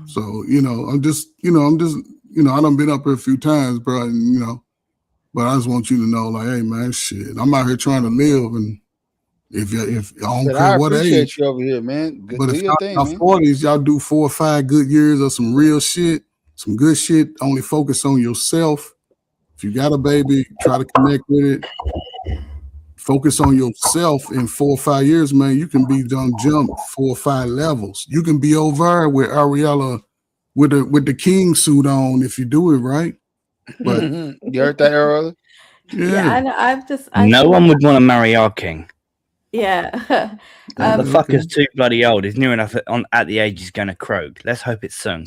So, I done been up here a few times, bro, and but I just want you to know, like, hey man, shit, I'm out here trying to live, and if I don't Said care I what appreciate age, you over here, man. but Do if your y'all thing, in man. your 40s, y'all do 4 or 5 good years of some real shit, some good shit. Only focus on yourself. If you got a baby, try to connect with it. Focus on yourself in 4 or 5 years, man. You can be done jump 4 or 5 levels. You can be over with Ariella with the king suit on if you do it right. But You heard that earlier? Yeah, yeah, I know. I No think, one would want to marry our king. yeah. The okay. fucker's too bloody old. He's near enough at the age he's going to croak. Let's hope it's soon.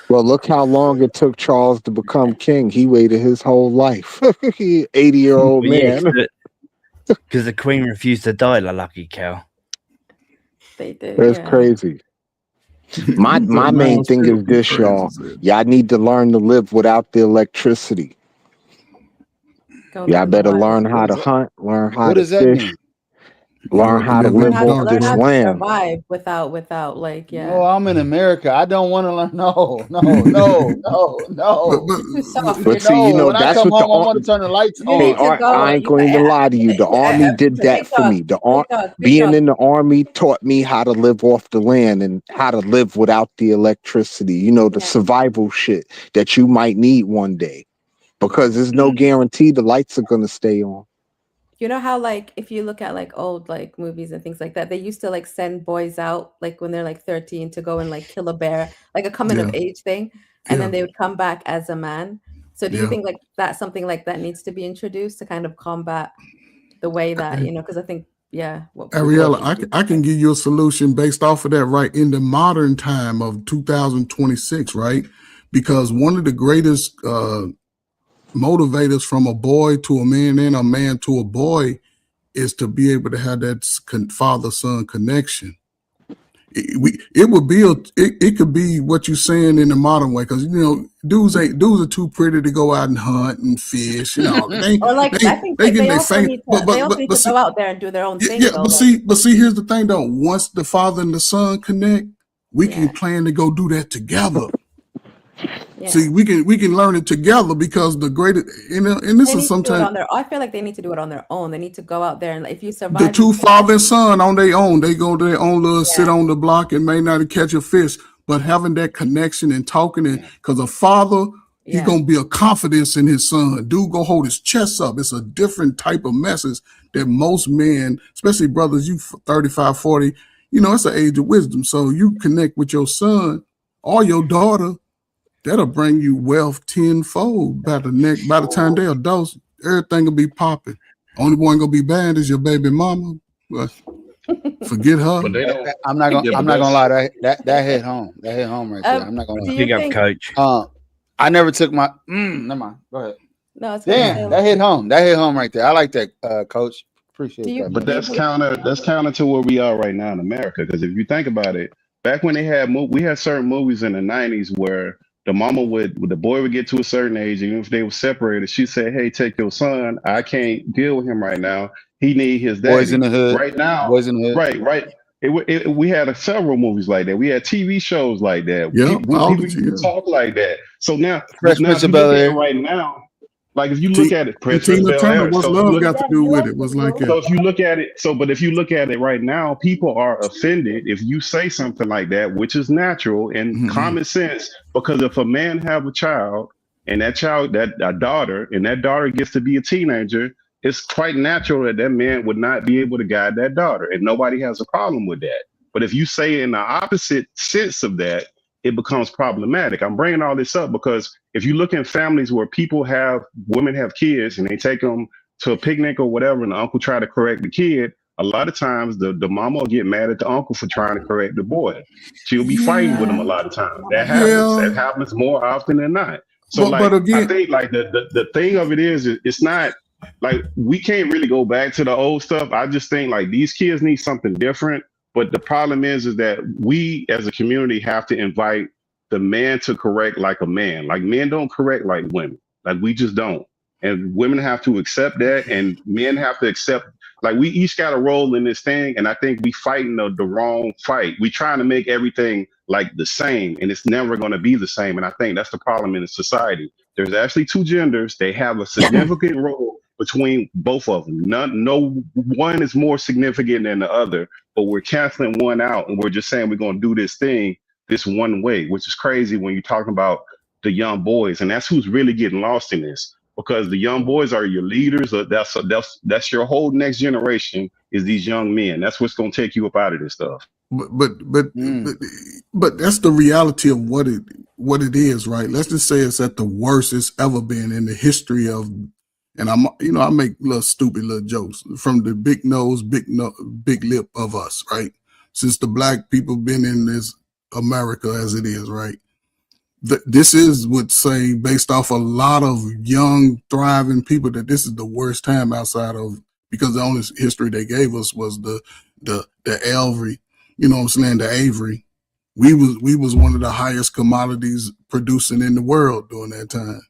Well, look how long it took Charles to become king. He waited his whole life. 80-year-old But yeah, man. because the queen refused to die, la lucky cow. They do, That's yeah. crazy. My Who's that? my main Miles thing is Phillips this, crazy y'all. as hell. Y'all need to learn to live without the electricity. Go live Y'all in the better wild. learn how to hunt, learn how What to does that fish, mean? learn how to Live in Learn the live how to off dark. learn this how to land. survive without like, No, yeah. I'm in America. I don't want to learn. No, but, no. You're too soft. But see, No, when I that's come what the home, I want to turn the lights You hey, need on. to I go. ain't gonna even lie to you. The army did that Big for dog, me. The big dog, big being dog. in the army taught me how to live off the land and how to live without the electricity. The Yeah, survival shit that you might need one day, yeah. because there's no guarantee the lights are gonna stay on. You know how like if you look at like old like movies and things like that, they used to like send boys out like when they're like 13 to go and like kill a bear, like a coming of yeah, age thing, and then yeah, they would come back as a man. So do you yeah. think like that's something like that needs to be introduced to kind of combat the way that, because I think, yeah, what people are Ariella, being treated I can like. give you a solution based off of that right in the modern time of 2026, right? Because one of the greatest motivators from a boy to a man and a man to a boy is to be able to have that father-son connection. It would be it could be what you're saying in the modern way, because dudes are too pretty to go out and hunt and fish. They Or like I think they like getting they their also face, need but to they but also but need but to see, go out there and do their own thing yeah, though. but Like, see, here's the thing though. Once the father and the son connect, we can yeah, plan to go do that together. yeah. See, we can learn it together, because the greatest, and this They is need to do it sometimes on their I feel like they need to do it on their own. They need to go out there and if you the survive, you two survive. father and son on their own. They go to their own little sit Yeah, on the block and may not catch a fish, but having that connection and talking, and because a father, he yeah. gonna be a confidence in his son. Dude gonna hold his chest up. It's a different type of message that most men, especially brothers, you 35, 40, it's an age of wisdom. So you connect with your son or your daughter, that'll bring you wealth tenfold by the time they're adults. Everything will be popping. Only one gonna be bad is your baby mama. Well, forget her. But they don't. I'm not gonna. Yeah, I'm but not gonna that's lie. That hit home. That hit home right there. I'm not gonna Do lie. you Big up, think coach. I never took my. Never mind. Go ahead. no, it's gonna say Damn, that hit home. That hit home right there. I like that, Coach. do Appreciate you that, But brother. do you that's believe counter. That's counter to where we are right now in America. Because if you think about it, back when they had we had certain movies in the '90s where the boy would get to a certain age, and if they were separated, she said, "Hey, take your son. I can't deal with him right now. He need his Boys in daddy." the hood. Right now, Boys in the hood. right. We had several movies like that. We had TV shows like that. Yeah, all the People used to yeah. talk like that. So now, but Fresh now Prince if of you look Bel at it Air. right now, like if you look T- at it, and Princess Tina Bel Turner, Air. what's So if you love look got to do with it? Was like so that. if you look at it, but if you look at it right now, people are offended if you say something like that, which is natural and Mm-mm. common sense. Because if a man have a child and that child, that a daughter, and that daughter gets to be a teenager, it's quite natural that that man would not be able to guide that daughter, and nobody has a problem with that. But if you say in the opposite sense of that, it becomes problematic. I'm bringing all this up because if you look in families where women have kids and they take them to a picnic or whatever, and the uncle try to correct the kid, a lot of times the mama will get mad at the uncle for trying to correct the boy. She'll be fighting with him a Yeah, lot of times. That happens. yeah, That happens more often than not. So but like I again, think like the thing of it is it's not like we can't really go back to the old stuff. I just think like these kids need something different. But the problem is that we as a community have to invite the man to correct like a man. Like men don't correct like women. Like we just don't. And women have to accept that, and men have to accept Like we each got a role in this thing, and I think we fighting the wrong fight. We trying to make everything like the same, and it's never going to be the same. And I think that's the problem in the society. There's actually two genders. They have a significant role between both of them. No one is more significant than the other, but we're canceling one out, and we're just saying we're going to do this thing this one way, which is crazy when you're talking about the young boys, and that's who's really getting lost in this. Because the young boys are your leaders. That's your whole next generation is these young men. That's what's going to take you up out of this stuff. But that's the reality of what it is, right? Let's just say it's at the worst it's ever been in the history of. And I make stupid little jokes from the big nose, big lip of us, right? Since the black people been in this America as it is, right? This is would say based off a lot of young thriving people that this is the worst time outside of, because the only history they gave us was the Avery, you know what I'm saying, the Avery. We was one of the highest commodities producing in the world during that time.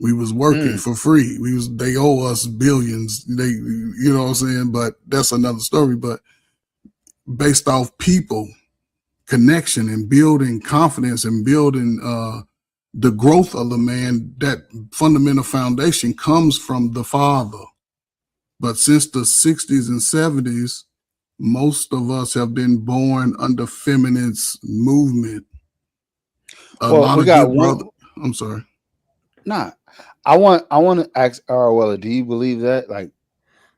We was working for free. They owe us billions. You know what I'm saying? But that's another story. But based off people, connection and building confidence and building the growth of the man, that fundamental foundation comes from the father. But since the 60s and 70s, most of us have been born under feminist movement. I'm sorry. Nah, I want to ask Arwella, do you believe that? Like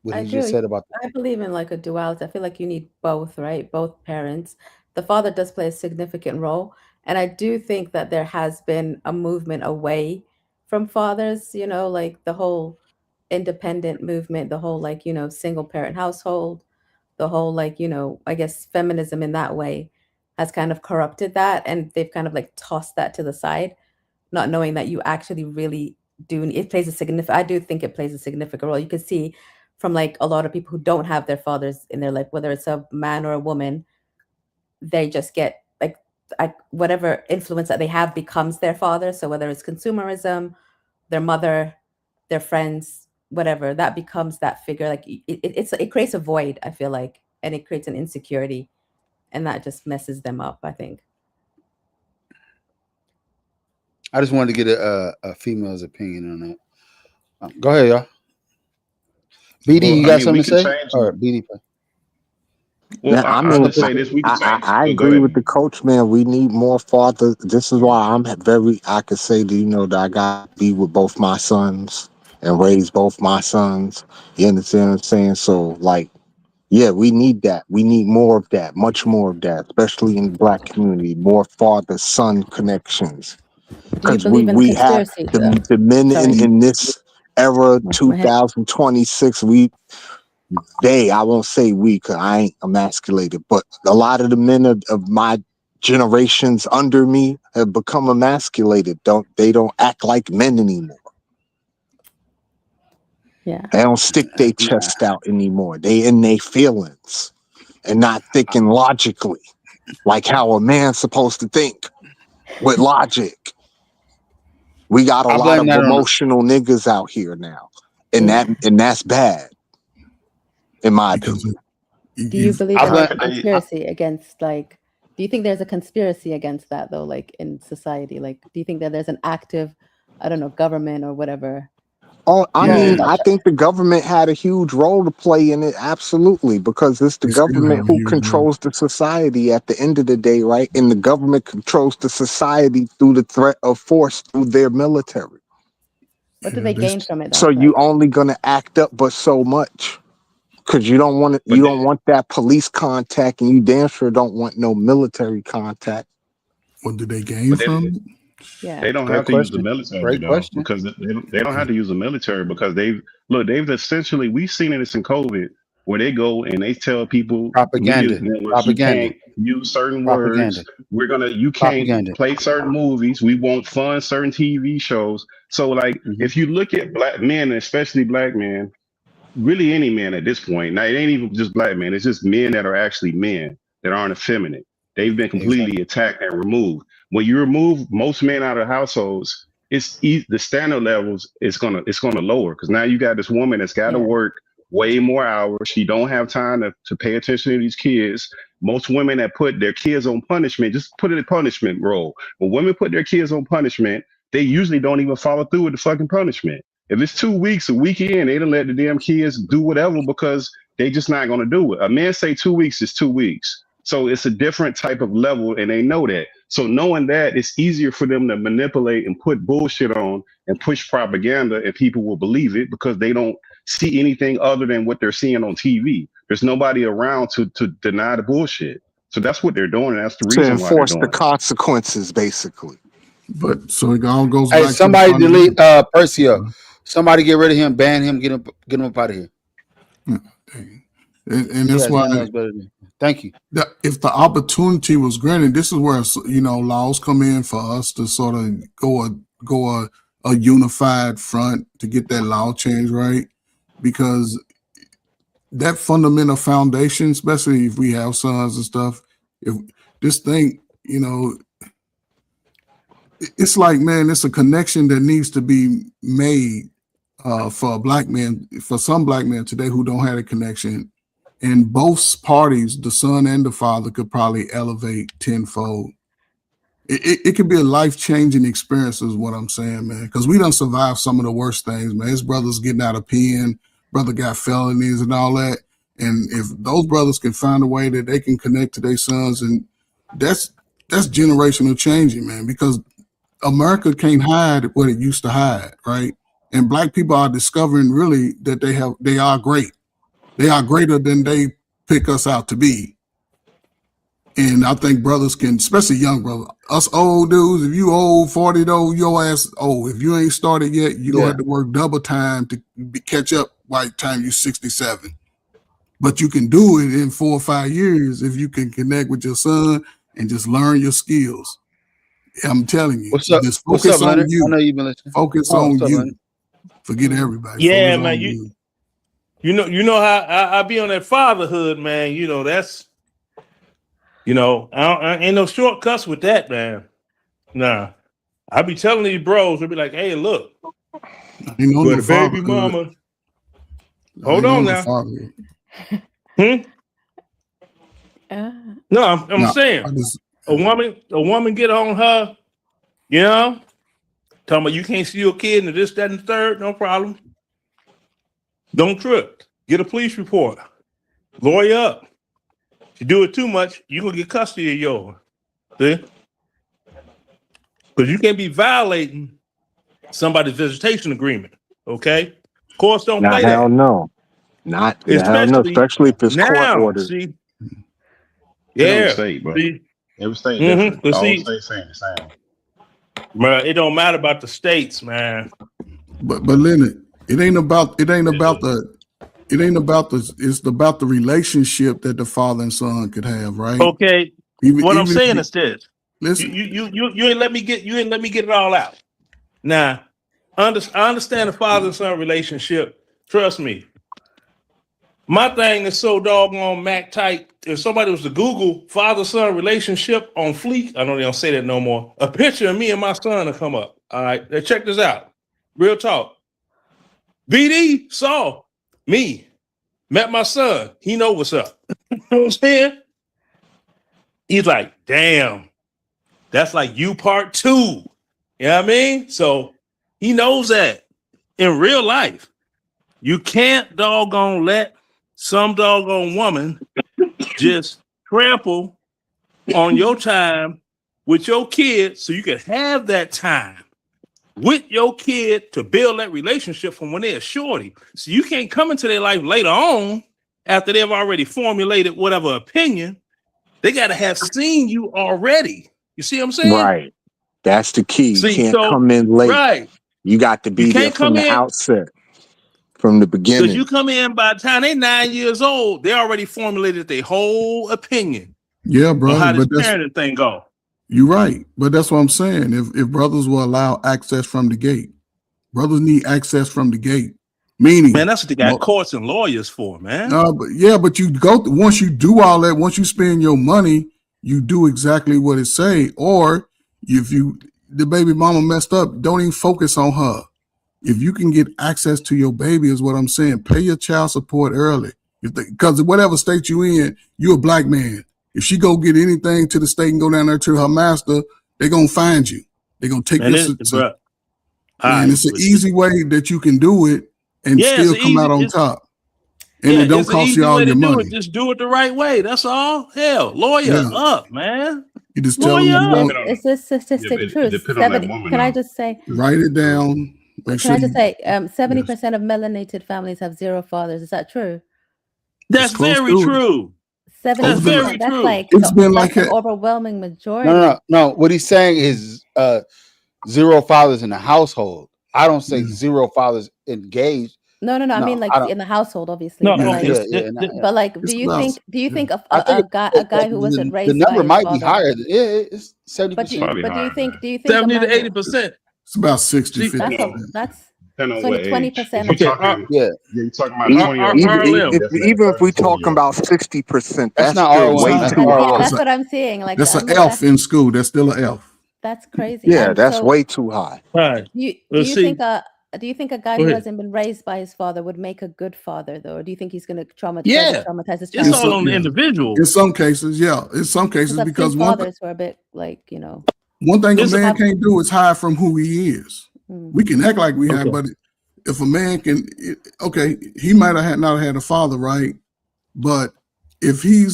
what he just said about I believe in like a duality. I feel like you need both, right? Both parents. The father does play a significant role. And I do think that there has been a movement away from fathers, you know, like the whole independent movement, the whole like, you know, single parent household, the whole like, you know, I guess feminism in that way has kind of corrupted that. And they've kind of like tossed that to the side, not knowing that you actually really do. It plays a significant, I do think it plays a significant role. You can see from like a lot of people who don't have their fathers in their life, whether it's a man or a woman, they just get like whatever influence that they have becomes their father. So whether it's consumerism, their mother, their friends, whatever, that becomes that figure. Like it creates a void, I feel like, and it creates an insecurity, and that just messes them up, I think. I just wanted to get a female's opinion on that. Go ahead, y'all. BD, you got something to say? Or BD? Well, Now, I'll just say this. We can change. I agree with the coach, man. We need more fathers. This is why I could say that, you know, that I got to be with both my sons and raise both my sons. You understand what I'm saying? So, like, yeah, we need that. We need more of that, much more of that, especially in the black community, more father-son connections. Because we have the men in this era, 2026, I won't say we, because I ain't emasculated, but a lot of the men of my generations under me have become emasculated. They don't act like men anymore. Yeah. They don't stick their chest out anymore. They in their feelings and not thinking logically, like how a man's supposed to think with logic. We got a lot of emotional niggas out here now, and that's bad. In my opinion. Do you believe in a conspiracy against, like, do you think there's a conspiracy against that though, like in society? Like, do you think that there's an active, I don't know, government or whatever? Oh, I mean, I think the government had a huge role to play in it, absolutely, because it's the government who controls the society at the end of the day, right? And the government controls the society through the threat of force through their military. What do they gain from it though? So you only gonna act up but so much. Because you don't want that police contact, and you damn sure don't want no military contact. What do they gain from it? Yeah, they don't have to use the military though, because they don't have to use the military because they've essentially, we've seen this in COVID where they go and they tell people propaganda. You can't use certain words. You can't play certain movies. We won't fund certain TV shows. So like if you look at black men, especially black men, really any man at this point, now it ain't even just black men, it's just men that are actually men that aren't effeminate. They've been completely attacked and removed. When you remove most men out of households, the standard levels is gonna lower, because now you got this woman that's got to work way more hours. She don't have time to pay attention to these kids. Most women that put their kids on punishment, just put it in punishment role. When women put their kids on punishment, they usually don't even follow through with the fucking punishment. If it's 2 weeks, a weekend, they don't let the damn kids do whatever because they just not gonna do it. A man say 2 weeks is 2 weeks. So it's a different type of level, and they know that. So knowing that, it's easier for them to manipulate and put bullshit on and push propaganda, and people will believe it because they don't see anything other than what they're seeing on TV. There's nobody around to deny the bullshit. So that's what they're doing, and that's the To reason why they're enforce doing the it. consequences, basically. But so it all goes Hey, back somebody to the delete Percio. Somebody get rid of him, ban him, get him up out of here. and that's why Thank you. if the opportunity was granted, this is where laws come in for us to sort of go a unified front to get that law change right, because that fundamental foundation, especially if we have sons and stuff, if this thing, it's like, man, it's a connection that needs to be made for a black man, for some black men today who don't have a connection. And both parties, the son and the father, could probably elevate tenfold. It could be a life-changing experience is what I'm saying, man, because we done survived some of the worst things, man. His brother's getting out of pen, brother got felonies and all that. And if those brothers can find a way that they can connect to their sons, and that's generational changing, man, because America can't hide what it used to hide, right? And black people are discovering really that they are great. They are greater than they pick us out to be. And I think brothers can, especially young brothers, us old dudes, if you old 40 though, your ass old. If you ain't started yet, you gonna have to work double time to catch up by the time you're 67. But you can do it in 4 or 5 years if you can connect with your son and just learn your skills. I'm telling you. What's up? Just What's focus up, on Leonard? you. I know you've been listening. Focus Oh, on what's up, you. Leonard? Forget everybody. Yeah, Focus man. on You know how I be on that fatherhood, man. That's I ain't no shortcuts with that, man. Nah, I be telling these bros, they be like, "Hey, look, Ain't no but the baby fatherhood. mama." Hold Ain't on no now. fatherhood. No, I'm Nah, saying a woman get on her, talking about you can't see your kid and this, that, and the third. No problem. Don't trip. Get a police report. Lawyer up. If you do it too much, you're gonna get custody of yours. See? Because you can't be violating somebody's visitation agreement. Okay? Courts don't play Hell that. no. Hell no, especially if it's court now. ordered. See? Every Yeah. state, bro. See? Every state Mhm. different. But All see- states saying the same. Bruh, it don't matter about the states, man. But Leonard, it ain't about the it's about the relationship that the father and son could have, right? Okay. What I'm saying is this. Listen, You ain't let me get it all out. Now, I understand the father and son relationship. Trust me. My thing is so doggone Mac tight. If somebody was to Google father-son relationship on Fleek, I know they don't say that no more. A picture of me and my son will come up. All right, now check this out. Real talk. BD saw me, met my son. He know what's up. You know what I'm saying? He's like, damn, that's like you part 2. You know what I mean? So he knows that in real life, you can't doggone let some doggone woman just trample on your time with your kid so you can have that time with your kid to build that relationship from when they're shorty. So you can't come into their life later on after they've already formulated whatever opinion. They got to have seen you already. You see what I'm saying? Right. That's the key. See, you can't so- come in late. Right. You got to be You there can't from come the in- outset, from the beginning. Because you come in by the time they're 9 years old, they already formulated their whole opinion yeah, on brother, how this but that's parenting thing go. you're right. But that's what I'm saying. If brothers will allow access from the gate, brothers need access from the gate. Meaning, Man, that's what they got Well- courts and lawyers for, man. but you once you do all that, once you spend your money, you do exactly what it say. Or if the baby mama messed up, don't even focus on her. if you can get access to your baby, is what I'm saying. Pay your child support early. Because whatever state you in, you're a black man. If she go get anything to the state and go down there to her master, they're gonna find you. They're gonna take your citizenship. And it's an easy way that you can do it and still come out on top. And it don't cost you all your money. Just do it the right way. That's all. Hell, lawyer up, man. You just tell them it's a statistic truth. Can I just say? Write it down. Can I just say 70% of melanated families have zero fathers? Is that true? That's very true. 70%. That's like it's been like an overwhelming majority. No. What he's saying is zero fathers in the household. I don't say zero fathers engaged. No. I mean, like in the household, obviously. No, but like, do you think a guy who wasn't raised? The number by his might be higher. It's 70%. But do you think 70 to 80%? It's about 60, 50%. That's It's only 20%. You're talking about 20. Even if we talking about 60%, that's not still way R1. too high. That's what I'm saying. Like that's an F in school. That's still an F. That's crazy. Yeah, that's way too high. Right. Do you think a guy who hasn't been raised by his father would make a good father, though, or do you think he's going to traumatize his child? It's all on the individual. In some cases, yeah. In some cases, because fathers were a bit like, one thing a man can't do is hide from who he is. We can act like we have, but if a man can, he might have not had a father, right? But if he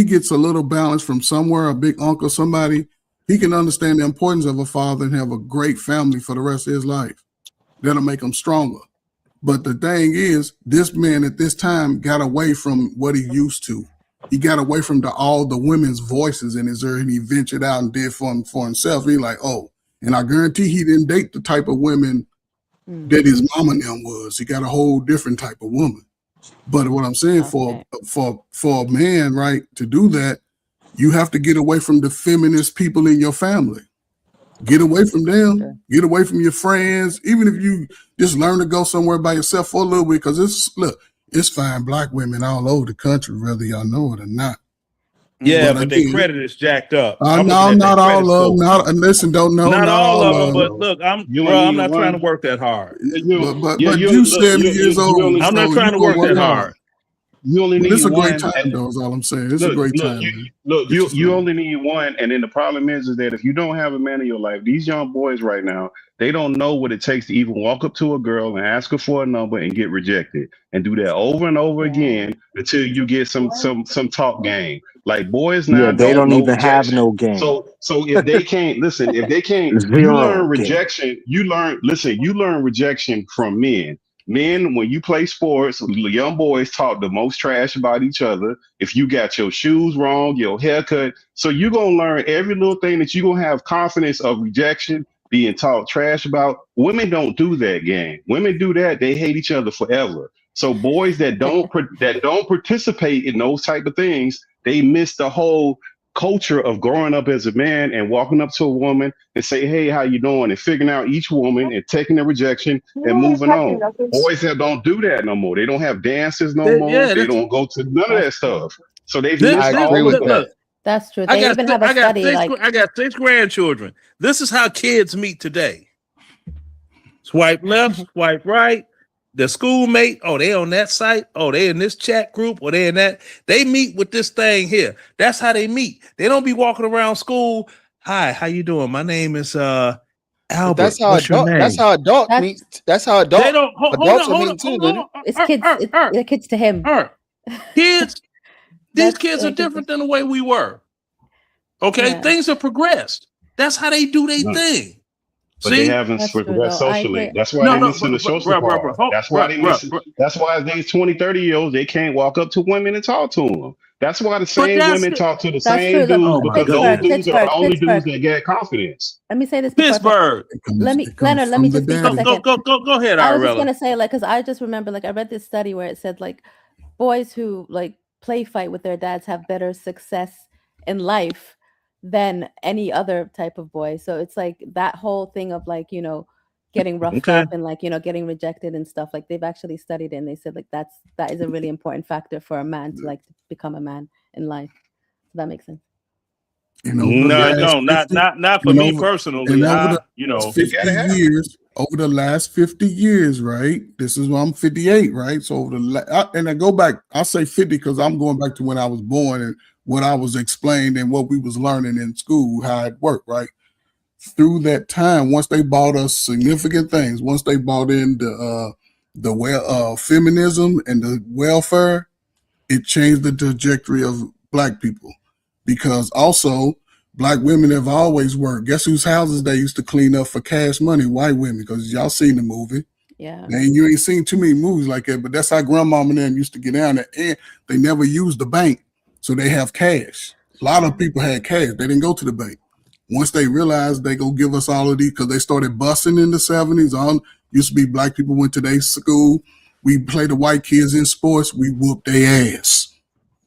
gets a little balance from somewhere, a big uncle, somebody, he can understand the importance of a father and have a great family for the rest of his life. That'll make him stronger. But the thing is, this man at this time got away from what he used to. He got away from all the women's voices in his ear, and he ventured out and did for himself. He like, and I guarantee he didn't date the type of women that his mama and them was. He got a whole different type of woman. But what I'm saying for a man, right, to do that, you have to get away from the feminist people in your family. Get away from them. Okay. Get away from your friends. Even if you just learn to go somewhere by yourself for a little bit, because it's fine black women all over the country, whether y'all know it or not. Yeah, but their credit is jacked up. No, not all of them. Listen, don't know. Not all of them, but look, I'm not trying to work that hard. But you 70 years old. I'm not trying to work that hard. You only need it's a one. Great time, though, is all I'm saying. It's a great time. You only need one. And then the problem is that if you don't have a man in your life, these young boys right now, they don't know what it takes to even walk up to a girl and ask her for a number and get rejected, and do that over and over again until you get some talk game. Like boys now, they don't even have no game. So if they can't listen, if they can't, you learn rejection. You learn rejection from men. Men, when you play sports, young boys talk the most trash about each other. If you got your shoes wrong, your haircut, so you're gonna learn every little thing that you're gonna have confidence of rejection, being talked trash about. Women don't do that game. Women do that, they hate each other forever. So boys that don't participate in those type of things, they miss the whole culture of growing up as a man and walking up to a woman and say, hey, how you doing? And figuring out each woman and taking the rejection and moving on. Boys that don't do that no more. They don't have dances no more. They don't go to none of that stuff. So they've missed all of that. That's true. They even have a study. I got 6 grandchildren. This is how kids meet today. Swipe left, swipe right. The schoolmate, they on that site, they in this chat group, or they in that. They meet with this thing here. That's how they meet. They don't be walking around school. Hi, how you doing? My name is Albert. That's how adults meet. That's how adults. They don't. Adults are meeting too. It's kids. It's kids to him. Kids. These kids are different than the way we were. Okay, things have progressed. That's how they do their thing. But they haven't progressed socially. That's why they listen to social part. That's why they listen. That's why these 20, 30-year-olds, they can't walk up to women and talk to them. That's why the same women talk to the same dudes, because those dudes are the only dudes that get confidence. Let me say this. Pittsburgh. Leonard, let me just speak a second. Go ahead, I was just gonna say, because I just remember, I read this study where it said, boys who play fight with their dads have better success in life than any other type of boy. So it's that whole thing of getting roughed up and getting rejected and stuff. They've actually studied it, and they said that is a really important factor for a man to become a man in life. Does that make sense? No, not for me personally. 50 years, over the last 50 years, right? This is when I'm 58, right? So over and I go back, I'll say 50 because I'm going back to when I was born and what I was explained and what we was learning in school, how it worked, right? Through that time, once they bought us significant things, once they bought in the feminism and the welfare, it changed the trajectory of Black people. Because also, Black women have always worked. Guess whose houses they used to clean up for cash money? White women, because y'all seen the movie. Yeah. And you ain't seen too many movies like that, but that's how grandmama and them used to get down there. And they never used the bank, so they have cash. A lot of people had cash. They didn't go to the bank. Once they realized they go give us all of these, because they started busing in the 70s. Used to be Black people went to their school. We played the white kids in sports. We whooped their ass.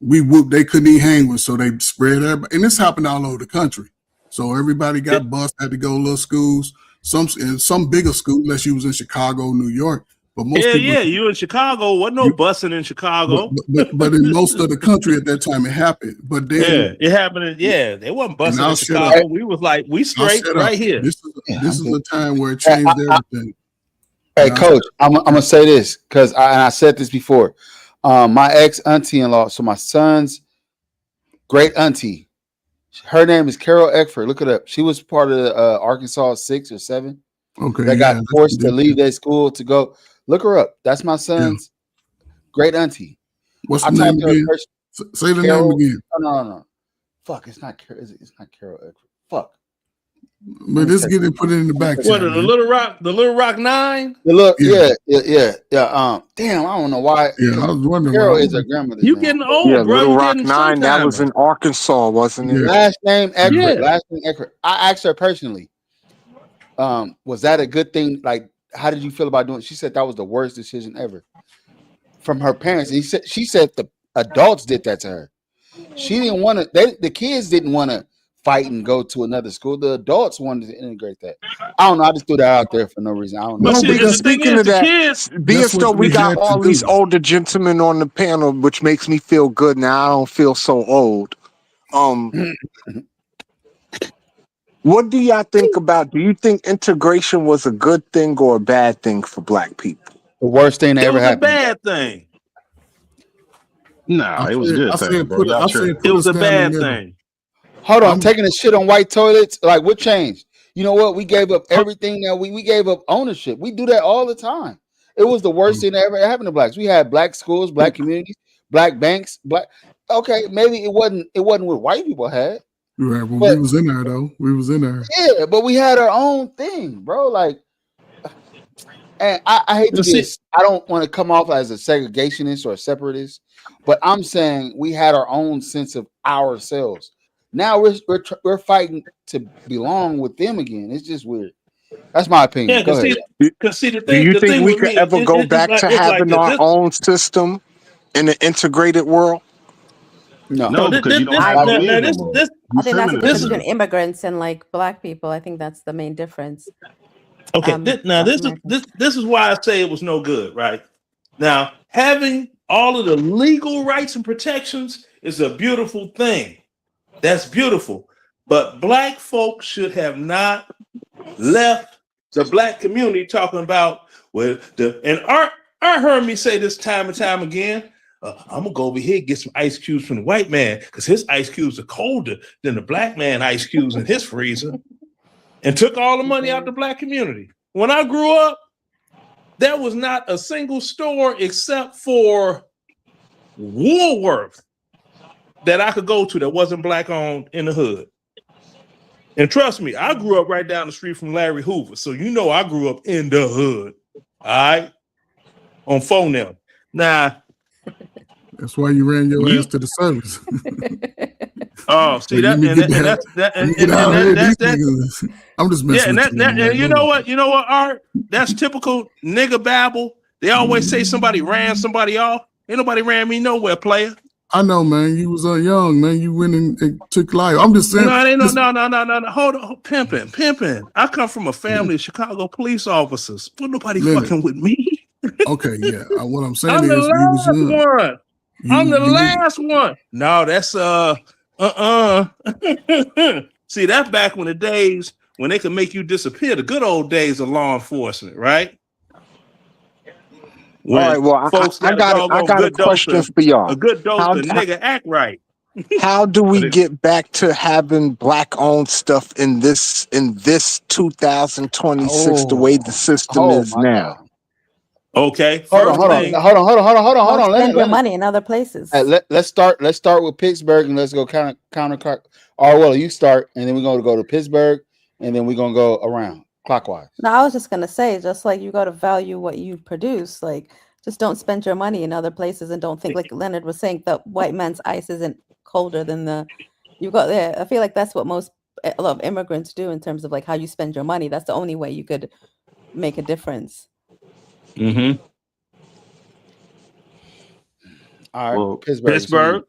They couldn't even hang with, so they spread everybody. And this happened all over the country. So everybody got bused, had to go to little schools. Some bigger schools, unless you was in Chicago, New York. But most people, you in Chicago. Wasn't no busing in Chicago. But in most of the country at that time, it happened. But then, it happened. They wasn't busing in Chicago. Chicago. We was like, we straight right here. This is the time where it changed everything. Hey, Coach, I'm gonna say this because I said this before. My ex auntie-in-law, so my son's great auntie, her name is Carol Eckford. Look it up. She was part of the Arkansas 6 or 7. Okay, they got forced to leave their school to go. Look her up. That's my son's great auntie. What's the name again? Say the name again. No. Fuck, it's not Carol. It's not Carol Eckford. Fuck. But let's get it put it in the back. What, the Little Rock 9? Yeah. Damn, I don't know why. Yeah, I was wondering. Carol is her grandmother. You getting old, bro. Little Rock 9. That was in Arkansas, wasn't it? Last name Eckford. Last name Eckford. I asked her personally. Was that a good thing? Like, how did you feel about doing it? She said that was the worst decision ever from her parents. And she said the adults did that to her. She didn't want to. The kids didn't want to fight and go to another school. The adults wanted to integrate that. I don't know. I just threw that out there for no reason. I don't know. No, because speaking of that, being still, we got all these older gentlemen on the panel, which makes me feel good. Now I don't feel so old. What do y'all think about? Do you think integration was a good thing or a bad thing for Black people? The worst thing that ever happened. It was a bad thing. No, it was a good thing. It was a bad thing. Hold on, taking a shit on white toilets. Like, what changed? You know what? We gave up everything that we gave up ownership. We do that all the time. It was the worst thing that ever happened to Blacks. We had Black schools, Black communities, Black banks, Black. Okay, maybe it wasn't what white people had. Right, well, we was in there though. We was in there. Yeah, but we had our own thing, bro. Like, and I hate to be. I don't want to come off as a segregationist or a separatist, but I'm saying we had our own sense of ourselves. Now we're fighting to belong with them again. It's just weird. That's my opinion. Do you think we could ever go back to having our own system in an integrated world? No, because you don't have I think that's the difference between immigrants and like Black people. I think that's the main difference. Okay, this is why I say it was no good. Right now, having all of the legal rights and protections is a beautiful thing. That's beautiful. But Black folks should have not left the Black community talking about Art heard me say this time and time again. I'm gonna go over here and get some ice cubes from the white man because his ice cubes are colder than the Black man ice cubes in his freezer, and took all the money out the Black community. When I grew up, there was not a single store except for Woolworth that I could go to that wasn't Black owned in the hood. And trust me, I grew up right down the street from Larry Hoover. So you know I grew up in the hood. All right. On phone now. Nah. That's why you ran your ass to the service. Oh, see that, I'm just messing with you. And you know what, Art? That's typical nigga babble. They always say somebody ran somebody off. Ain't nobody ran me nowhere, player. I know, man. You was young, man. You went and took life. I'm just saying. No. Hold on, pimping. I come from a family of Chicago police officers. Well, nobody fucking with me. Okay, yeah. What I'm saying I'm is, the last one. I'm the last one. No, that's See, that's back when the days when they can make you disappear. The good old days of law enforcement, right? All right, well, Folks I got got a question for y'all. a good dose How of nigga act right. how do we But it- get back to having black owned stuff in this 2026 the way the system Oh is my now? God. Okay, Hold on, first hold on, thing. hold on, hold on, hold on, hold on, hold Don't on. spend your Leonard, money in other places. let's start with Pittsburgh and let's go counter. Or well, you start and then we're gonna go to Pittsburgh and then we're gonna go around clockwise. No, I was just gonna say, just like you got to value what you produce, like just don't spend your money in other places and don't think like Leonard was saying the white man's ice isn't colder than the you got there. I feel like that's what a lot of immigrants do in terms of like how you spend your money. That's the only way you could make a difference. Mm-hmm. All right, Well, Pittsburgh.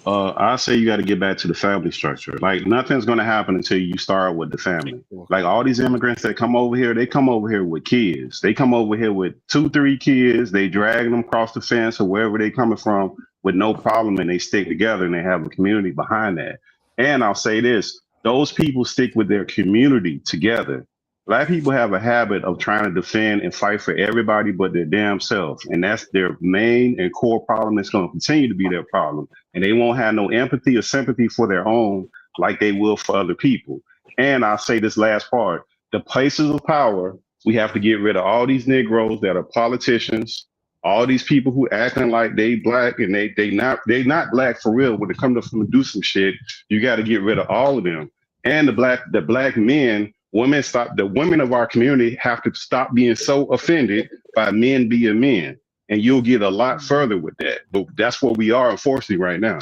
I say you got to get back to the family structure. Like nothing's going to happen until you start with the family. Like all these immigrants that come over here, they come over here with kids. They come over here with 2-3 kids. They drag them across the fence or wherever they coming from with no problem, and they stick together and they have a community behind that. And I'll say this: those people stick with their community together. Black people have a habit of trying to defend and fight for everybody but their damn self, and that's their main and core problem. It's going to continue to be their problem. And they won't have no empathy or sympathy for their own like they will for other people. And I'll say this last part: the places of power, we have to get rid of all these Negroes that are politicians, all these people who acting like they black and they not black for real. When it comes to do some shit, you got to get rid of all of them. And the black men, the women of our community have to stop being so offended by men being men. And you'll get a lot further with that. But that's where we are, unfortunately, right now.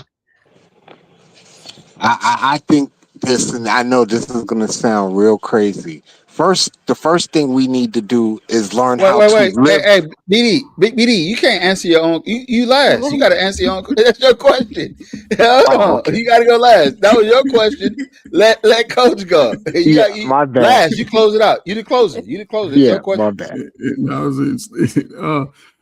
I think this, and I know this is going to sound real crazy. The first thing we need to do is learn how to Wait. live. Hey, BD, you can't answer your own. You last. You got to answer your own. That's your question. Okay. You got to go last. That was your question. Let Coach go. My bad. Last, you close it out. You did close it. It's Yeah, your question. my bad.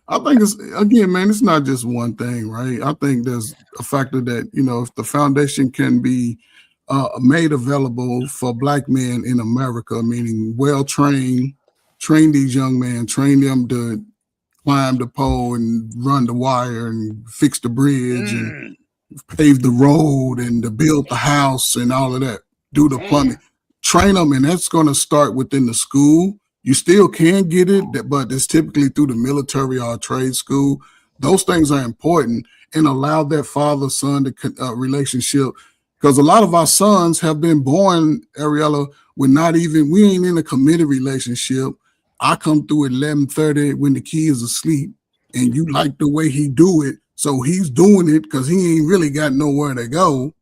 I think it's again, man. It's not just one thing, right? I think there's a factor that if the foundation can be made available for Black men in America, meaning well train these young men, train them to climb the pole and run the wire and fix the bridge and pave the road and to build the house and all of that, do the plumbing, train them, and that's going to start within the school. You still can get it, but it's typically through the military or trade school. Those things are important, and allow that father-son relationship, because a lot of our sons have been born, Ariella, we ain't in a committed relationship. I come through at 11:30 when the kids are asleep, and you like the way he do it, so he's doing it because he ain't really got nowhere to go.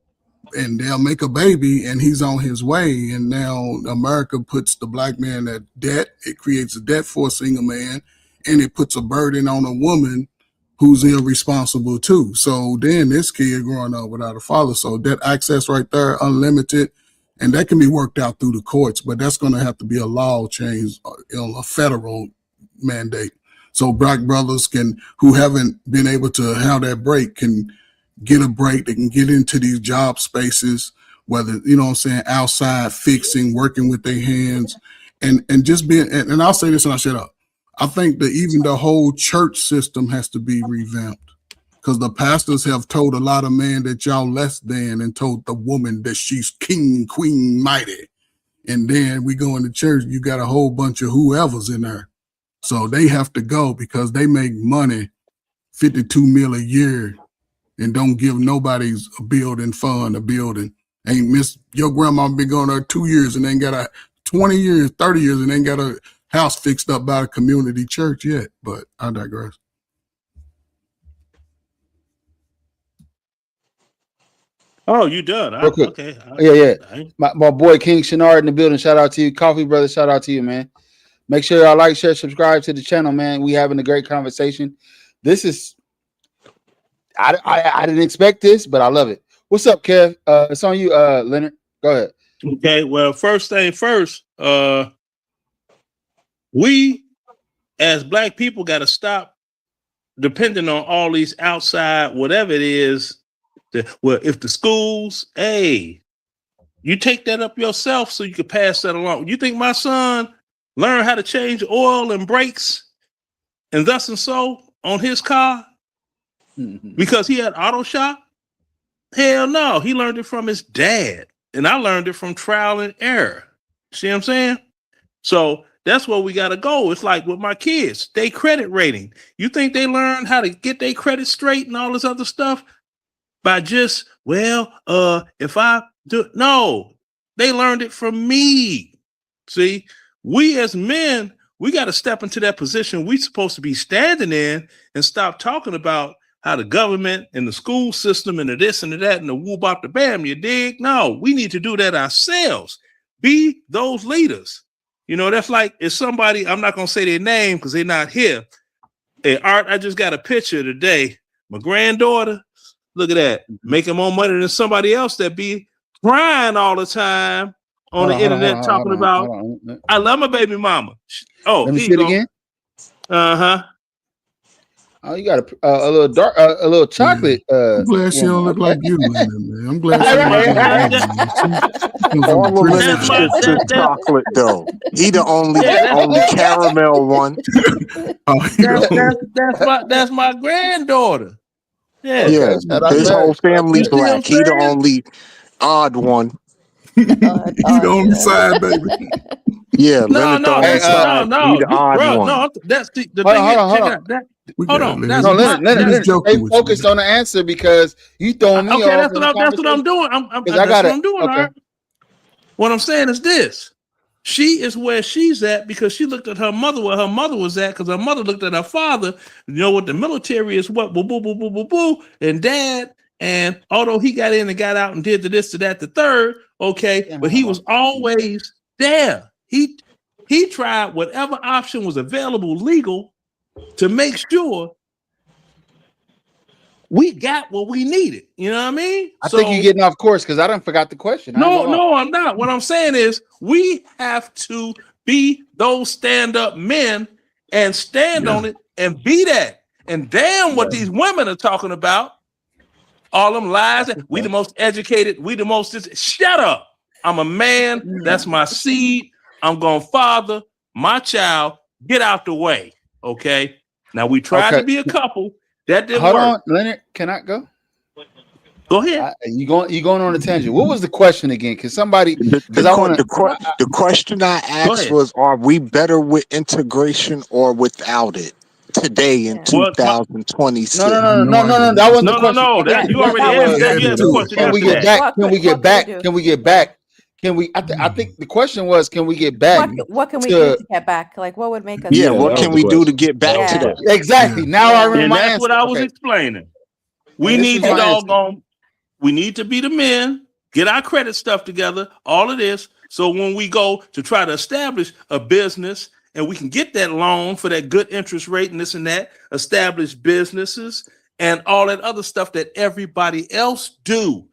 And they'll make a baby and he's on his way. And now America puts the Black man at debt. It creates a debt for a single man, and it puts a burden on a woman who's irresponsible too. So then this kid growing up without a father. So that access right there, unlimited, and that can be worked out through the courts, but that's going to have to be a law change, a federal mandate. So Black brothers who haven't been able to have that break can get a break. They can get into these job spaces, whether, outside fixing, working with their hands, and just being, and I'll say this and I'll shut up. I think that even the whole church system has to be revamped, because the pastors have told a lot of men that y'all less than, and told the woman that she's king, queen, mighty. And then we go into church, you got a whole bunch of whoever's in there. So they have to go because they make money, 52 mil a year, and don't give nobody's a building fund, a building. Ain't miss your grandma been going there 2 years and ain't got a 20 years, 30 years, and ain't got a house fixed up by a community church yet. But I digress. Oh, you done? Real quick. Okay. Yeah. My boy King Shenard in the building. Shout out to you. Coffee Brother, shout out to you, man. Make sure y'all like, share, subscribe to the channel, man. We having a great conversation. This is I didn't expect this, but I love it. What's up, Kev? It's on you, Leonard. Go ahead. Okay. Well, first thing first, we as Black people got to stop depending on all these outside, whatever it is. Well, if the schools, hey, You take that up yourself so you can pass that along. You think my son learned how to change oil and brakes and thus and so on his car because he had auto shop? Hell no. He learned it from his dad. And I learned it from trial and error. See what I'm saying? So that's where we got to go. It's like with my kids, they credit rating. You think they learn how to get their credit straight and all this other stuff by just, if I do, no, they learned it from me. See, we as men, we got to step into that position we supposed to be standing in and stop talking about how the government and the school system and the this and the that and the whoop bop the bam, you dig? No, we need to do that ourselves. Be those leaders. You know, that's like if somebody, I'm not going to say their name because they're not here. Hey, Art, I just got a picture today. My granddaughter, look at that, making more money than somebody else that be crying all the time on the internet talking about, I love my baby mama. Oh, let me see it again. Uh-huh. Oh, you got a little dark, a little chocolate. I'm glad she don't look like you, man. I'm glad she don't All look of like it you. is chocolate though. He the only caramel one. That's my granddaughter. Yeah. Yeah, his whole family's You see what I'm black. He the saying? only odd one. He the only side, baby. Yeah, Leonard thought he tried. No, He the odd bro, one. no, that's the thing. Hold on. Hold on. That's No, my- Leonard, stay focused on the answer because you throwing me okay, off. that's what I'm doing. What I'm doing. Okay. Art. What I'm saying is this: she is where she's at because she looked at her mother where her mother was at because her mother looked at her father. You know what the military is? What boo boo boo boo boo boo and dad. And although he got in and got out and did the this to that the third, okay, but he was always there. He tried whatever option was available legal to make sure we got what we needed. You know what I mean? I think you're getting off course because I done forgot the question. No, I'm not. What I'm saying is we have to be those stand-up men and stand on it and be that. And damn what these women are talking about. All them lies. We the most educated. We the most. Shut up. I'm a man. That's my seed. I'm going to father my child. Get out the way. Okay. Now we tried to be a couple. That didn't work. Hold on, Leonard. Can I go? Go ahead. You going on a tangent. What was the question again? Because somebody the question I asked was, are we better with integration or without it today in 2026? No. That wasn't the question. No. You already answered the question. Can we get back? Can we get back? Can we get back? Can we? I think the question was, can we get back? What can we do to get back? Like, what would make us? Yeah, what can we do to get back to that? Exactly. Now I remember and my that's answer. what I was explaining. We need to doggone. We need to be the men. Get our credit stuff together. All of this. So when we go to try to establish a business and we can get that loan for that good interest rate and this and that, establish businesses and all that other stuff that everybody else do.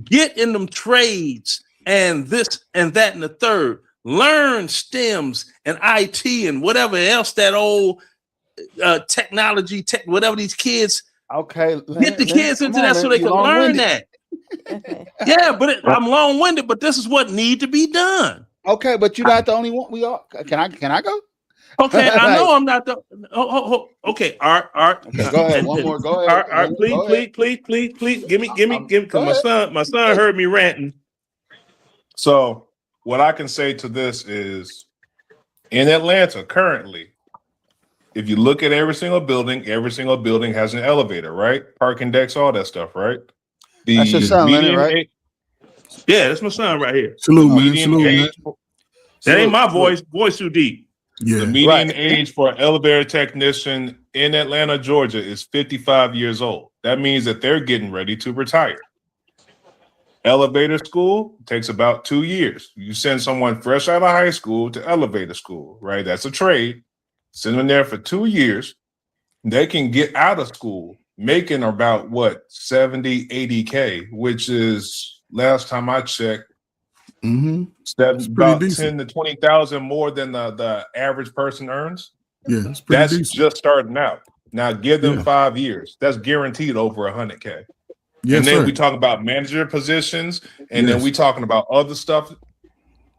Get in them trades and this and that and the third. Learn STEMs and IT and whatever else that old technology, whatever these kids. Okay. Get the kids into that so they can learn that. Okay. Yeah, but I'm long-winded, but this is what need to be done. Okay, but you're not the only one. We all can I go? Okay, I know I'm not the. Okay, Art. Okay, go ahead. One more. Go ahead. Art, please. Give me. Because my son heard me ranting. So what I can say to this is, in Atlanta currently, if you look at every single building has an elevator, right? Parking decks, all that stuff, right? That's your son, Leonard, right? Yeah, that's my son right here. Salute, man. That ain't my voice. Voice too deep. Yeah. The median age for an elevator technician in Atlanta, Georgia is 55 years old. That means that they're getting ready to retire. Elevator school takes about 2 years. You send someone fresh out of high school to elevator school, right? That's a trade. Send them there for 2 years. They can get out of school making about what, 70, 80K, which is last time I checked, about decent. 10 to 20,000 more than the average person earns. Yeah, it's pretty that's decent. just starting out. Now give them 5 years. That's guaranteed over 100K. Yes, and then sir. we talk about manager positions, and then Yes. we talking about other stuff.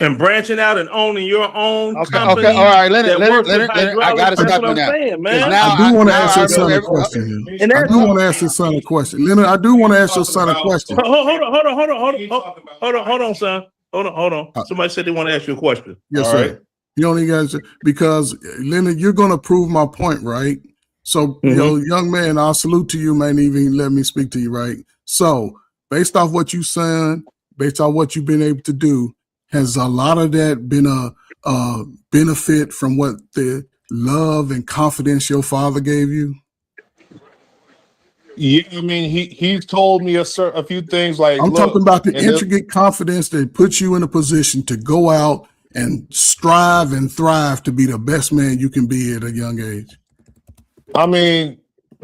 And branching out and owning your own Okay, company okay, all right, Leonard, that Leonard, works with Leonard, Leonard, I hydraulics. gotta That's stop what you I'm now. saying, Because man. now I do want to now ask I your know son a every, question. And I that's do want to ask your son a question. Leonard, I do want to ask your son a question. hold on, son. Hold on. Somebody said they want to ask you a question. Yes, All sir. right. You only guys, because Leonard, you're going to prove my point, right? So, young man, I'll salute to you, man. Even let me speak to you, right? So, based off what you saying, based on what you've been able to do, has a lot of that been a benefit from what the love and confidence your father gave you? Yeah, I mean, he's told me a few things like, I'm talking about the and then- intricate confidence that puts you in a position to go out and strive and thrive to be the best man you can be at a young age. I mean,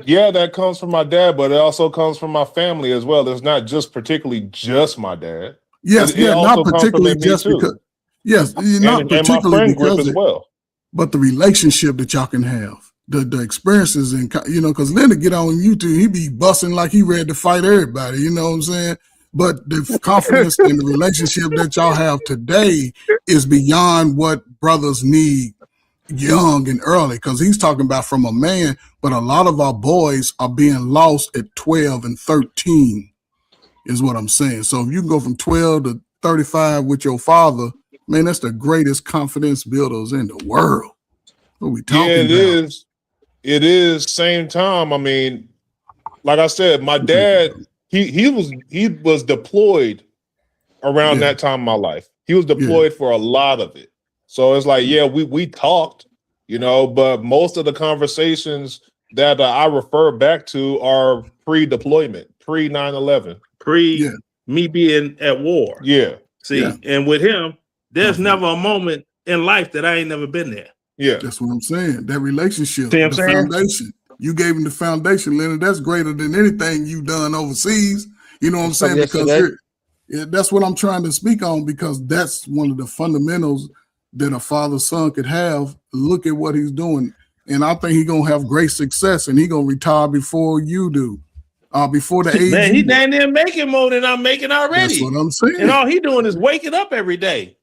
yeah, that comes from my dad, but it also comes from my family as well. It's not just particularly just my dad. Yes, It yeah, also not comes from particularly me just too. because. Yes, not And my particularly friend group because as well. but the relationship that y'all can have, the experiences, and because Leonard get on YouTube, he be busting like he ready to fight everybody. You know what I'm saying? But the confidence and the relationship that y'all have today is beyond what brothers need young and early. Because he's talking about from a man, but a lot of our boys are being lost at 12 and 13, is what I'm saying. So if you can go from 12 to 35 with your father, man, that's the greatest confidence builders in the world. What we talking Yeah, it about? is. It is. Same time. I mean, like I said, my dad, he was deployed around Yeah. that time in my life. He was Yeah. deployed for a lot of it. So it's like, yeah, we talked, but most of the conversations that I refer back to are pre-deployment, pre 9/11. Yeah. Me being at war. Yeah, See, Yeah. and with him, there's Confident. never a moment in life that I ain't never been there. yeah. That's what I'm saying. That relationship, See what I'm the saying? foundation. You gave him the foundation, Leonard. That's greater than anything you've done overseas. You know what I'm What's up saying? Because yesterday? that's what I'm trying to speak on, because that's one of the fundamentals that a father-son could have. Look at what he's doing. And I think he's going to have great success, and he's going to retire before you do, before the age Man, you he do. down there making more than I'm making That's already. what I'm saying. And all he doing is waking up every day.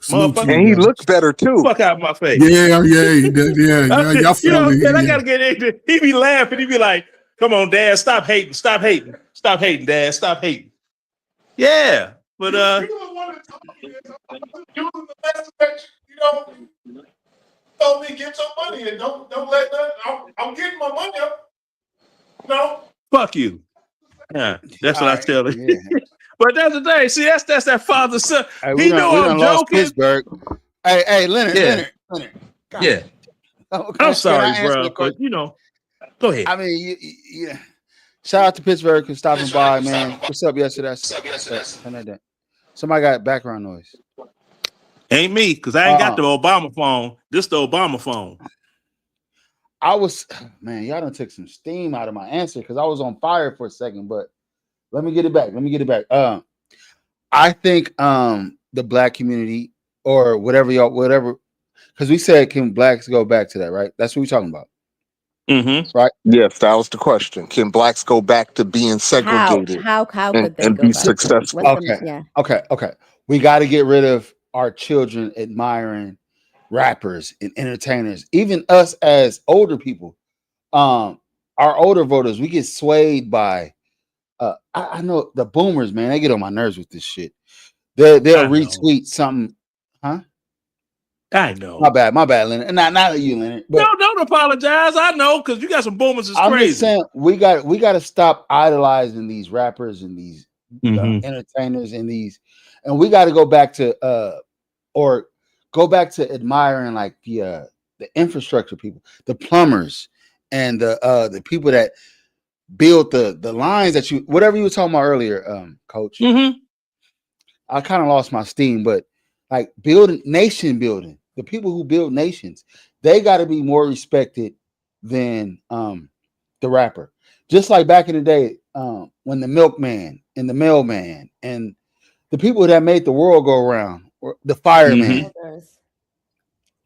Salute to Motherfucker. you And he guys. looks better too. Fuck out my face. Yeah. Y'all You know family. what I'm saying? I Yeah. gotta get into. He be laughing. He be like, "Come on, Dad, stop hating, stop hating, stop hating, Dad, stop hating." Yeah, but Using the message that told me get your money and don't let that. I'm getting my money up. No. fuck you. Yeah, that's what I tell him. Yeah. But that's the thing. See, that's that father son. Hey, He know we I'm done lost joking. Pittsburgh. Hey, Leonard, Yeah. Leonard. God. Yeah, Okay, I'm can sorry, I answer bro, the question? but go ahead. I mean, yeah. Shout out to Pittsburgh for stopping by, man. What's up yesterday? Turn that down. Somebody got background noise. Ain't me, because I ain't got the Obama phone. This the Obama phone. Man, y'all done took some steam out of my answer because I was on fire for a second, but let me get it back. I think the black community or whatever, because we said, can blacks go back to that, right? That's what we're talking about. Mm-hmm. Right? Yes, that was the question. Can blacks go back to being segregated How could they and go be back to it? successful? What's the- yeah. Okay. We got to get rid of our children admiring rappers and entertainers, even us as older people. Our older voters, we get swayed by I know the boomers, man, they get on my nerves with this shit. They'll retweet something, huh? I know. My bad, Leonard. Not you, Leonard. But No, don't apologize. I know, because you got some boomers that's I'm crazy. just saying we got to stop idolizing these rappers and these entertainers and we got to go back to admiring like the infrastructure people, the plumbers, and the people that build the lines that whatever you were talking about earlier, Coach. I kind of lost my steam, but like nation building, the people who build nations, they got to be more respected than the rapper. Just like back in the day, when the milkman and the mailman and the people that made the world go around, or the fireman. Others.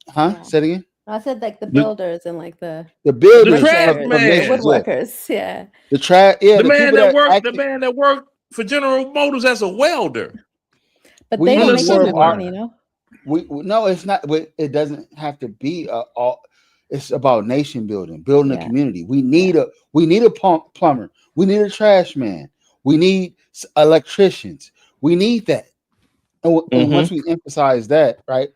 Huh? Yeah. Say it again. I said like the The, builders and like the The builders trash bricklayers, of the man. nations, yeah. woodworkers. Yeah, The trash, yeah. The The man people that that worked. The actually man that worked for General Motors as a welder. but we they On don't need make more as of much our. money, you know. No, it's not. It doesn't have to be all. It's about nation building, building a Yeah, community. We yeah. need a plumber. We need a trash man. We need electricians. We need that. And once we emphasize that, right,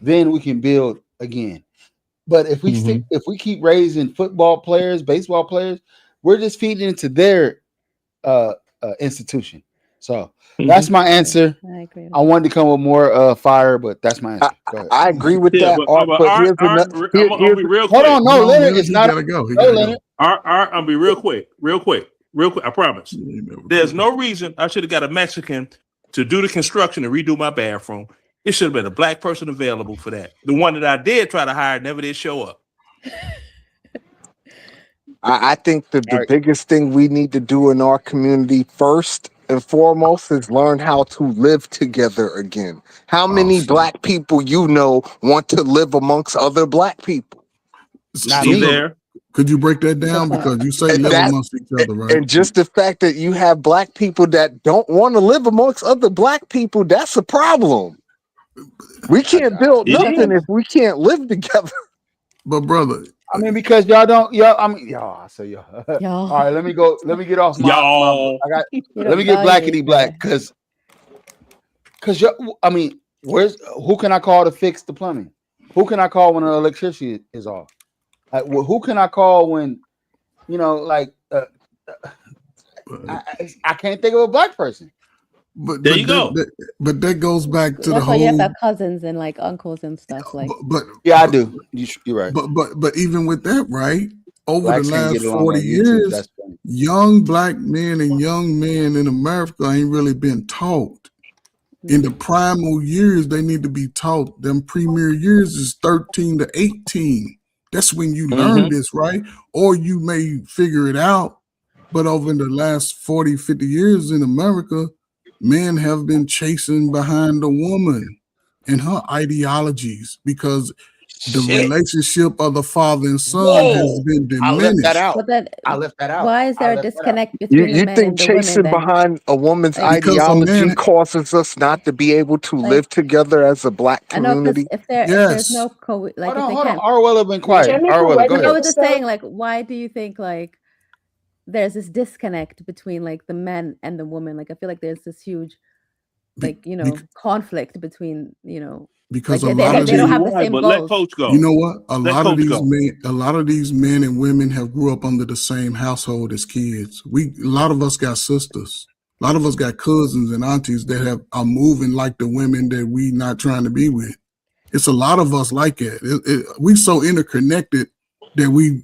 then we can build again. But if we keep raising football players, baseball players, we're just feeding into their institution. So that's my answer. I agree. I wanted to come with more fire, but that's my answer. Go ahead. I agree with Yeah, that, Art. but But Art, here's Art, another. I'm gonna be real quick. Hold on, no, Hold on, Leonard, Leonard, it's he not. gotta go. He Go, gotta go. Leonard. Art, I'm gonna be real quick. I promise. He never There's quit. no reason I should have got a Mexican to do the construction and redo my bathroom. It should have been a black person available for that. The one that I did try to hire never did show up. I think that All the right. biggest thing we need to do in our community first and foremost is learn how to live together again. How Oh, many shit. black people you know want to live amongst other black people? Not See me. there? Could you break that Good down? point. Because you say And live that amongst each other, right? and just the fact that you have black people that don't want to live amongst other black people, that's a problem. We can't build It nothing is. if we can't live together. But brother, I mean, because y'all don't. Y'all. I say y'all. All Y'all, right, let me go. Let me get off my. Y'all. I got. you Let don't me get value blackity each black other. because I mean, who can I call to fix the plumbing? Who can I call when the electricity is off? Like, who can I call when, like I can't think of a black person. but There you go. that goes back to the That's why you have to whole. have cousins and like uncles and stuff. Like, But Yeah, I do. You're right. but even with that, right? Over Blacks the can't last get along 40 on YouTube. years, That's funny. young black men and young men in America ain't really been taught. In the primal years, they need to be taught. Them premier years is 13 to 18. That's when you learn this, right? Or you may figure it out. But over in the last 40, 50 years in America, men have been chasing behind the woman and her ideologies because the Shit. relationship of the father and son has Whoa. been I left that diminished. out. but then I left that out. why is I there a left that out. disconnect between the You men think and the women chasing then? behind a woman's Like, Because a ideology man, causes us not to be able to like live together as a black I know because community? if there's yes, no like Hold if on, they hold on. can't, Arwella been quiet. Can we Arwella, go correct no, I ahead. was just yourself? saying like why do you think like there's this disconnect between like the men and the women? Like I feel like there's this huge be, like be, conflict between because like a they lot I of they don't tell these, you have the why, same but let goals. Coach you go. know what? Let Coach go. A lot of these men and women have grew up under the same household as kids. A lot of us got sisters. A lot of us got cousins and aunties that are moving like the women that we not trying to be with. It's a lot of us like it. We so interconnected that we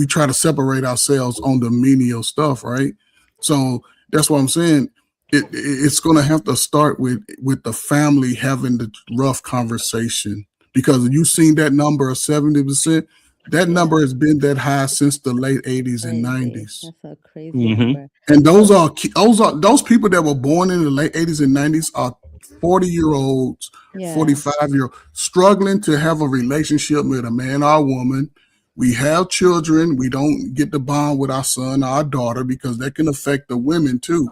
try to separate ourselves on the menial stuff, right? So that's what I'm saying. It's going to have to start with the family having the rough conversation, because you've seen that number of 70%. That number has been that high since the late 80s and Crazy. 90s. That's a crazy number. And those people that were born in the late 80s and 90s are 40-year-olds, Yeah. 45-year-olds struggling to have a relationship with a man or a woman. We have children. We don't get to bond with our son or our daughter because that can affect the women too.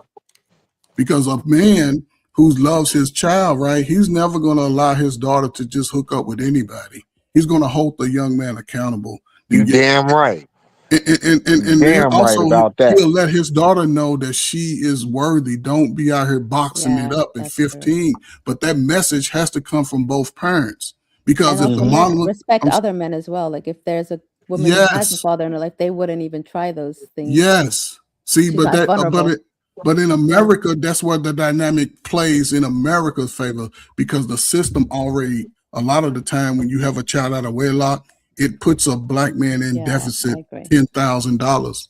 Because a man who loves his child, right, he's never going to allow his daughter to just hook up with anybody. He's going to hold the young man accountable. You damn right. And then Damn right also about that. he'll let his daughter know that she is worthy. Don't be out here boxing it Yeah, up at that's true. 15. But that message has to come from both parents. Because And if the also mom, respect I'm- other men as well. Like if there's a woman who has a yes, father in her life, they wouldn't even try those things. yes. See, She's but not vulnerable. but in America, that's where the dynamic plays in America's favor, because the system already, a lot of the time when you have a child out of wedlock, it puts a black man in Yeah, deficit I agree. $10,000.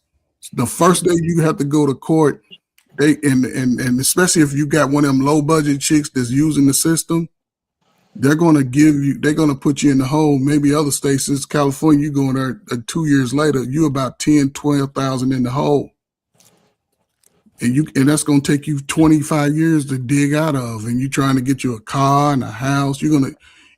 The first day you have to go to court, and especially if you got one of them low budget chicks that's using the system, they're going to put you in the hole. Maybe other states, since California, you going there 2 years later, you about 10, 12,000 in the hole. And that's going to take you 25 years to dig out of. And you're trying to get you a car and a house.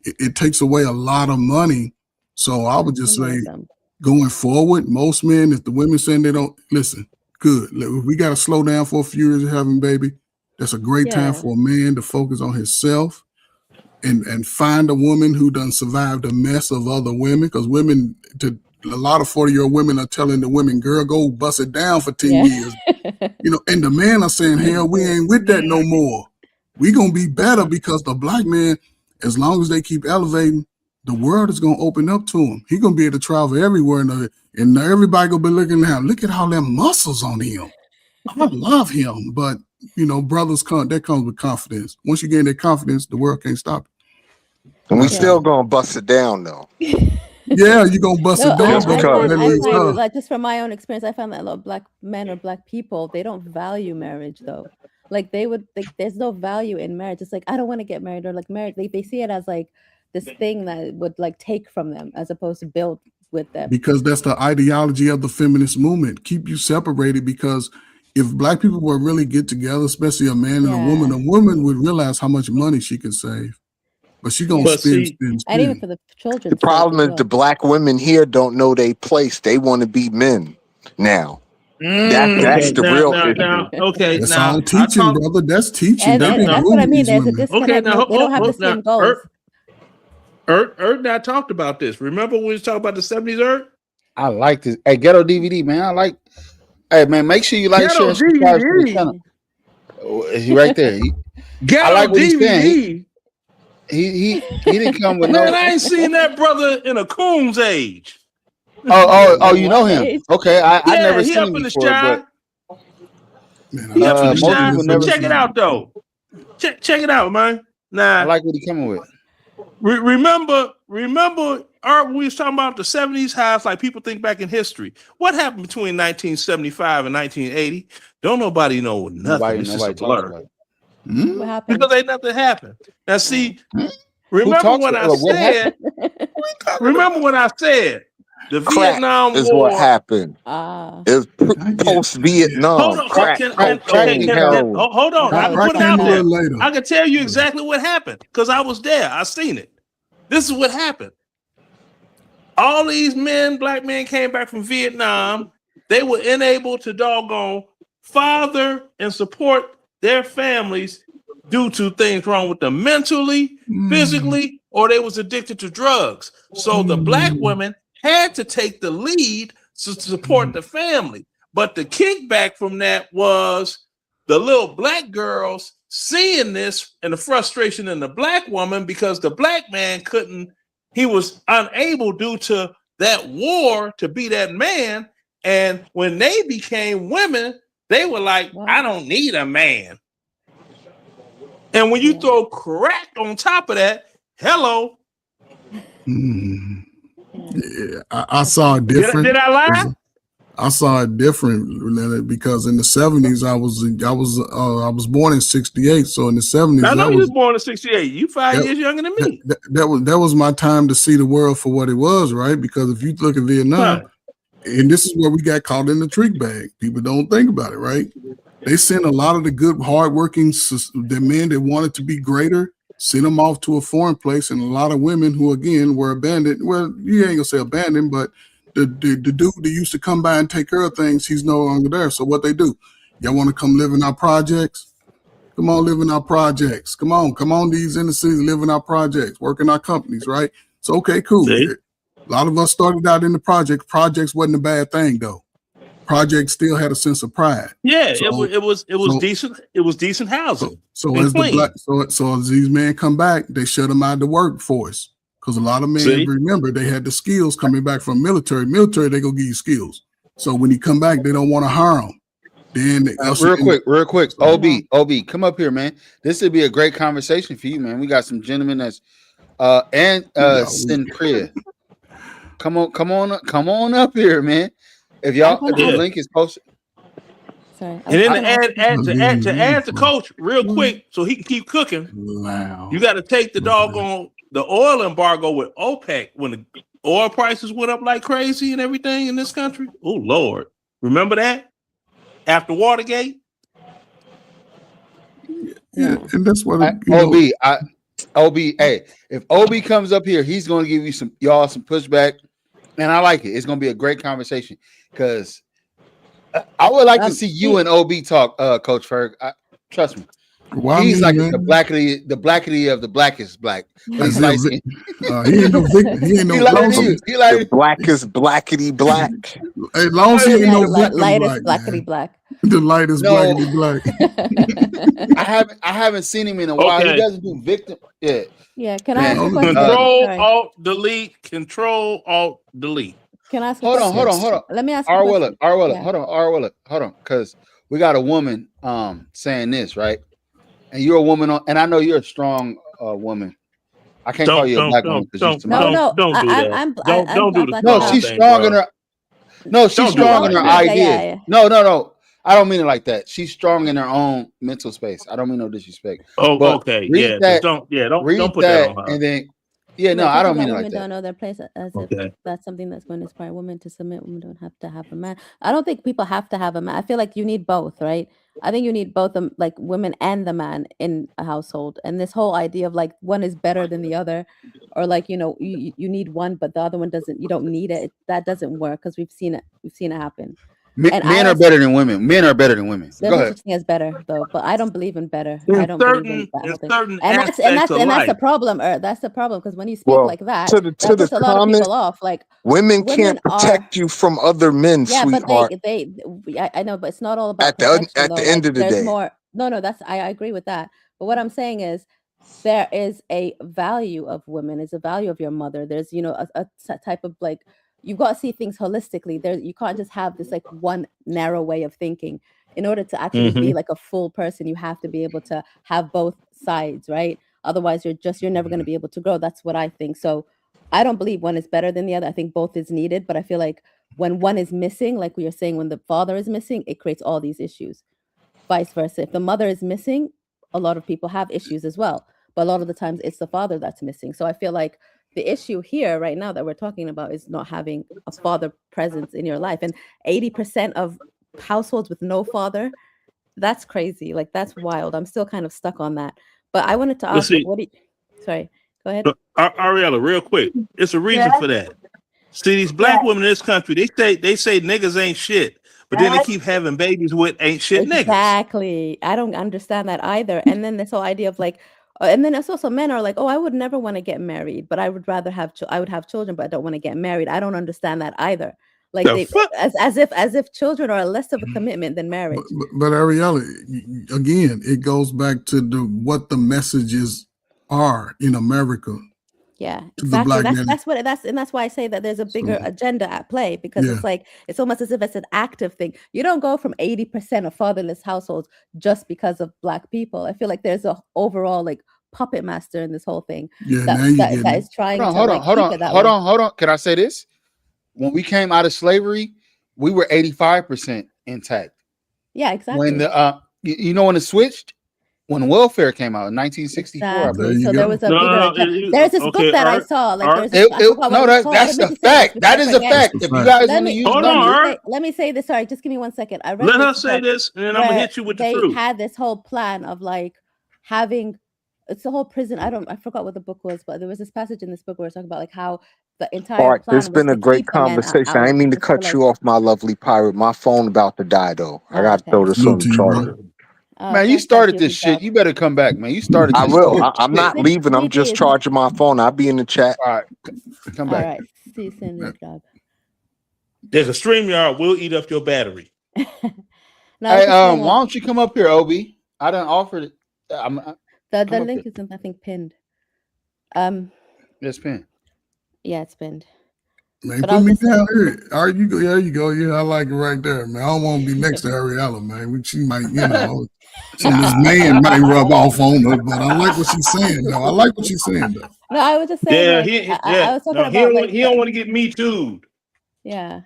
It takes away a lot of money So I would just say, Feminism. going forward, most men, if the women saying they don't listen, good. If we got to slow down for a few years of having baby, that's a great time Yeah. for a man to focus on himself and find a woman who done survived a mess of other women. Because women, a lot of 40-year-old women are telling the women, girl, go bust it down for 10 Yeah. years. You know, and the men are saying, hell, we ain't with that no more. We gonna be better because the black man, as long as they keep elevating, the world is gonna open up to him. He gonna be able to travel everywhere, and everybody gonna be looking now. Look at all them muscles on him. I love him, but you know, brothers that comes with confidence. Once you gain that confidence, the world can't stop And we Yeah. still gonna bust it down though. it. Yeah, you gonna bust No, it down, Just but because. that I leaves find her. like just from my own experience, I found that a lot of black men or black people, they don't value marriage though. Like they would like there's no value in marriage. It's like I don't want to get married or like marriage. They see it as like this thing that would like take from them as opposed to build with them. Because that's the ideology of the feminist movement. Keep you separated, because if black people were really get together, especially a man and a woman would realize how much money she can save. But she gonna But spend, see- spend, And even spend. for the children. The problem is the black women here don't know their place. They want to be men now. That's the real issue. Okay, That's now all I teaching, talk- brother. That's teaching. And They've been that's what I grooming mean. these There's a women. disconnect. Okay, now they don't have the same goals. Ert and I talked about this. Remember when we was talking about the 70s, Ert? I like this. Hey, Ghetto DVD, man. Hey, man, make sure you like, Ghetto share, and subscribe to the DVD. channel. Oh, is he right there? Ghetto I like what he's saying. DVD. He didn't come with no. Man, I ain't seen that brother in a coon's age. Oh, you know him? Okay, I never he seen up him in the before, shy. but Man, He up in the most shy. people never Check seen it out though. Check it out, man. Now I like what he coming with. remember, Art, when we was talking about the 70s, how it's like people think back in history. What happened between 1975 and 1980? Don't nobody know nothing. It's just a talks blur. about it. What happened? Because ain't nothing happened. Now see, Who remember talks when I about what said, remember when I said the Crack Vietnam is War. what happened. It was post Vietnam. Hold on, Crack, crack, heroin. hold on. I can Crack put it came out a there. little later. I can tell you exactly what happened because I was there. I seen it. This is what happened. All these men, black men, came back from Vietnam. They were unable to doggone father and support their families due to things wrong with them mentally, physically, or they was addicted to drugs. So the black women had to take the lead to support the family. But the kickback from that was the little black girls seeing this and the frustration in the black woman because the black man he was unable due to that war to be that man. And when they became women, they were like, I don't need a man. And when you throw crack on top of that, hello. Yeah, I saw it different. Did I lie? I saw it different, Leonard, because in the 70s I was born in 68, so in the 70s I know you was born in 68. You 5 years younger than me. that was my time to see the world for what it was, right? Because if you look at Vietnam, and this is where we got caught in the trick bag. People don't think about it, right? They sent a lot of the good, hardworking the men that wanted to be greater, sent them off to a foreign place, and a lot of women who again were abandoned. Well, you ain't gonna say abandoned, but the dude that used to come by and take care of things, he's no longer there. So what they do? Y'all want to come live in our projects? Come on, live in our projects. Come on, these inner cities, live in our projects, work in our companies, right? So okay, cool. See? A lot of us started out in the project. Projects wasn't a bad thing though. Projects still had a sense of pride. Yeah, So- it was so- decent. It was decent housing. So and as the clean. black, so as these men come back, they shut them out of the workforce because a lot of men See? remember they had the skills coming back from military. Military, they go give you skills. So when you come back, they don't want to hire them. Then they real quick. OB, come up here, man. This would be a great conversation for you, man. We got some gentlemen that's Sinclair. Come on up here, man. If the link is posted. Sorry. And then to add the coach real quick so he can keep cooking, Wow. you got to take the doggone the oil embargo with OPEC when the oil prices went up like crazy and everything in this country. Oh Lord, remember that after Watergate? Yeah, and that's what OB, OB, hey, if OB comes up here, he's gonna give you some pushback, and I like it. It's gonna be a great conversation because I would like to see you and OB talk, Coach Ferg. Trust me. Why He's me, like man? the blackity of the blackest black. He's light skin. He ain't no victim. He ain't no He like long you. as He like The blackest blackety black. hey, long as he ain't Yeah, no the victim lightest black, blackety man. black. The lightest No. blackity black. I haven't seen him in a while. Okay. He doesn't do victim. Yeah. Yeah, can Man, I ask a only question? Control Sorry. Alt Delete. Control Alt Delete. Can I ask a Hold on, question? hold on. Let me ask a Arwilla, question. Yeah. hold on, because we got a woman saying this, right? And you're a woman, and I know you're a strong woman. I can't call you a black woman because you're No, Somali. no, don't do that. I'm Don't do the black No, as well. she's thing, strong bro. in her. No, she's Don't do strong it in her like that. ideas. Yeah. No. I don't mean it like that. She's strong in her own mental space. I don't mean no disrespect. Oh, But okay. read Yeah. that- Don't Read put that that, on her. and then no, We're I don't talking mean it about like women that. don't know their place, as Okay. if that's something that's going to inspire women to submit. Women don't have to have a man. I don't think people have to have a man. I feel like you need both, right? I think you need both them, like women and the man in a household. And this whole idea of like one is better than the other, or like you need one but the other one doesn't. You don't need it. That doesn't work because we've seen it. We've seen it happen. And Men I are better than women. Men are better than women. There's Go no ahead. such thing as better though, but I don't believe in better. In I don't believe in certain- that whole in thing. certain And that's aspects of the life. problem. That's the problem because when you speak Well, like that, to the that puts a lot of comment, people off. Like women women can't are- protect you from other men, yeah, but sweetheart. I know, but it's not all about At the protection though. end Like, of the there's day. more. No, that's I agree with that. But what I'm saying is there is a value of women. It's a value of your mother. There's a type of like you've got to see things holistically. You can't just have this like one narrow way of thinking. In order to actually be like a full person, you have to be able to have both sides, right? Otherwise, you're never going to be able to grow. That's what I think. So I don't believe one is better than the other. I think both is needed, but I feel like when one is missing, like we are saying, when the father is missing, it creates all these issues. Vice versa. If the mother is missing, a lot of people have issues as well. But a lot of the times it's the father that's missing. So I feel like the issue here right now that we're talking about is not having a father presence in your life. And 80% of households with no father, that's crazy. Like that's wild. I'm still kind of stuck on that. But I wanted to ask, see- sorry, go ahead. Ariella, real quick. It's a reason for that. See, these black women in this country, they say niggas ain't shit, but then they keep having babies with ain't shit niggas. Exactly. I don't understand that either. And then this whole idea of like, and then it's also men are like, oh, I would never want to get married, but I would rather I would have children, but I don't want to get married. I don't understand that either. Like The fuck? as if children are less of a commitment than marriage. But Ariella, again, it goes back to what the messages are in America. Yeah, to the exactly. black man. That's why I say that there's a bigger agenda at play because Yeah. it's like it's almost as if it's an active thing. You don't go from 80% of fatherless households just because of black people. I feel like there's a overall like puppet master in this whole thing Yeah, that, now you that, get that it. is trying Hold to on, like hold keep on, it that hold way. on, hold on. Can I say this? When we came out of slavery, we were 85% intact. Yeah, exactly. When the you know when it switched, when welfare came out in 1964. I Exactly. There you So go. there was a No, bigger no, agenda. There's this book that I saw. Like there's believe. this, I forgot what it's called. That's Let me a just say this fact. before That I is a forget. fact. That's a If you fact. guys Let want to me use Hold on, numbers, Art. let me say this. Sorry, just give me 1 second. I read Let her this say book this, and then I'm gonna where hit you with the they truth. had this whole plan of like having it's the whole prison. I forgot what the book was, but there was this passage in this book where it's talking about like how the entire All right, plan this was been a to great keep the men conversation. I out ain't mean to of cut you civilization. off, my lovely pirate. My phone about to die though. I Oh, got to okay. throw this Salute on to the you, bro. charger. man, you Thank started you, this shit. Hijab. You better come back, man. You started I this. will. shit. I'm not Did- leaving. I'm did just you- charging my phone. I'll be in the chat. All right, come All back. right. See you soon, Hijab. There's a StreamYard will eat up your battery. No, Hey, it's just why normal. don't you come up here, Ob? I done offered it. The come up link here. isn't, I think, pinned. Yes, man. Yeah, it's pinned. Man, But I put was me just saying- down here. All right, you go. There you go. Yeah, I like it right there, man. I don't want to be next to Ariella, man. She might, some of this man might rub off on her, but I like what she's saying, though. I like what she's saying, though. No, I was just saying. Yeah, Like, I was talking no, he about don't, like he don't want to get me too. yeah.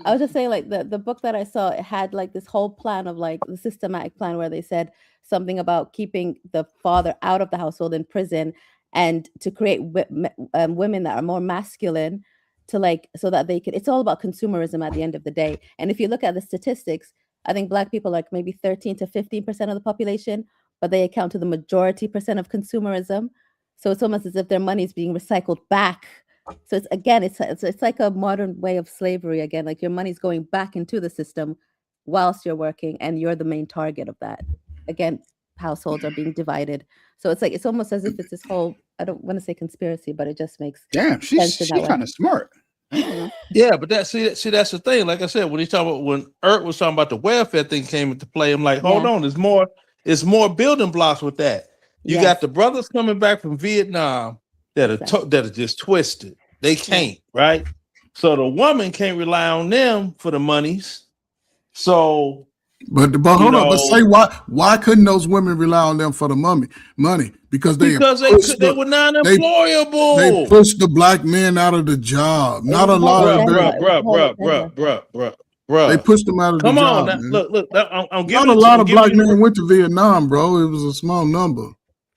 I was just saying like the book that I saw, it had like this whole plan of like the systematic plan where they said something about keeping the father out of the household in prison and to create women that are more masculine to like so that they could it's all about consumerism at the end of the day. And if you look at the statistics, I think black people are like maybe 13 to 15% of the population, but they account to the majority percent of consumerism. So it's almost as if their money is being recycled back. So it's again, it's like a modern way of slavery again. Like your money's going back into the system whilst you're working, and you're the main target of that. Again, households are being divided. So it's like it's almost as if it's this whole, I don't want to say conspiracy, but it just makes Damn, sense she's in that way. kind of smart. Yeah, but that's that's the thing. Like I said, when Ert was talking about the welfare thing came into play, I'm like, hold Yeah. on, it's more building blocks with that. You Yes. got the brothers coming back from Vietnam that are Exactly. that are just twisted. They can't, right? So the woman can't rely on them for the monies. So But hold on. But say why couldn't those women rely on them for the money? Because they were non-employable. They pushed the black men out of the job. Not a lot of them. Bruh. They pushed them out of Come the on, job. now, Man. look. I'm giving Not a lot of black men. men went to Vietnam, bro. It was a small number.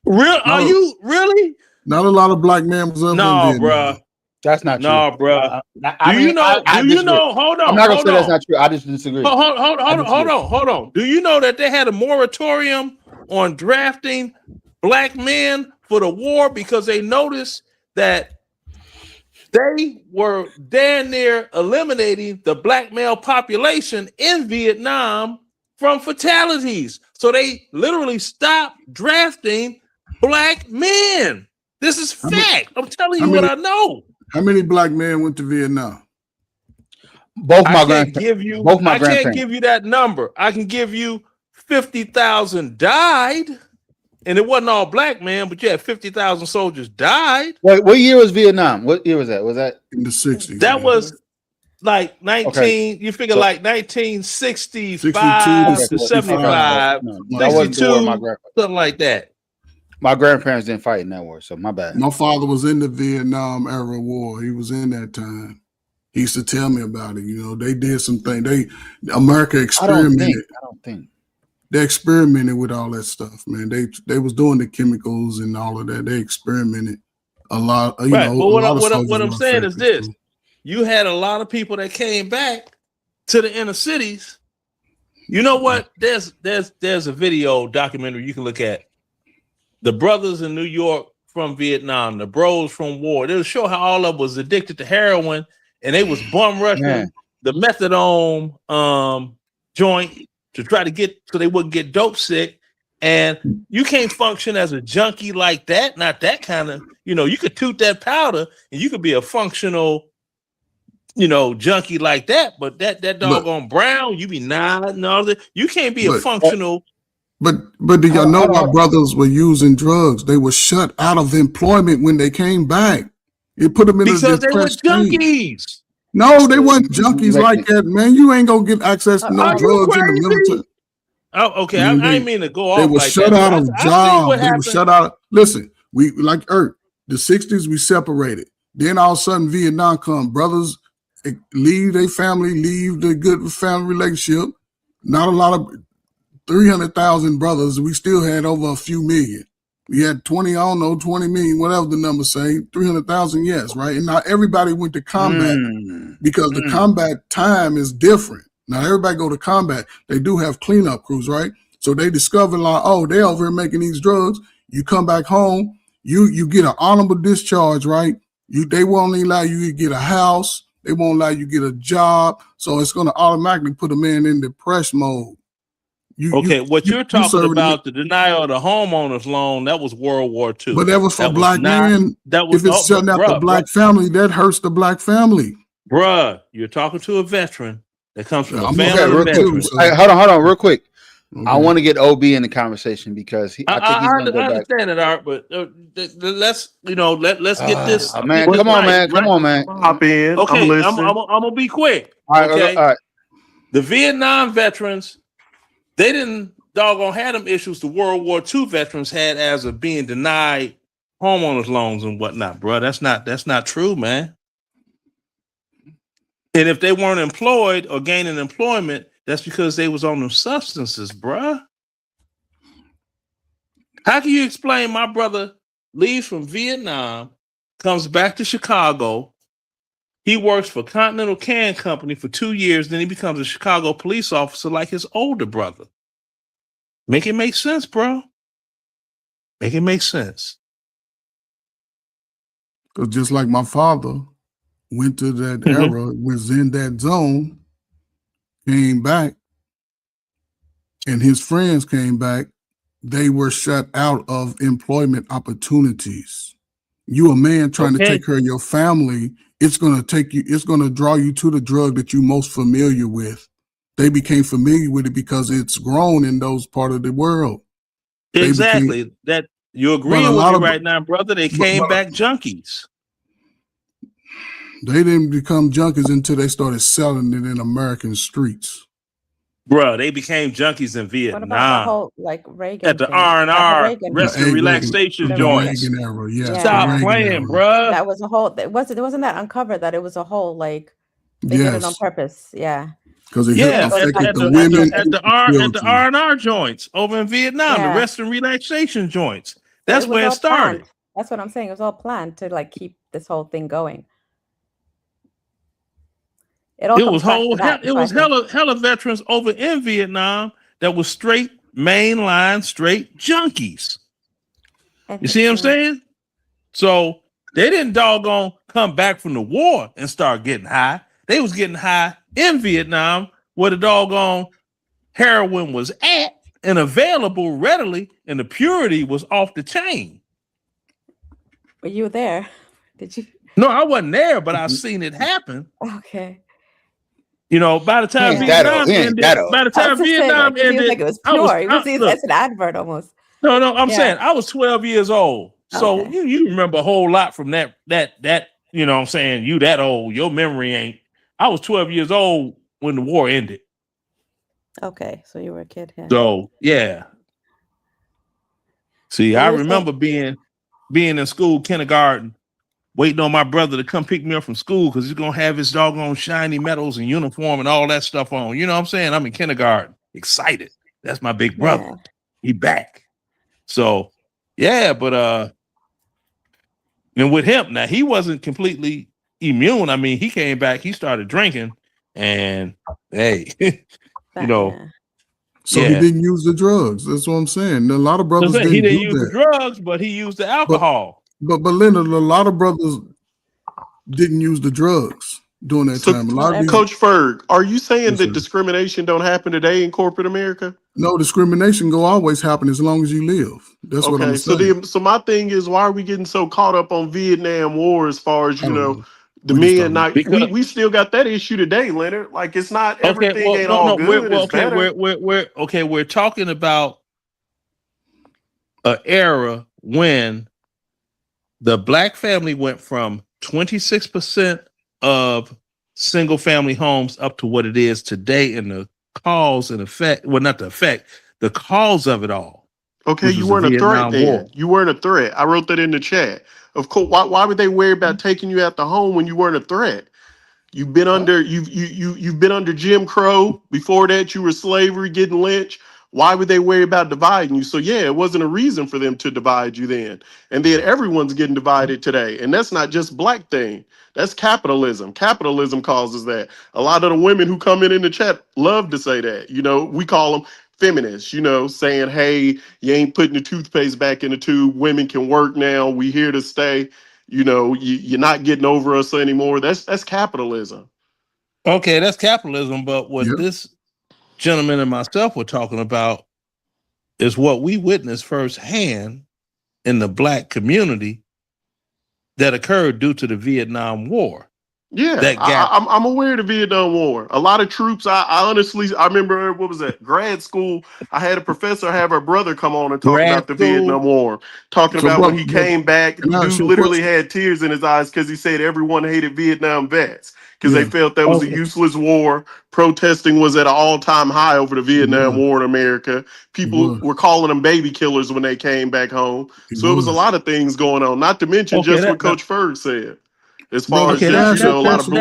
Real? Are you really? Not a lot of black men was ever in Vietnam. Bro. That's not true. No, bro. Do you know? Hold on. I'm not gonna say that's not true. I just disagree. Hold on. Do you know that they had a moratorium on drafting black men for the war because they noticed that they were damn near eliminating the black male population in Vietnam from fatalities. So they literally stopped drafting black men. This is fact. I'm telling you what I know. How many black men went to Vietnam? I can't give you that number. I can give you 50,000 died, and it wasn't all black men, but you had 50,000 soldiers died. Wait, what year was Vietnam? What year was that? Was that in the 60s? That was like 19. You figure like 1965 to 75, 62, something like that. My grandparents didn't fight in that war, so my bad. My father was in the Vietnam era war. He was in that time. He used to tell me about it. You know, they did some things. America experimented. I don't think. They experimented with all that stuff, man. They was doing the chemicals and all of that. They experimented a lot. You know, but what I'm saying is this: you had a lot of people that came back to the inner cities. You know what? There's a video documentary you can look at. The brothers in New York from Vietnam, the bros from war. They'll show how all of them was addicted to heroin, and they was bum rushing the methadone joint to try to get so they wouldn't get dope sick. And you can't function as a junkie like that. Not that kind of, you could toot that powder and you could be a functional, junkie like that. But that doggone brown, you be nodding all that. You can't be a functional. But do y'all know why brothers were using drugs? They were shut out of employment when they came back. It put them in because they were junkies. No, they weren't junkies like that, man. You ain't gonna get access to no drugs in the military. Oh, okay. I didn't mean to go off. They were like shut that, out of jobs. They were shut out. Listen, we like Earth. The 60s, we separated. Then all of a sudden, Vietnam come. Brothers leave their family, leave the good family relationship. Not a lot of 300,000 brothers. We still had over a few million. We had 20 million, whatever the number say. 300,000, yes, right? And not everybody went to combat because the combat time is different. Now everybody go to combat. They do have cleanup crews, right? So they discover like, oh, they're over here making these drugs. You come back home, you get an honorable discharge, right? They won't allow you to get a house. They won't allow you to get a job. So it's going to automatically put a man in depression mode. What you're talking about, the denial of the homeowner's loan, that was World War II. But that was for black men. If it's shutting out the black family, that hurts the black family. Bruh, you're talking to a veteran that comes from a family of veterans. Hold on, real quick. Okay. I want to get OB in the conversation because I think he's going to go back. I understand it, Art, but let's get this. Man, come on, man. Hop in. Okay, I'm gonna be quick. All right. The Vietnam veterans, they didn't doggone had them issues the World War II veterans had as of being denied homeowners loans and whatnot, bro. That's not true, man. And if they weren't employed or gaining employment, that's because they was on them substances, bruh. How can you explain my brother leaves from Vietnam, comes back to Chicago, he works for Continental Can Company for 2 years, then he becomes a Chicago police officer like his older brother? Make it make sense, bro. Make it make sense. Because just like my father went to that era, was in that zone, came back, and his friends came back, they were shut out of employment opportunities. You a man trying to take care of your family, it's gonna draw you to the drug that you're most familiar with. They became familiar with it because it's grown in those part of the world. Exactly. That you're agreeing with me right now, brother. They came back junkies. They didn't become junkies until they started selling it in American streets. Bro, they became junkies in Vietnam. What about the whole like Reagan at the thing? R&R rest and relaxation the joints. Reagan era, yes. Stop playing, bro. That was a whole. Wasn't that uncovered that it was a whole like they did it on purpose? Yeah. Because it affected the women at the R&R joints over in Vietnam, the rest and relaxation joints. That's where it started. Planned. That's what I'm saying. It was all planned to like keep this whole thing going. It was hella veterans over in Vietnam that was straight mainline, straight junkies. You see what I'm saying? So they didn't doggone come back from the war and start getting high. They was getting high in Vietnam where the doggone heroin was at and available readily, and the purity was off the chain. Were you there? Did you? No, I wasn't there, but I've seen it happen. Okay. You know, by the time Vietnam ended, like it was pure. It's an advert almost. No, I'm saying I was 12 years old. So you remember a whole lot from that, you know what I'm saying? You that old, your memory ain't. I was 12 years old when the war ended. Okay, so you were a kid. Yeah. So yeah. See, I remember being in school, kindergarten, waiting on my brother to come pick me up from school because he's gonna have his doggone shiny medals and uniform and all that stuff on. You know what I'm saying? I'm in kindergarten, excited. That's my big brother. Yeah. He back. So yeah, but and with him, now he wasn't completely immune. I mean, he came back, he started drinking, and hey, you know. So he didn't use the drugs. That's what I'm saying. A lot of brothers he didn't use the drugs, but he used the alcohol. But Leonard, a lot of brothers didn't use the drugs during that time. A lot of Coach Ferg, are you saying that discrimination don't happen today in corporate America? No, discrimination go always happen as long as you live. That's what I'm saying. So my thing is, why are we getting so caught up on Vietnam War as far as the men? Not we still got that issue today, Leonard. Like it's not everything ain't all good. We're talking about an era when the black family went from 26% of single family homes up to what it is today, and the cause and effect, well, not the effect, the cause of it all. Okay, you weren't a threat then. You weren't a threat. I wrote that in the chat. Of course, why would they worry about taking you out the home when you weren't a threat? You've been under you've been under Jim Crow. Before that, you were slavery, getting lynched. Why would they worry about dividing you? So yeah, it wasn't a reason for them to divide you then. And then everyone's getting divided today. And that's not just black thing. That's capitalism. Capitalism causes that. A lot of the women who come in the chat love to say that. You know, we call them feminists, you know, saying, hey, you ain't putting the toothpaste back in the tube. Women can work now. We here to stay. You know, you're not getting over us anymore. That's capitalism. Okay, that's capitalism. But what this gentleman and myself were talking about is what we witnessed firsthand in the black community that occurred due to the Vietnam War. Yeah, I'm aware of the Vietnam War. A lot of troops. I honestly, I remember, what was that? Grad school. I had a professor have her brother come on and talk about the Vietnam War, talking about when he came back. Dude literally had tears in his eyes because he said everyone hated Vietnam vets because they felt that was a useless war. Protesting was at an all-time high over the Vietnam War in America. People were calling them baby killers when they came back home. So it was a lot of things going on. Not to mention just what Coach Ferg said. As far as a lot of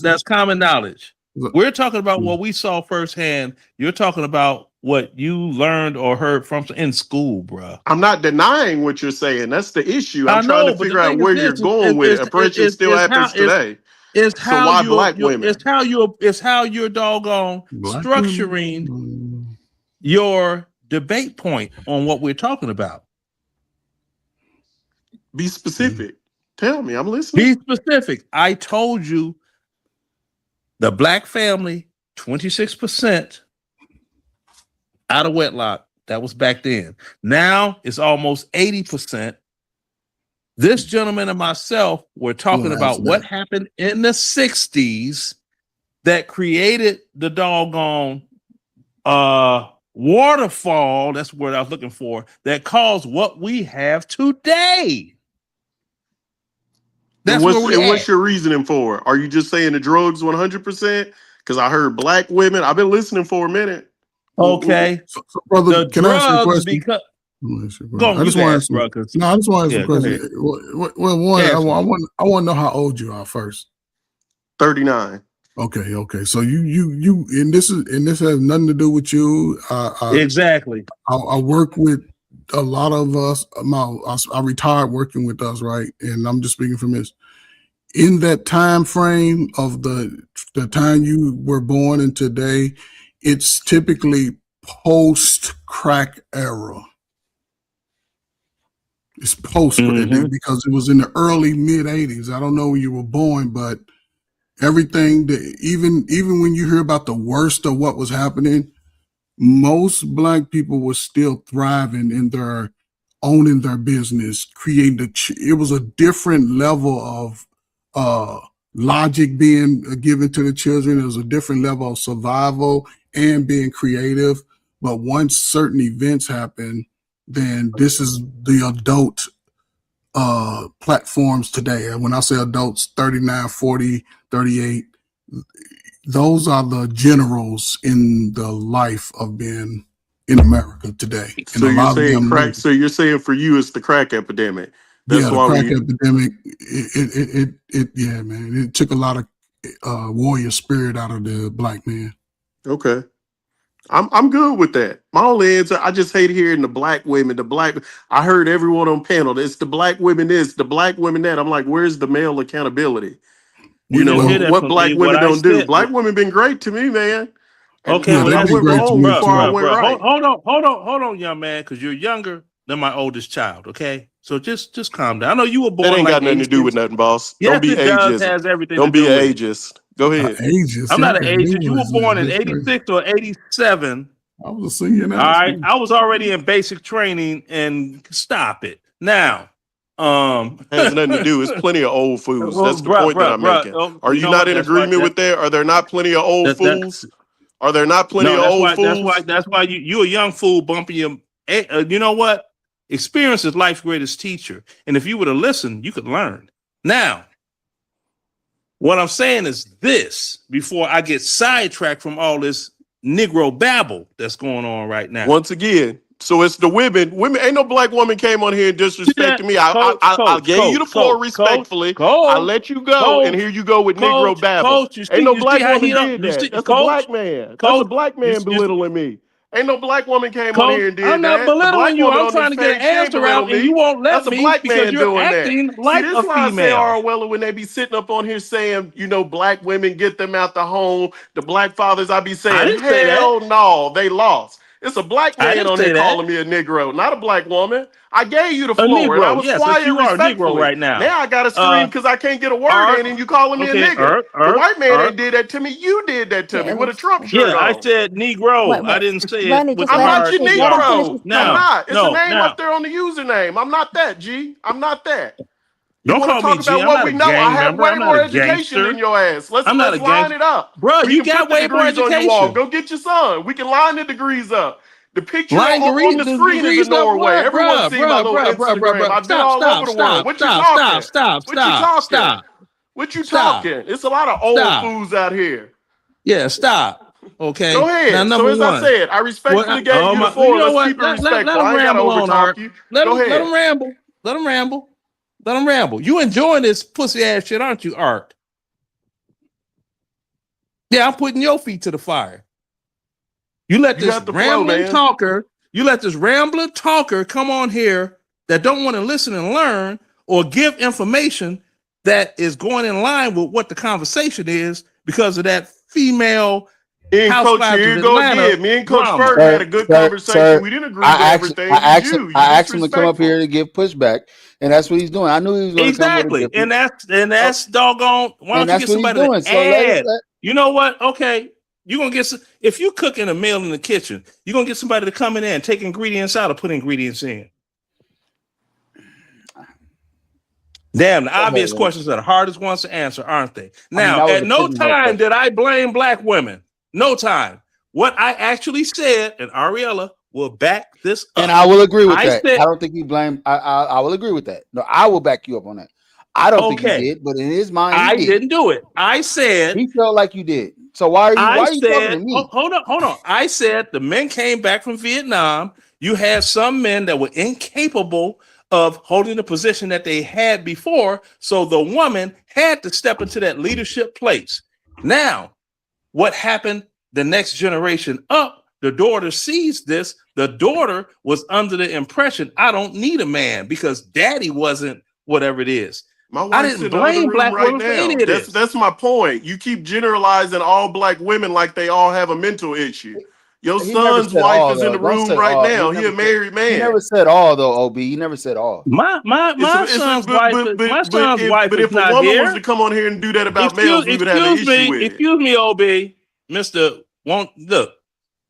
that's common knowledge. We're talking about what we saw firsthand. You're talking about what you learned or heard from in school, bro. I'm not denying what you're saying. That's the issue. I'm trying to figure out where you're going with it. Oppression still happens today. It's how black women. It's how you're doggone structuring your debate point on what we're talking about. Be specific. Tell me, I'm listening. Be specific. I told you the black family, 26% out of wedlock. That was back then. Now it's almost 80%. This gentleman and myself were talking about what happened in the 60s that created the doggone waterfall. That's the word I was looking for. That caused what we have today. That's what's your reasoning for it? Are you just saying the drugs 100%? Because I heard black women. I've been listening for a minute. Okay. So brother, The can I ask you a drugs question? because I just want to ask you. No, I just want to ask you a question. Well, one, I want to know how old you are first. 39. Okay. So you, and this has nothing to do with you. Exactly. I work with a lot of us. I retired working with us, right? And I'm just speaking from this. In that time frame of the time you were born and today, it's typically post crack era. It's post because it was in the early mid 80s. I don't know when you were born, but everything that even when you hear about the worst of what was happening, most black people were still thriving in their owning their business, creating it was a different level of logic being given to the children. It was a different level of survival and being creative. But once certain events happen, then this is the adult platforms today. And when I say adults, 39, 40, 38, those are the generals in the life of being in America today. So you're saying crack. So you're saying for you, it's the crack epidemic. That's the crack epidemic. Yeah, man. It took a lot of warrior spirit out of the black man. Okay. I'm good with that. My only answer, I just hate hearing the black women, I heard everyone on panel, it's the black women this, the black women that. I'm like, where's the male accountability? You know, what black women don't do. Black women been great to me, man. Okay, well, I went wrong before I went right. Hold on, young man, because you're younger than my oldest child, okay? So just calm down. I know you were born. That ain't got nothing to do with nothing, boss. Yes, don't be ageist. Has everything don't be ageist. Go ahead. I'm not an ageist. You were born in 86 or 87. I was a senior now. All right. I was already in basic training, and stop it. Now, has nothing to do. It's plenty of old fools. That's the point that I'm making. Are you not in agreement with that? Are there not plenty of old fools? Are there not plenty of old fools? That's why you a young fool bumping your. You know what? Experience is life's greatest teacher, and if you were to listen, you could learn. Now, what I'm saying is this: before I get sidetracked from all this Negro babble that's going on right now. Once again, so it's the women. Women, ain't no black woman came on here and disrespected me. I gave you the floor respectfully. I let you go, and here you go with Negro babble. Ain't no black woman did that. That's a black man. That's a black man belittling me. Ain't no black woman came on here and did that. I'm not belittling you. I'm trying to get an answer out, and you won't let me. That's a black man doing that. Like this is why I say R. when they be sitting up on here saying, you know, black women get them out the home. The black fathers, I be saying, hell no, they lost. It's a black man on here calling me a Negro, not a black woman. I gave you the floor, and I was quiet and respectful right now. Now I got to scream because I can't get a word in, and you calling me a nigger. The white man ain't did that to me. You did that to me with a Trump shirt on. I said Negro. I didn't say it. I'm not your Negro. No, I'm not. It's a name up there on the username. I'm not that, G. I'm not that. You don't call me G. About what we know. I have way more education than your ass. Let's line it up. Bro, you got way more education. Go get your son. We can line the degrees up. The picture on the screen is in Norway. Everyone's seen my little Instagram. I've been all over the world. What you talking? Stop. What you talking? It's a lot of old fools out here. Yeah, stop. Okay. Go ahead. So as I said, I respectfully gave you the floor. Let's keep it respectful. I ain't got to overtalk you. Go ahead. Let him ramble. You enjoying this pussy ass shit, aren't you, Art? Yeah, I'm putting your feet to the fire. You let this rambling talker come on here that don't want to listen and learn or give information that is going in line with what the conversation is because of that female. Coach, here you go again. Me and Coach Ferg had a good conversation. We didn't agree with everything. I asked him to come up here to give pushback, And that's what he's doing. I knew he was going to come with a Exactly. different. And that's doggone. Why And don't that's you get what he's somebody doing. to So let add? You know what? Okay. You're going to get some, if you cooking a meal in the kitchen, you're going to get somebody to come in there and take ingredients out or put ingredients in. Damn, the obvious questions are the hardest ones to answer, aren't they? Now, at no time did I blame black women. No time. What I actually said, and Ariella will back this up. And I will agree with that. I don't think you blame. I will agree with that. No, I will back you up on that. I don't think he did, but in his mind, I didn't do it. I said he felt like you did. So why are you talking to me? Hold on. I said the men came back from Vietnam. You had some men that were incapable of holding the position that they had before. So the woman had to step into that leadership place. Now, what happened the next generation up? The daughter sees this. The daughter was under the impression, I don't need a man because daddy wasn't whatever it is. I didn't blame black women for any of this. That's my point. You keep generalizing all black women like they all have a mental issue. Your son's wife is in the room right now. He a married man. He never said all though, OB. He never said all. My son's wife but if a woman was to come on here and do that about males, we would have an issue with it. Excuse me, OB. Mr. Won't look.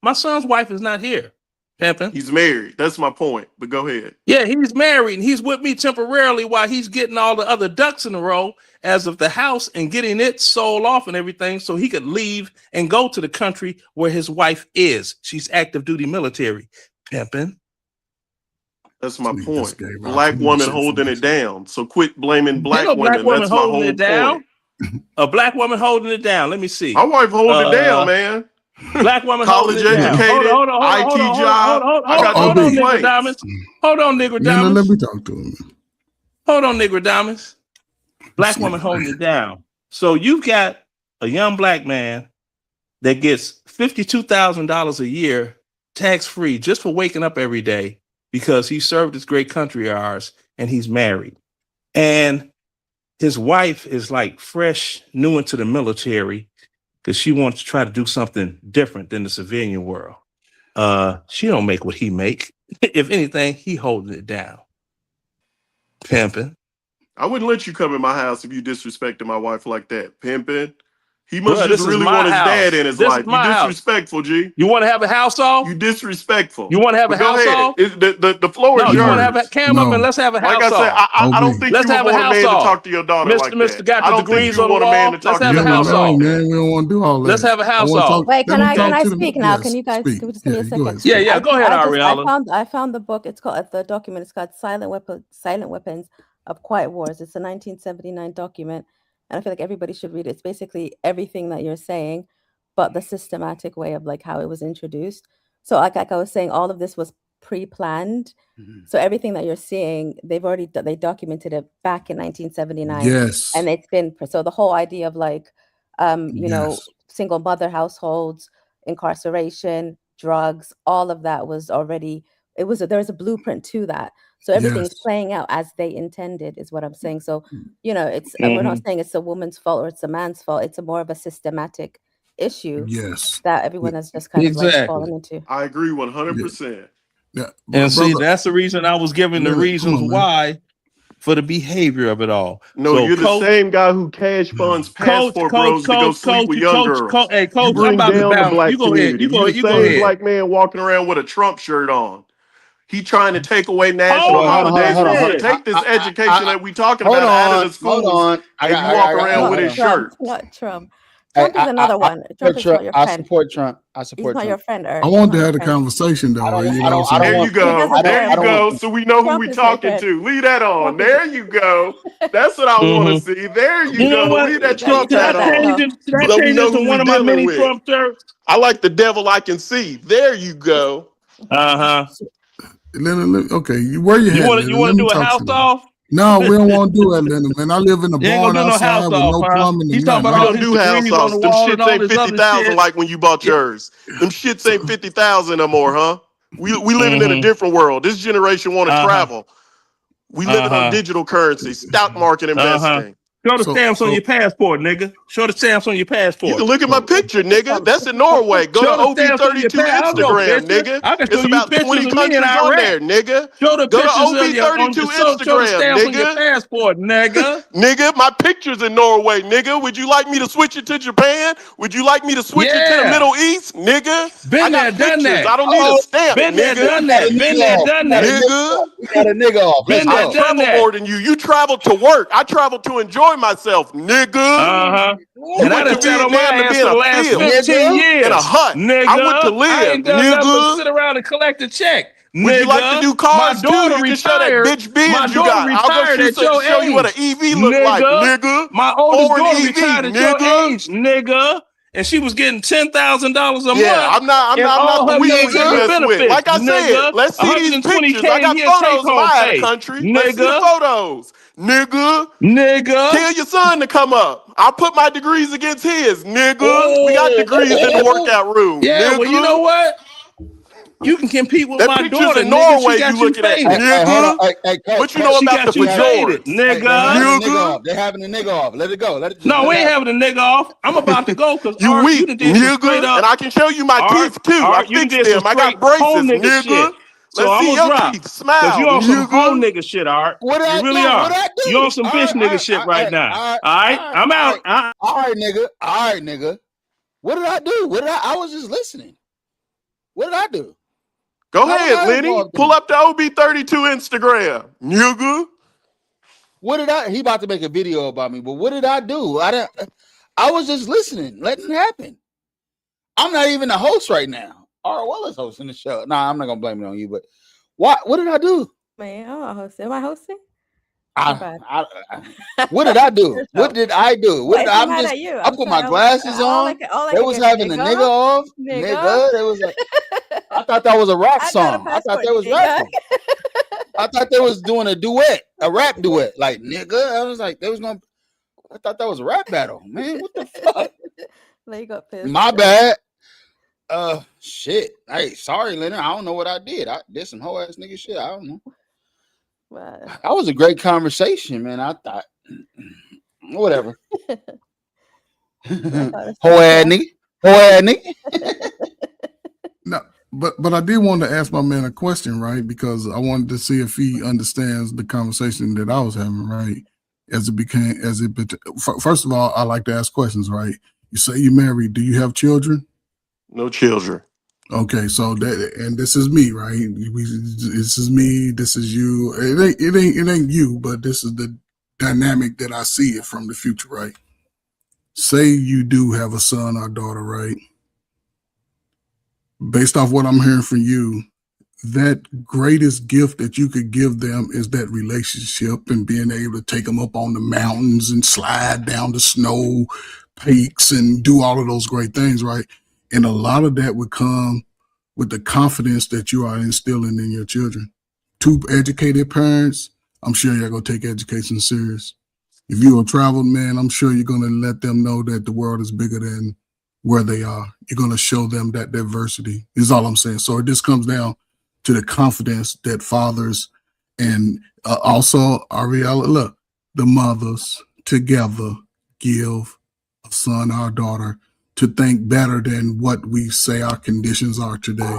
My son's wife is not here. Pimpin'. He's married. That's my point. But go ahead. Yeah, he's married and he's with me temporarily while he's getting all the other ducks in a row as of the house and getting it sold off and everything so he could leave and go to the country where his wife is. She's active duty military. Pimpin'. That's my point. Black woman holding it down. So quit blaming black women. Black woman That's my holding whole it down. point. A black woman holding it down. Let me see. My wife holding it down, man. Black woman college educated, IT job. Hold on, Nigger Diamonds. Hold on, Nigger Diamonds. Let me talk to him. Hold on, Nigger Diamonds. Black woman holding it down. So you've got a young black man that gets $52,000 a year tax free just for waking up every day because he served this great country of ours and he's married. And his wife is like fresh, new into the military because she wants to try to do something different than the civilian world. She don't make what he make. If anything, he holding it down. Pimping. I wouldn't let you come in my house if you disrespected my wife like that. Pimping. He must just really want his dad in his life. You disrespectful, G. You want to have a house off? You disrespectful. You want to have a house off? The floor is yours. You want to have a camera up and let's have a house off. Like I said, I don't think you would want a man to talk to your daughter like that. Mr. Got the degrees on the wall. Let's have a house off. Man, we don't want to do all that. Let's have a house off. Wait, can I speak now? Can you guys just give me a second? Yeah, go ahead, Ariella. I found the book. It's called the document. It's called Silent Weapons of Quiet Wars. It's a 1979 document. And I feel like everybody should read it. It's basically everything that you're saying, but the systematic way of like how it was introduced. So like I was saying, all of this was pre-planned. Mm-hmm. So everything that you're seeing, they documented it back in 1979. Yes. And it's been, so the whole idea of like, you know, single mother households, incarceration, drugs, all of that was already, there was a blueprint to that. So everything's playing out as they intended, is what I'm saying. So, you know, it's we're not saying it's a woman's fault or it's a man's fault. It's more of a systematic issue that everyone has just kind of like fallen into. I agree 100%. Yeah. And see, that's the reason I was giving the reasons why for the behavior of it all. No, so you're the same guy who cash funds passport bros to go sleep with young girls. Hey, Coach, you bring I'm about down to the black community. You go ahead. You the same black man walking around with a Trump shirt on. He trying to take away national holidays. Take this education that we talking about out of the schools. And you walk around with his shirt. What Trump? Trump is another one. Trump is not your friend. I support Trump. He's not your friend. I want to have the conversation though. There you go. There you go. So we know who we talking to. Leave that on. There you go. That's what I want to see. There you go. Leave that Trump hat on. So we know who we're dealing with. I like the devil I can see. There you go. Okay, where you want to do a house off? No, we don't want to do that, Lennon. Man, I live in a barn outside with no plumbing. He's talking about all do house offs. Them shits ain't 50,000 like when you bought yours. Them shits ain't 50,000 no more, huh? We living in a different world. This generation want to travel. We living on digital currency, stock market investing. Show the So stamps on so your passport, nigga. Show the stamps on your You passport. can look at my picture, nigga. That's in Norway. Go Show to the stamps on your OB32 passport. I know Instagram, pictures. nigga. I can show It's you about pictures 20 of me in countries on Iraq. there, nigga. Show the Go to pictures of your OB32 show the Instagram, stamps on your nigga. passport, nigga. Nigga, my picture's in Norway, nigga. Would you like me to switch it to Japan? Would you like me to switch it to the Yeah. Middle East, nigga? Been I got there, done pictures. that. I don't need a stamp, Been there, nigga. done that. Been there, done that. Nigga. We got a nigga off. Let's Been there, I go. done travel that. more than you. You traveled to work. I traveled to enjoy myself, nigga. Uh-huh. You And I went to done sat on my Vietnam to ass be for in the a last field, 15 years. in a hut. Nigga. I went to I live, ain't done nothing but nigga. sit around and collect a check. Would you like to do cars My daughter too? You can show that retired. bitch Benz My you daughter got. I'll go retired at your show you what an age. EV look like, nigga. My oldest Foreign daughter EV, retired at nigga. your age, nigga. And she was getting $10,000 a month. Yeah, I'm not and the all her weed you Military mess with. benefits, Like I said, nigga. let's see these 120K pictures. I got a year photos of take-home my out of pay, country. Let's see the nigga. photos, nigga. Nigga. Tell your son to come up. I'll put my degrees against his, nigga. We got degrees in the workout room, Yeah, nigga. well, you know what? You can compete with That my picture's daughter, in nigga. Norway She got you you looking at, faded. Hey, hold on. nigga. Hey, What you know She about got the you faded, Bajors? nigga. They're having a nigga off. Let it go. Let it just No, let we it ain't happen. having a nigga off. I'm about to go because You you weak, done did some straight nigga. up. And I can show you my Art, teeth too. I you done fixed did some them. I got straight home braces, nigga nigga. shit. So Let's I'm see gonna your drop. teeth. Cause Smile, you on some home nigga. nigga shit, Art. What did You I really do? are. What I do? You on some bitch nigga shit right now. All right, I'm out. All right, nigga. All right, nigga. What did I do? I was just listening. What did I do? Go How was ahead, I Lenny. involved in Pull it? up the OB32 Instagram, nigga. What did I? He about to make a video about me, but what did I do? I was just listening, letting it happen. I'm not even the host right now. Well is hosting the show. Nah, I'm not gonna blame it on you, but what did I do? Man, I'm not hosting. Am I hosting? What did I do? What did I do? Wait, so I'm mad just. at you. I put my glasses on. All They was having a nigga off. Nigga. Nigga. They was like, I thought that was a rap I got a song. I thought passport, they was nigga. rapping. I thought they was doing a duet, a rap duet. Like, nigga. I was like, they was gonna. I thought that was a rap battle, man. What the fuck? Like, you got pissed. My bad. Shit. Hey, sorry, Leonard. I don't know what I did. I did some hoe ass nigga shit. I don't know. What? That was a great conversation, man. I thought, whatever. Hoe ass nigga. Hoe ass nigga. no, but I did want to ask my man a question, right? Because I wanted to see if he understands the conversation that I was having, right? First of all, I like to ask questions, right? You say you're married. Do you have children? No children. Okay, so this is me, right? This is me. This is you. It ain't you, but this is the dynamic that I see it from the future, right? Say you do have a son or daughter, right? Based off what I'm hearing from you, that greatest gift that you could give them is that relationship and being able to take them up on the mountains and slide down the snow peaks and do all of those great things, right? And a lot of that would come with the confidence that you are instilling in your children. Two educated parents, I'm sure you're going to take education serious. If you're a traveled man, I'm sure you're going to let them know that the world is bigger than where they are. You're going to show them that diversity is all I'm saying. So it just comes down to the confidence that fathers and also our reality, look, the mothers together give a son or a daughter to think better than what we say our conditions are today.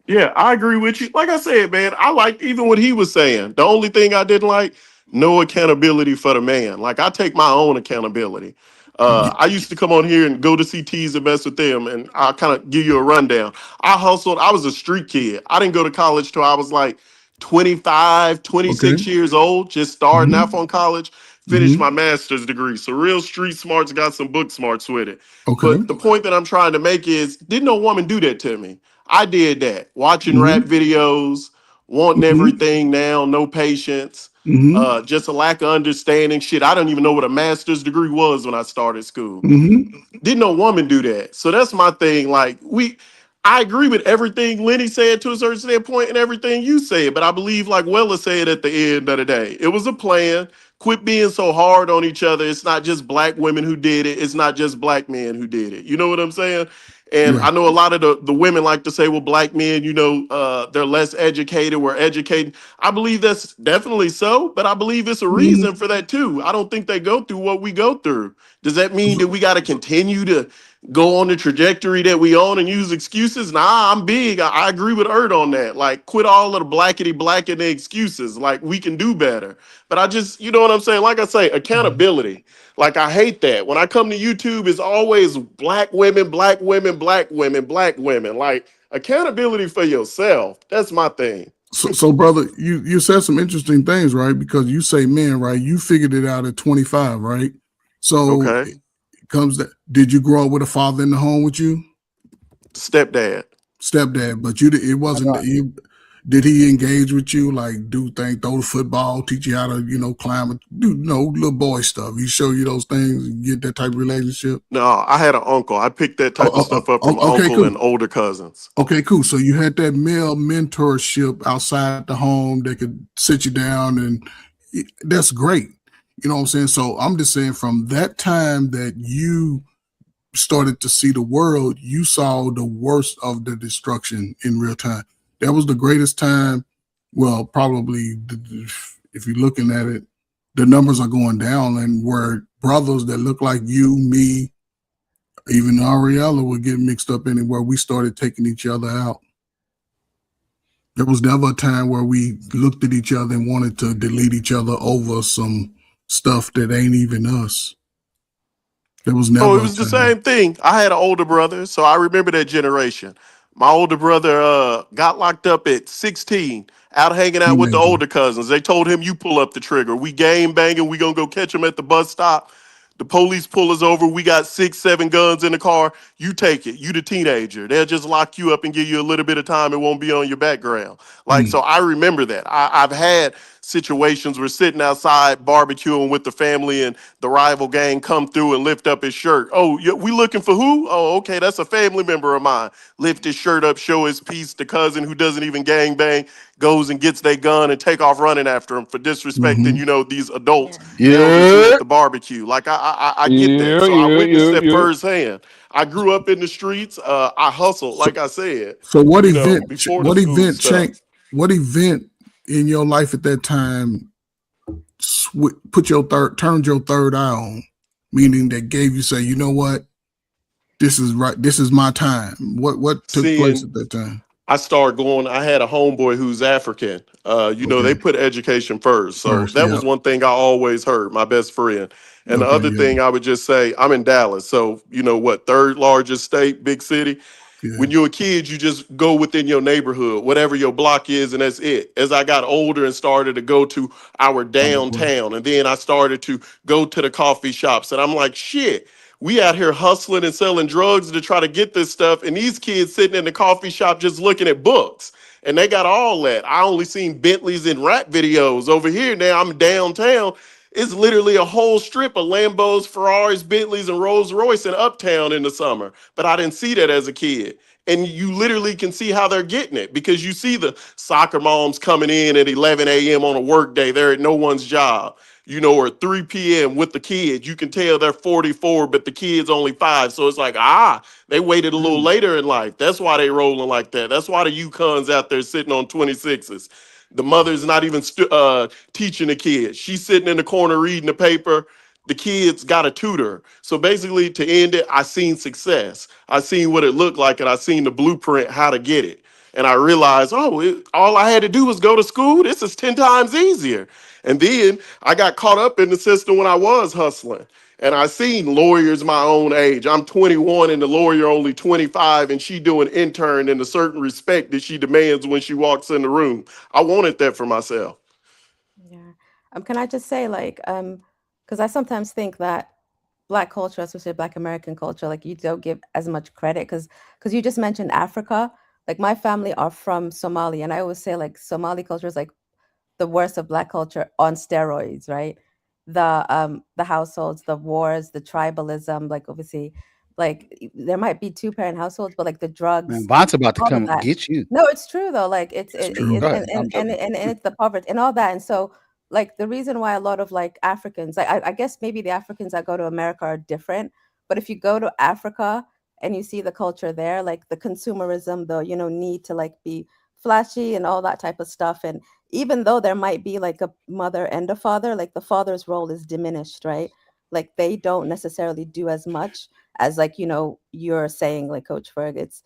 Yeah, I agree with you. Like I said, man, I liked even what he was saying. The only thing I didn't like, no accountability for the man. Like I take my own accountability. I used to come on here and go to CTs and mess with them, and I'll kind of give you a rundown. I hustled. I was a street kid. I didn't go to college till I was like 25, 26 years old, just starting off on college, finished my master's degree. So real street smarts, got some book smarts with it. But the point that I'm trying to make is, didn't no woman do that to me. I did that. Watching rap videos, wanting everything now, no patience. Just a lack of understanding. Shit, I don't even know what a master's degree was when I started school. Didn't no woman do that. So that's my thing. Like I agree with everything Lenny said to a certain standpoint and everything you said, but I believe like Wella said at the end of the day, it was a plan. Quit being so hard on each other. It's not just black women who did it. It's not just black men who did it. You know what I'm saying? And Yeah. I know a lot of the women like to say, well, black men, they're less educated, we're educated. I believe that's definitely so, but I believe it's a Mhm. reason for that too. I don't think they go through what we go through. Does that mean that we got to continue to go on the trajectory that we on and use excuses? Nah, I'm big. I agree with Ert on that. Like, quit all of the blackety excuses. Like, we can do better. But I just, you know what I'm saying? Like I say, accountability. Like, I hate that. When I come to YouTube, it's always black women, black women, black women, black women. Like, accountability for yourself. That's my thing. So brother, you said some interesting things, right? Because you say men, right? You figured it out at 25, right? So Okay. it comes that, did you grow up with a father in the home with you? Stepdad. Stepdad, but it wasn't did he engage with you, like do things, throw the football, teach you how to, climb, do little boy stuff? He show you those things and get that type of relationship? No, I had an uncle. I picked that type of stuff up from my Okay, uncle cool. and older cousins. Okay, cool. So you had that male mentorship outside the home that could sit you down, and that's great. You know what I'm saying? So I'm just saying, from that time that you started to see the world, you saw the worst of the destruction in real time. That was the greatest time. Well, probably if you're looking at it, the numbers are going down, and where brothers that look like you, me, even Ariella would get mixed up in it, where we started taking each other out. There was never a time where we looked at each other and wanted to delete each other over some stuff that ain't even us. There was Oh, never it a was the time. same thing. I had an older brother, so I remember that generation. My older brother got locked up at 16, out hanging out with the Teenager. older cousins. They told him, you pull up the trigger. We game banging. We gonna go catch him at the bus stop. The police pull us over. We got 6, 7 guns in the car. You take it. You the teenager. They'll just lock you up and give you a little bit of time. It won't be on your background. Like, so I remember that. I've had situations where sitting outside barbecuing with the family and the rival gang come through and lift up his shirt. Oh, we looking for who? Oh, okay, that's a family member of mine. Lift his shirt up, show his piece. The cousin who doesn't even gang bang goes and gets their gun and take off running after him for disrespecting, these adults, elders who at the barbecue. Like, I get that. So I witnessed that firsthand. I grew up in the streets. I hustled, like I said, So what event? before the What school event stuff. changed? What event in your life at that time turned your third eye on? Meaning that gave you, say, you know what, this is right. This is my time. What took place at that time? I started going, I had a homeboy who's African. They put education first. So First, that yeah. was one thing I always heard, my best friend. And the Okay, other yeah. thing I would just say, I'm in Dallas. So, third largest state, big city. Yeah. When you're a kid, you just go within your neighborhood, whatever your block is, and that's it. As I got older and started to go to our downtown, and then I started to go to the coffee shops, and I'm like, shit, we out here hustling and selling drugs to try to get this stuff, and these kids sitting in the coffee shop just looking at books, and they got all that. I only seen Bentleys and rap videos. Over here now, I'm downtown. It's literally a whole strip of Lambos, Ferraris, Bentleys, and Rolls Royce in Uptown in the summer. But I didn't see that as a kid. And you literally can see how they're getting it, because you see the soccer moms coming in at 11 a.m. on a work day. They're at no one's job, or at 3 p.m. with the kids. You can tell they're 44, but the kid's only 5. So it's like, they waited a little later in life. That's why they rolling like that. That's why the Yukons out there sitting on 26s. The mother's not even teaching the kids. She's sitting in the corner reading the paper. The kids got a tutor. So basically, to end it, I seen success. I seen what it looked like, and I seen the blueprint how to get it. And I realized, all I had to do was go to school. This is 10 times easier. And then I got caught up in the system when I was hustling. And I seen lawyers my own age. I'm 21 and the lawyer only 25, and she doing intern in a certain respect that she demands when she walks in the room. I wanted that for myself. Yeah. Can I just say, because I sometimes think that Black culture, especially Black American culture, like, you don't give as much credit, because you just mentioned Africa. Like, my family are from Somalia, and I always say, like, Somali culture is like the worst of Black culture on steroids, right? The households, the wars, the tribalism, like, obviously, like, there might be 2-parent households, but like the drugs, Man, Bond's about to all of come that. get you. No, it's true though. Like, it's true. Go ahead. and it's the poverty and all that. And so, like, the reason why a lot of, like, Africans, like, I guess maybe the Africans that go to America are different, but if you go to Africa and you see the culture there, like the consumerism, the, you know, need to like be flashy and all that type of stuff. And even though there might be like a mother and a father, like the father's role is diminished, right? Like they don't necessarily do as much as, like, you know, you're saying, like Coach Ferg, it's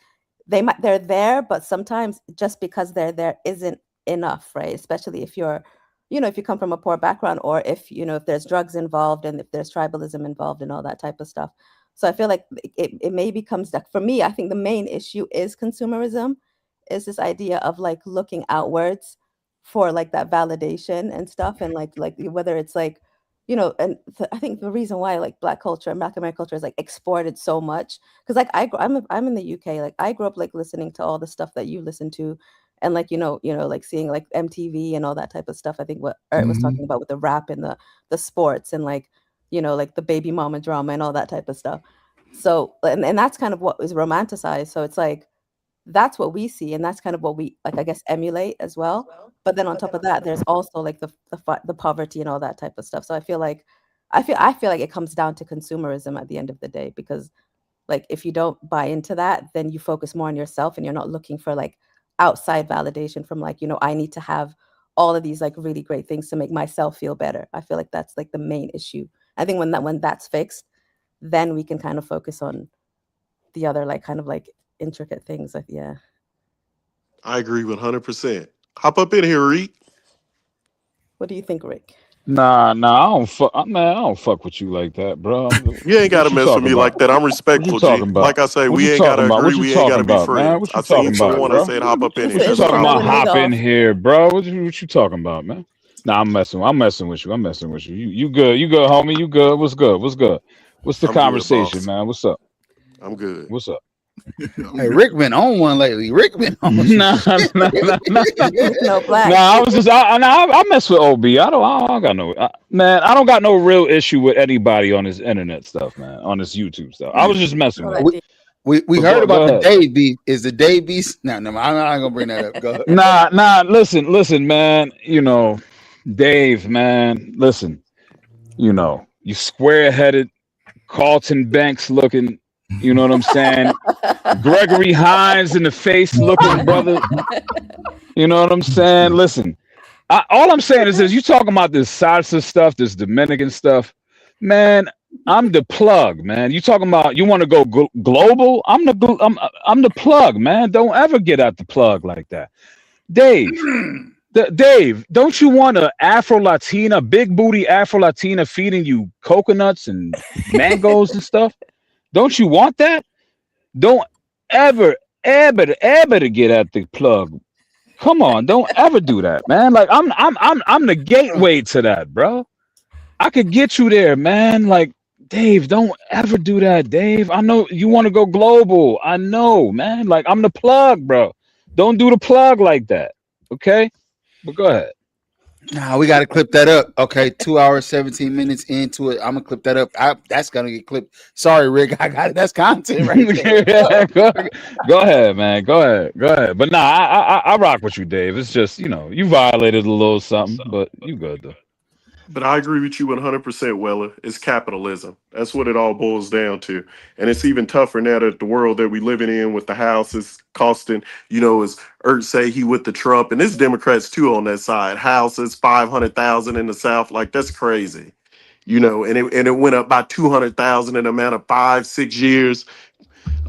they're there, but sometimes just because they're there isn't enough, right? Especially if you're, you know, if you come from a poor background, or if, you know, if there's drugs involved and if there's tribalism involved and all that type of stuff. So I feel like it maybe comes down, for me, I think the main issue is consumerism, is this idea of like looking outwards for like that validation and stuff. And like whether it's like, you know, and I think the reason why like Black culture and Black American culture is like exported so much, because like I'm in the UK, like I grew up like listening to all the stuff that you listen to, and like, you know, like seeing like MTV and all that type of stuff. I think what Art was talking about with the rap and the sports and like, you know, like the baby mama drama and all that type of stuff. So and that's kind of what is romanticized. So it's like that's what we see, and that's kind of what we, like, I guess, emulate as well. But then on top of that, there's also like the poverty and all that type of stuff. So I feel like it comes down to consumerism at the end of the day, because like if you don't buy into that, then you focus more on yourself and you're not looking for like outside validation from like, you know, I need to have all of these like really great things to make myself feel better. I feel like that's like the main issue. I think when that's fixed, then we can kind of focus on the other like kind of like intricate things. Like, yeah. I agree 100%. Hop up in here, Reek. What do you think, Rick? Nah, I don't fuck, man. I don't fuck with you like that, bro. You ain't gotta What you mess with talking me about? like that. I'm What you respectful, G. talking about? Like I say, What we you ain't gotta talking about? What agree. you We ain't talking gotta be about, man? friends. What I you seen talking about, someone bro? that said hop up in It's here. What you it's That's talking what I about? cooling it Hop in off. here, bro. What you talking about, man? Nah, I'm messing with you. I'm messing with you. You good, homie. You good. What's good? What's the I'm good, conversation, boss. man? What's up? I'm good. What's up? Hey, Rick been on one lately. Rick been on Nah. No Black. Nah, I was just I mess with OB. I don't got no man. I don't got no real issue with anybody on this internet stuff, man. On this YouTube stuff. I was just messing All with that it. deep. We But heard go about the ahead. Dave beef. Is the Dave beef? No, I'm not gonna bring that up. Go ahead. Nah. Listen, man. You know, Dave, man. Listen. You know, you square-headed, Carlton Banks looking. You know what I'm saying? Gregory Hines in the face looking brother. You know what I'm saying? Listen, all I'm saying is you talking about this salsa stuff, this Dominican stuff, man. I'm the plug, man. You talking about you want to go global? I'm the plug, man. Don't ever get out the plug like that, Dave. Dave, don't you want a Afro Latina, big booty Afro Latina feeding you coconuts and mangoes and stuff? Don't you want that? Don't ever to get at the plug. Come on, don't ever do that, man. Like I'm the gateway to that, bro. I could get you there, man. Like, Dave, don't ever do that, Dave. I know you want to go global. I know, man. Like, I'm the plug, bro. Don't do the plug like that. Okay? But go ahead. Nah, we got to clip that up. Okay, 2 hours, 17 minutes into it. I'm gonna clip that up. That's gonna get clipped. Sorry, Rick. I got it. That's content right there. Yeah, go ahead, man. Go ahead. But nah, I rock with you, Dave. It's just, you know, you violated a little something, but you good though. But I agree with you 100%, Weller. It's capitalism. That's what it all boils down to. And it's even tougher now that the world that we living in with the houses costing, you know, as Ert say he with the Trump, and there's Democrats too on that side. Houses, 500,000 in the South. Like, that's crazy. You know, and it went up by 200,000 in a matter of 5-6 years.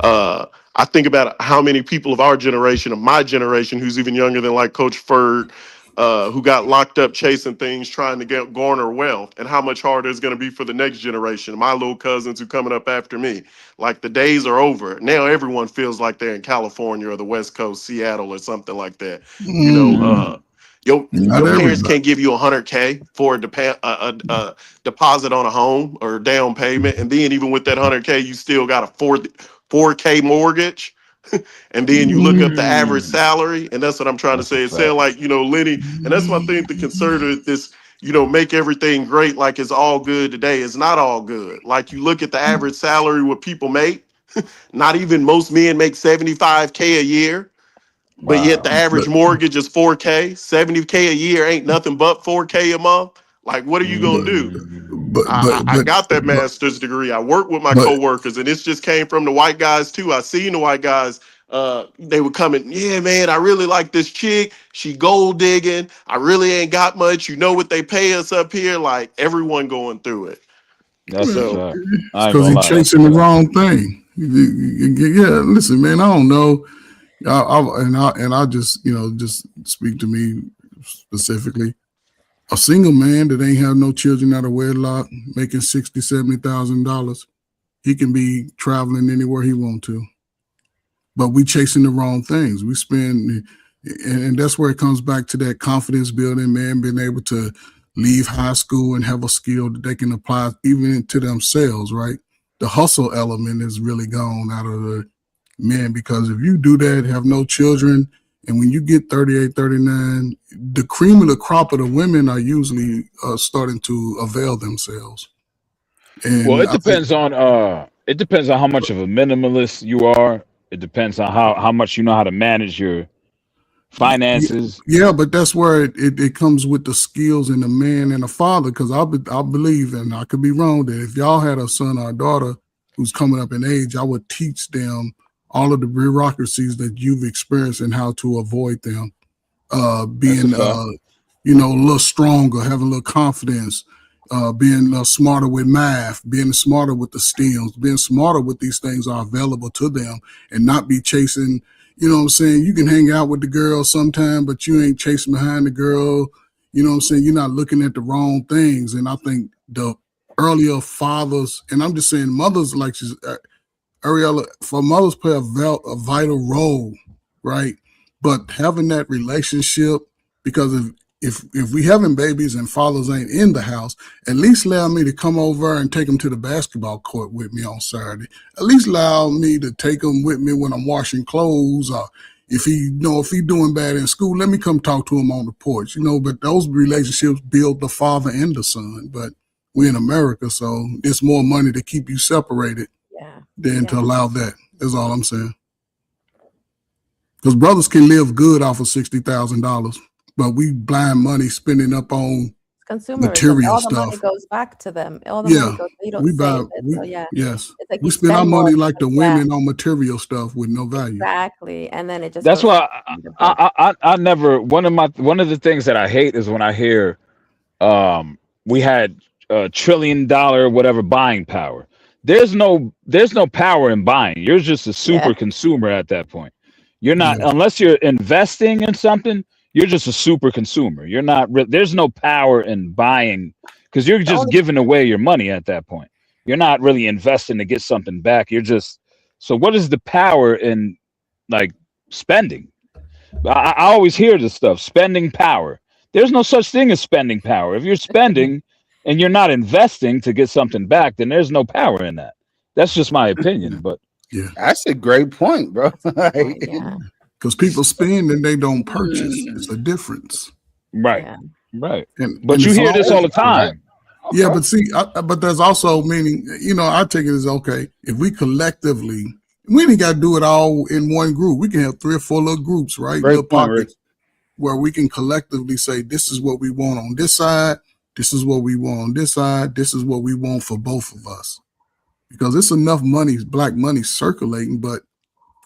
I think about how many people of our generation, of my generation, who's even younger than like Coach Ferg, who got locked up chasing things, trying to garner wealth, and how much harder it's going to be for the next generation. My little cousins who coming up after me. Like, the days are over. Now everyone feels like they're in California or the West Coast, Seattle or something like that. You know, your parents can't give you $100K for a deposit on a home or down payment, and then even with that $100K, you still got a 4K mortgage. And then you look up the average salary, and that's what I'm trying to say. It sounds like, you know, Lenny, and that's why I think the conservative, this, you know, make everything great like it's all good today. It's not all good. Like, you look at the average salary what people make, not even most men make $75K a year, but yet the average mortgage is 4K. $70K a year ain't nothing but 4K a month. Like, what are you gonna do? I got that master's degree. I work with my coworkers, and this just came from the white guys too. I seen the white guys. They would come in, yeah, man, I really like this chick. She gold digging. I really ain't got much. You know what they pay us up here? Like everyone going through it. That's So because he's chasing the wrong thing. Yeah, listen, man, I don't know. I just, just speak to me specifically. A single man that ain't have no children out of wedlock, making $60,000-$70,000, he can be traveling anywhere he want to. But we chasing the wrong things. We spend, and that's where it comes back to that confidence building, man, being able to leave high school and have a skill that they can apply even to themselves, right? The hustle element is really gone out of the men, because if you do that, have no children, and when you get 38, 39, the cream of the crop of the women are usually starting to avail themselves. And well, it depends on how much of a minimalist you are. It depends on how much you know how to manage your finances. Yeah, but that's where it comes with the skills in the man and the father, because I believe, and I could be wrong, that if y'all had a son or a daughter who's coming up in age, I would teach them all of the bureaucracies that you've experienced and how to avoid them. Being, a little stronger, having a little confidence, being smarter with math, being smarter with the STEMs, being smarter with these things are available to them, and not be chasing, you know what I'm saying? You can hang out with the girl sometime, but you ain't chasing behind the girl. You know what I'm saying? You're not looking at the wrong things. And I think the earlier fathers, and I'm just saying mothers, like Ariella, for mothers play a vital role, right? But having that relationship, because if we having babies and fathers ain't in the house, at least allow me to come over and take them to the basketball court with me on Saturday. At least allow me to take them with me when I'm washing clothes, or if he doing bad in school, let me come talk to him on the porch, but those relationships build the father and the son. But we're in America, so it's more money to keep you separated than to allow that. That's all I'm saying. Because brothers can live good off of $60,000. But we blind money spending up on material all stuff. The money goes back to them. All the money goes, you don't save it. So yes. It's like we spend our money like the women on material stuff with no value. Exactly. And then it just that's why I never, one of the things that I hate is when I hear we had $1 trillion whatever buying power. There's no power in buying. You're just a super consumer at that point. You're not, unless you're investing in something, you're just a super consumer. You're not, there's no power in buying, because you're just giving away your money at that point. You're not really investing to get something back. You're just, so what is the power in like spending? I always hear this stuff, spending power. There's no such thing as spending power. If you're spending and you're not investing to get something back, then there's no power in that. That's just my opinion, but. Yeah, that's a great point, bro. Because people spend and they don't purchase. It's a difference. Right. Yeah. Right. And you hear this all the time. Right? Yeah, but see, but there's also meaning, I take it as, okay, if we collectively, we ain't got to do it all in one group. We can have 3 or 4 little groups, right? Little pockets where we can collectively say, this is what we want on this side. This is what we want on this side. This is what we want for both of us. Because it's enough money, black money circulating, but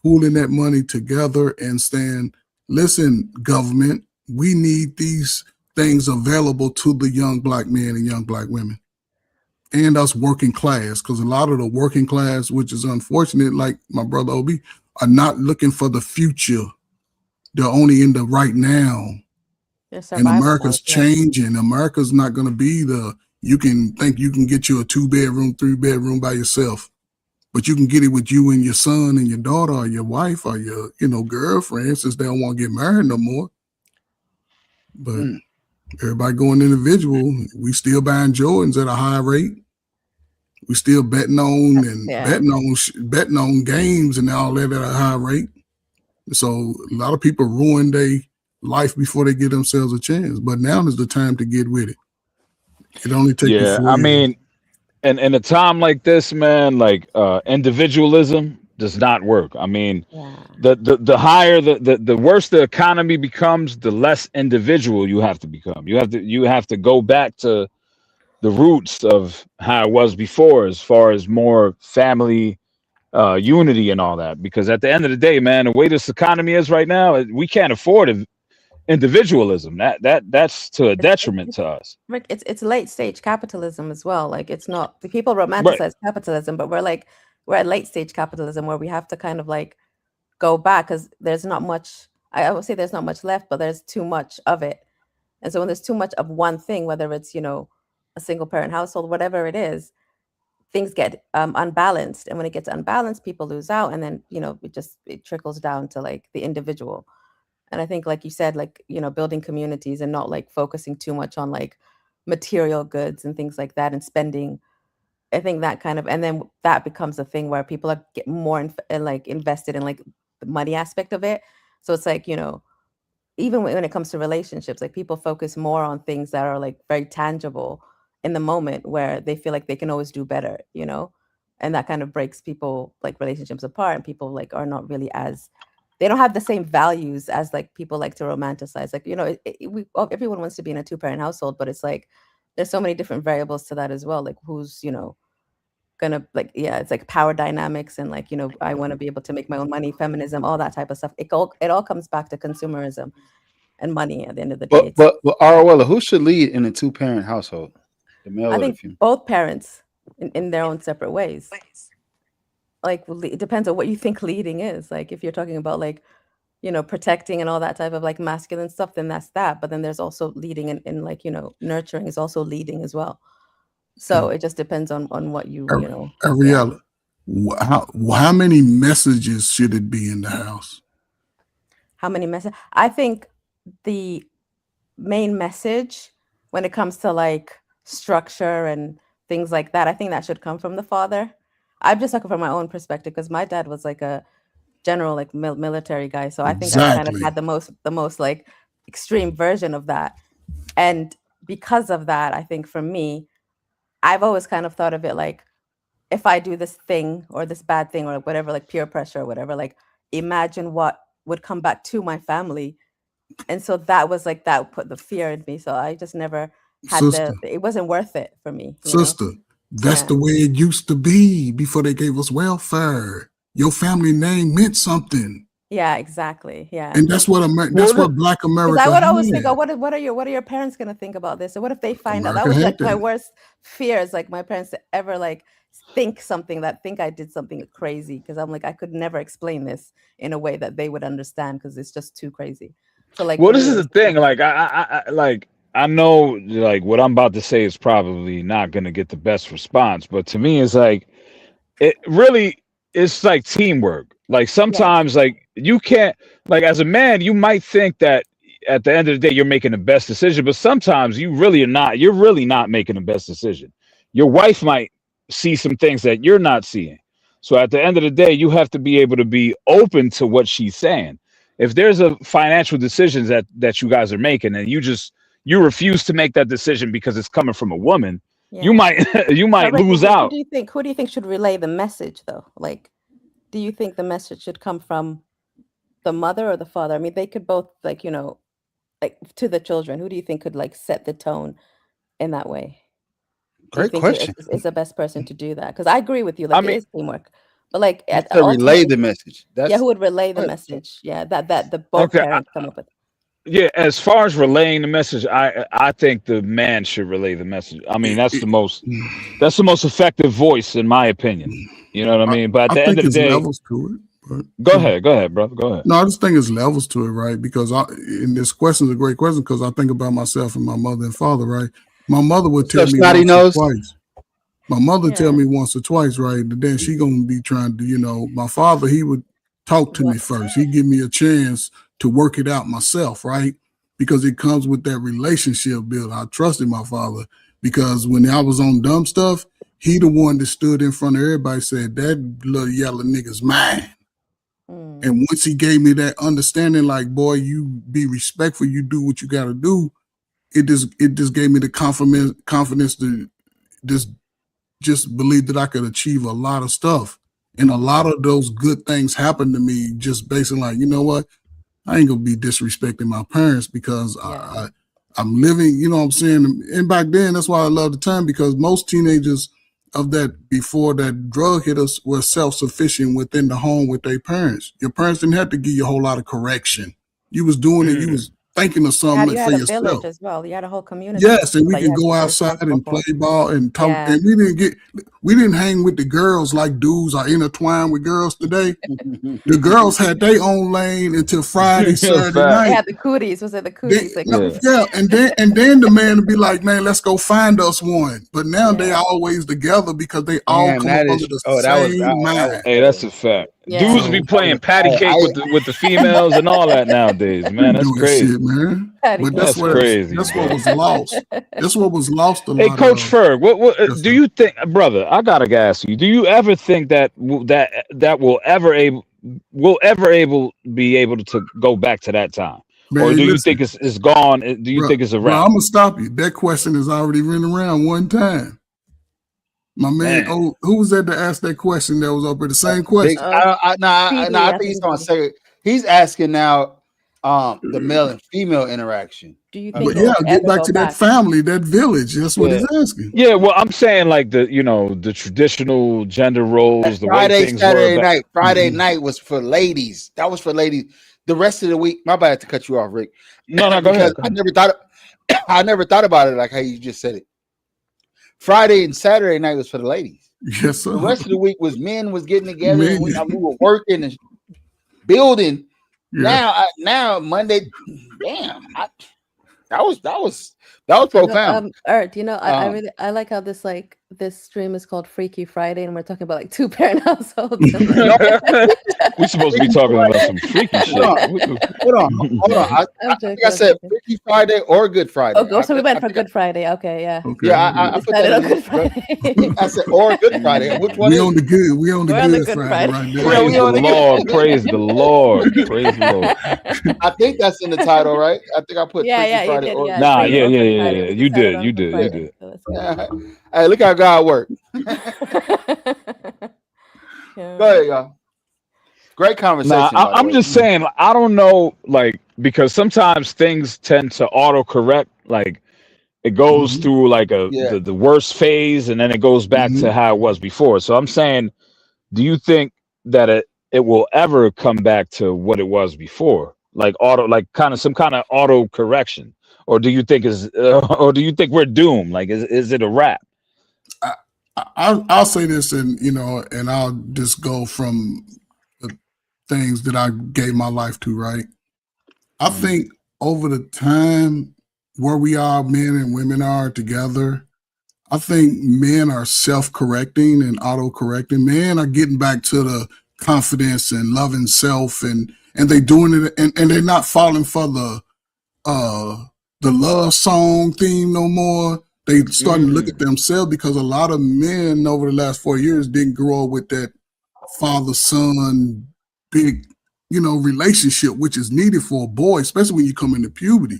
pooling that money together and saying, listen, government, we need these things available to the young black men and young black women and us working class. Because a lot of the working class, which is unfortunate, like my brother Obi, are not looking for the future. They're only in the right now. And America's changing. America's not going to be you can think you can get you a 2-bedroom, 3-bedroom by yourself. But you can get it with you and your son and your daughter or your wife or your, girlfriend, since they don't want to get married no more. But everybody going individual. We still buying Jordans at a high rate. We still betting on betting on games and all that at a high rate. So a lot of people ruin their life before they give themselves a chance. But now is the time to get with it. It only takes you 4 years. I mean, and in a time like this, man, like individualism does not work. I mean, the higher the worse the economy becomes, the less individual you have to become. You have to go back to the roots of how it was before, as far as more family unity and all that. Because at the end of the day, man, the way this economy is right now, we can't afford individualism. That's to a detriment to us. Rick, it's late stage capitalism as well. Like it's not the people Right. romanticize capitalism, but we're at late stage capitalism where we have to kind of like go back because there's not much. I would say there's not much left, but there's too much of it. And so when there's too much of one thing, whether it's a single parent household, whatever it is, things get unbalanced. And when it gets unbalanced, people lose out, and then it trickles down to like the individual. And I think, like you said, like, building communities and not like focusing too much on like material goods and things like that and spending. I think that kind of, and then that becomes a thing where people get more invested in like the money aspect of it. So it's like, even when it comes to relationships, like people focus more on things that are like very tangible in the moment where they feel like they can always do better, and that kind of breaks people like relationships apart, and people like are not really they don't have the same values as like people like to romanticize. Like, everyone wants to be in a 2-parent household, but it's like, there's so many different variables to that as well. Like who's, gonna like, yeah, it's like power dynamics and like, I want to be able to make my own money, feminism, all that type of stuff. It all comes back to consumerism and money at the end of the day. But Arwella, who should lead in a 2-parent household? The male I or the think female? both parents in their own separate ways. Like it depends on what you think leading is. Like if you're talking about like, protecting and all that type of like masculine stuff, then that's that. But then there's also leading in like, nurturing is also leading as well. So it just depends on what you, Ariella, how many messages should it be in the house? How many messages? I think the main message when it comes to like structure and things like that, I think that should come from the father. I'm just talking from my own perspective because my dad was like a general, like military guy. So I think I kind of had the most like extreme version of that. And because of that, I think for me, I've always kind of thought of it like, if I do this thing or this bad thing or whatever, like peer pressure or whatever, like imagine what would come back to my family. And so that was like, that put the fear in me. So I just never had it wasn't worth it for me. Sister, that's the way it used to be before they gave us welfare. Your family name meant something. Yeah, exactly. Yeah. And that's what what Black America I would always think, what are your parents going to think about this? Or what if they find out? That was like my worst fears, like my parents to ever like think I did something crazy, because I'm like, I could never explain this in a way that they would understand because it's just too crazy. So like, well, this is the thing. Like I know like what I'm about to say is probably not going to get the best response, but to me, it's like it's like teamwork. Like sometimes like you can't, like as a man, you might think that at the end of the day, you're making the best decision, but sometimes you're really not making the best decision. Your wife might see some things that you're not seeing. So at the end of the day, you have to be able to be open to what she's saying. If there's a financial decision that you guys are making and you refuse to make that decision because it's coming from a woman, you might lose out. Who do you think should relay the message though? Like, do you think the message should come from the mother or the father? I mean, they could both like, like to the children. Who do you think could like set the tone in that way? Great question. Is the best person to do that? Because I agree with you. Like, it is teamwork. But like, to relay the message. Who would relay the message? Yeah, that the both parents come up with. Yeah, as far as relaying the message, I think the man should relay the message. I mean, that's the most effective voice in my opinion. You know what I mean? But at the end of the day, levels to it. But, go ahead, brother. Go ahead. No, I just think it's levels to it, right? Because and this question is a great question because I think about myself and my mother and father, right? My mother would tell me once or twice. My mother tell me once or twice, right? And then she gonna be trying to, my father, he would talk to me first. He'd give me a chance to work it out myself, right? Because it comes with that relationship build. I trusted my father because when I was on dumb stuff, he the one that stood in front of everybody said, that little yellow nigga's mine. And once he gave me that understanding, like, boy, you be respectful, you do what you got to do. It just gave me the confidence to just believe that I could achieve a lot of stuff. And a lot of those good things happened to me just based on like, you know what? I ain't gonna be disrespecting my parents because I I'm living, you know what I'm saying? And back then, that's why I love the term, because most teenagers of that, before that drug hit us, were self-sufficient within the home with their parents. Your parents didn't have to give you a whole lot of correction. You was doing it. You was thinking of something You for had a village yourself. as well. You had a whole community. Yes, and we that you could had to go be outside and responsible play for. ball and talk. Yeah. And we didn't hang with the girls like dudes are intertwined with girls today. The girls had their own lane until Friday, Saturday They night. had the cooties. Was it the cooties? They call it? Yeah, and then the man would be like, "Man, let's go find us one." But now they always together because they all Damn, come that up is- under the oh, that was- same that was- mind. Hey, that's a fact. Yeah. Dudes be playing patty cake with the females and all that nowadays, man. That's Doing crazy. shit, man. Patty But cake. that's crazy, That's bro. what was lost. That's what was lost a lot. Hey, Coach of. Ferg, what do you think, brother? I gotta ask you. Do you ever think that will ever be able to go back to that time, Man, or do you listen, think it's gone? Do you think it's a bro, wrap? I'm gonna stop you. That question has already been around one time. My man, who was that to ask that question that was up there? The same question. I think he's going to say he's asking now the male and female interaction. Do you But think yeah, get back to that family, that village. That's what he's asking. Yeah, well, I'm saying like the traditional gender roles, the way Friday, things Saturday were. night. Friday night was for ladies. That was for ladies. The rest of the week, my bad to cut you off, Rick. No, go ahead. I never thought about it like how you just said it. Friday and Saturday night was for the ladies. Yes, sir. The rest of the week was men was getting together. Men. And we were working and building. Yeah. Now Monday, damn, that was profound. Art, I like how this stream is called Freaky Friday, and we're talking about like two-parent households. We're supposed to be talking about some freaky shit. Hold on. I think I said Freaky Friday or Good Friday. Oh, so we went for Good Friday. Okay, yeah. Okay. Yeah, I put that on in Good Friday. I said or Good Friday. Which one We is on the good. We on the We're on the good Good Friday Friday. right there. Yeah, we on the good. Lord, praise the Lord, praise the Lord. I think that's in the title, right? I think I put Freaky Yeah, you Friday did. or Yeah, Nah, Freaky yeah. Friday. You decided did, on you Good did, you Friday, did. so that's good. Hey, look how God worked. Yeah. Go ahead, y'all. Great conversation. Nah, by the I'm way. just saying, I don't know, like, because sometimes things tend to auto-correct, like it goes through like the worst phase, and then it goes back to how it was before. So I'm saying, do you think that it will ever come back to what it was before, like some kind of auto correction, or do you think we're doomed? Like, is it a wrap? I'll say this, and I'll just go from the things that I gave my life to, right? I think over the time where we are, men and women are together, I think men are self-correcting and auto-correcting. Men are getting back to the confidence and loving self, and they doing it, and they're not falling for the love song theme no more. They starting to look at themselves, because a lot of men over the last 4 years didn't grow up with that father-son big, relationship, which is needed for a boy, especially when you come into puberty.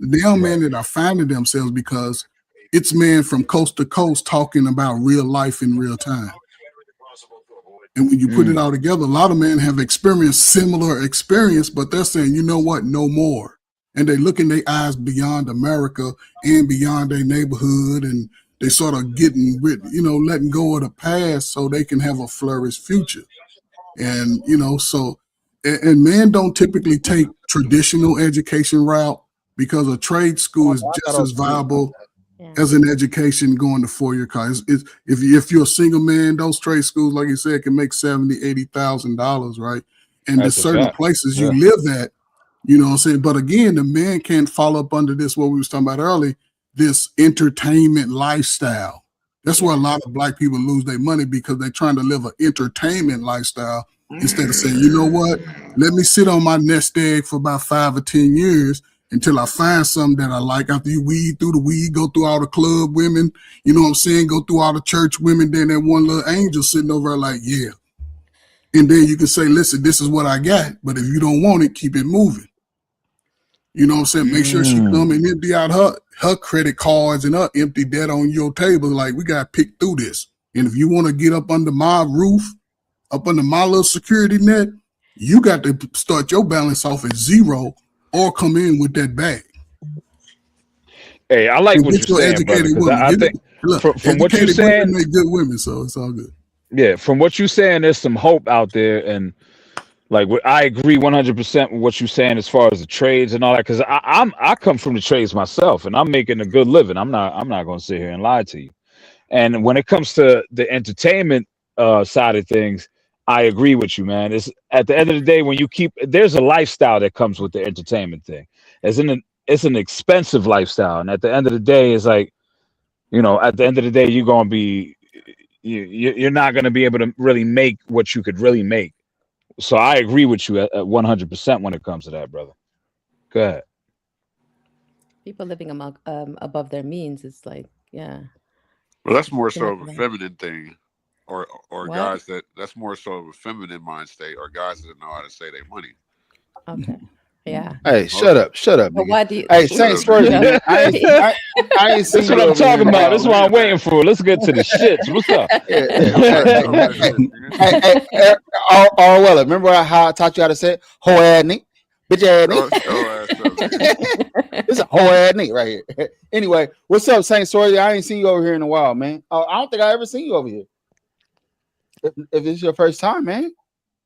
The young men that are finding themselves, because it's men from coast to coast talking about real life in real time. And when you put it all together, a lot of men have experienced similar experience, but they're saying, you know what, no more. And they look in their eyes beyond America and beyond their neighborhood, and they sort of getting rid, letting go of the past so they can have a flourished future. And, and men don't typically take traditional education route, because a trade school is just as viable as an education going to four-year college. If you're a single man, those trade schools, like you said, can make $70,000, $80,000, right? And there's certain places you live at, you know what I'm saying? But again, the man can't fall up under this, what we was talking about earlier, this entertainment lifestyle. That's where a lot of black people lose their money, because they're trying to live an entertainment lifestyle instead of saying, you know what, let me sit on my nest egg for about 5 or 10 years until I find something that I like. After you weed through the weed, go through all the club women, you know what I'm saying, go through all the church women, then that one little angel sitting over there like, yeah. And then you can say, listen, this is what I got, but if you don't want it, keep it moving. You know what I'm saying? Make sure she come and empty out her credit cards and her empty debt on your table. Like, we got to pick through this. And if you want to get up under my roof, up under my little security net, you got to start your balance off at zero or come in with that bag. Hey, I like And what get you're your saying, brother, educated because women. I Get think it. Look, from what you're educated women saying, make good women, so it's all good. yeah, from what you're saying, there's some hope out there, and like I agree 100% with what you're saying as far as the trades and all that. Because I come from the trades myself, and I'm making a good living. I'm not going to sit here and lie to you. And when it comes to the entertainment side of things, I agree with you, man. It's at the end of the day, when you there's a lifestyle that comes with the entertainment thing. It's an expensive lifestyle, and at the end of the day, it's like, at the end of the day, you're gonna be you're not gonna be able to really make what you could really make. So I agree with you at 100% when it comes to that, brother. Go ahead. People living above their means is like, yeah. Well, that's more Can so I of a provide? feminine thing, or What? guys that's more so of a feminine mind state, or guys that know how to say their money. Okay. Yeah. Hey, shut up, But nigga. why do you? Hey, Shut Saint up, Spurs, nigga. man. I ain't seen That's you what I'm over here in talking a about. while, That's what man. I'm waiting for. Let's get to the shits. What's up? Yeah, Yeah, some of that shit, nigga. hey, Orwell, remember how I taught you how to say it? Hoe ass nigga, bitch ass nigga. Shut your ass up, nigga. It's a hoe ass nigga right here. Anyway, what's up, Saint Sorry? I ain't seen you over here in a while, man. I don't think I ever seen you over here. If it's your first time, man.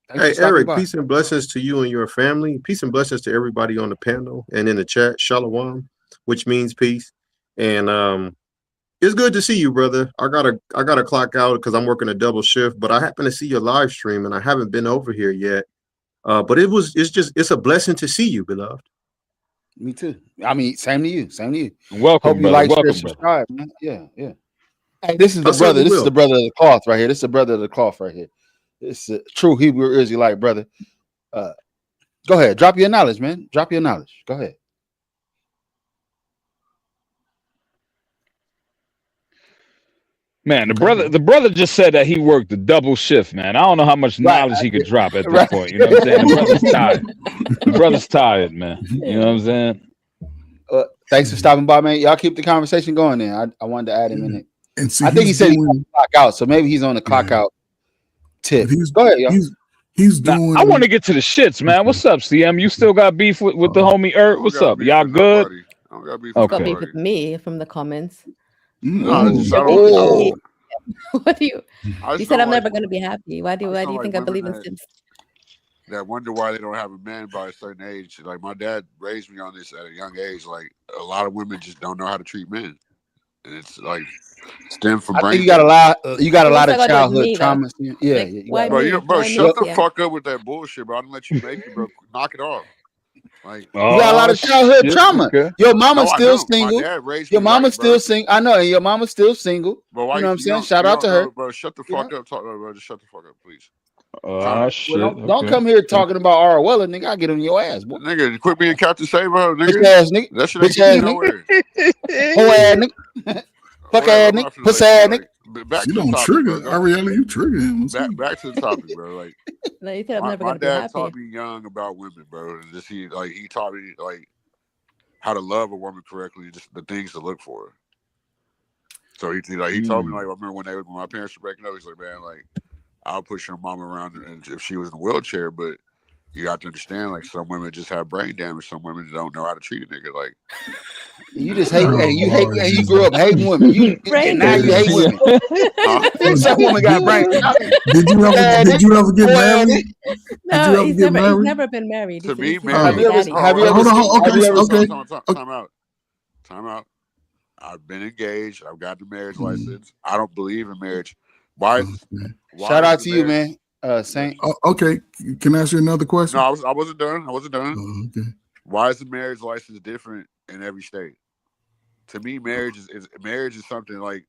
Thanks Hey, for stopping Eric, by. peace and blessings to you and your family. Peace and blessings to everybody on the panel and in the chat. Shalom, which means peace. And it's good to see you, brother. I gotta clock out because I'm working a double shift, but I happen to see your live stream and I haven't been over here yet. But it's a blessing to see you, beloved. Me too. I mean, same to you. Same to you. Welcome, Hope you brother. like, share, Welcome, brother. subscribe, man. Yeah, yeah. Hey, this is I the brother. certainly This is will. the brother of the cloth right here. This is the brother of the cloth right here. It's a true Hebrew Israelite brother. Go ahead. Drop your knowledge, man. Drop your knowledge. Go ahead. Man, the brother just said that he worked the double shift, man. I don't know how much knowledge he could drop at this Right. point. You know what I'm saying? The brother's tired. The brother's tired, man. You know what I'm saying? Thanks for stopping by, man. Y'all keep the conversation going there. I wanted to add him in it. And see, I think he he's said he's on doing. the clock out, so maybe he's on the clock out tip. But Go ahead, y'all. he's Now, doing. I want to get to the shits, man. What's up, CM? You still got beef with the homie I Ert? don't What's got up? beef Y'all with good? nobody. I don't got beef with Got Okay. beef nobody. with me from the comments. No, it's just I Oh, don't. What do you? I You just said don't I'm like. never going to be happy. Why do I just you don't like think I women believe in Sims? that wonder why they don't have a man by a certain age. Like my dad raised me on this at a young age. Like a lot of women just don't know how to treat men, and it's like stem from I think brain you got a damage. lot. You got a So lot what's of that got to do childhood with me though? trauma. Yeah, Like, yeah. You why got, Bro, me? bro, Why me, shut the CM? fuck up with that bullshit, bro. I didn't let you make it, bro. Knock it off. Like you got a lot Oh of childhood shit. trauma. Okay. Your no, mama's I still don't. My single. dad raised Your me mama's right, still bro. single. I know, and your mama's still single. But why You know what I'm you saying? don't Shout out to her. bro? Shut the Yeah. fuck up, bro. Just shut the fuck up, please. Oh Well, shit. don't Okay. come here talking about Arwella, nigga. I get on your ass, boy. Nigga, quit being Captain Save Her, Bitch nigga. ass nigga. That shit ain't Bitch getting ass you nigga. nowhere. Hoe ass nigga. Fuck Whatever. ass I'm nigga. not finna Pussy let ass you nigga. back She to the don't topic, bro. trigger Ariella. You trigger him. What's up? Back to the topic, bro. Like No, you said I'm never my going to be dad happy. taught me young about women, bro. And just he taught me like how to love a woman correctly and just the things to look for. So he told me, like, I remember when my parents were breaking up, he's like, man, like I'll push your mom around and if she was in a wheelchair, but you have to understand, like some women just have brain damage. Some women don't know how to treat a nigga. Like You just hate, Oh, and you Lord hate, and you Jesus. grew up hating women. Brain And now you damage. hate women. huh? Some woman got brain. Did you ever get married? Did you No, ever he's get married? never been married. To He's, me, he's marriage. Have you ever daddy. have you ever Hold on. seen have you ever Okay. Time out. I've been engaged. I've got the marriage license. I don't believe in marriage. Why? shout out is to the you, marriage- man. Saint. Okay. Can I ask you another question? No, I wasn't done. Oh, okay. Why is the marriage license different in every state? To me, marriage is something like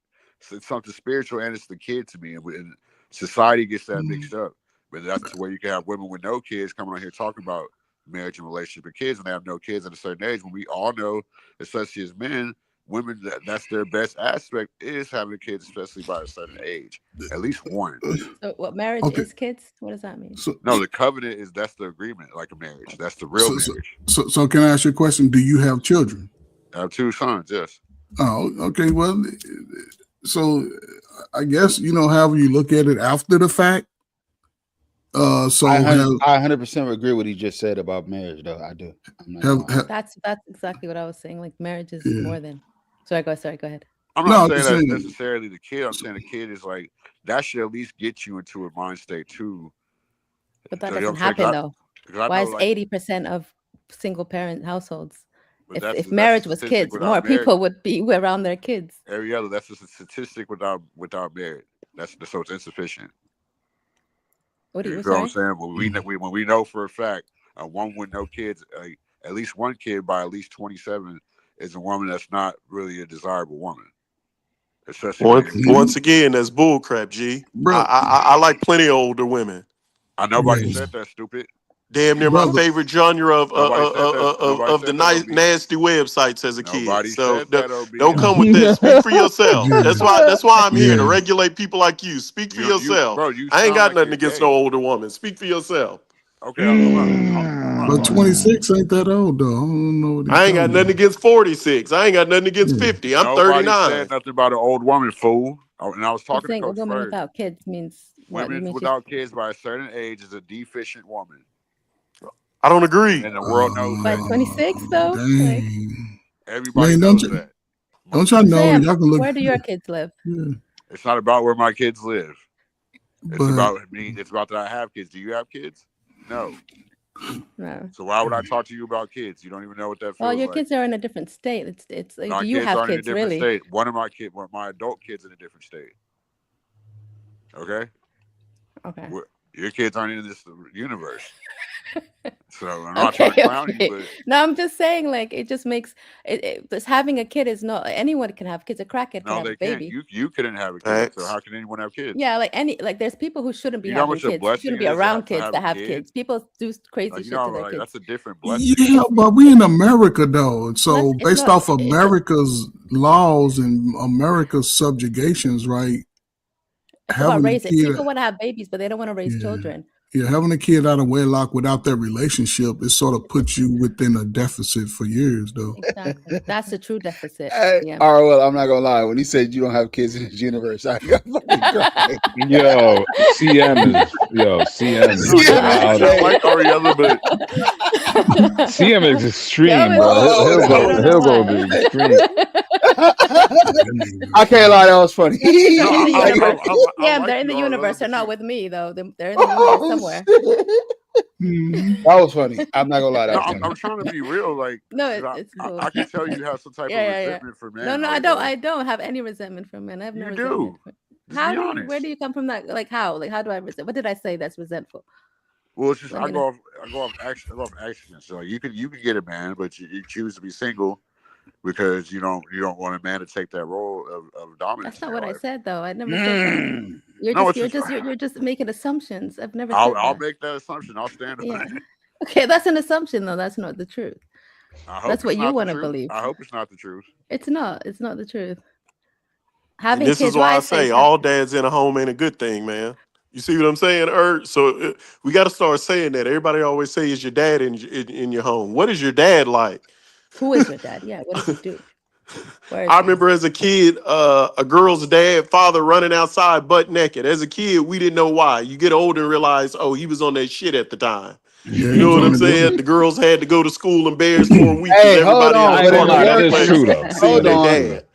it's something spiritual, and it's the kid to me. And society gets that mixed up. But that's to where you can have women with no kids coming on here talking about marriage and relationship with kids, and they have no kids at a certain age. When we all know, especially as men, women that's their best aspect is having kids, especially by a certain age, at least one. So what marriage Okay. is, kids? What does that mean? No, the covenant that's the agreement, like a marriage. That's the real marriage. So can I ask you a question? Do you have children? I have 2 sons. Yes. Oh, okay. Well, so I guess however you look at it after the fact. So I 100% agree with what he just said about marriage, though. I do. That's exactly what I was saying. Like marriage is more than. Sorry, go ahead. I'm No, not I'm saying just that saying. necessarily the kid. I'm saying the kid is like that should at least get you into a mind state too. But that So, you know doesn't what I'm saying? happen though. 'Cause I Why know is like 80% of single parent households? but If that's a marriage was statistic kids, with more our marriage. people would be around their kids. Every other that's just a statistic with our marriage. That's so it's insufficient. What do You you feel what I'm sorry? saying? When we know for a fact a woman with no kids, at least one kid by at least 27 is a woman that's not really a desirable woman. Especially when Once again, that's bullcrap, G. Bro. I like plenty of older women. Nobody said that, stupid. Damn near my Brother. favorite genre of Nobody said that. Nobody the said that, OB. nasty websites as a kid. Nobody So said that, OB. don't come with that. Speak for yourself. Yeah. That's why I'm here to Yeah. regulate people like you. Speak for yourself. You I ain't sound got like nothing you're against gay. no older woman. Speak for yourself. Okay, I'm But 26 ain't that old though. I don't know what he's I ain't got talking nothing about. against 46. I ain't got nothing against Yeah. 50. I'm Nobody 39. said nothing about an old woman, fool. And I was You're talking to saying a Coach woman first. without kids means what? You Women mean she's without kids by a certain age is a deficient woman. I don't agree. And the world knows by that. 26 though? Like, Dang. Everybody Man, knows that. don't y'all know? Sam, Y'all can look. where do your kids live? Yeah. It's not about where my kids live. It's But about me. It's about that I have kids. Do you have kids? No. No. So why would I talk to you about kids? You don't even know what that feels Well, your like. kids are in a different state. It's like, My do you kids have aren't kids in a different really? state. One of my adult kids in a different state. Okay. Okay. Your kids aren't in this universe. So I'm not trying to clown you, but No, I'm just saying, like, it just makes just having a kid is not anyone can have kids. A crackhead can no, have they a can't. baby. You couldn't have a kid. So how can anyone have kids? Yeah, like there's people who shouldn't be You know how having much a kids. blessing Shouldn't it be is around to kids have that a have kid? kids. People do crazy Like, shit to their like kids. that's a different blessing. yeah, but we in America though. So It's based not- off America's laws and America's subjugations, right? It's about Having a raising. kid, People want to have babies, but they don't want to raise Yeah. children. yeah, having a kid out of wedlock without that relationship, it sort of puts you within a deficit for years, though. Exactly. That's the true deficit. Hey, Yeah. all right, well, I'm not gonna lie. When he said you don't have kids in this universe, I got fucking crying. Yo, CM is wild. I like Ariella, but CM is extreme, Yo, bro. it's- He'll go to the extreme. I can't lie, that was funny. They're in the I- I- universe. I- I Yeah, like they're in the you, Ariella, universe. They're but not you- with me though. They're in the universe somewhere. Mhm. That was funny. I'm not gonna lie, that No, was funny. I'm trying to be real. Like, No, 'cause it's I cool. can tell you have some type Yeah, of yeah, yeah. resentment for men. No, I like, don't. I don't have any resentment from men. I have no You resentment. do. Just How be do you, honest. where do you come from that? Like how? Like how do I resent? What did I say that's resentful? Well, it's just Let I me go know. off action. So you can get a man, but you choose to be single because you don't want a man to take that role of dominance. That's not in what your I life. said though. I never said that. You're No, you're just making assumptions. I've never said I'll that. make that assumption. I'll stand on Yeah. it. Okay, that's an assumption though. That's not the truth. I hope That's it's what you not the want to truth. believe. I hope it's not the truth. It's not. It's not the truth. And Having this kids. is why I say say all dads in a home ain't a good thing, man. You see what I'm saying, So we got to start saying that. Everybody always say, "Is your dad in your home?" What is your dad like? Who is your dad? Yeah. What does he do? Where is I he? remember as a kid, a girl's father running outside butt naked. As a kid, we didn't know why. You get older and realize, oh, he was on that shit at the time. Yeah, You know what I'm he's on the saying? The girls had to go to school embarrassed for a week because Hey, hold everybody on. in I the ain't gonna But in lie, the that is words, true though. seeing hold their on. dad.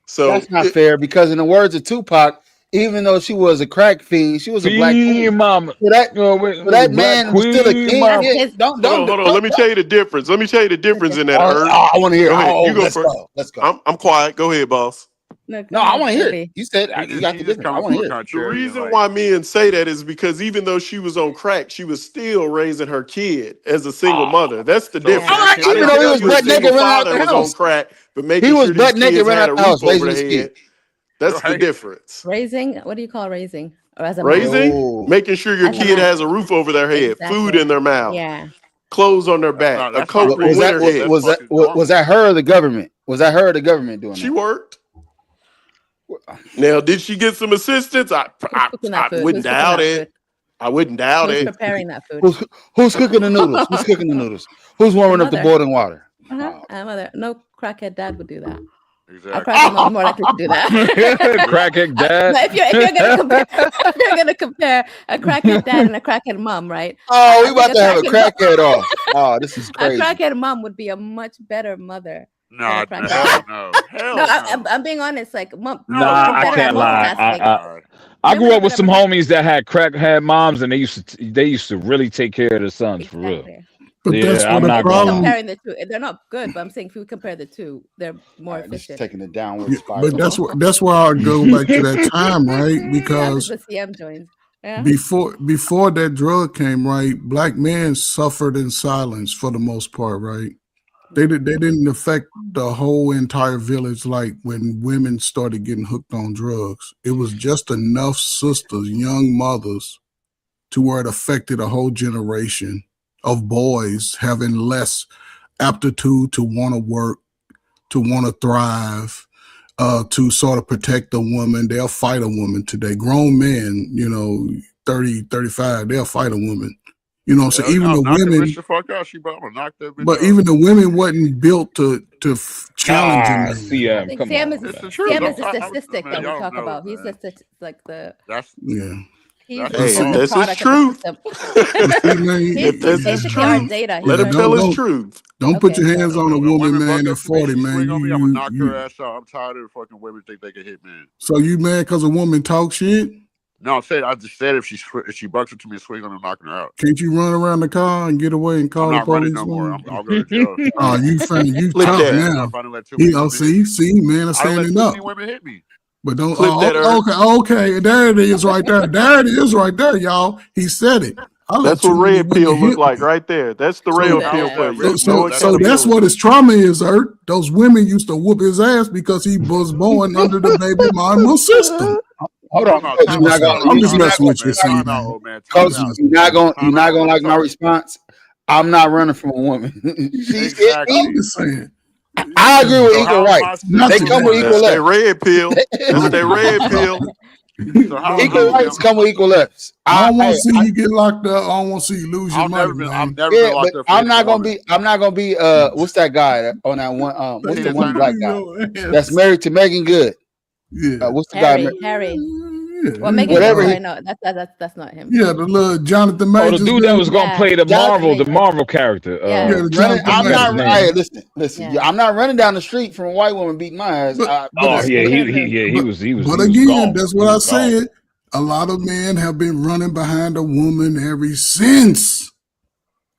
So That's not fair because in the words of Tupac, even though she was a crack fiend, she was a black Queen queen. mama. So that, No, so that black man was still a queen king. mama. Yeah, don't hold on. Let me tell you the difference. Let me tell you the difference in that. I want to hear. Go ahead. Oh, You go let's first. go. Let's go. I'm quiet. Go ahead, boss. No, No, I want to hear it. You said you got the He just difference. I comes want from to a hear it. The contrarian. reason Like, why men say that is because even though she was on crack, she was still raising her kid as a single mother. That's the So difference. Yeah. your I kid even didn't though he tell was you a butt naked single running out father the was on house. crack, but He making was sure butt these naked kids running had out a the house roof over raising their his head. kid. That's the right? difference. Raising. What do you call raising? Or as a Raising, No. making sure your As a kid man. has a roof over their head, food Exactly. in their mouth, Yeah. clothes on their back, a That's coat not for Was that winter raising. heat. That's fucking normal. was that her or the government? Was that her or the government doing She that? worked. Now, did she get some assistance? Who's cooking that food? wouldn't Who's cooking doubt that it. food? I wouldn't doubt Who's it. preparing that food? Who's cooking the noodles? Who's cooking the noodles? Who's warming up the Mother. boiling water? Uh-huh. Oh. Mother. No crackhead dad would do that. A Exactly. crackhead mom is more likely to do that. Crackhead dad. No, if you're gonna compare a crackhead dad and a crackhead mom, right? Oh, we I about think to have a crackhead crackhead off. Oh, this is a crazy. crackhead mom would be a much better mother Nah, crack hell no. Hell No, no. I'm being honest. Like, mom, Nah, we're I better at can't lie. multitasking. I Women grew are up with better some at homies that had crackhead moms, and they used to really take care of their sons for real. Exactly. But that's Yeah, what I'm the not gonna lie. problem. Comparing the two, they're not good. But I'm saying if you compare the two, they're more This is efficient. taking a downward Yeah, spiral. but that's why I go back to that time, right? Happens Because with CM joins. Yeah. before that drug came, right, black men suffered in silence for the most part, right? They didn't affect the whole entire village like when women started getting hooked on drugs. It was just enough sisters, young mothers, to where it affected a whole generation of boys having less aptitude to want to work, to want to thrive, to sort of protect the woman. They'll fight a woman today. Grown men, 30, 35, they'll fight a woman. So even the knock that women, bitch the fuck out. I'm gonna knock that bitch but out. even the women wasn't built to challenge a man. CM, come Sam on. is It's the Sam truth. is the I- statistic man, that we y'all talk know, about. He's man. like the That's Yeah. he's That's the his Hey, fault. if that's his product of the truth, system. if that's his basically our truth, data. let He's him our tell his Don't truth. don't put Okay, your so hands on a when woman, women man, buck at up to me, 40, she man. swing on me, I'm gonna knock her You ass out. I'm tired of fucking women think they can hit men. so you mad because a woman talk shit? No, I just said if she bucks up to me and swings on her, I'm knocking her out. Can't you run around the car and get away and I'm call the not running police? no more. Man? I'll go to jail. Oh, you Clip tough that. now. I done let too many women hit me. See, man, I'm I done let standing too up. many women hit me. But don't. Clip that, Okay. There it is, right there. There it is, right there, y'all. He said it. I let That's what too many red women pill look hit like me. right there. That's the So, real That pill was for that you. red so, pill. No so that's what his trauma is, Ert. Those women used to whoop his ass because he was born under the baby mama system. Hold on, Time out, Coach, time you're out, not time gonna, out, I'm just time out, messing with you, man. see, Time out, man. old man. Coach, Time out. you're not Time gonna out. Let me like my talk. response. I'm not running from a woman. She's hit Exactly. I'm me. just saying. I agree with So equal how am I rights. Not They to come that. with equal That's that lefts. red pill. That's Not that to red that. pill. So how Equal am rights come with equal lefts. I don't want to see you get locked up. I don't want to see you lose your I've money, never been man. Yeah, locked but up for I'm hitting a not gonna woman. be. I'm not gonna be. What's that guy on that one? What's the Tina one Turner. black guy that's married to Megan Good? Yeah. What's the guy? Harry. Yeah. Well, Megan Whatever Good, he- I know that's not him. Yeah, the little Jonathan Oh, the Majors dude that was gonna Yeah. play the Jonathan Marvel Majors. character. Yeah. Yeah, the Running, Jonathan I'm Majors. not. Name. Hey, listen. Yeah. I'm not running down the street from a white woman beating my ass. But Oh it's- yeah, Neither he do. was but he was again, gone. that's He what I was gone. said. A lot of men have been running behind a woman ever since.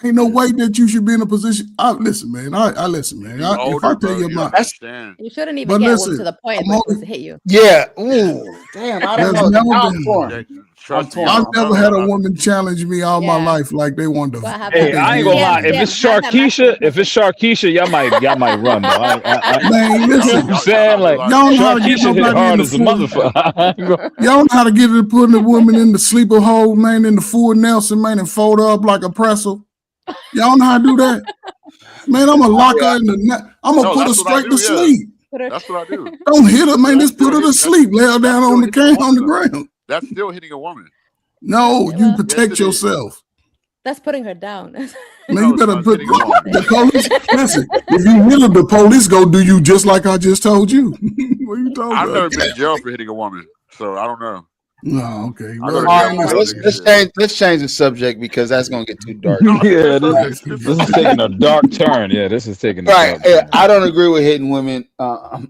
Ain't no way that you should be in a position. Listen, man. I listen, man. You If older, I tell bro. you You my, understand. You shouldn't even but get a woman to listen, the point I'm where she's only, supposed to hit you. Yeah. Ooh. Damn. I don't there's know. never I'm been. torn. Yeah, I'm trust me. torn. I've I never know. had a woman challenge me all my Yeah. life like they wanted to. Well, have Hey, that. I ain't gonna lie. If CM, it's have that masculine Sharkeisha, y'all might run though. Man, You know listen. what I'm saying? Like Y'all know how to get Sharkeisha hit nobody in hard the as a full. motherfucker. Y'all know how to get it, putting the woman in the sleeper hold, man, in the full Nelson, man, and fold her up like a pretzel. Y'all know how to do that? Man, I'm gonna lock her in the neck. I'm gonna put her straight to sleep. That's what I do. Don't hit her, man. That's Just put her still to sleep. Lay her down on the ground. That's still hitting a woman. No, you Well, protect Yes, it is. yourself. That's putting her down. Man, No, you better it's put hitting a woman. the police. Listen, if you hit her, the police go do you just like I just told you. What you talking I've about? never been in jail for hitting a woman, so I don't know. No, okay. I go to All jail right, for let's, dumb nigga let's shit. change. Let's change the subject because that's gonna get too dark. Yeah, this is taking a dark turn. Yeah, this is taking a Right. dark Yeah, turn. I don't agree with hitting women.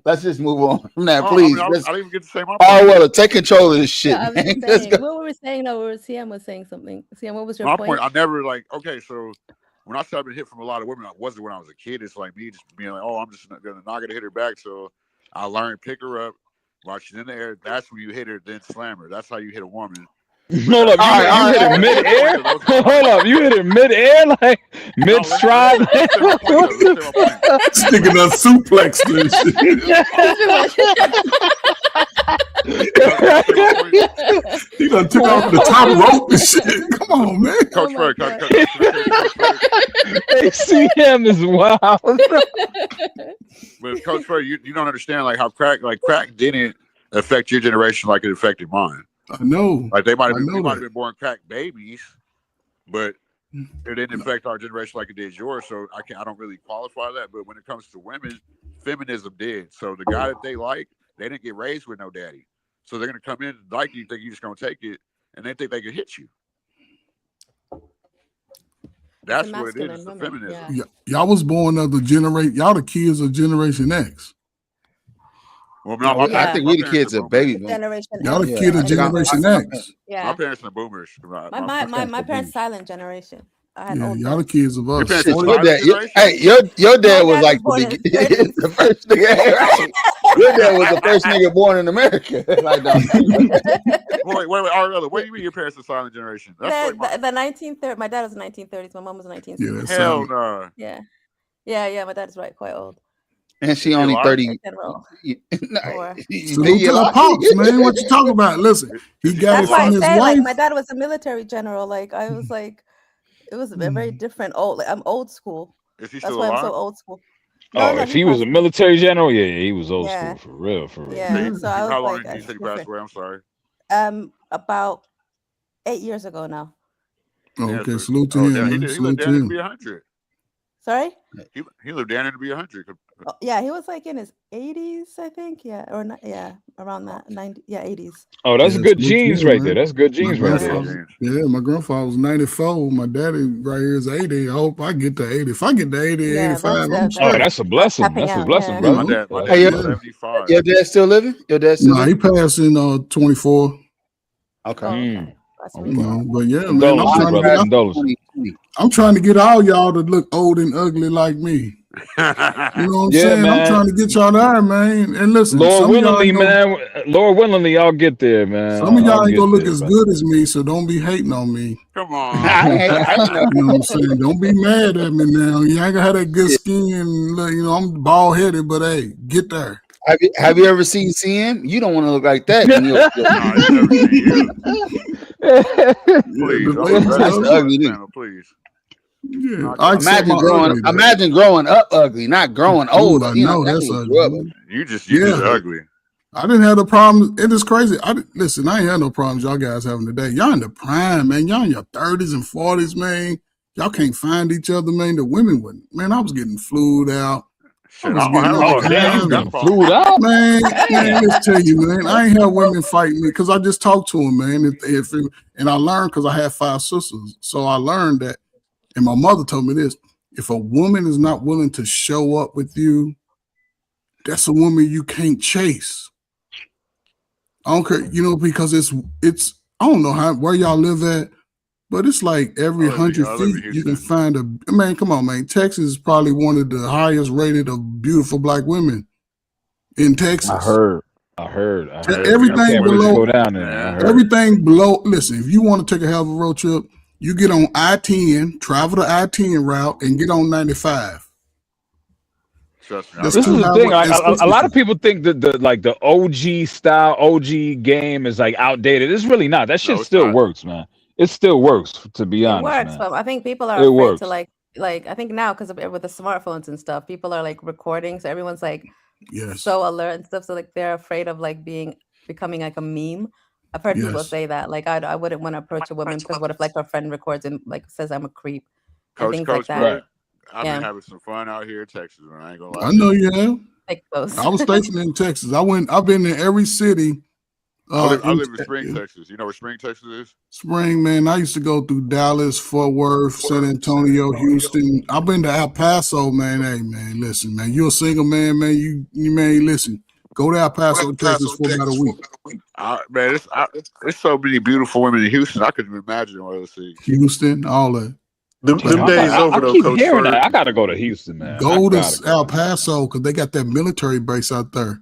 Let's just move on from that, Oh, please. I Let's- didn't even get to say my Oh point. well, take control of this shit, Yeah, I was man. just Let's saying, go. what were we saying? No, CM was saying something. CM, what was your My point? point, I never okay, so when I said I've been hit from a lot of women, I wasn't when I was a kid. It's like me just being like, oh, I'm just gonna not gonna hit her back. So I learned pick her up while she's in the air. That's when you hit her, then slam her. That's how you hit a woman. Hold up, you hit her mid-air? Hold up, you hit her mid-air, like mid-stride? Sticking a suplex to this shit. He done took off the top rope and shit. Come on, man. Coach Fred, ACM is wild. But Coach Fred, you don't understand like how crack didn't affect your generation like it affected mine. I know. Like we might have that. been born crack babies, but it didn't affect our generation like it did yours. So I don't really qualify that. But when it comes to women, feminism did. So the guy that they like, they didn't get raised with no daddy. So they're gonna come in and like you, think you're just gonna take it, and they think they can hit you. That's what it is. masculine It's the women. feminism. Yeah. Y'all was born of the generation. Y'all the kids of Generation X. Well, No, no, my I Yeah. think my we the parents kids are of boomers. baby boom. Generation Y'all the X. kid of I think Generation my X. parents, My Yeah. parents are boomers. My my parents are boomers. parents silent generation. I had Yeah, old y'all the parents. kids of Your us. parents are Shit, your silent dad, generation. hey, your dad My was dad was like born in the the 30s. first nigga, right? Your dad was the first nigga born in America. Like, no. Wait, Ariella, what do you mean your parents are silent generation? That's like my The 1930s. My dad was in the 1930s. My mom was in Yeah, 1960s. that's hell silent. no. Yeah. My dad's right, quite old. And she Is he only alive? 30. General. No, Or Salute he to our alive? pops, man. What you talking about? Listen, he Is he got still it that's why I from alive? his say, like, wife. my dad was a military general. Like, I was like, it was a very different old. Like, I'm old school. Is he That's still why I'm alive? so old school. Oh, No, if he he was a passed away. military general, yeah, he was old Yeah. school for real, for real. Yeah. So I How was long like, did you it's say he passed different. away? I'm sorry. About 8 years ago now. Oh, Yeah, okay, so salute to oh him, damn, man. he lived Salute to down there to him. be 100. Sorry. He lived down there to be 100. Oh, yeah, he was like in his 80s, I think. Yeah, or not, yeah, around that 90. Yeah, 80s. Oh, that's Yeah, good salute to genes him, right there. man. That's good My genes right there. grandfather, yeah, my grandfather was 94. My daddy right here is 80. I hope I get to 80. If I get to 80, Yeah, 85, that's I'm Oh, straight. that's a blessing. tapping That's a out. blessing, Yeah. brother. My You know? dad Hey, was Yeah. 75. your dad still living? Your dad still Nah, he living? passed in 24. Okay. Oh, Mm, okay. That's okay. You recent. know, but yeah, man, I'm Condolences, trying to brother. get out. Condolences. 2020. I'm trying to get all y'all to look old and ugly like me. You know what I'm Yeah, saying? I'm man. trying to get y'all there, man. And listen, Lord some of y'all willingly, ain't gonna, man. Lord willingly, y'all get there, man. some of I'll y'all ain't get gonna look there, as brother. good as me, so don't be hating on me. Come I on. ain't know. You know what I'm saying? Don't be mad at me now. You ain't gonna have that good Yeah. skin. Look, you know, I'm bald headed, but hey, get there. Have you ever seen CM? You don't want to look like that. And Nah, you never seen you. Yeah, Please, the I'm ladies better that's love the people it. on ugly this nigga. panel, please. Yeah, Knock I it off. accept my ugly though. Imagine growing up ugly, not growing old. Ooh, I You know, know that that's means grow up. ugly. You just Yeah, ugly. I didn't have the problem. It is crazy. Listen, I ain't had no problems y'all guys having today. Y'all in the prime, man. Y'all in your 30s and 40s, man. Y'all can't find each other, man. The women wouldn't. Man, I was getting flued out. I Shit, was I don't getting have all Oh, a damn, you kinds was of getting flued out? man. Damn. Let's tell you, man. I ain't have women fighting me because I just talked to them, man. And I learned because I had 5 sisters, so I learned that. And my mother told me this: if a woman is not willing to show up with you, that's a woman you can't chase. I don't care, you know, because it's I don't know where y'all live at, but it's like every I live 100 in feet you can Houston. find a man. Come on, man. Texas is probably one of the highest rated of beautiful black women in I Texas. heard. Yeah, I Everything can't wait to below, go down there. I heard. everything below. Listen, if you want to take a hell of a road trip, you get on I-10, travel the I-10 route, and get on 95. Trust me, That's This is 2 the thing. highways and A lot 60. of people think that the OG style, OG game is like outdated. It's really not. That shit no, it's still not. works, man. It still works, to be It honest, works, man. but I think people are It afraid to works. like I think now because with the smartphones and stuff, people are like recording, so everyone's like Yes. so alert and stuff. So like they're afraid of like becoming like a meme. I've heard people Yes. say that. Like I wouldn't want to approach a woman because what if like her friend records and like says I'm a creep and things like Coach that. Bud, I've Yeah, been having some fun out here in Texas, man. I ain't gonna lie I to know you. you have. like those. I was stationed in Texas. I've been in every city. I live in Spring, Texas. You know where Spring, Texas is? Spring, man. I used to go through Dallas, Fort Worth, San Antonio, Houston. I've been to El Paso, man. Hey, man, listen, man. You're a single man, man. You man, listen. Go to El Paso, Texas for about a week. Man, there's so many beautiful women in Houston. I couldn't imagine what to see. Houston, all that. Them Damn, days over I though, keep Coach hearing Bird. that. I gotta go to Houston, man. Go I to gotta go. El Paso because they got that military base out there.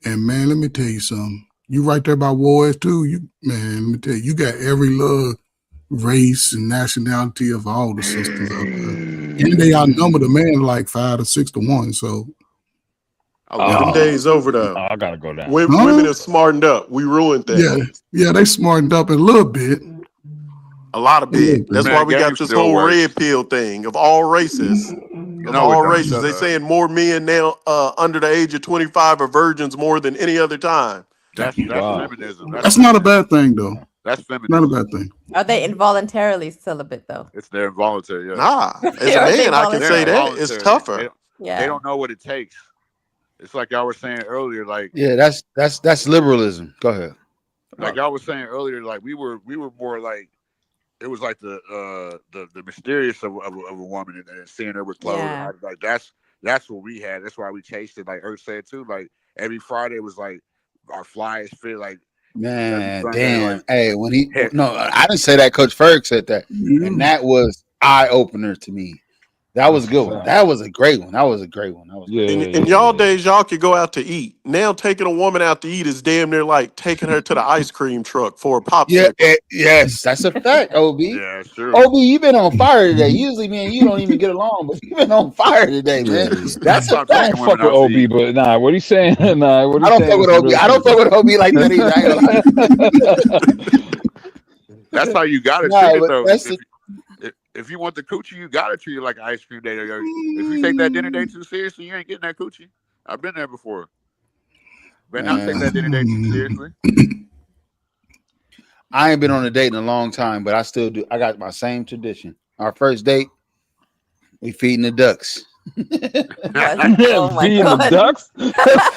And man, let me tell you something. You right there by Warriors too. Man, let me tell you, you got every little race and nationality of all the sisters out there. And they outnumber the man like 5 to 6 to 1. So Them days over though. I gotta go down. Women have smartened up. We ruined that. Yeah, they smartened up a little bit. A lot of bit. That's Man, why we got game this still whole works. red pill thing of all races. You Of know it all don't. races. Shut They up. saying more men now under the age of 25 are virgins more than any other time. That's Wow. feminism. That's not a bad thing though. That's Not a feminism. bad thing. Are they involuntarily celibate though? It's their involuntary. Yeah. Nah, as a Are they man, I can say voluntary? that it's Involuntary. tougher. Yeah. They don't know what it takes. It's like y'all were saying earlier, like Yeah, that's liberalism. Go ahead. y'all was saying earlier, like we were more like it was like the mysterious of a woman and seeing her with clothes. Yeah. Like that's what we had. That's why we chased it. Like Earth said too. Like every Friday was like our flyest fit. Like Man, Sunday, damn. like, Hey, when he heck, no, I didn't say that. Coach Ferg said that, and that was eye opener to me. That was a good one. That was a great one. That was a great one. That was In y'all days, y'all could go out to eat. Now taking a woman out to eat is damn near like taking her to the ice cream truck for a popsicle. Yes, that's a fact, OB. Yeah, sure. OB, you've been on fire today. Usually, man, you don't even get along, but you've been on fire today, man. That's a I fact. don't fuck with OB, but nah, what are you saying? Nah, what I don't fuck with OB. I don't fuck with OB like that either. I ain't gonna lie. That's how you gotta Nah, treat it but though. that's If you want the coochie, you gotta treat it like an ice cream date. If you take that dinner date too seriously, you ain't getting that coochie. I've been there before. But not take that dinner date too seriously. I ain't been on a date in a long time, but I still do. I got my same tradition. Our first date, we feeding the ducks. Oh my Feeding the God. ducks?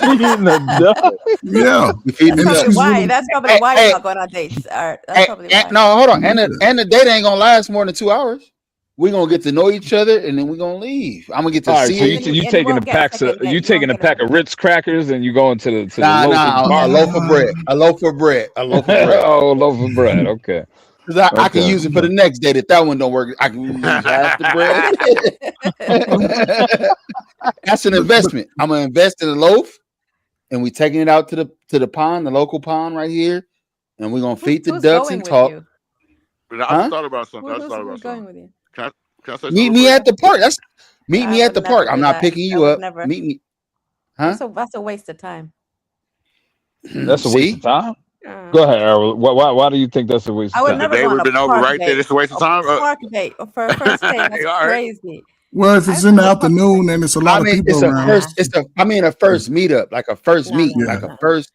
Feeding the ducks? Yeah. We feeding the That's ducks. probably why. That's probably why you're not going on dates. That's probably why. No, hold on. And the date ain't gonna last more than 2 hours. We're gonna get to know each other and then we're gonna leave. I'm gonna get to All right, see so you. you taking a pack of Ritz crackers and you going to the local a loaf of bread. A loaf of bread. A loaf of bread. Oh, a loaf of bread. Okay. Because I can Okay. use it for the next date. If that one don't work, I can use half the bread. That's an investment. I'm gonna invest in a loaf, and we taking it out to the pond, the local pond right here, and we're gonna feed the Who's ducks going and with talk. you? But I just thought about something. Who's going with you? Can I say Meet something me real at the park. Meet I me at would the park. never I'm do not that. picking I you would up. never. Meet me. Huh? That's a waste of time. That's a waste of time. Uh, Go ahead, Errol. Why do you think that's a waste I of would time? never The day go on would a have been over park right there. date. It's a waste of A time. park date for a first date. That's All right. crazy. Well, if it's in the afternoon and it's a lot I mean, of people it's a around. first. a first meetup, like a first meet, no, like no. a first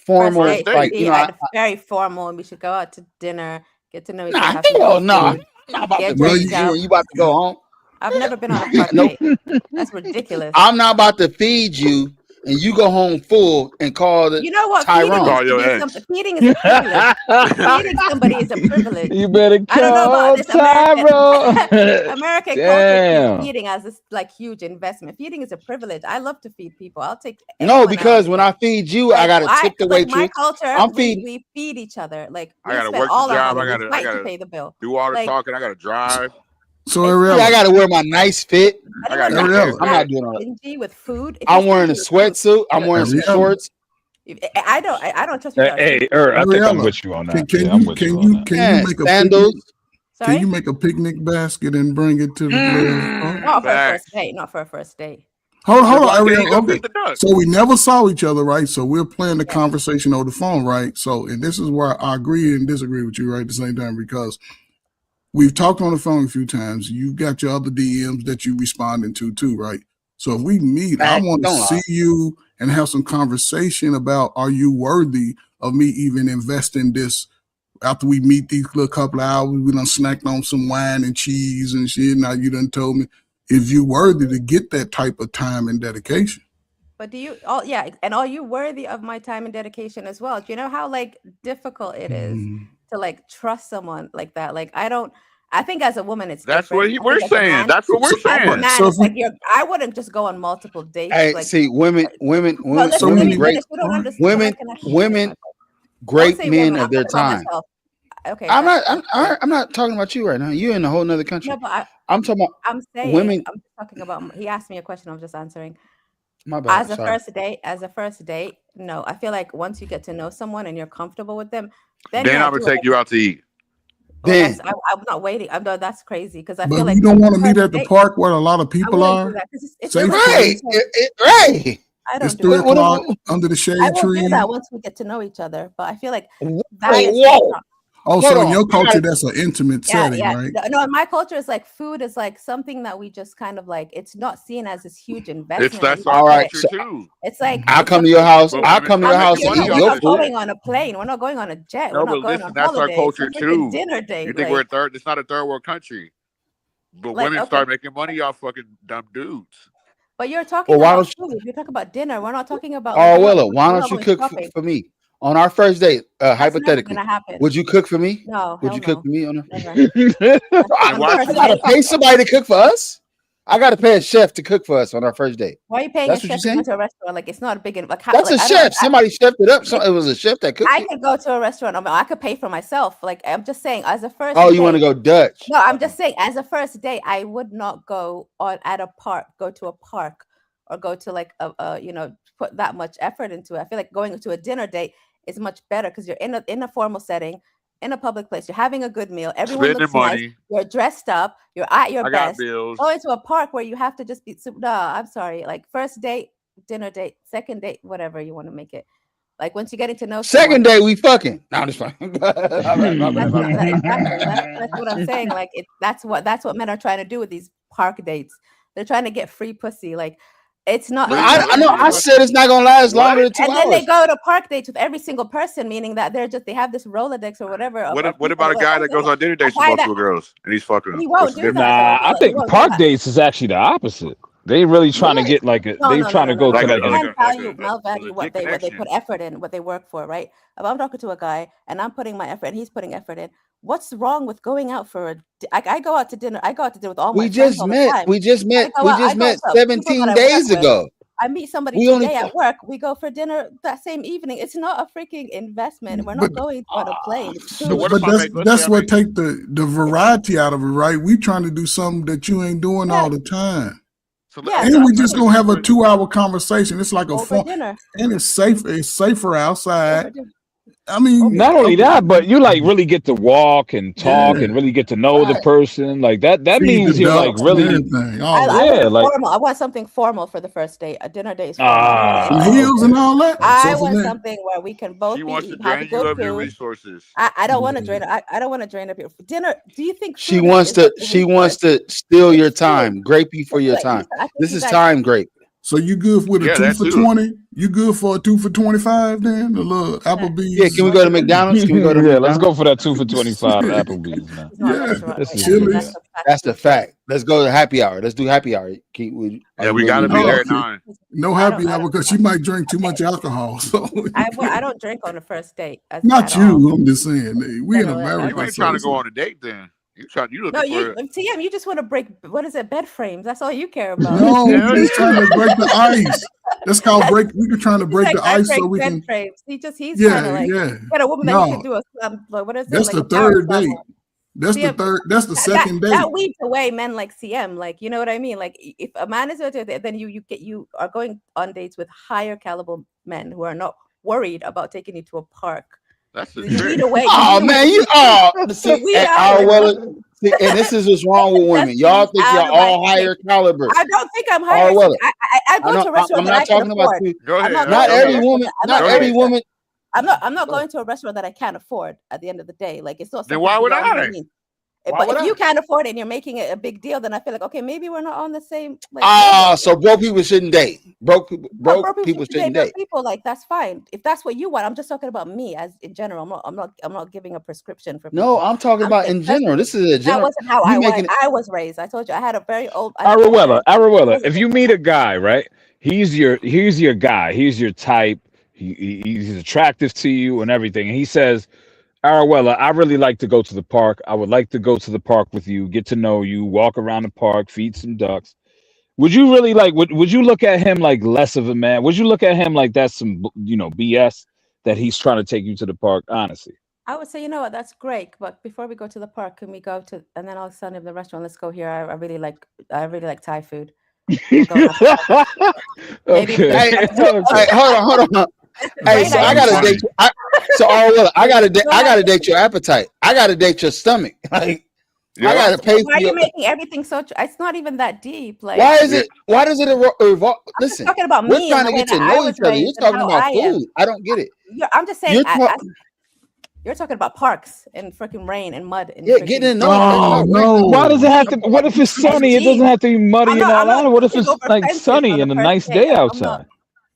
First formal, date should like be you know. very formal, and we should go out to dinner, get to know each other, Nah, have some hell good no. food, I'm not about to get Well, feed drinks you out. and you about to go home. I've never been on a park Nope. date. That's ridiculous. I'm not about to feed you and you go home full and call the You know what? Tyrone. Call your ex. Feeding is a privilege. Feeding somebody is a privilege. You better I don't know call about this American Tyrone. American culture Damn. sees feeding as this like huge investment. Feeding is a privilege. I love to feed people. I'll take No, anyone because out. when I feed you, I gotta tip the like my waitress. culture, I'm we, feeding. we feed each other. Like I we gotta spend work the all our job. money. I We gotta fight to pay the bill. do all the Like, talking. I gotta drive. So It's Ariella, Yeah, I gotta wear my nice fit. I gotta anyone take that care Ariella. of I'm it. not doing all that. stingy with food. If I'm you're wearing a stingy with food, sweatsuit. I'm wearing some Ariella. shorts. I don't trust people. Hey, I think I'm Ariella, with you on can, that. can Yeah, I'm you with can you on you that. can Yeah, you make a sandals. picnic? Sorry, Can you make a picnic basket and bring it to the girls? not for a Facts. first date. Not for a first date. Hold on, Why can't he Ariella. go Okay. feed the duck? So we never saw each other, right? So we're playing the Yeah. conversation over the phone, right? So, and this is where I agree and disagree with you, right, at the same time, because we've talked on the phone a few times. You've got your other DMs that you responding to too, right? So if we meet, I Facts. want to Don't lie. see you and have some conversation about, are you worthy of me even investing this? After we meet these little couple of hours, we done snacked on some wine and cheese and shit. Now you done told me if you worthy to get that type of time and dedication. But do you and are you worthy of my time and dedication as well? Do you know how like difficult it is to like trust someone like that? Like I think as a woman it's That's different. what I think we're as a saying. man, That's what we're as a saying. man, So it's if we- like I wouldn't just go on multiple dates. Hey, like see, women, well, listen, so let many me great, finish. You don't understand. women, Can I finish my women, point? Don't great say men women. of I'm their talking about time. myself. Okay, I'm that's not. I'm not talking about you right now. You're in a whole nother country. no, but I'm talking about I'm saying women. I'm just talking about. He asked me a question. I'm just answering. My bad. As a Sorry. first date, no. I feel like once you get to know someone and you're comfortable with them, then Then yeah, I'm do gonna take you out to eat. Well, Then I'm not waiting. That's crazy because I But feel like you don't want to meet first at the date, park where a lot of I people wouldn't do are. that because it's Safe really place. right, right. I It's don't do 3 that. o'clock under the shade I will do tree. that once we get to know each other. But I feel like that Wait, is whoa. not. Oh, Hold so in on. your I culture, gotta- that's an intimate setting, right? No, in my culture, it's like food is like something that we just kind of like. It's not seen as this huge investment. That's and our All right. culture So too. it's like I'll it's come to your house. But I'll women come to start your house making and money eat off your we're that not food. shit. going on a plane. We're not going on a jet. No, We're but not going listen, on that's our holiday. It's culture a freaking too. dinner date. You think we're a third? It's not a third world country. But Like, women okay. start making money off fucking dumb dudes. But you're talking Well, why about don't food. You're talking about dinner. We're not talking about Oh, like Willa, why we're don't not you going cook shopping. for me? On our first date, That's never hypothetically, gonna happen. would you cook for me? No, Would hell you cook no. for me on a Never. I On watch first I gotta date. pay somebody to cook for us? I gotta pay a chef to cook for us on our first date. Why are you paying That's a what you're chef to go saying? to a restaurant? Like it's not a big like how That's like a I don't chef. Somebody chefed it up. So it was a chef that cooked I it. could go to a restaurant. I mean, I could pay for myself. Like I'm just saying, as a first Oh, you want to date. go Dutch? No, I'm just saying, as a first date, I would not go on at a park, go to a park, or go to like a you know, put that much effort into it. I feel like going to a dinner date is much better because you're in a formal setting, in a public place. You're having a good meal. Everyone spending looks nice. money. You're dressed up. You're at your I got best. bills. Going to a park where you have to just be. No, I'm sorry. Like first date, dinner date, second date, whatever you want to make it. Like once you're getting to know someone. Second day we fucking. No, I'm just fine. All right, my bad, my bad. Exactly. That's what I'm saying. Like that's what men are trying to do with these park dates. They're trying to get free pussy. Like it's not. No, I know. I said it's not gonna last longer than 2 And hours. then they go to park dates with every single person, meaning that they have this Rolodex or whatever. What about a guy that goes on dinner dates with multiple girls and he's fucking them? He won't What's the do difference? that. Nah, I think park dates is actually the opposite. They really trying to get like a. They trying to go to like Men a. value what they put effort in, what they work for, right? If I'm talking to a guy and I'm putting my effort and he's putting effort in, what's wrong with going out for I go out to dinner. I go out to dinner with all my We friends just all the met. time. We just met. I go We out- I just go met to people 17 that I days work with. ago. I meet somebody We only today fu- at work. We go for dinner that same evening. It's not a freaking investment. We're not going on a plane. It's food. But that's what take the variety out of it, right? We trying to do something that you ain't doing all the time. Yeah, And we just gonna have a 2-hour conversation. It's like a over fun, dinner. and it's safe. It's safer outside. I mean, Not only that, but you like really get to walk and talk and really get to know the person. Like that Feed means the you're like ducks, really. everything, I Yeah, want like formal. I want something formal for the first date. A dinner date is formal. some heels and all that. I So want for something where we can both She wants to have drain good you of your food. resources. I don't want to drain. I don't want to drain up your dinner. Do you think She food wants is to. a She resource? wants to steal your time, grape you for your Like, time. I think This you is guys- time grape. So you good with a Yeah, 2 that for too. 20? You good for a 2 for 25 then? A little Applebee's. Yeah, can we go to McDonald's? Can we go to yeah, McDonald's? let's go for that 2 for 25 Applebee's, man. Yeah, This is Chili's. good. That's the fact. Let's go to happy hour. Let's do happy hour. Yeah, we got to be there at 9. No happy hour because she might drink too much alcohol. So I don't drink on the first date. not you. I'm just saying. We in No, America. You ain't so trying to it's go like- on a date then. You looking No, for TM, you just want to break. What is it? Bed frames. That's all you care about. No, we're just trying to break the ice. That's called break. We're trying to break Like, the I ice break so we bed can. frames. He's trying Yeah, to like yeah. get a woman that he No, can do like, what is it? that's Like the a power third date. level. That's the CM, third. That's the second date. That weeds away men like CM. Like, you know what I mean? Like, if a man is with it, then you are going on dates with higher caliber men who are not worried about taking you to a park. That's the You trick. weed away. Oh man, you see, weed and out, and this is what's wrong with women. Y'all think out you're of my all higher caliber. I don't think I'm higher. Well, I go to a restaurant I'm that not I can talking about afford. you. Go ahead. I'm Not going to a every restaurant woman. that- I'm Not not every going to- woman. I'm not going to a restaurant that I can't afford at the end of the day. Like, it's not Then something why would beyond my I? means. Why But would if I? you can't afford it and you're making it a big deal, then I feel like, okay, maybe we're not on the same. Like, Ah, so broke people shouldn't date. Broke people shouldn't date. people, like, that's fine. If that's what you want, I'm just talking about me as in general. I'm not giving a prescription for people. No, I'm talking about in general. This is a That general. wasn't how you making it- I was raised. I told you I had a very old. Aruella, if you meet a guy, right? He's your guy. He's your type. He's attractive to you and everything. And he says, Aruella, I really like to go to the park. I would like to go to the park with you, get to know you, walk around the park, feed some ducks. Would you really like? Would you look at him like less of a man? Would you look at him like that's some BS that he's trying to take you to the park? Honestly, I would say, you know what, that's great. But before we go to the park, can we go to and then I'll send him the restaurant. Let's go here. I really like Thai food. We'll go have- Maybe Okay. Hey, hold on. Hey, so I gotta date. I gotta date your appetite. I gotta date your stomach. Like, I gotta pay Why for are you your. making everything so? It's not even that deep. Like, Why is it? Why does it evolve? I'm just Listen, talking about we're me trying and to the get way to that I know was each other. raised You're and talking how about I am. food. I don't get it. I'm just saying. You're You're talking about parks and freaking rain and mud. And Yeah, getting to know. Oh no! Why does it have to? What if it's sunny? It doesn't have to be muddy and all that. What if it's like sunny and a nice day outside?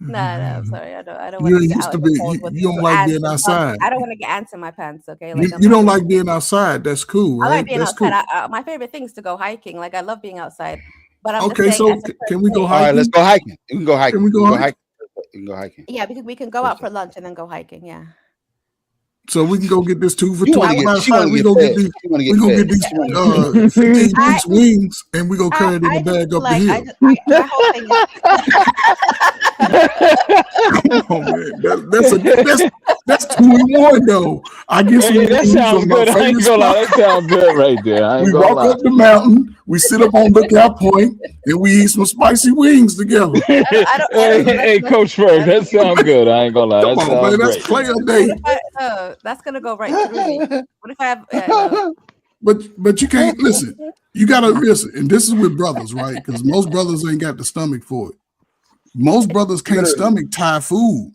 No, I'm sorry. I don't You want to get used out to in the be. cold with You don't with like ants being and outside. I don't want to get ants in my pants. Okay, like You don't like being outside. That's cool, I right? like being That's outside. cool. My favorite thing is to go hiking. Like, I love being outside. But I'm Okay, just saying, so as a can we go All right, hiking? let's go hiking. We can go hiking. Can we go hiking? You can go hiking. Yeah, we can go out for lunch and then go hiking. Yeah. So we can go get this 2 for You 2. want to get? She Matter want of to fact, we get go fed. get these. She want to We get gonna fed. get these She wanna get 15 I piece wings, and we gonna carry it in I the bag just up the like hill. my whole thing Come on, man. That's 2 in 1 though. I get some Hey, that wings sounds from my good. I ain't favorite gonna lie. spot. That sounds good right there. I ain't We gonna walk lie. up the mountain. We sit up on Lookout Point, and we eat some spicy wings together. I don't Hey, know. hey, Coach Ferg, that sounds good. I ain't gonna lie. Come That on, man. sounds That's great. player What day. if that's gonna go right through me? What if I have? No. But you can't listen. You gotta listen, and this is with brothers, right? Because most brothers ain't got the stomach for it. Most brothers can't stomach Thai food.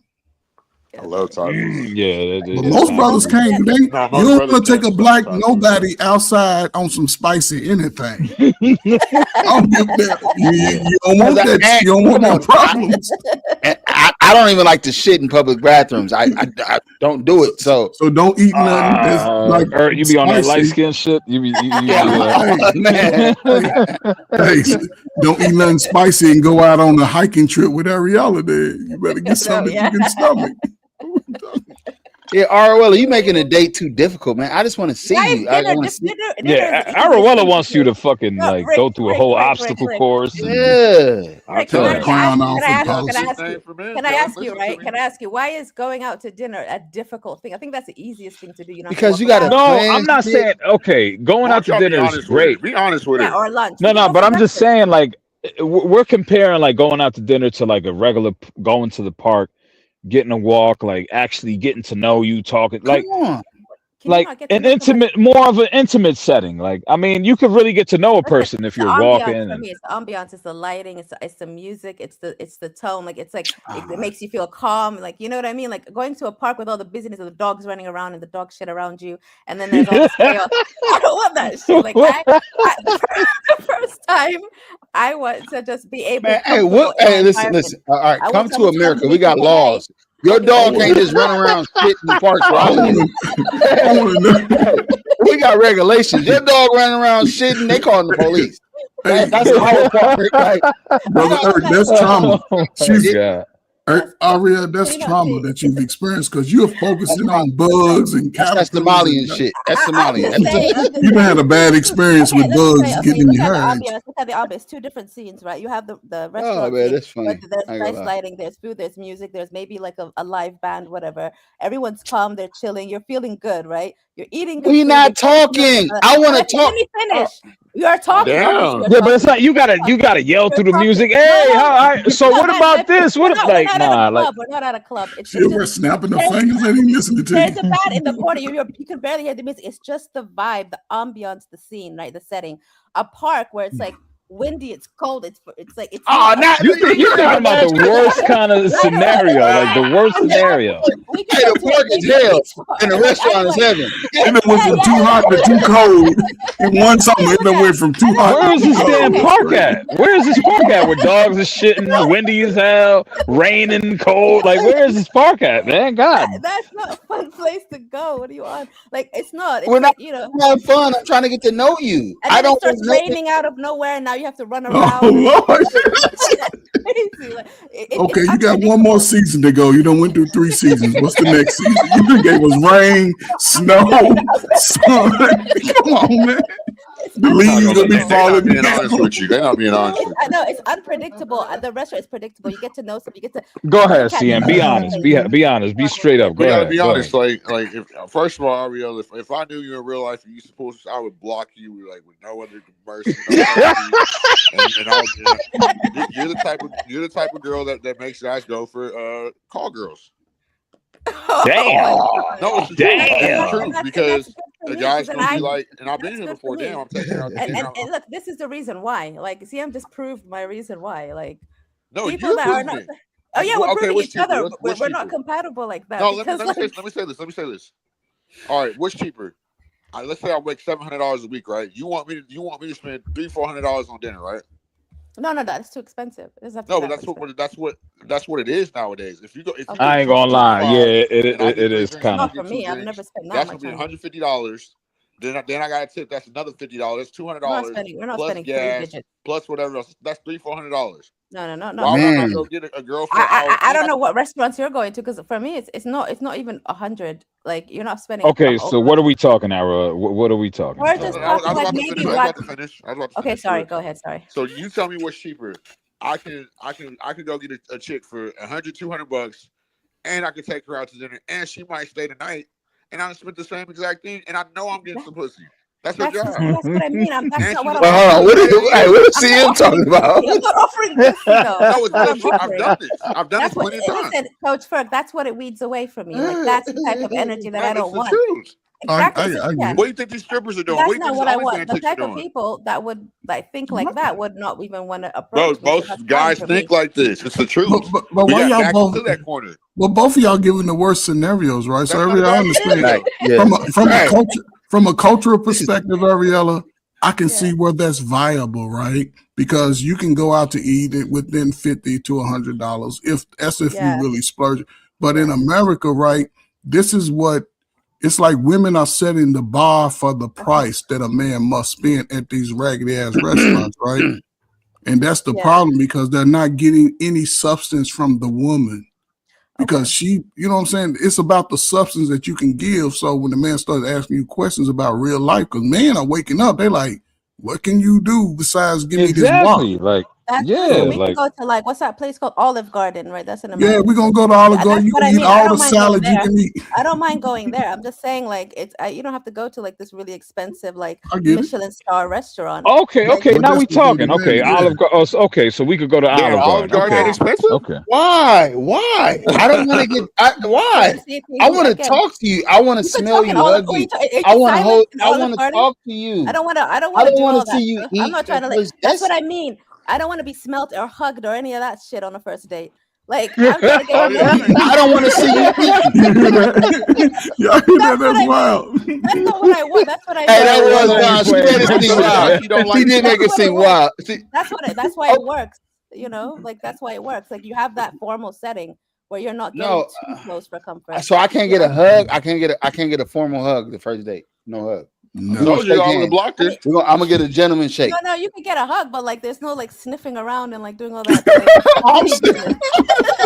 I love Thai food. Yeah, But most brothers can't. They, No, you most don't brothers want to take can't a black stomach Thai food. nobody outside on some spicy anything. I don't give that. You don't want that. You don't want no problems. I don't even like to shit in public bathrooms. I don't do it. So don't eat nothing that's like you be on that spicy. light skin shit. You be man. Hey, don't eat nothing spicy and go out on a hiking trip with Ariella. Then you better get something that you can stomach. Yeah, Aruella, you making a date too difficult, man. I just want to see you. I want to see. Yeah, Aruella wants you to fucking like go through a whole obstacle course. And, Yeah, I'll tell the clown off Can I and ask you, right? Can I ask you, why is going out to dinner a difficult thing? I think that's the easiest thing to do. You know, because you got to. No, I'm not saying okay. Going out to dinner is great. Be honest with yeah, her. or lunch. No, but I'm just saying like we're comparing like going out to dinner to like a regular going to the park, getting a walk, like actually getting to know you, talking like. Like an intimate, more of an intimate setting. Like, I mean, you could really get to know a person if you're walking. For me, it's the ambiance, it's the lighting, it's the music, it's the tone. Like it's like it makes you feel calm. Like you know what I mean? Like going to a park with all the busyness of the dogs running around and the dog shit around you, and then there's all this chaos. I don't want that shit. Like the first time I want to just be able. Man, hey, listen. All right, come to America. We got laws. Your dog can't just run around shit in the park. We got regulations. Your dog running around shitting, they calling the police. That's our part. Like, Brother, that's trauma. God. Aria, that's trauma that you've experienced because you're focusing on bugs and that's Somalian shit. That's Somalian. You've had a bad experience with bugs getting in your hair. Look at the ambiance. 2 different scenes, right? You have the restaurant. Oh man, that's funny. There's nice lighting. There's food. There's music. There's maybe like a live band, whatever. Everyone's calm. They're chilling. You're feeling good, right? You're eating. We're not talking. I want to talk. Let me finish. You are talking. Yeah, but it's like you gotta yell through the music. Hey, so what about this? What like nah, like we're not at a club. It's we're snapping the fingers and he listening to there's you. a band in the corner. You can barely hear the music. It's just the vibe, the ambiance, the scene, right? The setting. A park where it's like windy, it's cold, it's like it's. Oh, not you're talking about the worst kind of scenario, like the worst scenario. Hey, the park is hell and the restaurant is heaven. It went from too hot to too cold in one summer. It went from too hot. Where is this damn park at? Where is this park at? Where dogs are shitting, windy as hell, raining, cold. Like, where is this park at, man? God, that's not a fun place to go. What do you want? Like, it's not. It's We're not, like, you know, having fun. I'm trying to get to know you. And I then don't. it starts raining out of nowhere, and now you have to run around. Oh Lord! Okay, you got one more season to go. You done went through 3 seasons. What's the next season? You done gave us rain, snow, sun. Come on, man. The leaves gonna be falling. Being honest with you, they're not being honest. I know it's unpredictable. The restaurant is predictable. You get to know some. You get to go ahead, CM. Be honest. Be honest. Be straight up. Go We gotta ahead. be Go honest. ahead. Like, if first of all, Ariel, if I knew you in real life and you supposed to, I would block you like with no other mercy. No you're the type of girl that makes guys go for call girls. Damn. No, it's Damn. true because the guys gonna be like, and I've been here before. Damn, I'm taking out. And look, this is the reason why. Like, CM just proved my reason why. Like, no, people that are not. Oh yeah, we're proving each other. What's We're not compatible like that. No, let me say this. All right, what's cheaper? Let's say I make $700 a week, right? You want me to spend $300-400 on dinner, right? No, that's too expensive. It doesn't have to No, be but that that's what it is nowadays. If you go, I ain't gonna lie. Yeah, it is kind Not of. for me. I've never spent that that's much. gonna be $150. Then I got a tip. That's another $50, $200 We're not plus spending three gas digits. plus whatever else. That's $300-$400. No. Why would I not Man. go get a girl for an hour? I don't know what restaurants you're going to, because for me it's not even 100. Like you're not spending. Okay, so what are we talking, Ara? What are we talking We're about? just I was talking like about to maybe finish. I was what. about to finish. Okay, sorry. Go ahead. Sorry. So you tell me what's cheaper. I can go get a chick for $100-$200, and I can take her out to dinner, and she might stay the night, and I spent the same exact thing, and I know I'm getting some pussy. That's her job. That's what I mean. That's not what I'm. Well, hold on. What is CM talking about? I'm not offering this, though. No, it's That's what good. I'm I've offering. done this. I've done That's this what. plenty of times. Listen, Coach Ferg, that's what it weeds away from me. Like that's the type of energy that I don't want. Truth. Exactly. I Yeah. What do you think these strippers are doing? That's What do you not think what these I want. OnlyFans The chicks are type of doing? people that would think like that would not even want to Bro, approach me. So most that's fine guys for think me. like this. It's the truth. But We why got y'all backed both? into that corner. Well, both of y'all giving the worst scenarios, right? So That's not a Ariella, I bad understand scenario. Right. Yeah. from a cultural perspective, Ariella, I can see where that's viable, right? Because you can go out to eat it within $50 to $100 if Yeah. you really splurge. But in America, right, this is what it's like. Women are setting the bar for the price that a man must spend at these raggedy ass restaurants, right? And that's the problem, because they're not getting any substance from the woman. Because she, you know what I'm saying? It's about the substance that you can give. So when the man starts asking you questions about real life, because men are waking up, they're like, what can you do besides give me this Exactly. walk? Like, That's yeah, true. We like, can go to like what's that place called? Olive Garden, right? That's in Yeah, America. we're going to go to Olive Garden. That's You what can I eat mean. I all the don't mind going salad you there. can eat. I don't mind going there. I'm just saying, like, you don't have to go to like this really expensive, like I get it. Michelin star restaurant. okay, Like, okay. But Now that's we the thing, talking. man. Okay, Yeah. Olive Garden. Oh, okay, so we could go to Damn, Olive Olive Garden. Garden ain't yeah. expensive? Okay. Why? Why? I don't want to get. Why? See, I want to again, talk to you. I want to you could smell talk in you, Olive. hug you. Are you I want to silent hold. in I Olive want to Garden? talk to you. I don't want to. I don't I want to don't do want all to that see you stuff. eat. I'm not trying to like. Because That's what that's I mean. I don't want to be smelt or hugged or any of that shit on the first date. Like I'm trying to get to know you. I don't want to see you eat. You hear that? Y'all hear that? That's what That's I wild. mean. That's not what I want. That's what I Hey, mean. that Why was don't you wild. She play made it it? seem wild. You don't She like did make it That's what it seem was. wild. See, That's why it works. You know, like that's why it works. Like you have that formal setting where you're not getting no. too close for comfort. So I can't get a hug. I can't get a formal hug the first date. No hug. No. We're gonna Told you shake I would have hands. blocked I her. mean, I'm gonna get a gentleman shake. no, you can get a hug, but like there's no like sniffing around and like doing all that. Like, I'm petty business.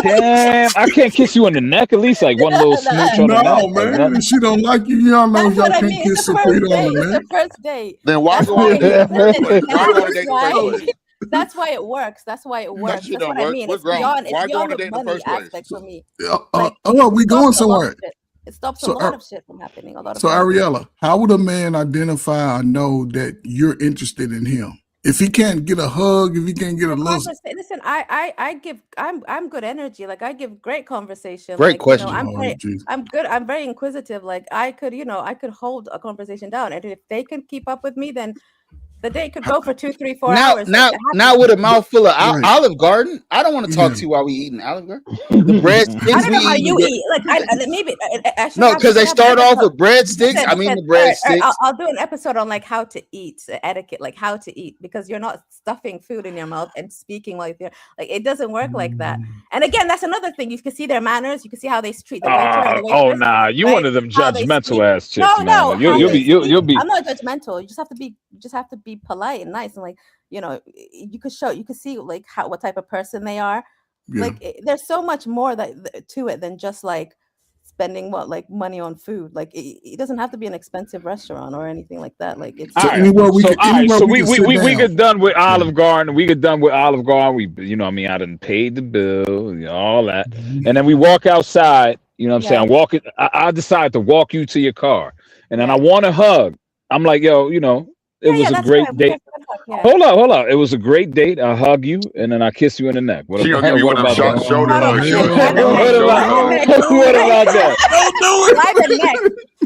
Damn, I can't kiss you on the neck. At least like one little smooch on the No, neck. Like man. nothing. If she don't like you, y'all know That's y'all what I can't mean. kiss It's the Secrete first on date. the It's the neck. first date. Then why That's go why. on a date in the first place? Listen, Why go on a that's date in the why. first place? That's why it works. That's why it That works. shit That's don't what I work. mean. We're It's grown. beyond. It's Why go beyond on a the date in the money first place? aspect for me. Oh, Like we it going stops a lot somewhere. of shit. It stops a So, lot of shit from happening. A lot of so things. Ariella, how would a man identify or know that you're interested in him? If he can't get a hug, if he can't get a little, Listen, I'm good energy. Like I give great conversation. Great Like, you know, question. oh, geez. I'm good. I'm very inquisitive. Like I could hold a conversation down. And if they can keep up with me, then the day could go for 2, 3, 4 Now, hours. now, Like, now with a mouthful of Right. Olive Garden, I don't want to talk Yeah. to you while we eating Olive Garden. The breadsticks I don't know we how eat. you eat. Like maybe I should No, have. because we they should have an start off episode. with breadsticks. Listen, I mean listen. the All right, breadsticks. I'll do an episode on like how to eat etiquette, like how to eat, because you're not stuffing food in your mouth and speaking like it doesn't work like that. And again, that's another thing. You can see their manners. You can see how they treat the waiter and the Oh waitress. nah, you right? one of them How they judgmental speak. ass chicks, No, man. Like, how you'll they be speak. be I'm not judgmental. You just have to be polite and nice, and like you could see like what type of person they are. Yeah. Like there's so much more to it than just like spending money on food. Like it doesn't have to be an expensive restaurant or anything like that. Like it's So all right. anywhere we So can, all right. anywhere So we can sit we down. get done with Olive Garden. We get done with Olive Garden. We I mean I done paid the bill, all that, and then we walk outside. You know what I'm saying? I'm walking. I decide to walk you to your car, and then I want a hug. I'm like, yo, it was a great date. Hold up. It was a great date. I hug you and then I kiss you in the neck. What She about, gonna give you what one of them about that? shoulder hugs. What about that? Don't do it. Why the neck?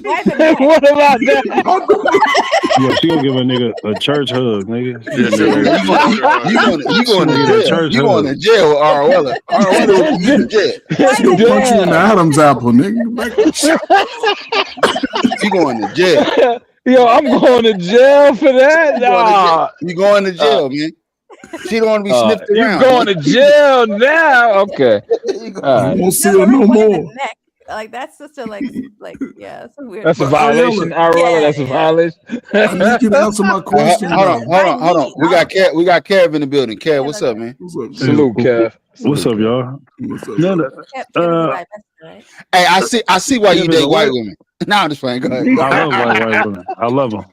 Why the neck? What about that? Yeah, she gonna give a nigga a church hug, nigga. You going to jail? You going to jail? Arwella will get in jail. She'll punch you in the Adam's apple, nigga. You going to jail? Yo, I'm going to jail for that. Nah. You going to jail, man? She don't want to be sniffed around. You going to jail now? Okay. You won't see her no more. Like that's such a like yeah, that's a weird. That's a But violation, Ariella, Ariella. Yeah, That's a yeah. violation. I need you to answer my question Hold on, though. hold on. We got Kev in the building. Kev, Yeah, what's like up, man? What's up, Hey, Salute, Kev. what's Salute, up, Kev. y'all? What's up, No, bro? Kev is a divestor, right? Hey, I see why you Kev is date a white what? women. No, I'm just playing. Go ahead. I love white women. I love them.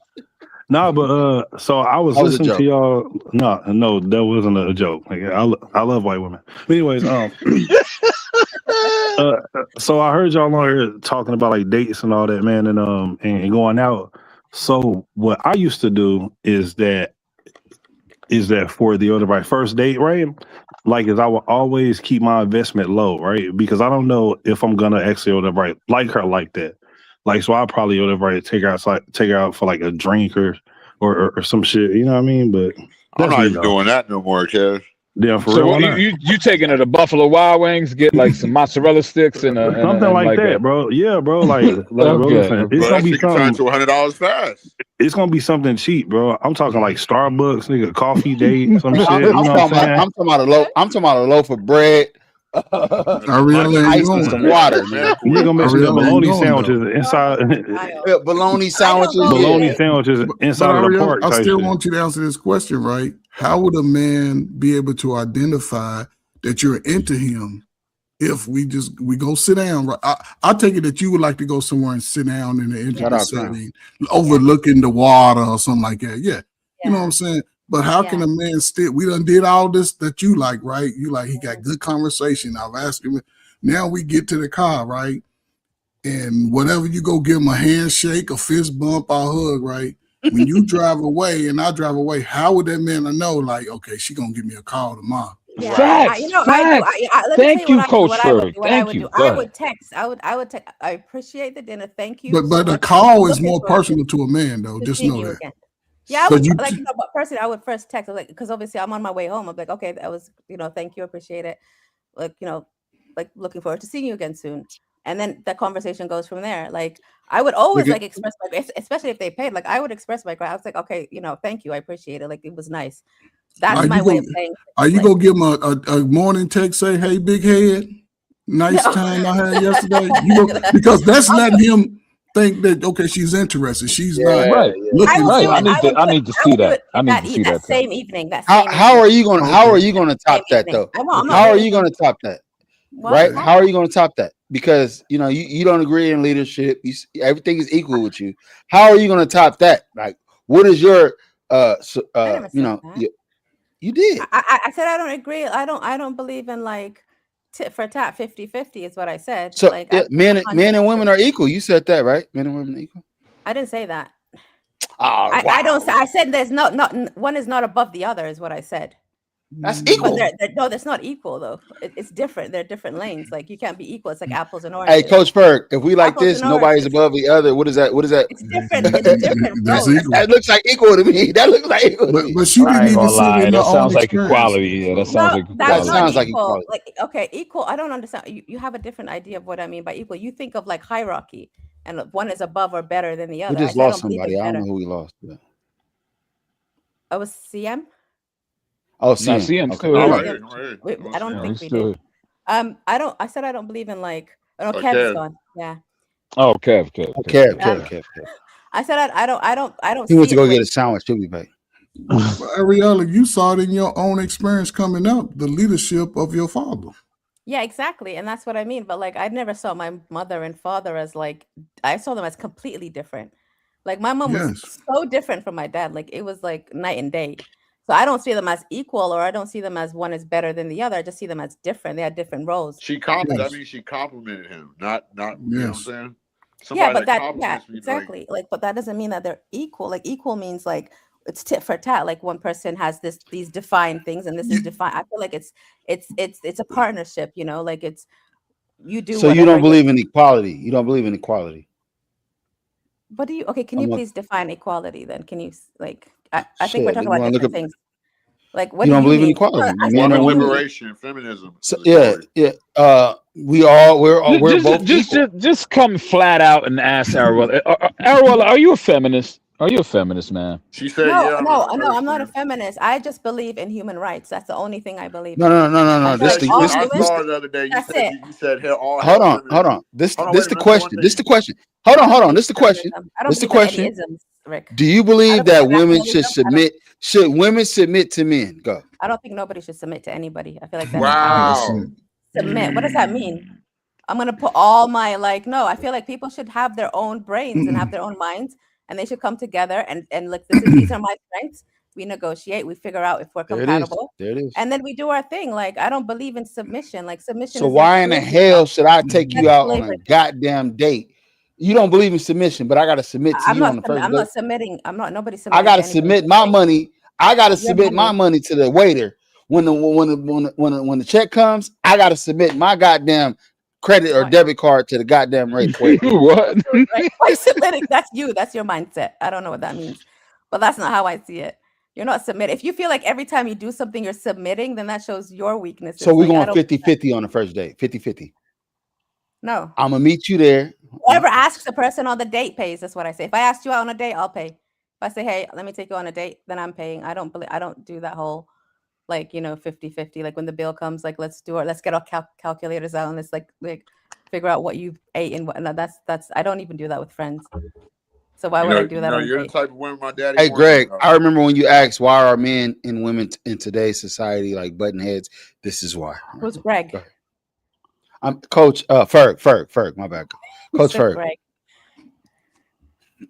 No, but so I was That was a listening to joke. y'all. No, that wasn't a joke. Like, I love white women. But anyways, so I heard y'all on here talking about like dates and all that, man, and going out. So what I used to do is that for the other right first date, right? Like, is I will always keep my investment low, right? Because I don't know if I'm gonna actually whatever right like her like that. Like, so I'll probably whatever right take her out for like a drink or some shit. You know what I mean? But I'm that's not me even though. doing that no more, Kev. Damn, for So real, why what, not? you taking her to Buffalo Wild Wings, get like some mozzarella sticks Something like like that, a bro. Yeah, bro. Like, bro, okay, listen, okay. it's Bro, gonna that be shit can turn something. to $100 fast. It's gonna be something cheap, bro. I'm talking like Starbucks, nigga, coffee date, some shit. I'm You know what I'm saying? talking about a loaf of bread, Ariella ain't ice, and going. some water, man. You're gonna make some good Ariella ain't bologna going though. sandwiches inside, Yeah, bologna sandwiches. go Yeah. bologna date. sandwiches But inside of the Ariella, park I type still shit. want you to answer this question, right? How would a man be able to identify that you're into him if we go sit down? Right? I take it that you would like to go somewhere and sit down in an Shout intimate out, Crown. setting, overlooking the water or something like that. Yeah. You know what Yeah, I'm saying? But how can yeah. a man still? We done did all this that you like, right? You like he got good conversation. I've asked him. Now we get to the car, right? And whatever you go give him a handshake, a fist bump, or a hug, right? When you drive away and I drive away, how would that man know? Like, okay, she gonna give me a call tomorrow. Yeah, Facts, you know, I do. facts. Let me tell Thank you you, what I do. Coach What I would Ferg. do. What I Thank would do. you. Go I ahead. would text. I would text. I appreciate the dinner. Thank you But so a much. call is Looking more forward personal to a man, though. to Just seeing know you that. again. Yeah, I Because would like but personally, I would first text. Like, because obviously I'm on my way home. I'm like, okay, that was thank you, appreciate it. Like like looking forward to seeing you again soon. And then the conversation goes from there. Like I would always Look at- express my, especially if they paid. Like I would express my. I was like, okay, thank you, I appreciate it. Like it was nice. That's Are my you way gonna of saying. are you like, gonna give him a morning text, say, "Hey, big head, nice No. time I had yesterday"? Because that's letting him think that okay, she's interested. She's not Right, looking I right. would for I you. need to. I need to see that. I need to see that that. same evening. That How same how are evening. you gonna top Same that evening. though? I'm not How are really you gonna top that? What? Right? How are you gonna top that? Because you don't agree in leadership. Everything is equal with you. How are you gonna top that? Like, what is your I never said that. you did. I said I don't agree. I don't believe in like tit for tat 50-50 is what I said. So Like men and women are equal. You said that, right? Men and women are equal. I didn't say that. Oh, wow. I don't say. I said there's not one is not above the other is what I said. That's But equal. no, that's not equal though. It's different. They're different lanes. Like you can't be equal. It's like apples and Hey, oranges. Coach Ferg, if we like Apples this, and nobody's oranges. above the other. What is that? What is that? It's different. It's different. That's roads. equal. That looks like equal to me. That looks like equal to me. But she I didn't ain't even gonna see it lie. in her That own sounds like experience. equality. Yeah, that sounds No, like that's That equality. not sounds like equal. equality. Like okay, equal. I don't understand. You have a different idea of what I mean by equal. You think of like hierarchy, and one is above or better than the We other. just I lost don't believe somebody. in I don't better. know who we lost. I was CM. Oh, Now CM. CM Okay. still All here. right. I don't Yeah, think he's we still did. here. I said I don't believe in like. Oh, no, Oh, Kev's Kev. gone. Yeah. Oh, Kev. Kev. I said I don't He went see to it go the get way. a sandwich. He'll be back. But Ariella, you saw it in your own experience coming up, the leadership of your father. Yeah, exactly, and that's what I mean. But like, I never saw my mother and father as like. I saw them as completely different. Like my mom was Yes. so different from my dad. Like it was like night and day. So I don't see them as equal, or I don't see them as one is better than the other. I just see them as different. They had different roles. That means she complimented him, not you know what I'm Yes. saying? Yeah, Somebody but that yeah, compliments me, like, exactly. Like, but that doesn't mean that they're equal. Like equal means like it's tit for tat. Like one person has these defined things, and this is defined. I feel like it's a partnership. Like it's you do. So you don't believe in equality. You don't believe in equality. What do you? Okay, can you please define equality? Then can you like? I think Shit, we're talking you about wanna look different up- things. Like what You do don't you believe in mean? equality. I said, Men what and do you women. mean? liberation, feminism. So, yeah. We're both equal. Just come flat out and ask Ariella. Ariella, are you a feminist? Are you a feminist, man? She said, No, "Yeah, no, I no, I'm not a understand." feminist. I just believe in human rights. That's the only thing I believe No, in. no, no, no, I no. You feel This like said the you. all this I humans, saw it the other day. that's it. You said hell, all hold hell on, hold feminism. on. This Hold on, this wait a the minute. Let me say one question. This thing. the question. Hold on, I don't hold on. believe This in the question. feminism. I don't This the believe in any question. isms, Rick. Do you I believe don't believe that in women should nationalism. submit? Should women submit to men? Go. I don't think nobody should submit to anybody. I feel like that's cowardly. Wow. Submit. What does that mean? I'm gonna put all my no. I feel like people should have their own brains and have their own minds, and they should come together and look. These are my strengths. We negotiate. We figure out if we're There it is. compatible, There it is. and then we do our thing. Like I don't believe in submission. Like submission So is like why in the slavery. hell should I take you That's out on a slavery. goddamn date? You don't believe in submission, but I gotta submit to I'm you on not. the first I'm date. not submitting. I'm not. Nobody's I submitting to gotta anybody. submit my money. I gotta Your submit my money. money to the waiter. When the check comes, I gotta submit my goddamn credit or Right. debit card to the goddamn waiter. What? Right. By submitting, that's you. That's your mindset. I don't know what that means, but that's not how I see it. You're not submitting. If you feel like every time you do something you're submitting, then that shows your weaknesses. So we're Like I going don't. 50-50 on the first date. 50-50. No. I'm gonna meet you there. Whoever asks the person on the date pays. That's what I say. If I asked you out on a date, I'll pay. If I say, hey, let me take you on a date, then I'm paying. I don't do that whole 50-50. Like when the bill comes, like let's get our calculators out and let's like figure out what you ate and whatnot. That's I don't even do that with friends. So why would I do that on a You're the date? type of woman my daddy. Hey wanted, Greg, though. I remember when you asked why are men and women in today's society like button heads. This is why. Who's Greg? Go ahead. I'm Coach Ferg, my bad. Coach Said Ferg. Greg.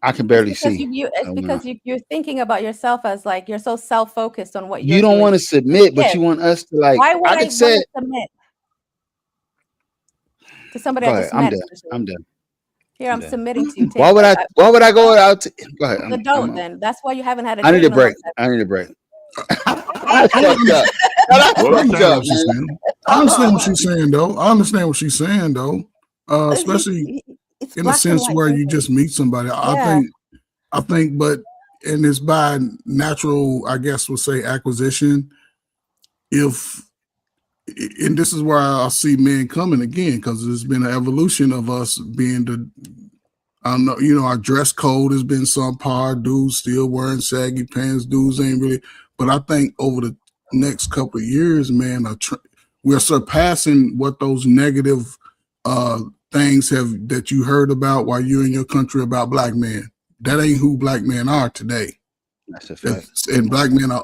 I can barely It's because see. it's because you're thinking about yourself as like you're so self-focused on what You you're don't doing. want to submit, but Yes. you want us to like. Why would I I could say want it. to submit to somebody Go I ahead. just I'm met? done. especially? I'm done. Here, I'm done. submitting to you. Why would I? Why would I go out to? Go ahead. So don't then. That's why you haven't had a I date need a in a long break. time. I need a break. I That's fucked up. That's I fucked understand up, what she's man. saying. I understand what she's saying, though. I understand what she's saying, though. Especially It's in a black and sense white where you thinking. just meet somebody. Yeah. I think, but and it's by natural, I guess we'll say acquisition. And this is where I see men coming again, because there's been an evolution of us being I don't know, our dress code has been subpar. Dudes still wearing saggy pants. Dudes ain't really. But I think over the next couple of years, man, we're surpassing what those negative things that you heard about while you're in your country about black men. That ain't who black men are today. That's a fact. And black men are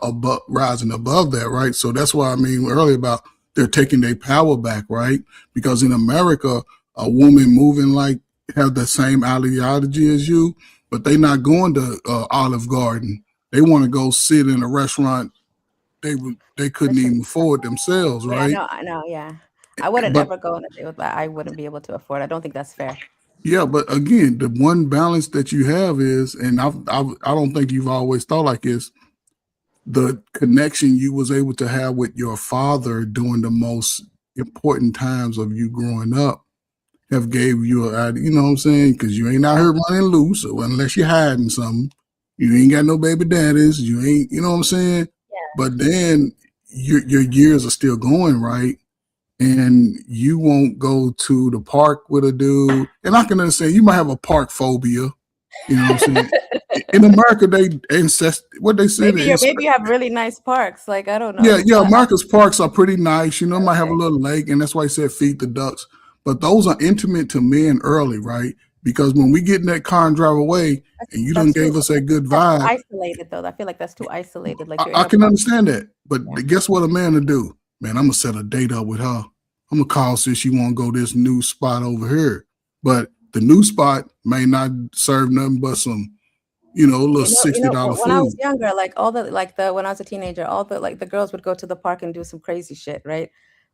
rising above that, right? So that's why I mean earlier about they're taking their power back, right? Because in America, a woman moving like have the same ideology as you, but they not going to Olive Garden. They want to go sit in a restaurant they couldn't even afford themselves, right? Yeah, I know. Yeah, I wouldn't ever go on a date with that. I wouldn't be able to afford. I don't think that's fair. Yeah, but again, the one balance that you have is, and I don't think you've always thought like this, the connection you was able to have with your father during the most important times of you growing up have gave you you know what I'm saying? Because you ain't out here running loose, or unless you're hiding something. You ain't got no baby daddies. You ain't, you know what I'm saying? Yeah. But then your years are still going, right? And you won't go to the park with a dude. And I can understand you might have a park phobia. You know what I'm saying? In America, what they say. Maybe you have really nice parks. Like I don't know. Yeah. America's parks are pretty nice. You know, might have a little lake, and that's why I said feed the ducks. But those are intimate to men early, right? Because when we get in that car and drive away, and you done gave us that good vibe. Isolated though. I feel like that's too isolated. Like I can understand that. But guess what a man will do? Man, I'm gonna set a date up with her. I'm gonna call since she won't go this new spot over here. But the new spot may not serve nothing but some, a little $60 food. When I was younger, like when I was a teenager, the girls would go to the park and do some crazy shit, right?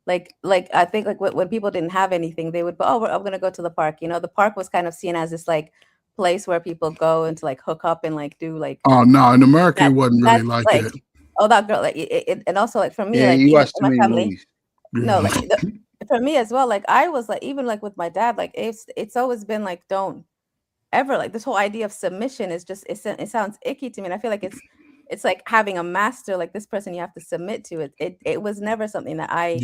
Like I think like when people didn't have anything, they would I'm gonna go to the park. The park was kind of seen as this like place where people go and to like hook up and like do like. Oh no, in America it wasn't really like that. Oh, that girl, like and also like for me, Yeah, like you even watch too my many family. movies. No, like for me as well. Like I was like even like with my dad, like it's always been like don't ever like this whole idea of submission is just it sounds icky to me, and I feel like it's like having a master, like this person you have to submit to. It was never something that I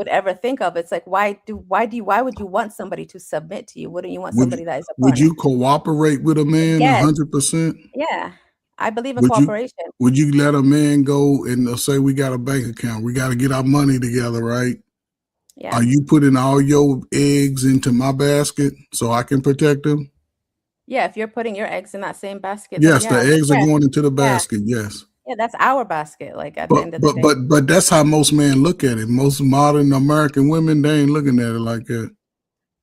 would ever think of. It's like, why would you want somebody to submit to you? Wouldn't you want Would somebody that is a would partner? you cooperate with a man Yes. 100%? Yeah. I believe in Would you cooperation. would you let a man go and say we got a bank account, we got to get our money together, right? Yeah. Are you putting all your eggs into my basket so I can protect them? Yeah, if you're putting your eggs in that same basket, then Yes, the yeah. eggs are Yeah. going into the Yeah. basket. Yes. Yeah, that's our basket, like at the But end of the day. but that's how most men look at it. Most modern American women, they ain't looking at it like that.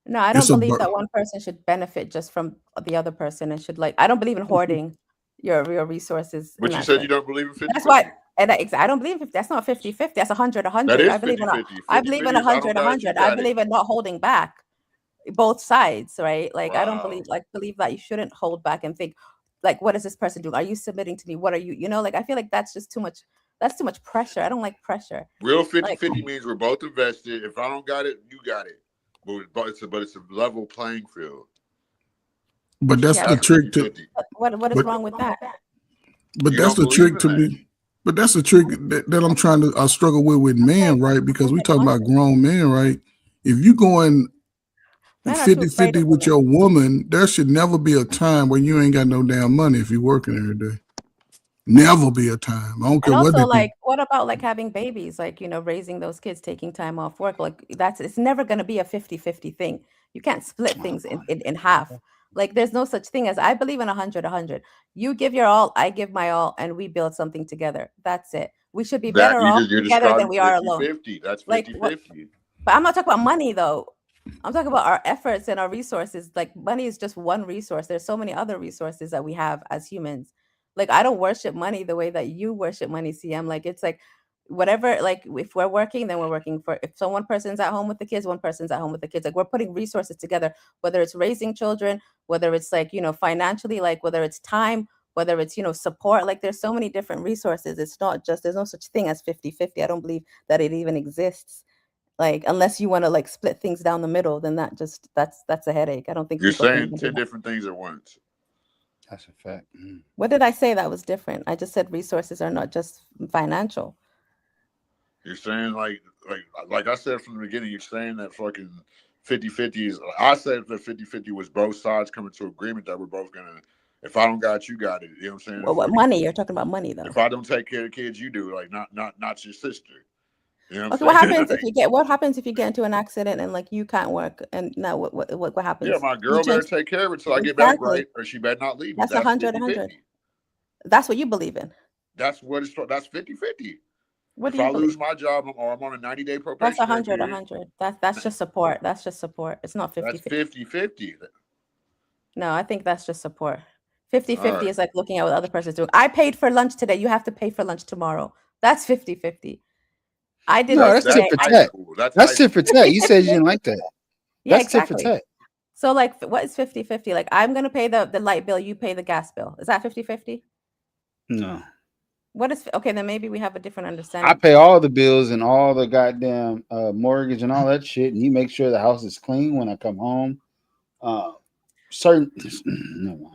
No, I It's don't a believe bur- that one person should benefit just from the other person and should like I don't believe in hoarding your resources in But you that said you sense. don't believe in 50-50. That's why and I don't believe if that's not 50-50, that's 100 That 100. is I believe in 50-50. I believe in 50-50 is I don't 100 got it, you 100. I got it. believe in not holding back both sides, right? Like I don't Wow. believe that you shouldn't hold back and think like what does this person do? Are you submitting to me? What are you like I feel like that's just too much pressure. I don't like pressure. Real Like 50-50 means we're both invested. If I don't got it, you got it. But it's a level playing field. But that's yeah, the That's trick to 50-50. what is but wrong with that? but You that's don't the believe trick in to that. me. But that's the trick that I'm trying to struggle with men, right? Because we talking about grown men, right? If you going Men are too afraid 50-50 of with women. your woman, there should never be a time where you ain't got no damn money if you're working every day. Never be a time. I don't And care what also, they think. like, what about like having babies, like, raising those kids, taking time off work? Like, it's never going to be a 50-50 thing. You can't split things in half. Like, there's no such thing as I believe in 100 100. You give your all, I give my all, and we build something together. That's it. We should be That better off you're together than describing we are alone. 50-50. That's Like, 50-50. but I'm not talking about money though. I'm talking about our efforts and our resources. Like money is just one resource. There's so many other resources that we have as humans. Like I don't worship money the way that you worship money, CM. Like it's like whatever, like if we're working, then we're working for if one person's at home with the kids, one person's at home with the kids. Like we're putting resources together, whether it's raising children, whether it's like, financially, like whether it's time, whether it's, support. Like there's so many different resources. It's not just there's no such thing as 50-50. I don't believe that it even exists. Like unless you want to like split things down the middle, then that's a headache. I don't think You're people can saying even do 10 that. different things at once. That's a fact. What did I say that was different? I just said resources are not just financial. You're saying like I said from the beginning, you're saying that fucking 50-50 is I said that 50-50 was both sides coming to agreement that we're both gonna if I don't got you got it. You know what I'm saying? Well, what money? You're talking about money though. If I don't take care of the kids, you do, like not your sister. You know what Okay, I'm what saying? happens if you get into an accident and like you can't work and now what happens? Yeah, my You girl better change take care of it till I get back exactly. right, or she better not leave me. That's That's 100 50-50. 100. That's what you believe in. That's what it's that's 50-50. What If do you I lose believe? my job or I'm on a 90-day That's probationary 100 period, 100. That's just support. That's just support. It's not 50 that's 50. 50-50. No, I think that's just support. 50-50 All right. is like looking at what the other person's doing. I paid for lunch today. You have to pay for lunch tomorrow. That's 50-50. I did No, this that's tit today. for high tat. school. That's That's high tit for school. tat. You said you didn't like that. Yeah, That's tit for exactly. tat. So like what is 50-50? Like I'm gonna pay the light bill, you pay the gas bill. Is that 50-50? No. What is okay? Then maybe we have a different I understanding. pay all the bills and all the goddamn mortgage and all that shit, and you make sure the house is clean when I come home. Certain, no,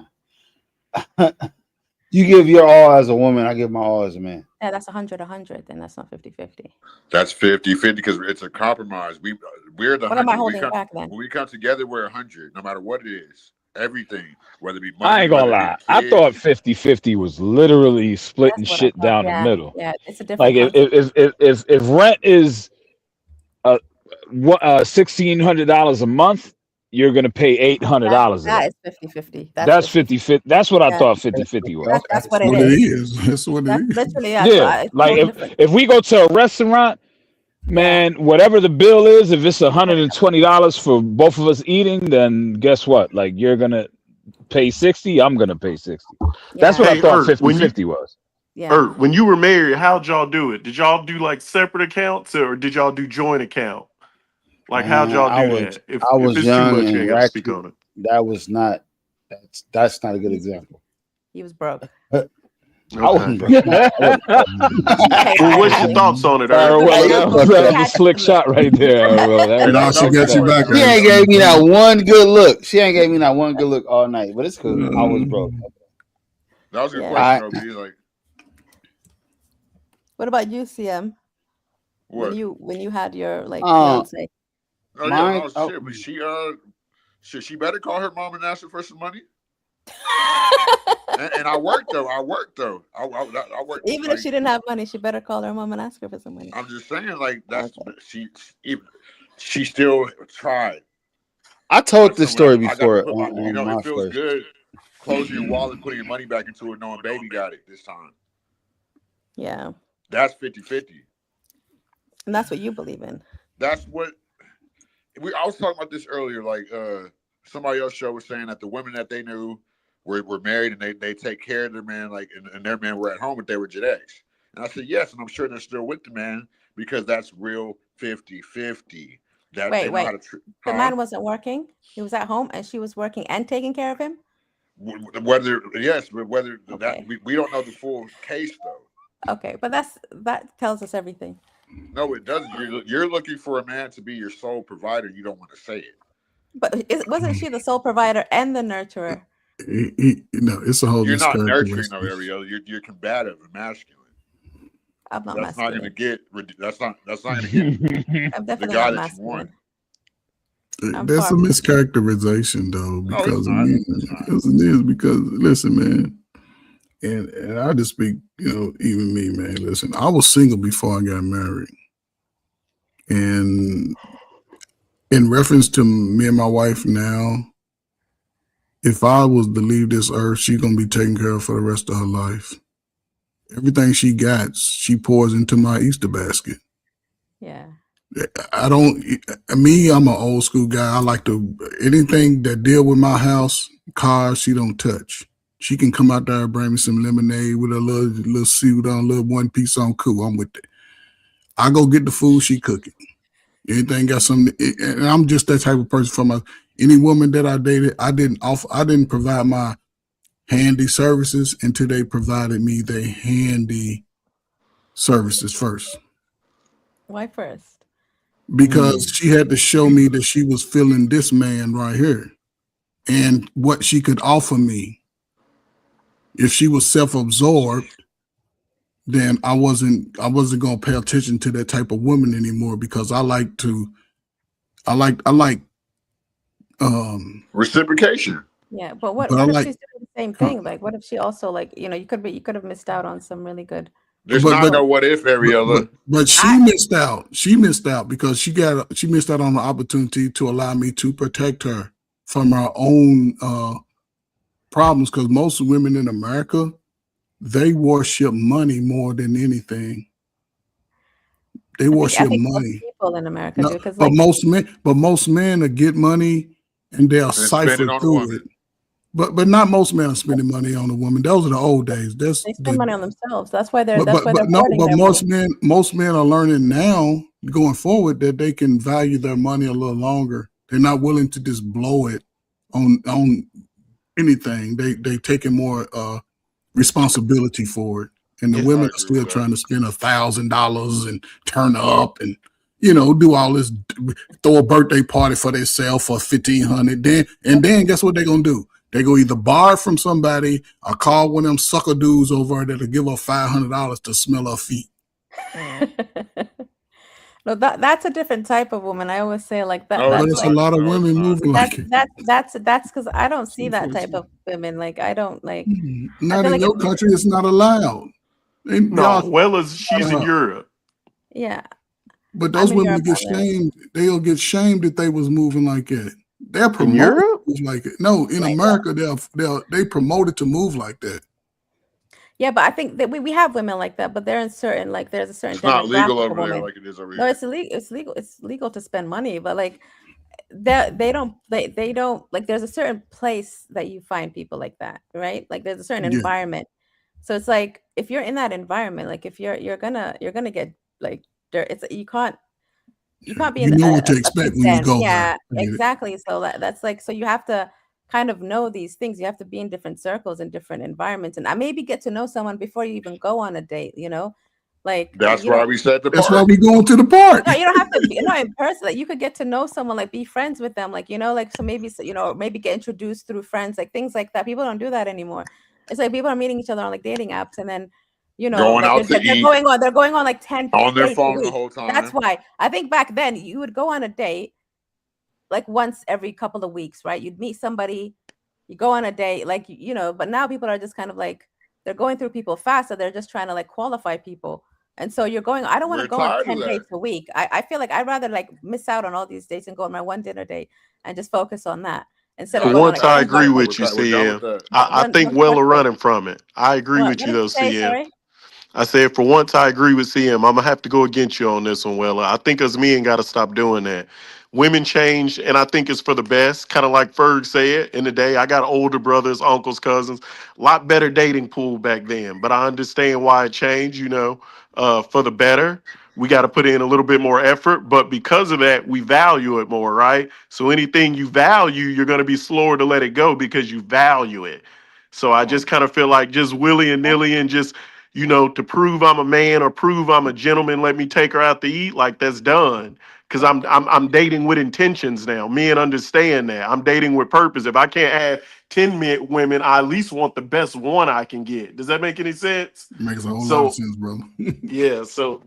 you give your all as a woman, I give my all as a man. Yeah, that's 100 100. Then that's not 50-50. That's 50-50 because it's a compromise. We're the What am I 100. holding back then? When we come together, we're 100, no matter what it is. Everything, whether it be I money, ain't gonna whether lie. it be I kids. thought 50-50 was literally splitting That's what I shit thought. down the Yeah, middle. yeah, it's a Like different concept. if rent is $1,600 a month, you're gonna pay $800 of That that. is 50-50. That's 50-50. That's what I Yeah, thought 50-50 was. that's what it What it is. is. That's what it That's is. literally Yeah, it's like no different. if we go to a restaurant, Yeah, man, whatever the bill is, if it's $120 for both of us eating, then guess what? Like you're gonna pay 60, I'm gonna pay 60. That's yeah, what I Hey, thought Ert, 50-50 was. yeah. when you were married, how'd y'all do it? Did y'all do like separate accounts or did y'all do joint account? Like how'd Man, y'all I do was that? If I was it's too young much, you and ain't gotta speak ratchet. on it. That was not that's not a good example. He was broke. I Okay. wasn't broke. No, I wasn't broke. He paid for Well, what's your everything. thoughts on it, Ert? Arabella, Hey, that you was fucked a up. slick shot right there, Arabella. That Hey, was Now a she no slick got you shot. back. She ain't gave me not one good look. She ain't gave me not one good look all night. But it's cool. I was broke. That was a good Yeah. question, though. Like, What about you, CM? What? when you had your like Uh, fiance? Oh yeah, mine. no Oh, shit. But she better call her mom and ask her for some money. And I worked though. I worked. Even if Like she didn't have money, she better call her mom and ask her for some money. I'm just saying, like that's Okay. she still tried. I told Like this someone, story I got to before put my, on it my feels first. good closing your wallet, putting your money back into it, knowing baby got it this time. Yeah, That's 50-50. and that's what you believe in. That's what I was talking about this earlier. Like somebody else show was saying that the women that they knew were married and they take care of their man, like and their men were at home, but they were Gen X. And I said yes, and I'm sure they're still with the man because that's real 50-50. That they know how Wait. to. The man wasn't working. He was at home, and she was working and taking care of him. Whether yes, but whether that Okay. we don't know the full case though. Okay, but that tells us everything. No, it doesn't. You're looking for a man to be your sole provider. You don't want to say it. But wasn't she the sole provider and the nurturer? It's a whole You're not nurturing mischaracterization. though, Ariel. You're combative and masculine. I'm not That's masculine. not going to get. That's not going to get I'm the definitely guy not that you want. masculine. I'm That's a far from mischaracterization, though, No, it's because not. yes, it is. Because listen, man, and I just speak, even me, man. Listen, I was single before I got married, and in reference to me and my wife now, if I was to leave this earth, she's gonna be taken care of for the rest of her life. Everything she got, she pours into my Easter basket. Yeah. I'm an old school guy. I like anything that deal with my house, cars, she don't touch. She can come out there and bring me some lemonade with a little suit on, a little one piece on, cool. I'm with it. I go get the food she cooking. Anything got something, and I'm just that type of person. Any woman that I dated, I didn't provide my handy services until they provided me their handy services first. Why first? Because she had to show me that she was feeling this man right here and what she could offer me. If she was self-absorbed, then I wasn't going to pay attention to that type of woman anymore, because I like reciprocation. Yeah, but what I if like, she's doing the same thing? Like, what if she also, like, you could have missed out on some really good. There's not no what if, Ariella. But she missed out. She missed out because she missed out on the opportunity to allow me to protect her from her own problems. Because most women in America, they worship money more than anything. They worship money. Most people in America do, because but most men will get money and they'll cipher through it. But not most men are spending money on a woman. Those are the old days. They spend money on themselves. That's why they're. Most men are learning now, going forward, that they can value their money a little longer. They're not willing to just blow it on anything. They taking more responsibility for it, and the women are still trying to spend $1,000 and turn up and do all this, throw a birthday party for themselves for $1,500. Then guess what they're gonna do? They go either borrow from somebody or call one of them sucker dudes over that'll give her $500 to smell her feet. No, that's a different type of woman. I always say like that. But it's a lot of women moving like it. That's because I don't see that type of women. Like I don't like. Not in your country. It's not allowed. No, she's in Europe. Yeah. But those women get shamed. They'll get shamed if they was moving like that. They're promoted to move like it. No, in America, they promoted to move like that. Yeah, but I think that we have women like that, but they're in certain, like, there's a certain. It's not legal over there like it is over here. No, it's illegal. It's legal. It's legal to spend money, but like they don't like. There's a certain place that you find people like that, right? Like there's a certain environment. So it's like if you're in that environment, like if you're gonna get like dirt. It's you can't be in. You know what to expect when you go there. Yeah, exactly. So that's like, so you have to kind of know these things. You have to be in different circles and different environments, and I maybe get to know someone before you even go on a date. Like that's why we said the park. That's why we going to the park. No, you don't have to be in person. Like you could get to know someone, like be friends with them, like like so maybe maybe get introduced through friends, like things like that. People don't do that anymore. It's like people are meeting each other on like dating apps, and then you know, Going like out to they're eat going on like 10 on their dates a phone the week. whole time. That's why I think back then you would go on a date like once every couple of weeks, right? You'd meet somebody, you go on a date, like, you know, but now people are just kind of like, they're going through people fast, so they're just trying to like qualify people. And so you're going, I don't want We're to go on tired of 10 that. dates a week. I feel like I'd rather like miss out on all these dates and go on my one dinner date and just focus on that instead of For going on once, like I 10 agree dates. with you, We're done with CM. that. I think Wella running from it. I agree What with you did though, you say? CM. Sorry. I said, for once, I agree with CM. I'm going to have to go against you on this one, Wella. I think us men got to stop doing that. Women change, and I think it's for the best. Kind of like Ferg said in the day. I got older brothers, uncles, cousins. A lot better dating pool back then. But I understand why it changed, you know, for the better. We got to put in a little bit more effort. But because of that, we value it more, right? So anything you value, you're going to be slower to let it go because you value it. So I just kind of feel like just willy and nilly and just, you know, to prove I'm a man or prove I'm a gentleman, let me take her out to eat. Like that's done. Cause I'm dating with intentions now. Men understand that. I'm dating with purpose. If I can't have 10 women, I at least want the best one I can get. Does that make any sense? Makes a whole lot So of sense, brother. yeah, so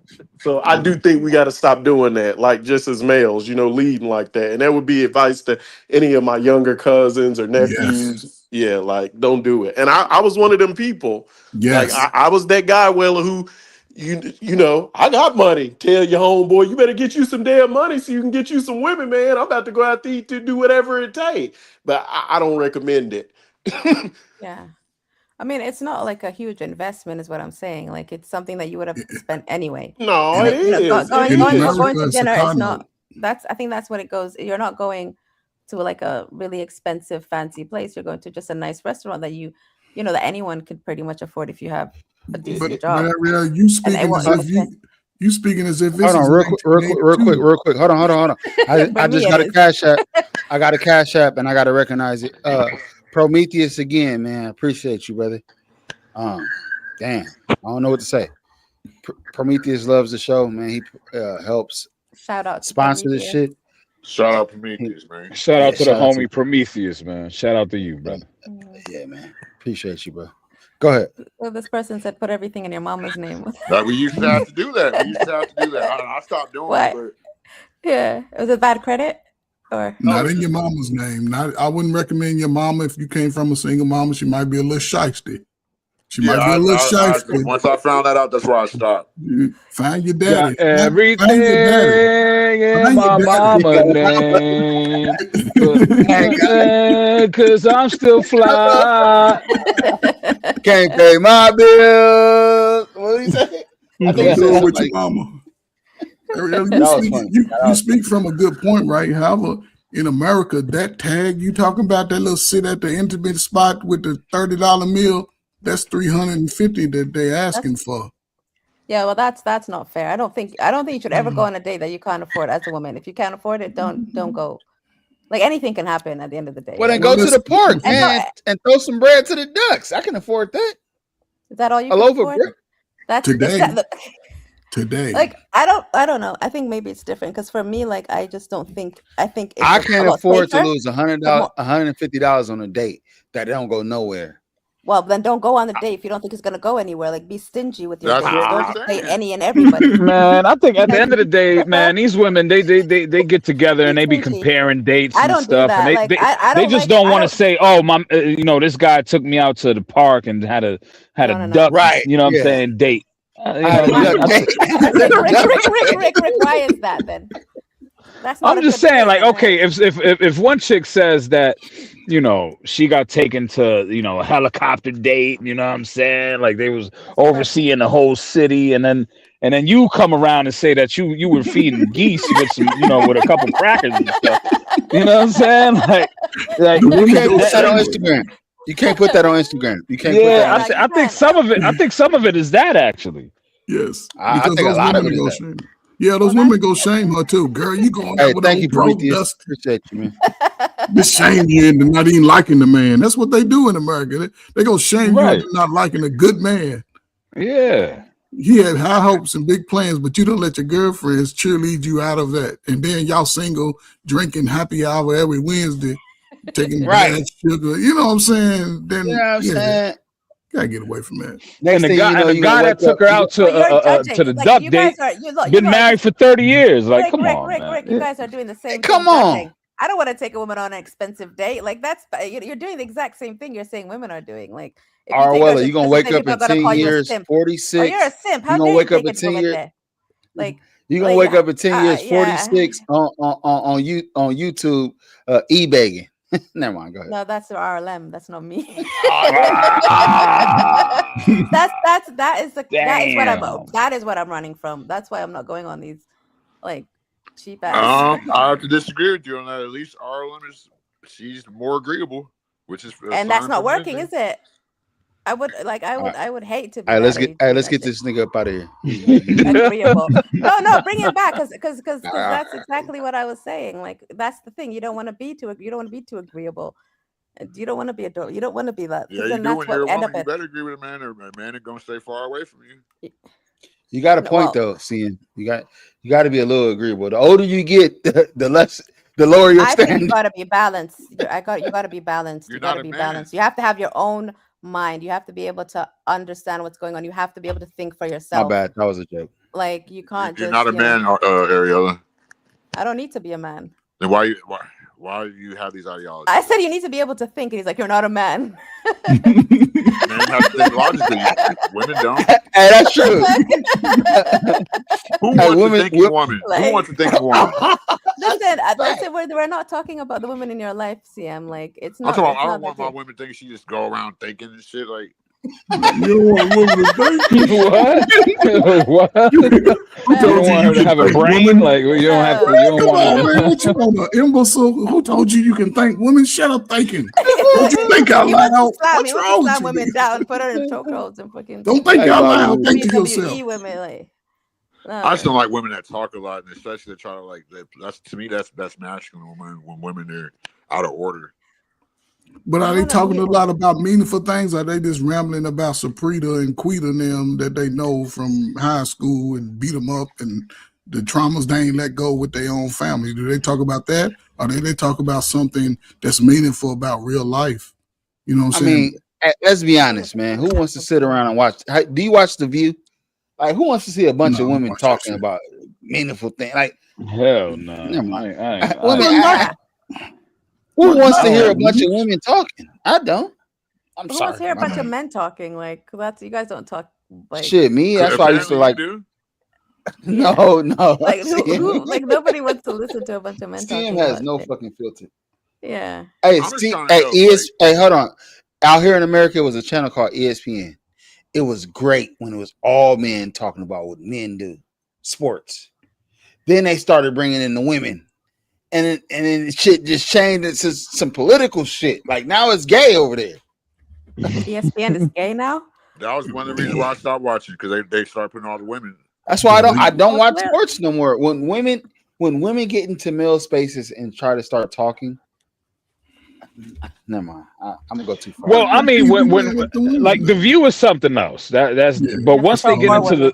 I do think we got to stop doing that, like just as males, you know, leading like that. And that would be advice to any of my younger cousins or nephews. Yes. Yeah, like don't do it. And I was one of them people. Like Yes. I was that guy, Wella, who you know, I got money. Tell your homeboy, you better get you some damn money so you can get you some women, man. I'm about to go out to eat to do whatever it takes. But I don't recommend it. Yeah. I mean, it's not like a huge investment, is what I'm saying. Like it's something that you would have spent anyway. No, And it Like, you know, is. It going in is. America, to it's a dinner is con not. I think that's what it goes. You're not going to like a really expensive, fancy place. You're going to just a nice restaurant that you know, that anyone could pretty much afford if you have a decent But job. Ariel, you And it speaking as won't if expensive. you speaking as if this Hold is on, real quick. Hold on. I For just me, got it a is. cash app. I got a cash app, and I got to recognize it. Prometheus again, man. Appreciate you, brother. Damn, I don't know what to say. Prometheus loves the show, man. He helps Shout out to sponsor this Prometheus. shit. Shout out Prometheus, man. Shout out to the shout out homie Prometheus, man. Shout out to you, brother. Yeah, man. Appreciate you, bro. Go ahead. Well, this person said, "Put everything in your mama's name." Like we used to have to do that. I stopped doing What? it, Yeah, was it bad credit or? Not in your mama's name. I wouldn't recommend your mama if you came from a single mama. She might be a little shysty. She but might be a little shysty. once I found that out, that's where I stopped. Find your Got daddy. Find everything your daddy. in Find my your mama name. Cause I'm still fly. Can't pay my bills. What did he say? I think he Don't said do it something with like your mama. Ariel, that was funny. you speak from a good point, right? However, in America, that tag you talking about, that little sit at the intimate spot with the $30 meal, that's $350 that they're asking for. Yeah, well, that's not fair. I don't think you should ever go on a date that you can't afford as a woman. If you can't afford it, don't go. Like anything can happen at the end of the day. Well, then Well, go to the park, And man, and throw some bread to the ducks. I can afford that. Is that all you A can loaf of afford? bread. That's Today. Today. like I don't know. I think maybe it's different because for me, like I just don't think. I think it's I a can't lot afford to safer. lose $150 on a date that don't go nowhere. Well, then don't go on the date if you don't think it's gonna go anywhere. Like be stingy with your That's dates. what Don't I'm just date saying. any and everybody. Man, I think at the end of the day, man, these women they get together and they be Stingy. comparing dates I and don't do stuff, that. and Like they I they don't just like. don't I want to don't. say, oh, my, you know, this guy took me out to the park and had a No. duck, Right. you know what I'm Yeah. saying, date. You I know had a what I mean? duck date. Rick, why is that then? That's not I'm a just good saying, date, like, man. okay, if one chick says that, you know, she got taken to, you know, a helicopter date, you know what I'm saying? Like they was overseeing the whole city, and then you come around and say that you were feeding geese with some, you know, with a couple crackers and stuff. You know what I'm saying? Like The You women can't go put that on shameless. Instagram. You can't put that on Instagram. You can't put that yeah, on Yeah, Instagram. you I think can. some of it is that actually. Yes. I Because think a those lot of women it is go that. shame. Yeah, those Well, women go shame her too. Girl, you going Hey, out with thank those you, broke Prometheus. dust. Appreciate you, man. They shame you into not even liking the man. That's what they do in America. They gonna shame you Right. into not liking a good man. Yeah. He had high hopes and big plans, but you don't let your girlfriends cheerlead you out of that. And then y'all single, drinking happy hour every Wednesday, taking Right. bad sugar. You know what I'm saying? Then You know what I'm saying? Gotta get away from that. Next And the thing guy, you know, and the you guy gonna that wake took up. her out But you're judging. to the Like duck you guys date, are you been are married for 30 years. Like, Rick, come Rick, on, Rick, man. Rick. You guys are doing the same Come thing, on. judging. I don't want to take a woman on an expensive date. Like that's you're doing the exact same thing you're saying women are doing. Like if you take her Arwella, just you gonna because wake then up people are in gonna 10 call you a years, simp. Oh, 46. you're a simp. You How gonna dare you wake up take in it to 10 like years. that? Like You gonna like wake up in 10 years, yeah. 46 on YouTube, e-begging. Never mind. Go ahead. No, that's RLM. That's not me. Ah, that is damn. that is what I'm running from. That's why I'm not going on these like cheap ass. I have to disagree with you on that. At least Arlen she's more agreeable, which is a And that's sign not from men, working, man. is it? I would All right. I would hate to be All right, that age. let's get this nigga up out of here. Agreeable. No, bring it back because All right. that's exactly what I was saying. Like that's the thing. You don't want to be too agreeable. You don't want to be adorable. You don't want to be that. Yeah, Because you then do that's when you're what a end woman. up You at. better agree with a man, or a man is gonna stay far away from you. You got a point Well, though, seeing you got to be a little agreeable. The older you get, the lower your I think you standard. got to be balanced. You got to be balanced. You're You got not to a be man. balanced. You have to have your own mind. You have to be able to understand what's going on. You have to be able to think for My yourself. bad. That was a joke. Like you can't You're just, not a you know, man, Ariella. I don't need to be a man. Then why do you have these ideologies? I said you need to be able to think. And he's like, you're not a man. Men have to think logically. Women don't. Hey, that's true. Who Hey, wants women, to think a woman? Who Like- wants to think a woman? Listen, we're not talking about the women in your life, CM. Like it's I'm not. talking It's about, I not don't want that my deep. women thinking she just go around thinking and shit. Like, You don't want women to think. What? What? Who You told don't you want you her to can have a think, brain? woman? Like you don't have to. No. You don't Come on, man. want What you want, an imbecile? Who told you you can think? Women, shut up thinking. Don't you think out He wants loud? to slam. What's He wants wrong to with slam you? women down, put her in chokeholds, and fucking Don't think Hey, out Bobby, loud. Think to yourself. WWE women. Like I just don't like women that talk a lot, and especially that try to like. That's to me, that's masculine when women are out of order. But are they No, talking a you- lot about meaningful things? Or are they just rambling about Saprita and Quita and them that they know from high school and beat them up and the traumas they ain't let go with their own family? Do they talk about that? Or do they talk about something that's meaningful about real life? You know what I I'm saying? mean, let's be honest, man. Who wants to sit around and watch? Do you watch The View? Like, who wants to see a bunch No, of I don't women watch that talking shit. about meaningful things? Like, hell no. never mind. I Women, Yeah. who What wants to not? hear a bunch of women talking? I don't. I'm Who sorry. wants to hear a my bunch bad. of men talking? Like that's you guys don't talk like Shit, me. That's why I used to like. Apparently No, no. like who CM, like nobody wants to listen to a bunch of men CM talking has about no shit. fucking filter. Yeah. Hey, I'm just Steve, trying to hey, know, hey, hold on. Out here in America, it was a channel called ESPN. It was great when it was all men talking about what men do, sports. Then they started bringing in the women, and then shit just changed into some political shit. Like now it's gay over there. ESPN is gay now. that was one of the reasons why I stopped watching because they start putting all the women. That's why I don't Well, watch clearly. sports no more. When women get into male spaces and try to start talking, never mind. I'm gonna go too far. Well, I mean, when With the women, like The man. View is something else. That's Yeah. but That's once they so get far into women.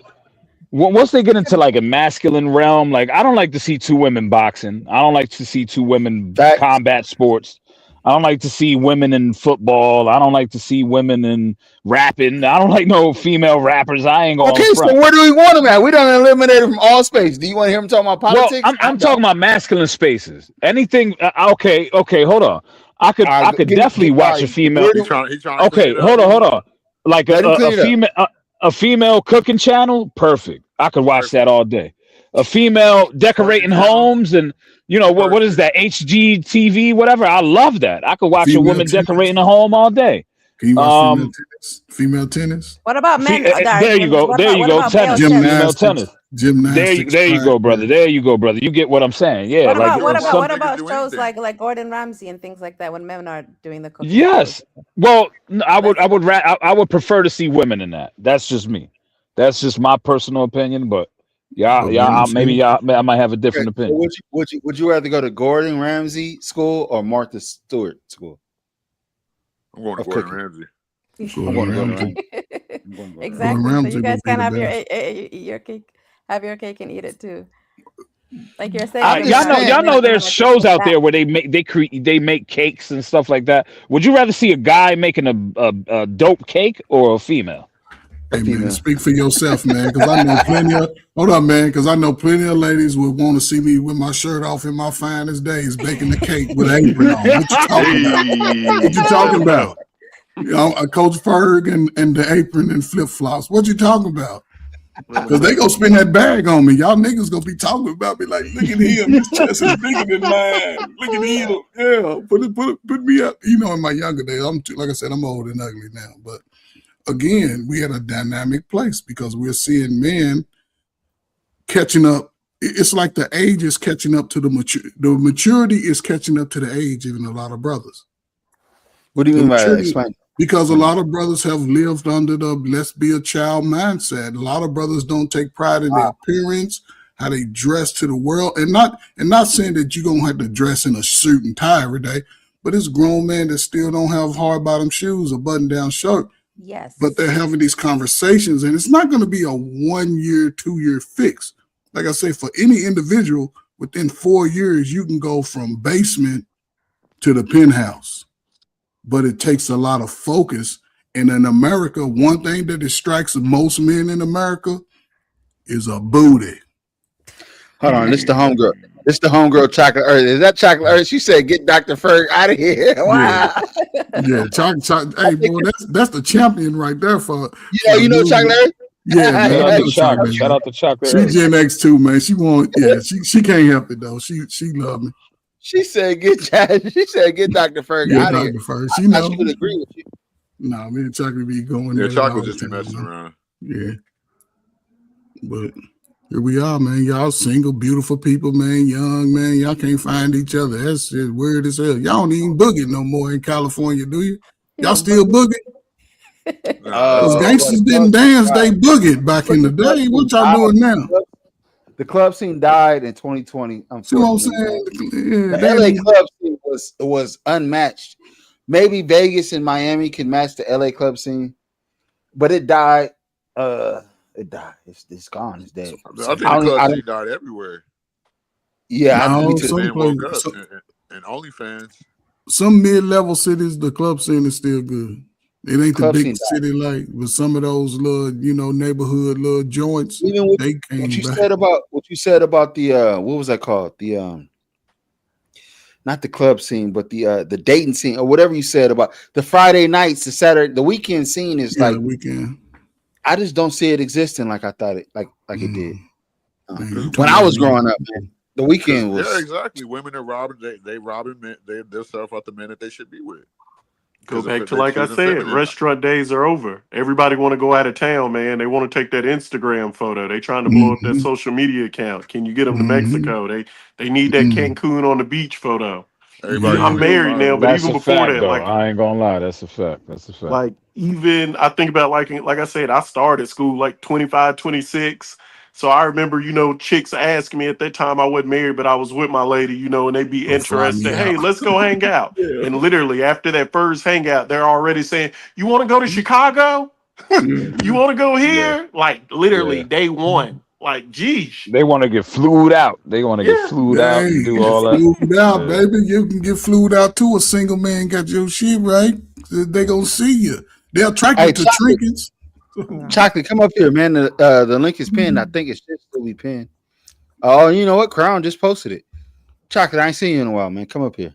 once they get into like a masculine realm, like I don't like to see two women boxing. I don't like to see two women Facts. combat sports. I don't like to see women in football. I don't like to see women in rapping. I don't like no female rappers. I ain't going Okay, front. so where do we want them at? We don't eliminate them from all space. Do you want to hear them talking about Well, politics? I'm talking about masculine spaces. Anything? Okay, hold on. I could definitely watch a female. He's trying to Okay, clean it up. hold on. Like Let him clean it up. female a female cooking channel, perfect. I could watch that all day. A female decorating homes and what is that HGTV whatever? I love that. I could watch a Female woman tennis. decorating a home all day. Can you watch female tennis? What about men? There you go. There you go. Tennis. Female tennis. Gymnastics. There you go, brother. There you go, brother. You get what I'm saying. Yeah. What about shows like Gordon Ramsay and things like that when men are doing the cooking? Yes. Well, I would prefer to see women in that. That's just me. That's just my personal opinion. But I might have a different Okay, opinion. so would you rather go to Gordon Ramsay school or Martha Stewart school? I'm going to Of Gordon cooking. Ramsay. I'm going to Gordon Ramsay. Exactly. So Ramsay you guys would be can the have best. your cake, have your cake and eat it too. Like you're saying, I'm women just are saying. Y'all know women there's are shows taking out there back. where they make cakes and stuff like that. Would you rather see a guy making a dope cake or a female? A Hey man, female. speak for yourself, man. Because I know plenty of hold up, man. Because I know plenty of ladies would want to see me with my shirt off in my finest days, baking the cake with an apron on. What you talking about? What you talking about? You know, Coach Ferg and the apron and flip flops. What you talking about? Because they gonna spin that bag on me. Y'all niggas gonna be talking about me like, look at him, his chest is bigger than mine. Look at him, yeah. Put me up. You know, in my younger days, like I said, I'm old and ugly now. But again, we had a dynamic place because we're seeing men catching up. It's like the age is catching up to the maturity is catching up to the age in a lot of brothers. What do you mean by that? Explain. Because a lot of brothers have lived under the let's be a child mindset. A lot of brothers don't take pride in their appearance, how they dress to the world, and not saying that you're gonna have to dress in a suit and tie every day, but it's grown men that still don't have hard bottom shoes or button down shirt. Yes. But they're having these conversations, and it's not going to be a 1 year, 2 year fix. Like I say, for any individual, within 4 years, you can go from basement to the penthouse. But it takes a lot of focus. And in America, one thing that distracts most men in America is a booty. Hold on, this the homegirl. This the homegirl Chocolate Earth. Is that Chocolate Earth? She said, "Get Dr. Ferg out of here." Wow. Yeah, chocolate. Hey, boy, that's the champion right there for. You know Chocolate Earth? Yeah, man. Shout I out know to Chocolate. Shout out to Chocolate. She Gen X too, man. She won't. Yeah, she can't help it though. She love me. She said, "Get Dr. Ferg Yeah, out of here." Dr. Ferg. I She thought know. she would agree with you. Nah, me and Chocolate be going. Yeah, there Chocolate all just the be time, messing man. around. Yeah, but here we are, man. Y'all single, beautiful people, man. Young, man. Y'all can't find each other. That's just weird as hell. Y'all don't even boogie no more in California, do you? Y'all still boogie? Because gangsters didn't dance, they boogied back in the day. What y'all doing now? The club scene died in 2020. See what I'm Unfortunately, saying? Yeah, the LA club scene was unmatched. Maybe Vegas and Miami can match the LA club scene, but it died. It died. It's gone. It's dead. I think the club scene died everywhere. Yeah, No, Because some men woke up places, and OnlyFans. some mid-level cities, the club scene is still good. It ain't the Club big scene died. city like, but some of those little, neighborhood little joints, Even with they came what you back. said about the what was that called? The not the club scene, but the dating scene or whatever you said about the Friday nights, the Saturday, the weekend scene is Yeah, like the weekend. I just don't see it existing like I thought it like it did. Man, you When talking I about was growing up, man, the weekend was Yeah, exactly. Women are robbing. They robbing men. Themselves out the men that they should be with. Go 'Cause back to they're like I choosing said, feminine. restaurant days are over. Everybody want to go out of town, man. They want to take that Instagram photo. They trying to blow up their social media account. Can you get them to Mexico? They need that Cancun on the beach photo. Everybody I'm still married now, but That's even a before fact, that, though. like I ain't gonna lie. That's a fact. That's a fact. like even I think about like I said, I started school like 25, 26. So I remember, chicks asking me at that time I wasn't married, but I was with my lady, and they'd be Don't fly me interested. out. Hey, let's go hang out. Yeah. And literally after that first hangout, they're already saying, "You want to go to Chicago? You want to go here?" Like literally Yeah. day one. Like, geez. They want to get flued out. They want to get flued out Hey, and do get all that. flued out, Yeah. baby. You can get flued out too. A single man got your shit right. They gonna see you. They're attracted Hey, to trinkets. Chocolate, come up here, man. The link is pinned. I think it should still be pinned. Oh, you know what? Crown just posted it. Chocolate, I ain't seen you in a while, man. Come up here.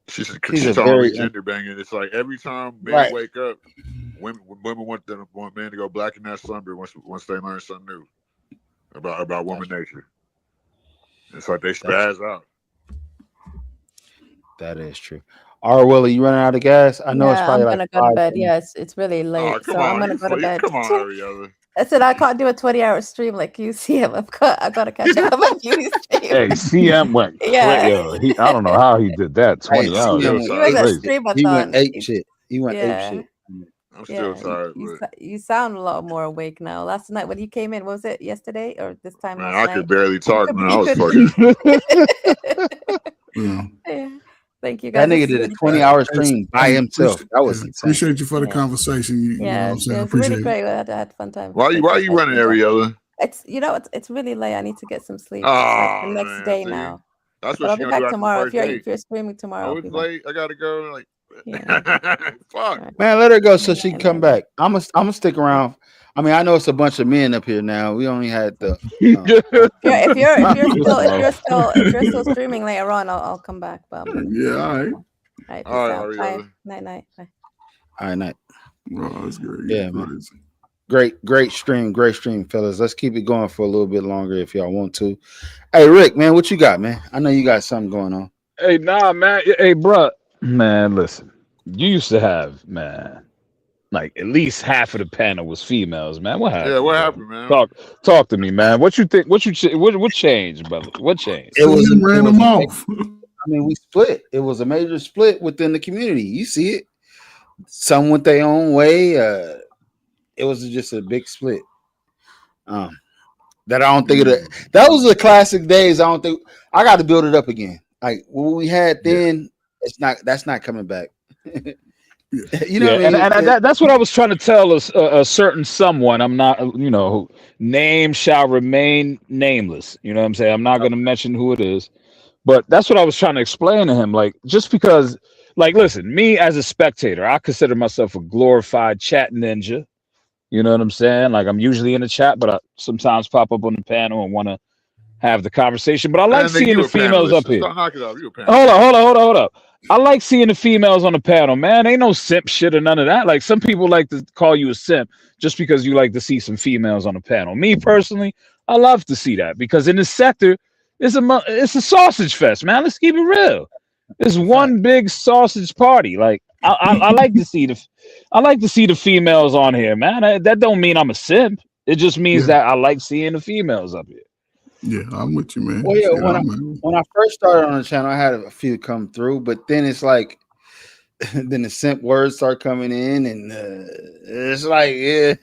She's He's a talking very gender banging. It's like every time men Right. wake up, women want men to go black in that slumber once they learn something new about woman nature. It's like they spaz out. That is true. R. Willie, you running out of gas? I know it's Yeah, probably I'm like gonna go to 5. bed. Yes, it's really Oh, late, come so I'm on, gonna you go to sleep. bed. Come on, Ariella. I said I can't do a 20-hour stream like UCM. I gotta catch up on my beauty stream. Hey, CM went Yeah. crazy. I don't know how he did that. Hey, 20 hours. CM That's He was a crazy. He went streamathon. ape shit. He went ape Yeah. shit. I'm still tired, but You sound a lot more awake now. Last night when you came in, was it yesterday or this time man, last I night? could barely talk, man. I You was could- fucking. Yeah. Thank you guys. That nigga It's did a really 20-hour stream by himself. That was insane. Appreciate you for the conversation. You know what Yeah, I'm saying? I it was really appreciate it. great. I had a fun time. Why Thank you guys. running, Enjoy. Ariella? It's it's really late. I need to get some sleep. It's like the Oh next man, day see, now. that's But what I'll she be gonna do back after the tomorrow. first date. If you're streaming tomorrow, Oh, I'll it's be back. late. I gotta go. Like, Yeah. fuck. Right. Man, let her go so she can Night, come night, night. back. I'm gonna stick around. I mean, I know it's a bunch of men up here now. We only had the If you're still Listen, streaming later on, I'll come back. But I'm gonna Yeah, all right. all right, All peace right, out. Bye. Ariana. Night night. Bye. all right, night. Oh, that's great. Yeah, man. Crazy. Great stream, fellas. Let's keep it going for a little bit longer if y'all want to. Hey, Rick, man, what you got, man? I know you got something going on. hey, nah, man. Hey, bro, man, listen. You used to have, man, like at least half of the panel was females, man. What happened? Yeah, what bro? happened, man? Talk to me, man. What you think? What changed, brother? What changed? It was Tim ran them off. I mean, we split. It was a major split within the community. You see it. Some went their own way. It was just a big split. That I don't think that was the classic days. I don't think I got to build it up again. Like what we had then, that's not coming back. You know, Yeah, what I mean? that's what I was trying to tell a certain someone. I'm not, name shall remain nameless. You know what I'm saying? I'm not going to mention who it is, but that's what I was trying to explain to him. Like, just because, like, listen, me as a spectator, I consider myself a glorified chat ninja. You know what I'm saying? Like, I'm usually in the chat, but I sometimes pop up on the panel and want to have the conversation. But I like Man, nigga, seeing you the a females panelist. up here. Stop knocking it off. You a panelist. Hold up. I like seeing the females on the panel, man. Ain't no simp shit or none of that. Like, some people like to call you a simp just because you like to see some females on the panel. Me personally, I love to see that because in this sector, it's a sausage fest, man. Let's keep it real. It's one big sausage party. Like, I like to see the females on here, man. That don't mean I'm a simp. It just means that I like seeing the females up here. Yeah, I'm with you, man. Well, yeah, Yeah, when I first started on the channel, I had a few come through, but then it's like, then the simp words start coming in, and it's like, yeah,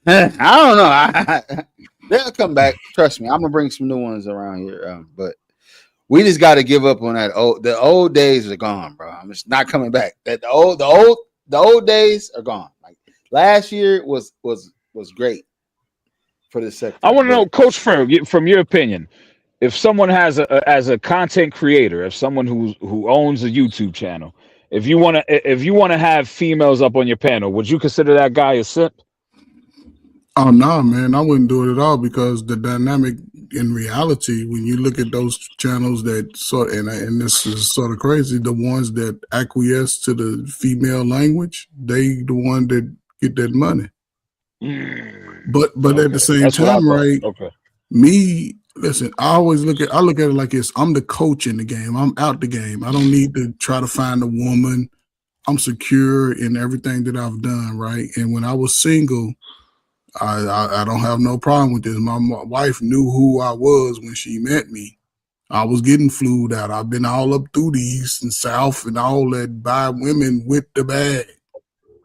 I don't know. They'll come back. Trust me, I'm gonna bring some new ones around here, but we just got to give up on that. The old days are gone, bro. I'm just not coming back. That the old days are gone. Like last year was great for the sector. I want to know, Coach Ferg, from your opinion, if someone has as a content creator, if someone who owns a YouTube channel, if you want to have females up on your panel, would you consider that guy a simp? Oh no, man, I wouldn't do it at all because the dynamic in reality, when you look at those channels that and this is sort of crazy, the ones that acquiesce to the female language, they the one that get that money. But at the same time, right? Okay. Me, listen, I look at it like this. I'm the coach in the game. I'm out the game. I don't need to try to find a woman. I'm secure in everything that I've done, right? And when I was single, I don't have no problem with this. My wife knew who I was when she met me. I was getting flued out. I've been all up through the east and south and all that by women with the bag.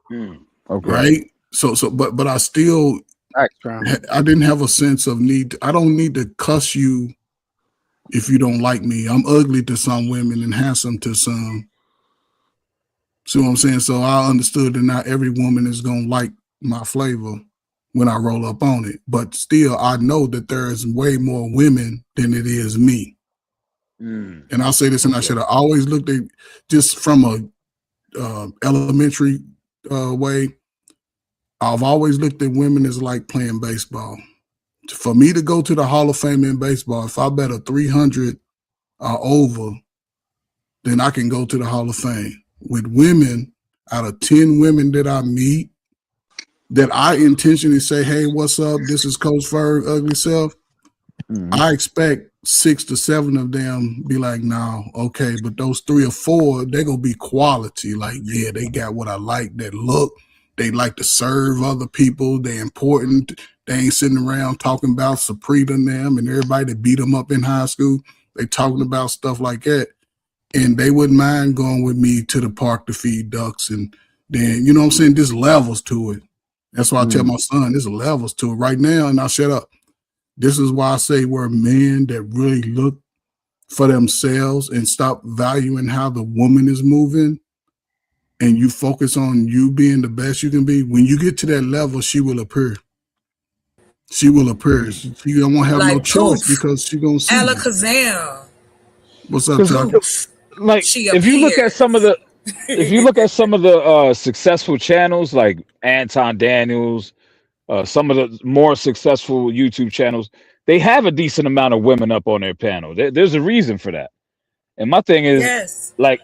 Okay. Right? So but I still I didn't have a sense of need. I don't need to cuss you if you don't like me. I'm ugly to some women and handsome to some. See what I'm saying? So I understood that not every woman is gonna like my flavor when I roll up on it. But still, I know that there is way more women than it is me. And I'll say this, and I should have always looked at just from a elementary way. I've always looked at women as like playing baseball. For me to go to the Hall of Fame in baseball, if I bet a 300 or over, then I can go to the Hall of Fame. With women, out of 10 women that I meet, that I intentionally say, hey, what's up? This is Coach Ferg, ugly self. I expect 6 to 7 of them be like, no, okay. But those 3 or 4, they're going to be quality. Like, yeah, they got what I like, that look. They like to serve other people. They're important. They ain't sitting around talking about Saprita and them and everybody that beat them up in high school. They talking about stuff like that. And they wouldn't mind going with me to the park to feed ducks. And then, you know what I'm saying? There's levels to it. That's why I tell my son, there's levels to it right now. And I'll shut up. This is why I say we're men that really look for themselves and stop valuing how the woman is moving. And you focus on you being the best you can be. When you get to that level, she will appear. She will appear. She don't want to have no Like choice poof, because she gonna see you. alakazam, What's up, 'Cause, Chuck? poof. like, She if you look at appears. some of the if you look at some of the successful channels like Anton Daniels, some of the more successful YouTube channels, they have a decent amount of women up on their panel. There's a reason for that. And my thing is, Yes. like,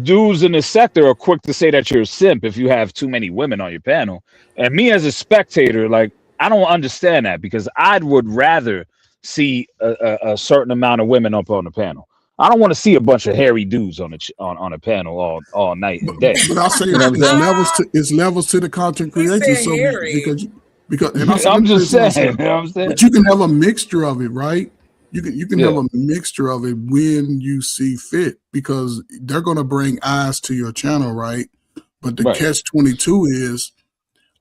dudes in the sector are quick to say that you're a simp if you have too many women on your panel. And me as a spectator, like, I don't understand that because I would rather see a certain amount of women up on the panel. I don't want to see a bunch of hairy dudes on a panel all night and day. But I say You know what I'm saying? it's levels to the content He creation. said So hairy. because and I I'm let me just finish what I saying. said. You know what I'm saying? But you can have a mixture of it, right? You can have Yeah. a mixture of it when you see fit because they're gonna bring eyes to your channel, right? But the Right. catch-22 is,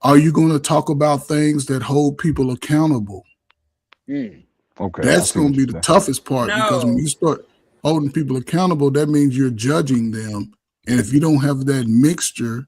are you gonna talk about things that hold people accountable? Okay. I That's see going what to be you're the saying. toughest part because when No. you start holding people accountable, that means you're judging them. And if you don't have that mixture,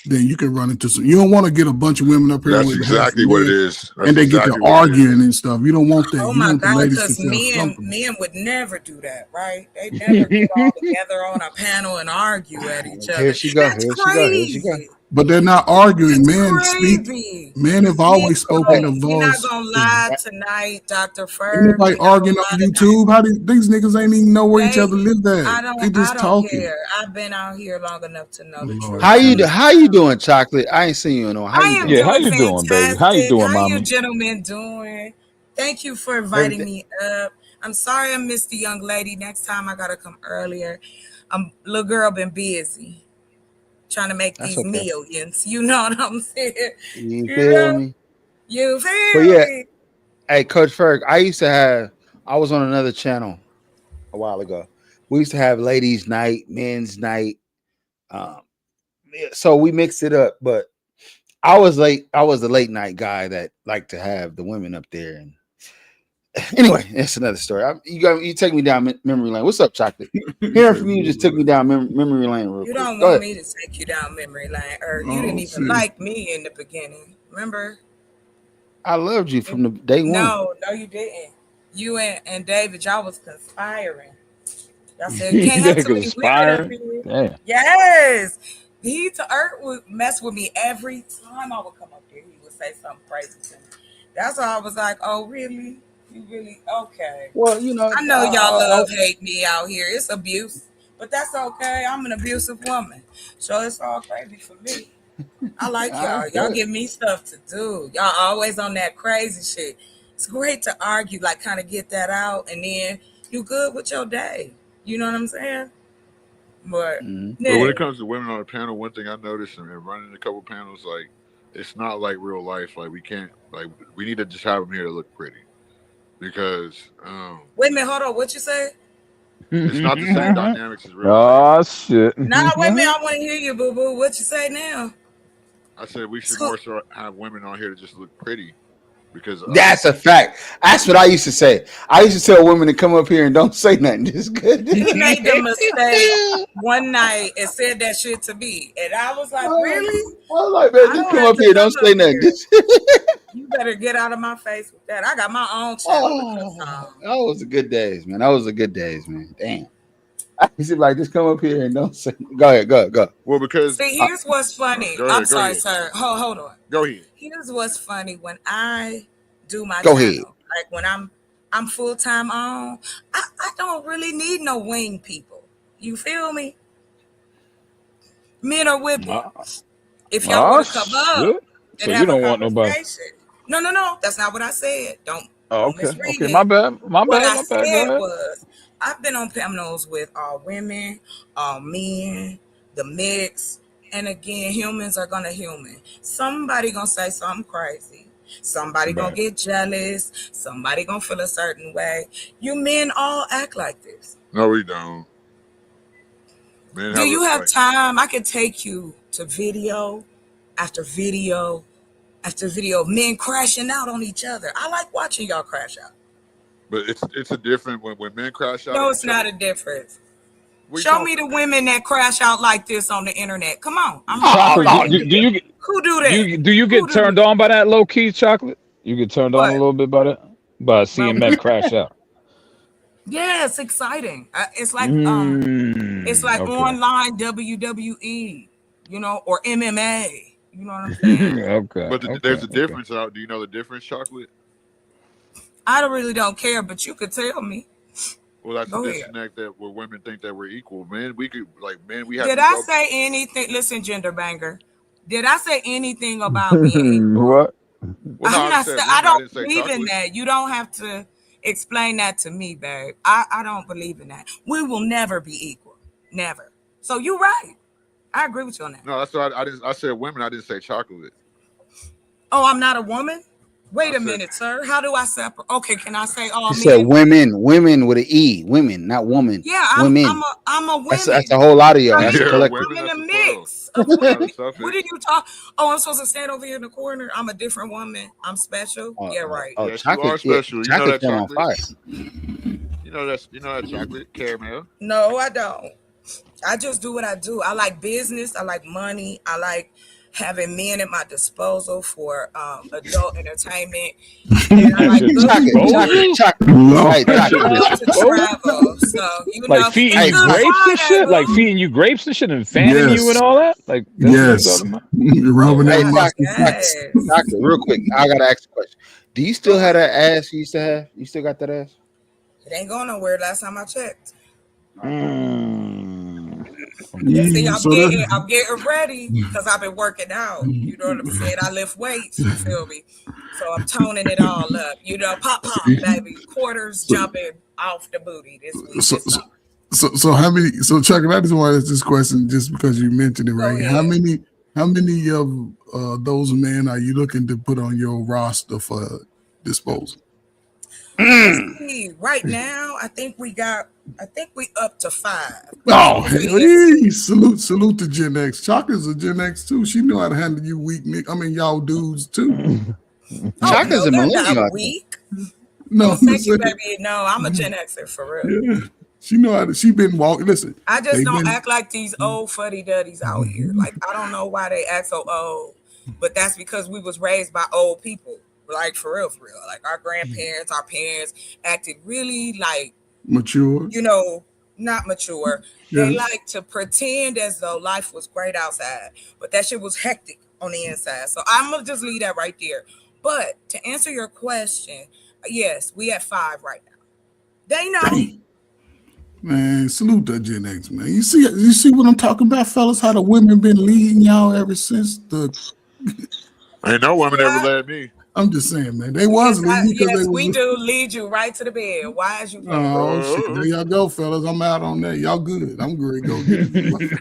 then you can run into some. You don't want to get a bunch of women up here That's with half exactly what it men is. That's and they get to exactly what it is. arguing and stuff. You don't want that. Oh You my want the God, ladies to because feel men comfortable. would never do that, right? They never get all together on a panel and argue at each Here other. she go. That's Here she go. Here she go. crazy. But they're not arguing. It's Men speak. crazy. Men have always spoken of You're not us. gonna lie tonight, Dr. Ain't Ferg. nobody You're not arguing gonna on lie tonight. YouTube. How these niggas ain't even know where each They, other live at? I They just don't talking. care. I've been out here long enough to know the Lord truth. How you doing, Chocolate? I ain't seen you in a while. How I you am doing? Yeah, how doing you doing, baby? How you fantastic. doing, How you mommy? gentlemen doing? Thank you for inviting Everything. me up. I'm sorry I missed the young lady. Next time I gotta come earlier. Little girl been busy trying to make That's these okay. millions. You know what I'm saying? You You feel know? me? You But feel yeah, me? hey, Coach Ferg, I was on another channel a while ago. We used to have ladies' night, men's night. So we mixed it up, but I was the late night guy that liked to have the women up there. And anyway, that's another story. You take me down memory lane. What's up, Chocolate? Hearing from you just took me down memory lane real You quick. don't Go want ahead. me to take you down memory lane, or you didn't Oh, even shit. like me in the beginning. Remember? I loved you from the day one. No, you didn't. You and David, y'all was conspiring. Y'all said you can't have too many women up Conspiring? here. Damn. Yes. Earth would mess with me every time I would come up here. He would say something crazy to me. That's why I was like, oh, really? You really? Okay. Well, you know, I know y'all hate me out here. It's abuse. But that's okay. I'm an abusive woman. So it's all crazy for me. I like y'all. Y'all give me stuff to do. Y'all always on that crazy shit. It's great to argue, like kind of get that out, and then you good with your day. You know what I'm saying? But But when yeah. it comes to women on the panel, one thing I noticed and running a couple panels, like it's not like real life. Like we need to just have them here to look pretty because Wait a minute, hold on. What you say? it's not the same dynamics as real life. Oh shit. Nah, wait a minute. I want to hear you, boo boo. What you say now? I said we should more so have women on here to just look pretty because That's a fact. That's what I used to say. I used to tell women to come up here and don't say nothing. Just good. He made the mistake one night and said that shit to me, and I was like, "Really?" I was like, man, just come up here, don't say nothing. You better get out of my face with that. I got my own channel. That was the good days, man. That was the good days, man. Damn. I used to be like, just come up here and don't say. Go ahead, go. Well, because See, here's what's funny. Go ahead, I'm sorry, ahead. sir. Hold on. Go ahead. Here's what's funny. When I do my Go channel, ahead. like when I'm full time on, I don't really need no wing people. You feel me? Men are whipping. If y'all want to come up So and you have don't a want nobody. conversation. No. That's not what I said. Don't Okay. misread Okay. me. My bad. What I Go said ahead. was, I've been on panels with all women, all men, the mix, and again, humans are gonna human. Somebody gonna say something crazy. Somebody gonna get jealous. Somebody gonna feel a certain way. You men all act like this. No, we don't. Men Do you have like, time? I can take you to video after video after video of men crashing out on each other. I like watching y'all crash out. But it's a different when men crash out. No, it's not a difference. We Show talk- me the women that crash out like this on the internet. Come on. Chocolate, do you Who do that? do you get turned on by that low key, Chocolate? You get turned on What? a little bit by that, by seeing men crash out. Yeah, it's exciting. It's like Okay. online WWE, or MMA. You know what I'm saying? Okay. But there's a difference. Do you know the difference, Chocolate? I really don't care, but you could tell me. Well, that's Go the ahead. disconnect that where women think that we're equal. Men, we have. Did to I go- say anything? Listen, gender banger. Did I say anything about being equal? What? Well, no, I'm not. said I women, I don't didn't say believe in chocolate. that. You don't have to explain that to me, babe. I don't believe in that. We will never be equal. Never. So you're right. I agree with you on that. No, that's what I didn't. I said women. I didn't say chocolate. Oh, I'm not a woman? Wait I a said- minute, sir. How do I separate? Okay, can I say all He said men? women with an E, women, not woman. Yeah, I'm women. I'm a woman. That's a whole lot of y'all. I That's mean, a collective. women, I'm in that's a the plural. mix of women. Suffix. What are you talking? Oh, I'm supposed to stand over here in the corner. I'm a different woman. I'm special. Yeah, right. Oh, Yes, chocolate, you are special. You know chocolate that came on chocolate. fire. You know that chocolate caramel. No, I don't. I just do what I do. I like business. I like money. I like having men at my disposal for adult entertainment. And I like good Chocolate. Lord. I love to travel. So Like feeding it's you Good grapes and Friday, shit, like boo. feeding you grapes and shit, and fanning you Yes. and all that. Like that's what you're Yes. talking about? Rubbing that Hey, musty Yes. chocolate, real quick. I gotta ask a question. Do you still have that ass you used to have? You still got that ass? It ain't going nowhere last time I checked. See, So that, I'm getting ready because I've been working out. You know what I'm saying? I lift weights, you feel me? So I'm toning it all up. Pop, baby. Quarters jumping off the booty this week. so, so how many? So Chuck, I just want to ask this question just because you mentioned it, right? How many of those men are you looking to put on your roster for disposal? Let's see. Right now, I think we up to 5. Oh, hell yeah. Salute to Gen X. Chocolate's a Gen X too. She knew how to handle you weak niggas. I mean, y'all dudes too. Chocolate's a they're millennial. I not think. weak. No, Thank you, baby. No, I'm a Gen Xer for real. yeah. She know how to. She been walking. Listen, I just they don't been- act like these old fuddy-duddies out here. Like, I don't know why they act so old, but that's because we was raised by old people. Like, for real. Like, our grandparents, our parents acted really, like, mature. not mature. Yes. They like to pretend as though life was great outside, but that shit was hectic on the inside. So I'm going to just leave that right there. But to answer your question, yes, we at 5 right now. They know. Man, salute that Gen X, man. You see what I'm talking about, fellas? How the women been leading y'all ever since the. Ain't no woman ever led me. I'm just saying, man. They was leading because Yes, they was. we do lead you right to the bed. Why is you? Oh shit! There y'all go, fellas. I'm out on that. Y'all good. I'm great. Go get it.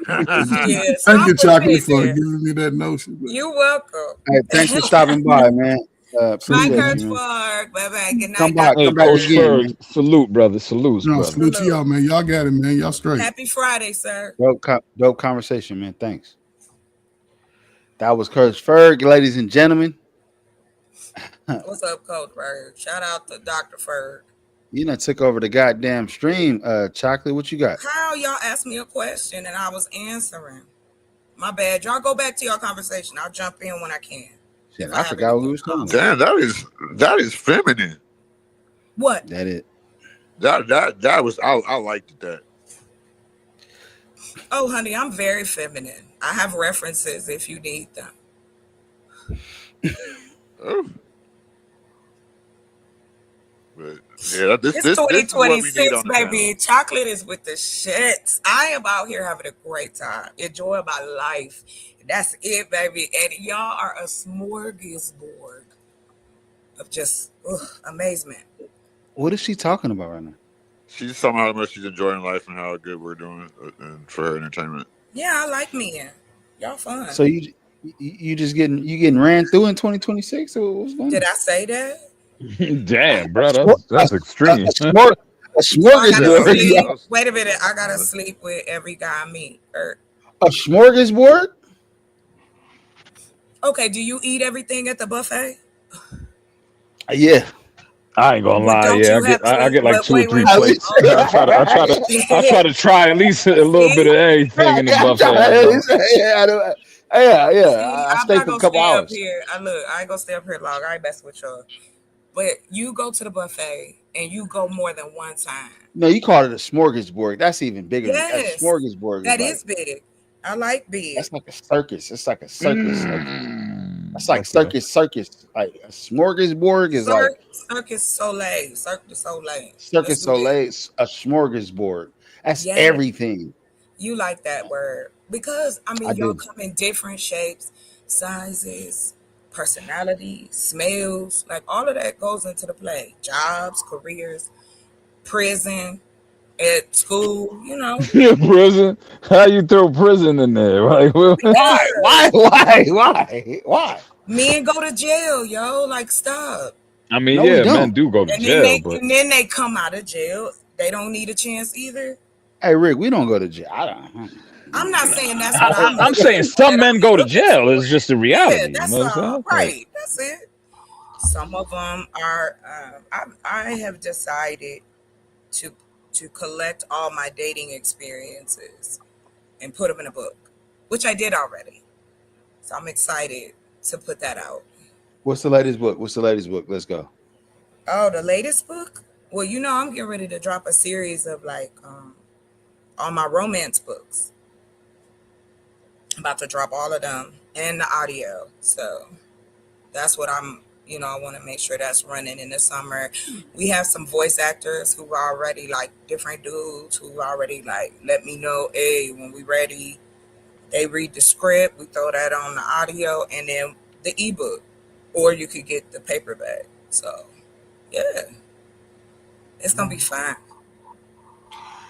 Yes, Thank you, I'm Chocolate, with for it. giving me that notion. man. You're welcome. Hey, thanks for stopping by, man. Bye, Appreciate Coach you, man. Park. Bye-bye. Good night. Come back. Hey, Come back Coach again, Ferg, man. salute, brother. Salute, No, brother. salute to y'all, man. Y'all got it, man. Y'all straight. Happy Friday, sir. Dope conversation, man. Thanks. That was Coach Ferg, ladies and gentlemen. What's up, Coach Ferg? Shout out to Dr. Ferg. You done took over the goddamn stream, Chocolate. What you got? How y'all asked me a question and I was answering. My bad. Y'all go back to your conversation. I'll jump in when I can. Shit, I forgot what we was talking about. Damn, that is feminine. What? That it. That was I liked that. Oh, honey, I'm very feminine. I have references if you need them. Oh. But yeah, this It's is what we need 2026, on the panel. baby. Chocolate is with the shits. I am out here having a great time, enjoying my life. That's it, baby. And y'all are a smorgasbord of just amazement. What is she talking about right now? She's just talking about how much she's enjoying life and how good we're doing and for her entertainment. Yeah, I like men. Y'all fun. So you just getting ran through in 2026? Or what's going on? Did I say that? Damn, bro, that's extreme. A So I gotta smorgasbord. sleep. Wait a minute. I gotta sleep with every guy I meet. A smorgasbord? Okay, do you eat everything at the buffet? Yeah. I ain't gonna But lie. don't Yeah, you have I to? get like But 2 or wait, 3 wait, I wait. plates. wish- I try to try at least a little bit of See, everything in the I'm buffet. I trying. know. Yeah. I I'm stay not for a gonna couple stay up hours. here. I ain't gonna stay up here long. I ain't messing with y'all. But you go to the buffet and you go more than one time. No, you call it a smorgasbord. That's even bigger. A Yes, smorgasbord is that like is big. I like big. that's like a circus. It's like a circus. That's like Okay. circus. Like a smorgasbord is like Circus Soleil. Cirque du Soleil. Let's Circus do that. Soleil. A smorgasbord. That's Yeah, everything. you like that word because I I mean y'all do. come in different shapes, sizes, personality, smells. Like all of that goes into the play. Jobs, careers, prison, at school. You know. Yeah, prison. How you throw prison in there? Like, well, Why? Men go to jail, yo. Like stop. I mean, No, we yeah, men don't. do go to And then jail, but they come out of jail. They don't need a chance either. Hey Rick, we don't go to jail. I don't. I'm not saying that's what I I'm mean, saying some but men I'm go to looking jail. for It's it. just the Yeah, reality. You that's know what I'm all. saying? Like, Right. That's it. Some of them are. I have decided to collect all my dating experiences and put them in a book, which I did already. So I'm excited to put that out. What's the latest book? Let's go. Oh, the latest book? Well, you know, I'm getting ready to drop a series of like all my romance books. I'm about to drop all of them and the audio. So that's what I want to make sure that's running in the summer. We have some voice actors who are already like different dudes who already like let me know, hey, when we ready, they read the script, we throw that on the audio and then the ebook. Or you could get the paperback. So yeah, it's gonna be fun.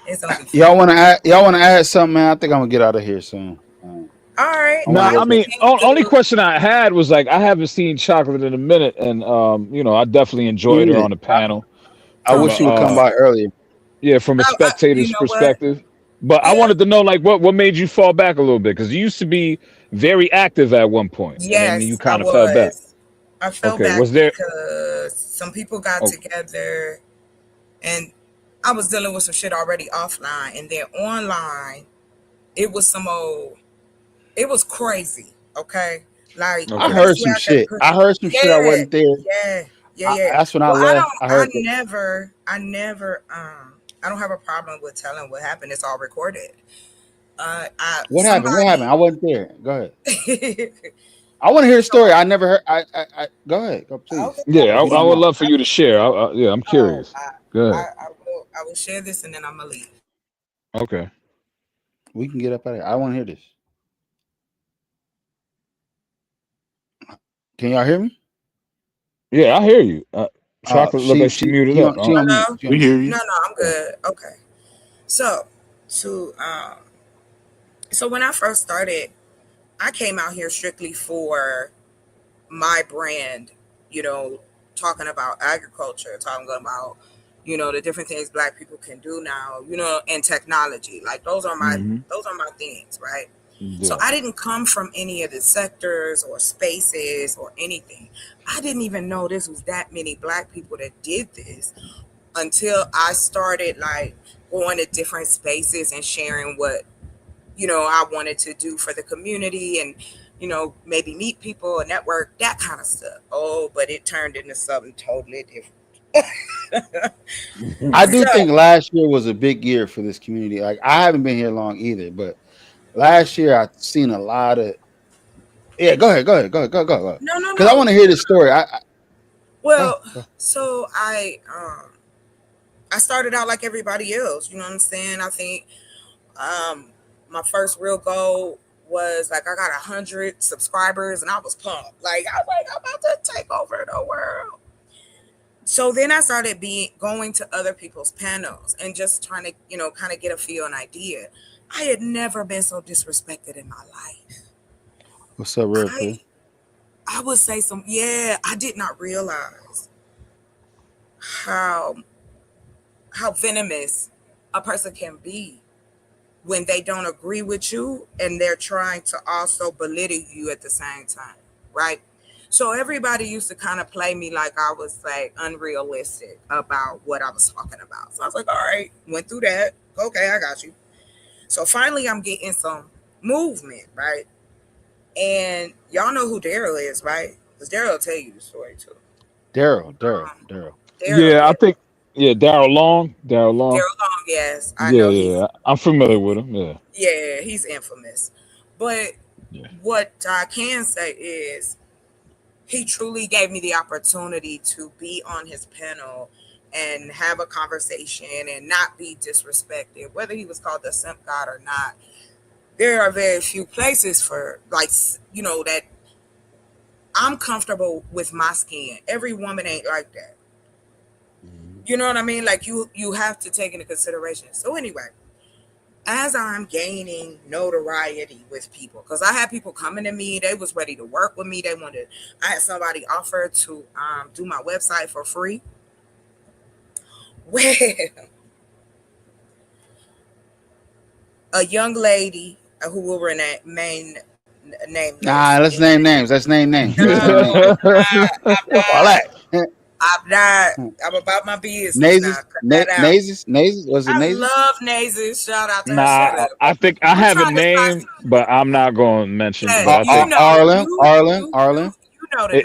It's gonna be fun. Y'all want to add something, man? I think I'm gonna get out of here soon. All right. I want nah, to I go. mean, only question I had was like, I haven't seen Chocolate in a minute, and I definitely enjoyed her on the panel. I wish you would come by earlier. Yeah, from a You spectator's know what? perspective. But I Yeah. wanted to know, like, what made you fall back a little bit? Because you used to be very active at one point, and then you Yes, I kind of fell back. was. I fell Okay, back was there? because some people got Oh, together and I was dealing with some shit already offline. And then online, it was it was crazy. Okay. Like I okay. heard crazy some out there. shit. I heard some shit. I Yeah. wasn't there. Yeah. That's when I Well, left. I heard that. I never, I don't have a problem with telling what happened. It's all recorded. What happened? What happened? I wasn't there. Go ahead. Somebody, I want to hear the story. I never heard. I go ahead. Go please. okay. Yeah, If you I don't would mind. love for you to share. Yeah, I'm curious. Go ahead. I will share this and then I'm gonna leave. Okay. We can get up out of here. I want to hear this. Can y'all hear me? Yeah, I hear you. Chocolate look like she muted up. She on mute. We hear you. No, I'm good. Okay. So so when I first started, I came out here strictly for my brand, talking about agriculture, talking about, the different things Black people can do now, and technology. Like those are my things, right? So Yeah. I didn't come from any of the sectors or spaces or anything. I didn't even know this was that many Black people that did this until I started like going to different spaces and sharing what, I wanted to do for the community and, maybe meet people and network, that kind of stuff. Oh, but it turned into something totally different. I do think last year was a big year for this community. Like I haven't been here long either, but last year I've seen a lot of. Yeah, go ahead. No. Because I want to hear this story. Well, so I started out like everybody else. You know what I'm saying? I think my first real goal was like I got 100 subscribers and I was pumped. Like I was like, I'm about to take over the world. So then I started going to other people's panels and just trying to, kind of get a feel and idea. I had never been so disrespected in my life. What's up, real quick? I would say I did not realize how venomous a person can be when they don't agree with you and they're trying to also belittle you at the same time, right? So everybody used to kind of play me like I was like unrealistic about what I was talking about. So I was like, all right, went through that. Okay, I got you. So finally I'm getting some movement, right? And y'all know who Daryl is, right? Because Daryl will tell you the story too. Daryl. Daryl, Yeah, I think Daryl Long. Daryl Long. Daryl Long, yes. I Yeah, know he's yeah. I'm familiar with him. Yeah. he's infamous. But Yeah. what I can say is he truly gave me the opportunity to be on his panel and have a conversation and not be disrespected, whether he was called the simp god or not. There are very few places for, like, you know, that I'm comfortable with my skin. Every woman ain't like that. You know what I mean? Like, you have to take into consideration. So anyway, as I'm gaining notoriety with people, because I had people coming to me, they was ready to work with me. I had somebody offer to do my website for free. Well, a young lady who will remain nameless. Nah, let's name names. Let's name names. No, All that. I'm about my business now. Cut that out. Nazes? Was it I Nazes? love Nazes. Shout out to her. Shut Nah, up. I think I I'm have a trying to start name, but I'm not going to mention. Yeah, But I you think know, Arlen. you know the name.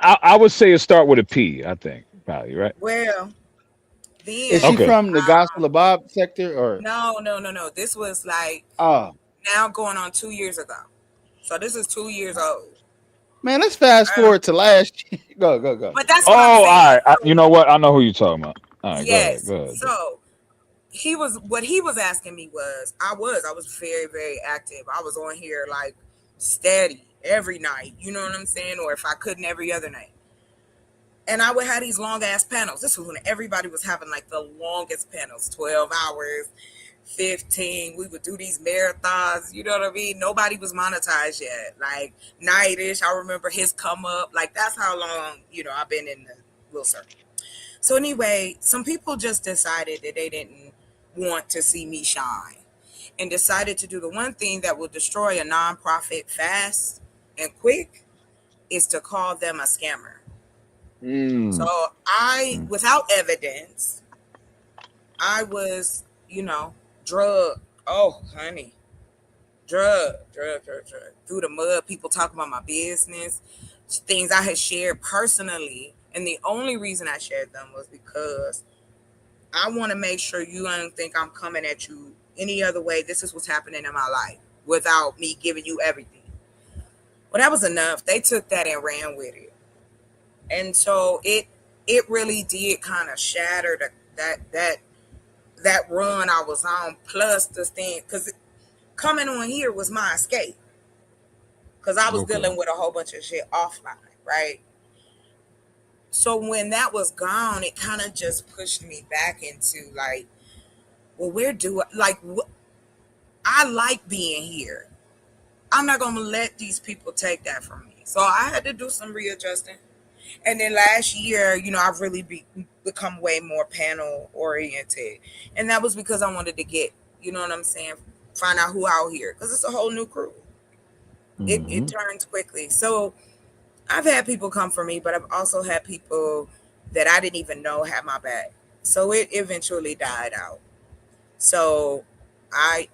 I would say it start with a P. I think probably right. Well, then Is she from the Gospel of Bob sector or? no. This was like Oh now going on 2 years ago. So this is 2 years old. man, let's fast forward to last year. Go. But that's Oh, what I'm all saying. right. You know what? I know who you're talking about. All right, Yes. go ahead. So what he was asking me was, I was very, very active. I was on here like steady every night. You know what I'm saying? Or if I couldn't, every other night. And I would have these long ass panels. This was when everybody was having like the longest panels, 12 hours, 15. We would do these marathons. You know what I mean? Nobody was monetized yet. Like Nightish, I remember his come up. Like that's how long, I've been in the little circle. So anyway, some people just decided that they didn't want to see me shine and decided to do the one thing that will destroy a nonprofit fast and quick is to call them a scammer. So without evidence, I was, drug. Oh, honey, drug through the mud. People talking about my business, things I had shared personally. And the only reason I shared them was because I want to make sure you don't think I'm coming at you any other way. This is what's happening in my life without me giving you everything. Well, that was enough. They took that and ran with it. And so it really did kind of shatter that run I was on, plus the thing, because coming on here was my escape. Because I was dealing with a whole bunch of shit offline, right? So when that was gone, it kind of just pushed me back into like, well, I like being here. I'm not going to let these people take that from me. So I had to do some readjusting. And then last year, I've really become way more panel oriented. And that was because I wanted to get, find out who out here. Because it's a whole new crew. It turns quickly. So I've had people come for me, but I've also had people that I didn't even know had my back. So it eventually died out. So I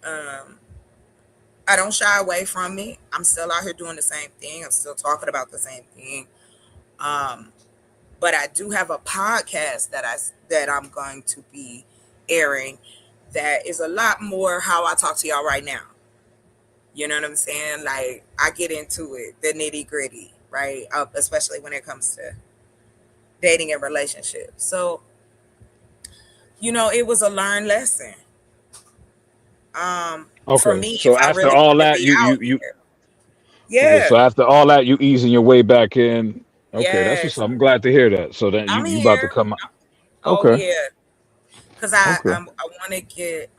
don't shy away from it. I'm still out here doing the same thing. I'm still talking about the same thing. But I do have a podcast that I'm going to be airing that is a lot more how I talk to y'all right now. You know what I'm saying? Like I get into it, the nitty gritty, right? Especially when it comes to dating and relationships. So, it was a learned lesson. For me, so after all that, yeah. So after all that, you easing your way back in. Okay, that's Yes. what's up. I'm glad to hear that. So then I'm you about to here. come out. Oh Okay. yeah, because I want to get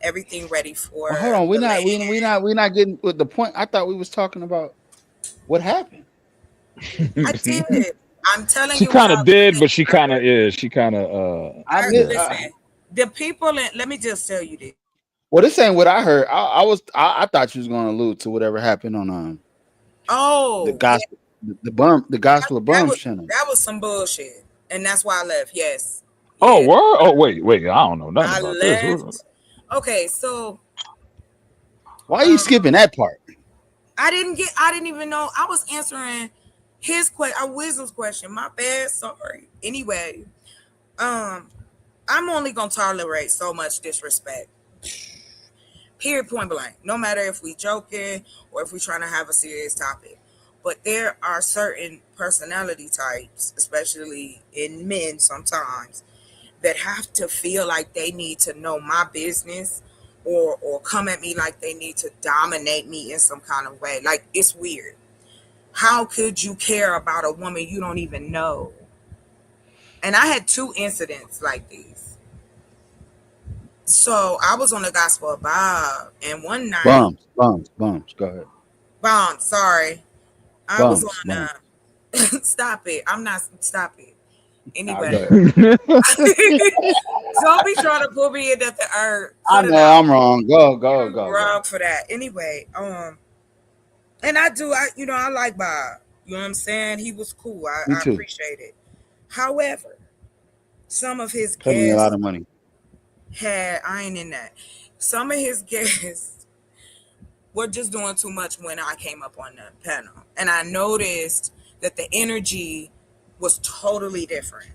everything ready for. Well, hold on, we're the not lady. we're not getting with the point. I thought we was talking about what happened. I did. I'm telling She you kind what of did, but she kind of is. She kind of I yeah. listen. The people, let me just tell you this. Well, this ain't what I heard. I thought you was gonna allude to whatever happened on the the Gospel of Bums channel. That was some bullshit, and that's why I left. Yes. Oh, what? Oh, wait. I don't know nothing I about this. left. Okay, so why are you skipping that part? I didn't even know I was answering his Wisdom's question. My bad, sorry. Anyway, I'm only gonna tolerate so much disrespect. Period, point blank. No matter if we joking or if we trying to have a serious topic. But there are certain personality types, especially in men sometimes, that have to feel like they need to know my business or come at me like they need to dominate me in some kind of way. Like, it's weird. How could you care about a woman you don't even know? And I had 2 incidents like these. So I was on the Gospel of Bob, and one night... Bums. Go ahead. Bums, sorry. I Bums, was on... stop it. I'm not... Stop it. Anyway. Right, Don't be trying to pull me into the earth. I know I'm wrong. Go. Wrong for that. Anyway, and I like Bob. You know what I'm saying? He was cool. I appreciate it. However, some of his paying me a guests lot of money. I ain't in that. Some of his guests were just doing too much when I came up on the panel. And I noticed that the energy was totally different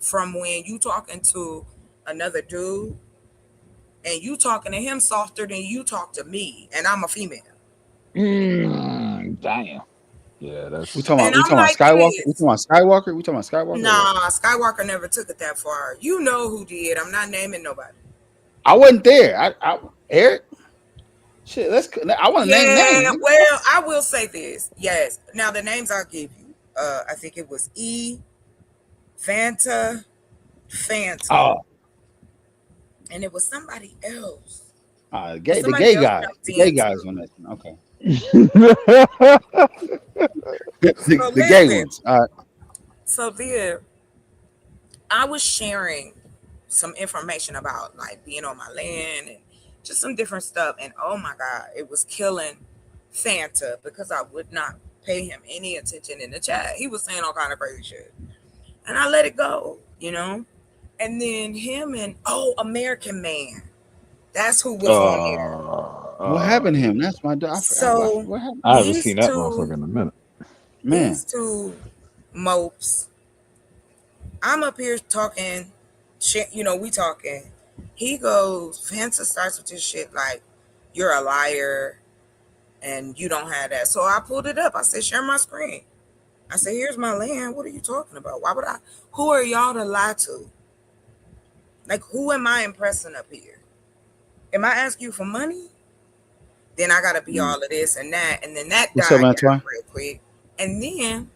from when you talking to another dude and you talking to him softer than you talk to me, and I'm a female. Damn. Yeah, that's. We talking about Skywalker? We talking about Skywalker? Nah, Skywalker never took it that far. You know who did. I'm not naming nobody. I wasn't there. Eric. Shit, I want to name names. Well, I will say this. Yes. Now the names I'll give you. I think it was Fanta. Oh. And it was somebody else. The gay guys on that. Okay. the gay ones. All right. So there, I was sharing some information about like being on my land and just some different stuff. And oh my God, it was killing Fanta because I would not pay him any attention in the chat. He was saying all kind of crazy shit. And I let it go, you know? And then him and American Man. That's who was on there. What happened to him? That's my dog. So what happened? I haven't seen that motherfucker in a minute. Man. These 2 mopes. I'm up here talking shit, we talking. He goes, Fanta starts with this shit like, you're a liar and you don't have that. So I pulled it up. I said, share my screen. I said, here's my land. What are you talking about? Who are y'all to lie to? Like, who am I impressing up here? Am I asking you for money? Then I gotta be all of this and that. And then that died down real quick. And then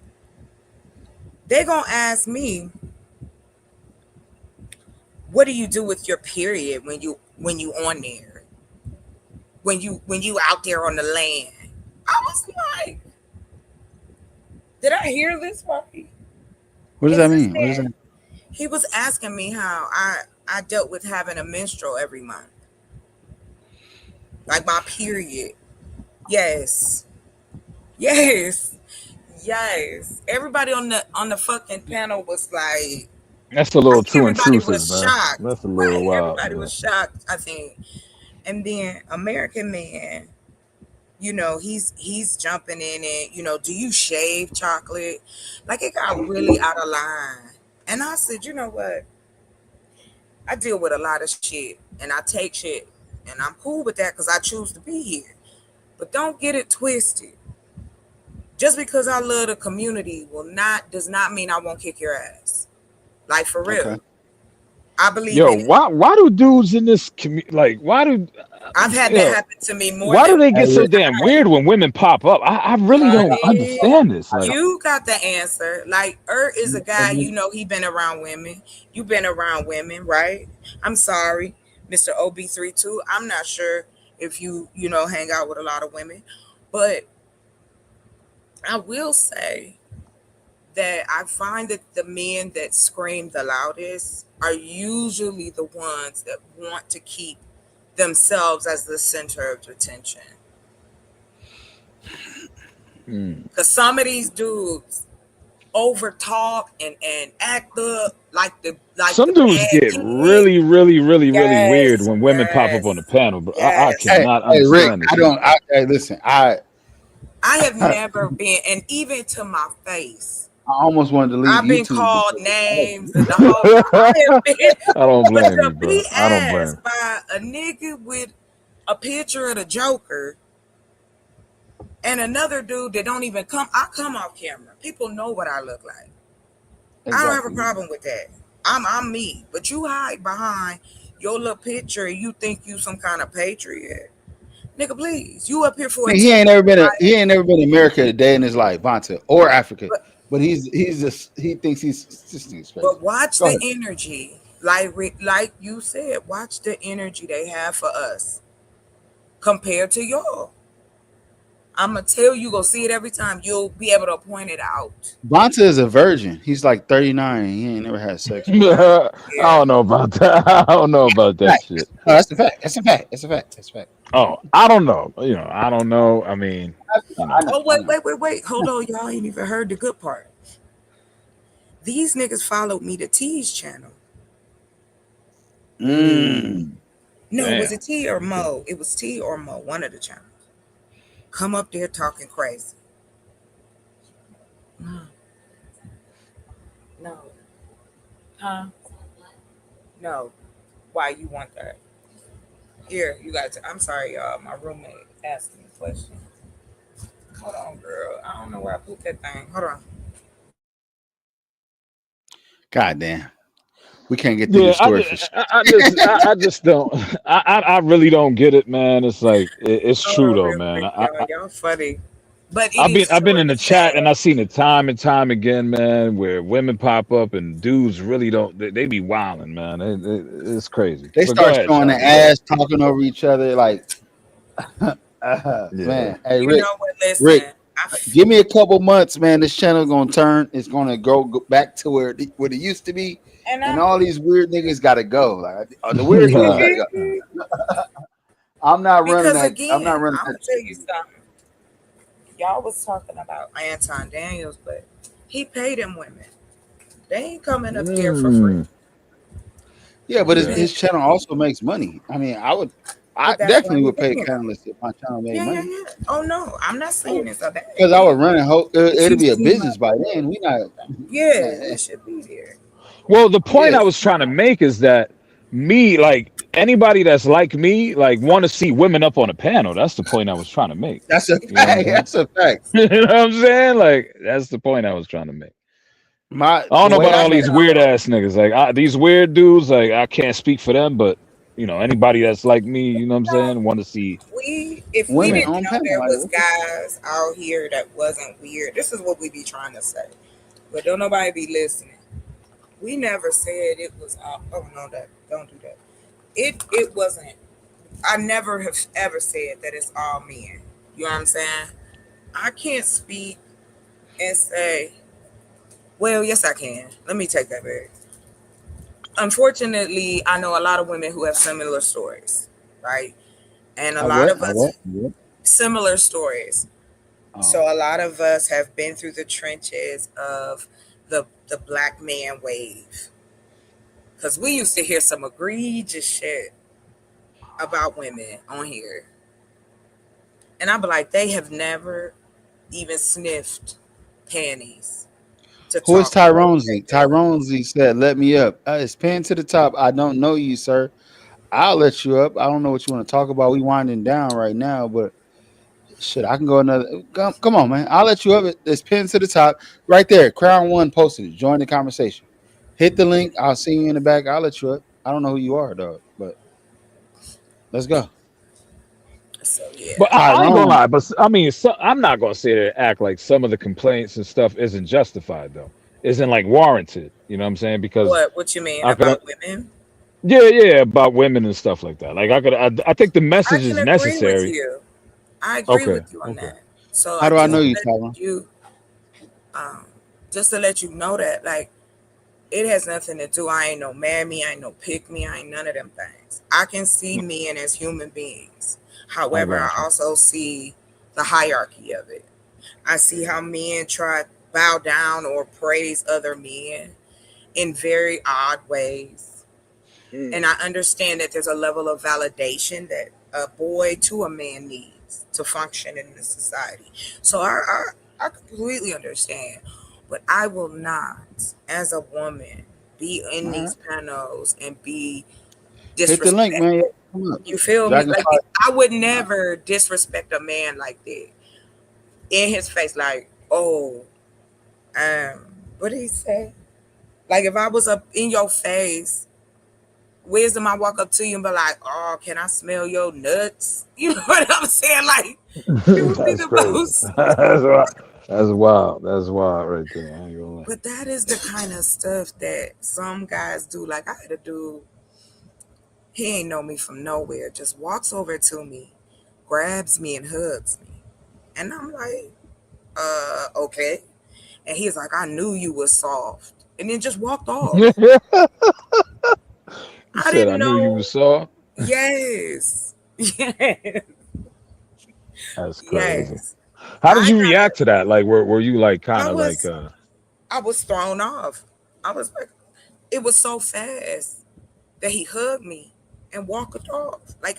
they gonna ask me, what do you do with your period when you on there? When you out there on the land? I was like, did I hear this right? What does that mean? What does that? He was asking me how I dealt with having a menstrual every month. Like my period. Yes. Everybody on the fucking panel was like, that's a little too intrusive, man. Shocked. That's a little wild. Everybody was shocked, I think. And then American Man, he's jumping in it. Do you shave chocolate? Like, it got really out of line. And I said, you know what? I deal with a lot of shit and I take shit and I'm cool with that because I choose to be here. But don't get it twisted. Just because I love the community does not mean I won't kick your ass. Like, for real. Okay. I believe in it. Why do dudes in this community, like, why do... I've had that happen to me more. Why do they get so damn weird when women pop up? I really don't understand this. Like, you got the answer. Like, is a guy, he been around women. You've been around women, right? I'm sorry, Mr. OB32. I'm not sure if you hang out with a lot of women. But I will say that I find that the men that scream the loudest are usually the ones that want to keep themselves as the center of attention. Because some of these dudes over talk and act up like Some the dudes bad get kid. really weird Yes, when women pop up on the panel, but I yes. cannot Hey, Rick, understand this. hey, listen, I I have never been, and even to my face, almost wanted to leave I've been YouTube. called names and the whole time. I have been, I don't but blame to you, bro. be I don't blame asked by a nigga with a picture of the Joker and another dude that don't even come, I come off camera. People know what I look like. I don't have a problem with that. I'm me, but you hide behind your little picture and you think you some kind of patriot. Nigga, please. You up here for He ain't never been in America a day in his life, Vonta, or Africa. But he thinks he's just crazy. But watch Go the ahead. energy. Like you said, watch the energy they have for us compared to y'all. I'm gonna tell you, go see it every time. You'll be able to point it out. Vonta is a virgin. He's like 39. He ain't never had sex. I don't know about that. I don't know about that shit. No, that's a fact. That's a fact. That's a fact. That's a fact. Oh, I don't know. I don't know. I mean, Oh, wait. Hold on, y'all ain't even heard the good part. These niggas followed me to T's channel. No, was it T or Mo? It was T or Mo, one of the channels. Come up there talking crazy. No. Huh? No. Why you want that? Here, you got to. I'm sorry, y'all. My roommate asked me a question. Hold on, girl. I don't know where I put that thing. Hold on. God damn. We can't get through the story for sure. I just don't. I really don't get it, man. It's like it's true though, man. Y'all funny. But I've been in the chat and I've seen it time and time again, man, where women pop up and dudes really don't. They be wilding, man. It's crazy. They But start go ahead, showing the Sean. ass, talking over each other, like, man. Hey, You Rick, know what? Listen, Rick, give me a couple months, man. This channel gonna turn. It's gonna go back to where it used to be, and all these weird niggas gotta go. Like the weird niggas gotta go. I'm not running that. Again, I'm not running I'm gonna that. tell you something. Y'all was talking about Anton Daniels, but he paid them women. They ain't coming up there for free. Yeah, but his channel also makes money. I mean, I definitely would pay catalyst if my channel made money. Yeah. Oh no, I'm not saying it's a bad. Because I would run it'll be a business by then. We not. Yeah, it should be there. Well, the point I was trying to make is that like anybody that's like me, like want to see women up on a panel. That's the point I was trying to make. That's a fact. That's a fact. You know what I'm saying? Like that's the point I was trying to make. I don't know about all these weird ass niggas. Like these weird dudes, like I can't speak for them, but anybody that's like me, you know what I'm saying, want to see If women we didn't on know panel, there like, was guys out here that wasn't weird, this is what we be trying to say. But don't nobody be listening. We never said it was don't do that. It wasn't. I never have ever said that it's all men. You know what I'm saying? I can't speak and say, well, yes, I can. Let me take that back. Unfortunately, I know a lot of women who have similar stories, right? And a lot of us similar stories. So a lot of us have been through the trenches of the black man wave. Because we used to hear some egregious shit about women on here. And I'd be like, they have never even sniffed panties. Who is Tyrone Z? Tyrone Z said, "Let me up." It's pinned to the top. I don't know you, sir. I'll let you up. I don't know what you want to talk about. We winding down right now, but shit, I can go another. Come on, man. I'll let you up. It's pinned to the top right there. Crown One posted it. Join the conversation. Hit the link. I'll see you in the back. I'll let you up. I don't know who you are, dog, but let's go. So, yeah. But I ain't gonna lie. But I mean, I'm not gonna sit there and act like some of the complaints and stuff isn't justified, though. Isn't like warranted. You know what I'm saying? Because what you mean about women? Yeah, about women and stuff like that. Like I think the message is necessary. I agree with you on that. So how do I know you, Tyrone? Just to let you know that, like, it has nothing to do. I ain't no mammy, I ain't no pick me, I ain't none of them things. I can see men as human beings. However, I also see the hierarchy of it. I see how men try to bow down or praise other men in very odd ways. And I understand that there's a level of validation that a boy to a man needs to function in the society. So I completely understand. But I will not, as a woman, be in these panels and be Hit the link, man. disrespectful. You feel me? Like, I would never disrespect a man like that in his face. Like, oh, what did he say? Like, if I was up in your face, Wisdom, I walk up to you and be like, oh, can I smell your nuts? You know what I'm saying? Like, it would be That's the crazy. most. That's wild. That's wild right there. I ain't gonna lie. But that is the kind of stuff that some guys do. Like, I had a dude, he ain't know me from nowhere, just walks over to me, grabs me and hugs me. And I'm like, okay. And he's like, I knew you was soft. And then just walked off. I said, I knew you was soft. Yes. Yes. That's crazy. Yes. How did you react to that? Like, were you like kind of like I was thrown off. I was like, it was so fast that he hugged me and walked off. Like,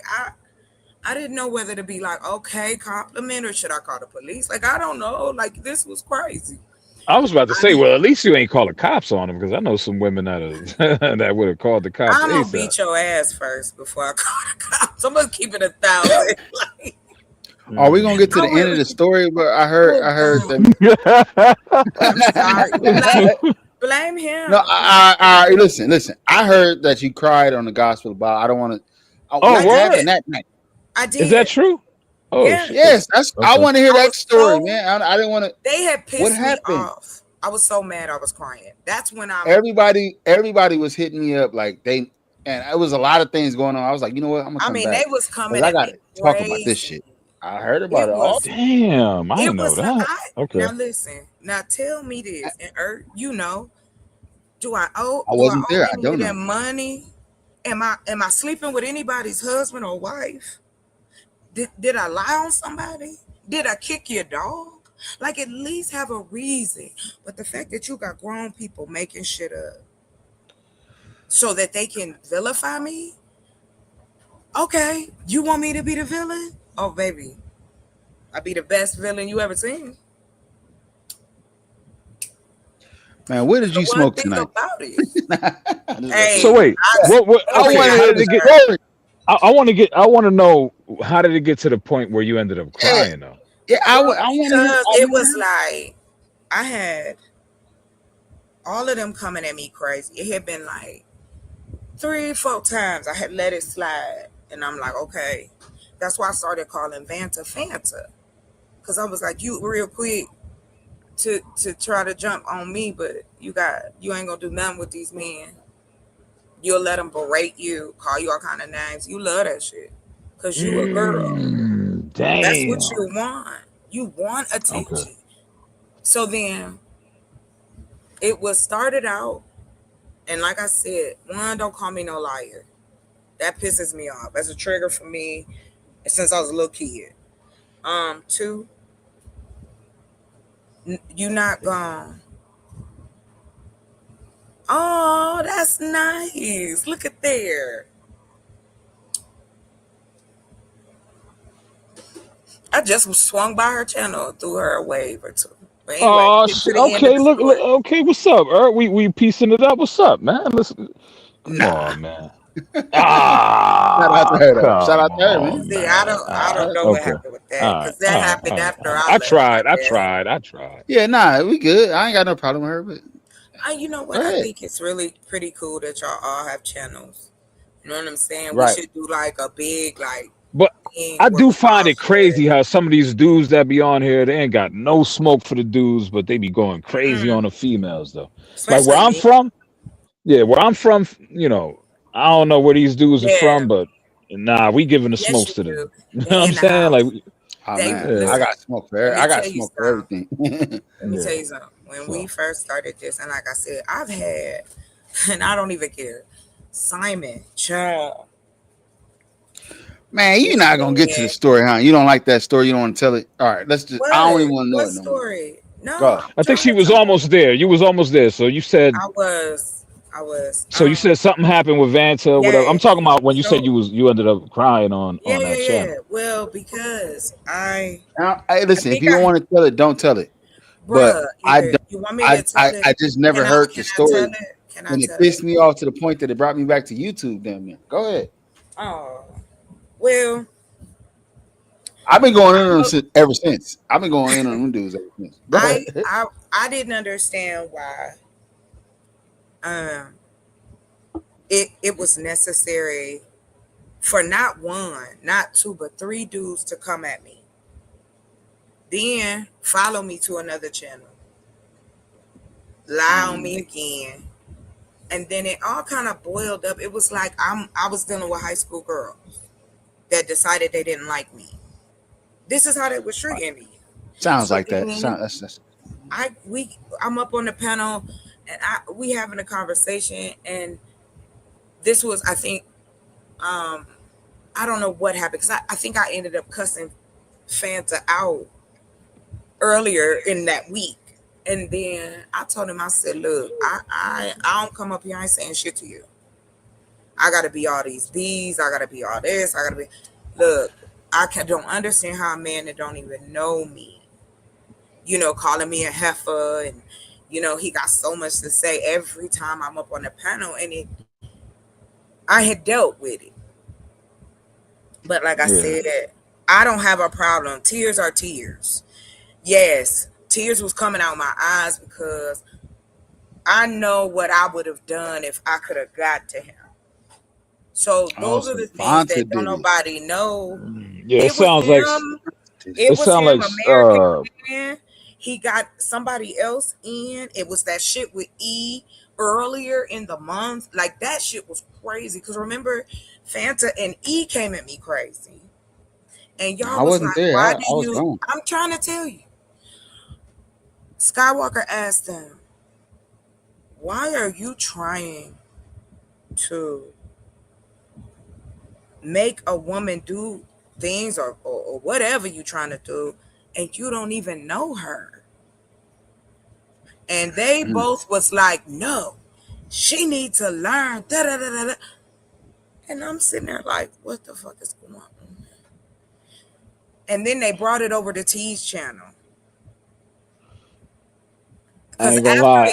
I didn't know whether to be like, okay, compliment, or should I call the police? Like, I don't know. Like, this was crazy. I was about to say, well, at least you ain't call the cops on him, because I know some women that would have called the cops. I'm gonna ASAP. beat your ass first before I call the cops. I'm gonna keep it 1,000. Like, Are we gonna get to the end of the story? But I heard that. I'm sorry. Blame him. No, I listen. I heard that you cried on the gospel about. I don't want to. Oh, what? That night. I did. Is that true? Oh, Yeah. shit. Yes, that's. Okay. I want to hear that story, so- man. I didn't want to. They had pissed What me happened? off. I was so mad I was crying. That's when I Everybody was hitting me up like and it was a lot of things going on. I was like, you know what? I'm gonna come back. they was coming 'Cause I at gotta me talk about crazy. this shit. I heard about it was- all. Damn, I didn't know that. Okay. Now listen. Now tell me this, and you know, do I wasn't there. I any don't of that know. money? Am I sleeping with anybody's husband or wife? Did I lie on somebody? Did I kick your dog? Like, at least have a reason. But the fact that you got grown people making shit up so that they can vilify me. Okay, you want me to be the villain? Oh, baby, I'll be the best villain you ever seen. Man, where did you smoke One thing tonight? about it. Hey, So wait, what? I Okay, wanna how hear did it the get? story. I want to know, how did it get to the point where you ended up crying though? Yeah, I want to. Because it was like I had all of them coming at me crazy. It had been like 3 or 4 times I had let it slide, and I'm like, okay. That's why I started calling Vanta Fanta, because I was like, you real quick to try to jump on me, but you ain't gonna do nothing with these men. You'll let them berate you, call you all kind of names. You love that shit because you a girl. Damn. That's what you want. You want attention. Okay. So then it was started out, and like I said, one, don't call me no liar. That pisses me off. That's a trigger for me since I was a little kid. 2, you not gone. Oh, that's nice. Look at there. I just swung by her channel, threw her a wave or 2. But anyway, Oh, get to the end okay. of the Look, story. okay. What's up, Earl? We piecing it up. What's up, man? Listen, come on, man. Shout out to her, though. come Shout out to her, man. on, See, I don't know what Okay. happened with that, All because right, that happened after I I left. tried. Yeah, nah, we good. I ain't got no problem with her, but You know what? Go I ahead. think it's really pretty cool that y'all all have channels. You know what I'm saying? Right. We should do like a big But thing I where do we find all it crazy how some of these dudes that be on here, they ain't got no smoke for the dudes, but they be going crazy on the females though. Like where Especially I'm me. from, you know, I don't know where these dudes are Yeah. from, but nah, we giving the Yes, smokes you to them. do. You know They what I'm in the saying? Like, house. oh They man, listen. I got smoke for Let me I got tell you smoke for something. everything. Let me yeah. tell you something. When we So first started this, and like I said, I've had, and I don't even care, Simon, child. Man, you're not gonna get to the story, huh? You don't like that story. You don't want to tell it. All right, let's just. I don't even want to know What it no more. story? No, Go. I think she was almost there. You was almost there. So you said. I was. So you said something happened with Vanta or whatever. I'm Yes. talking about when you So said you ended up crying on yeah, that yeah. channel. Well, because I Now, hey, listen, if think you don't want to tell it, don't tell it. But bruh, I either don't. you want me to tell it? I just never Can heard the I story, tell it? Can I and it tell pissed it? me off to the point that it brought me back to YouTube. Damn it. Go ahead. Oh, well, I've been going in on them ever since. I've been going in on them dudes ever since. Go ahead. I didn't understand why it was necessary for not one, not two, but three dudes to come at me. Then follow me to another channel. Lie on me again. And then it all kind of boiled up. It was like I was dealing with high school girls that decided they didn't like me. This is how they were treating me. Sounds So like that. then I'm up on the panel and we having a conversation, and this was, I think, I don't know what happened, because I think I ended up cussing Fanta out earlier in that week. And then I told him, I said, look, I don't come up here, I ain't saying shit to you. I gotta be all these B's, I gotta be all this, I gotta be, look, don't understand how a man that don't even know me, calling me a heifer, and he got so much to say every time I'm up on the panel, and I had dealt with it. But like I said, I don't have a problem. Tears are tears. Yes, tears was coming out my eyes because I know what I would have done if I could have got to him. So those are the things that don't nobody know. Yeah, it sounds like It was him, American Man. He got somebody else in. It was that shit with E earlier in the month. Like, that shit was crazy. Because remember, Fanta and E came at me crazy. And y'all was like, there. why I was do you? gone. I'm trying to tell you. Skywalker asked them, why are you trying to make a woman do things or whatever you trying to do, and you don't even know her? And they both was like, no, she needs to learn. Da, da, da, da, da. And I'm sitting there like, what the fuck is going on? And then they brought it over to T's channel. I ain't gonna lie.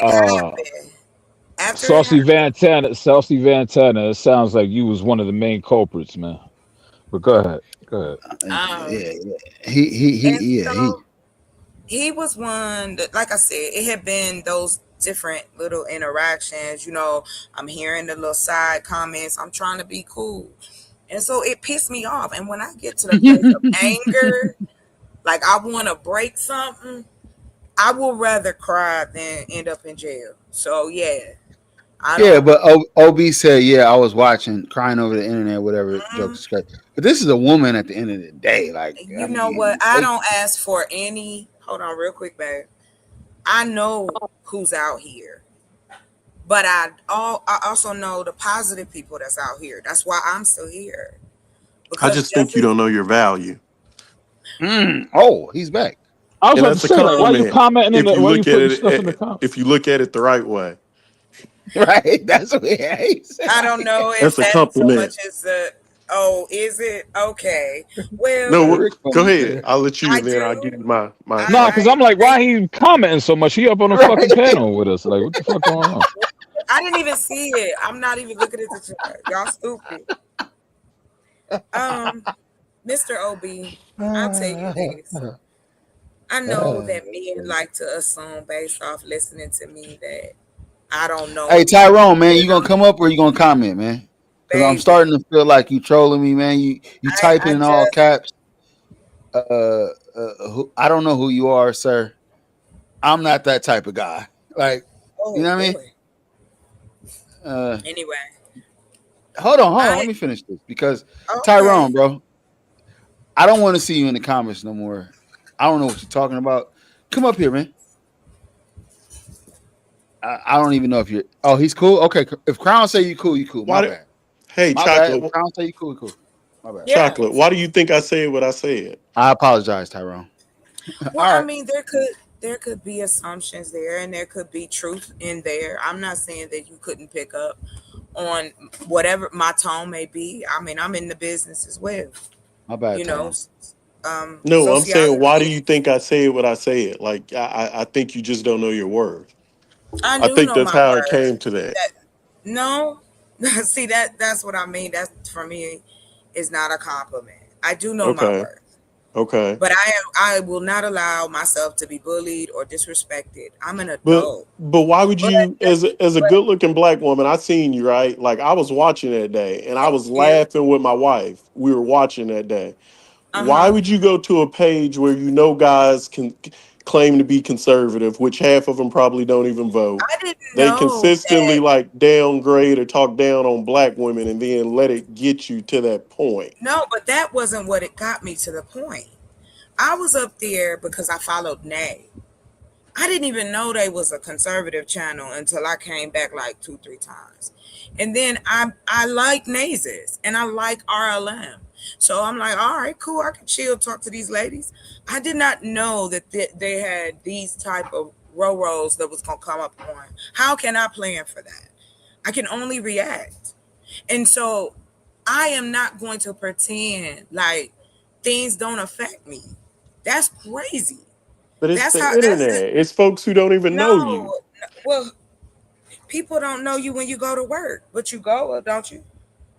Saucy Vantana, it sounds like you was one of the main culprits, man. But go ahead. He was one that, like I said, it had been those different little interactions. I'm hearing the little side comments. I'm trying to be cool. And so it pissed me off. And when I get to the place of anger, like I want to break something, I would rather cry than end up in jail. So yeah. But OB said, I was watching, crying over the internet, whatever. Jokes, but this is a woman at the end of the day. Like, you know what? I don't ask for any. Hold on, real quick, babe. I know who's out here, but I also know the positive people that's out here. That's why I'm still here. I just think you don't know your value. Oh, he's back. I was about to say, like, why you commenting why you putting stuff in the comments? If you look at it the right way. Right, that's what he said. I don't know if that's a compliment. So much as is it? Okay. Well, no, go ahead. I'll let you, then I'll give you my. No, because I'm like, why he commenting so much? He up on the fucking panel with us. Like, what the fuck going on? I didn't even see it. I'm not even looking at the chat. Y'all stupid. Mr. OB, I'll tell you this. I know that men like to assume based off listening to me that I don't know. Hey, Tyrone, man, you gonna come up or you gonna comment, man? Because I'm starting to feel like you trolling me, man. You typing in all caps. I don't know who you are, sir. I'm not that type of guy. Like, you know what I mean? Anyway. Hold on. Let me finish this because Tyrone, bro, I don't want to see you in the comments no more. I don't know what you're talking about. Come up here, man. I don't even know if you're. Oh, he's cool. Okay, if Crown say you cool, you cool. My bad. Hey, My Chocolate. bad. Crown say you cool, cool. My bad. Chocolate. Why do you think I said what I said? I apologize, Tyrone. Well, I mean, there could be assumptions there, and there could be truth in there. I'm not saying that you couldn't pick up on whatever my tone may be. I mean, I'm in the business as well. My bad, You know, No, I'm saying, why do sociology. you think I said what I said? Like, I think you just don't know your worth. I I do think know that's my how it worth. came to that. No, see that's what I mean. That for me is not a compliment. I do know my Okay. worth. Okay. But I will not allow myself to be bullied or disrespected. I'm an But adult. why would you, as a good looking black woman, I seen you, right? Like, I was watching that day and I was laughing with my wife. We were watching that day. Why would you go to a page where you know guys can claim to be conservative, which half of them probably don't even vote? I didn't They know consistently that. like downgrade or talk down on black women and then let it get you to that point. No, but that wasn't what it got me to the point. I was up there because I followed Nay. I didn't even know they was a conservative channel until I came back like 2-3 times. And then I like Nazes and I like RLM. So I'm like, all right, cool. I can chill, talk to these ladies. I did not know that they had these type of rolls that was going to come up on. How can I plan for that? I can only react. And so I am not going to pretend like things don't affect me. That's crazy. But it's That's the how internet. It's folks who don't even know you. no. Well, people don't know you when you go to work, but you go, don't you?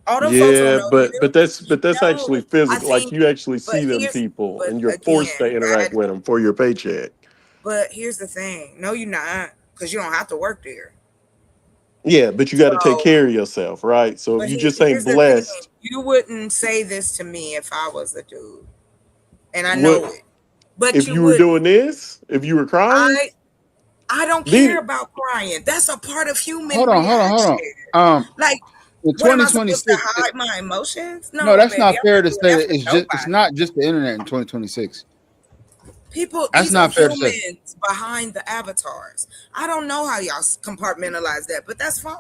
All them folks don't Yeah, know you. but that's actually No, I physical. Like think, you actually but see them here's, people, but and you're forced to again, interact that, with them for your paycheck. but here's the thing. No, you're not, because you don't have to work there. Yeah, but you got to take So, care of yourself, right? So if but you just here's ain't the thing. blessed, You wouldn't say this to me if I was a dude, and I what know it. But if you you were wouldn't. doing this? If you were crying, I don't then care about crying. That's a part of human Hold reaction. on. Like, In what am I supposed to 2026, hide my emotions? no, No, that's baby, not I'm fair not to doing say that that for it's nobody. not just the internet in 2026. People, That's these are not fair to say. humans behind the avatars. I don't know how y'all compartmentalize that, but that's fine.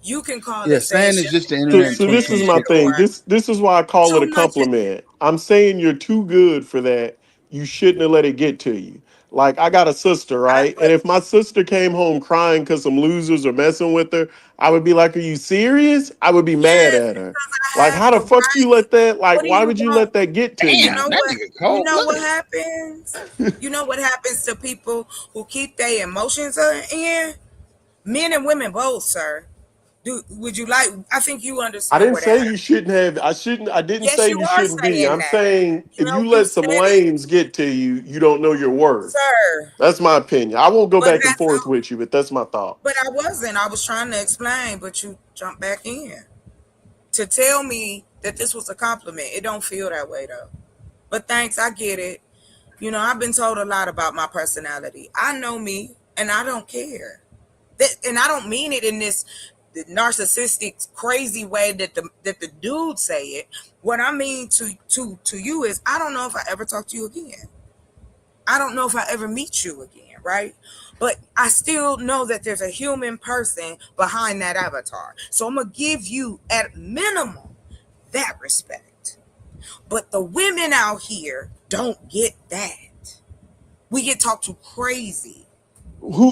You can call Yeah, it saying saying it's shit just the on the internet in so this is my internet 2026. thing. or This is why I call it too a much. compliment. I'm saying you're too good for that. You shouldn't have let it get to you. Like I got a sister, right? And if my sister came home crying because some losers are messing with her, I would be like, "Are you serious?" I would be mad Yes, at her. because I Like, have how the the fuck you right. let that? Like, What do why you would you want? let that get to You you? know Damn, that what? nigga You cold know what blooded. happens? You know what happens to people who keep their emotions in? Men and women both, sir. Would you like? I think you I understand didn't what say happened. you shouldn't have. I didn't Yes, say you you are shouldn't be. saying I'm that. saying You if know, you you let some said it, lanes get to you, you don't know your worth. sir. That's my opinion. I won't go But back and that's forth all. with you, but that's my But thoughts. I wasn't. I was trying to explain, but you jumped back in to tell me that this was a compliment. It don't feel that way though. But thanks, I get it. You know, I've been told a lot about my personality. I know me, and I don't care. And I don't mean it in this narcissistic, crazy way that the dudes say it. What I mean to you is, I don't know if I ever talk to you again. I don't know if I ever meet you again, right? But I still know that there's a human person behind that avatar. So I'm gonna give you at minimum that respect. But the women out here don't get that. We get talked to crazy.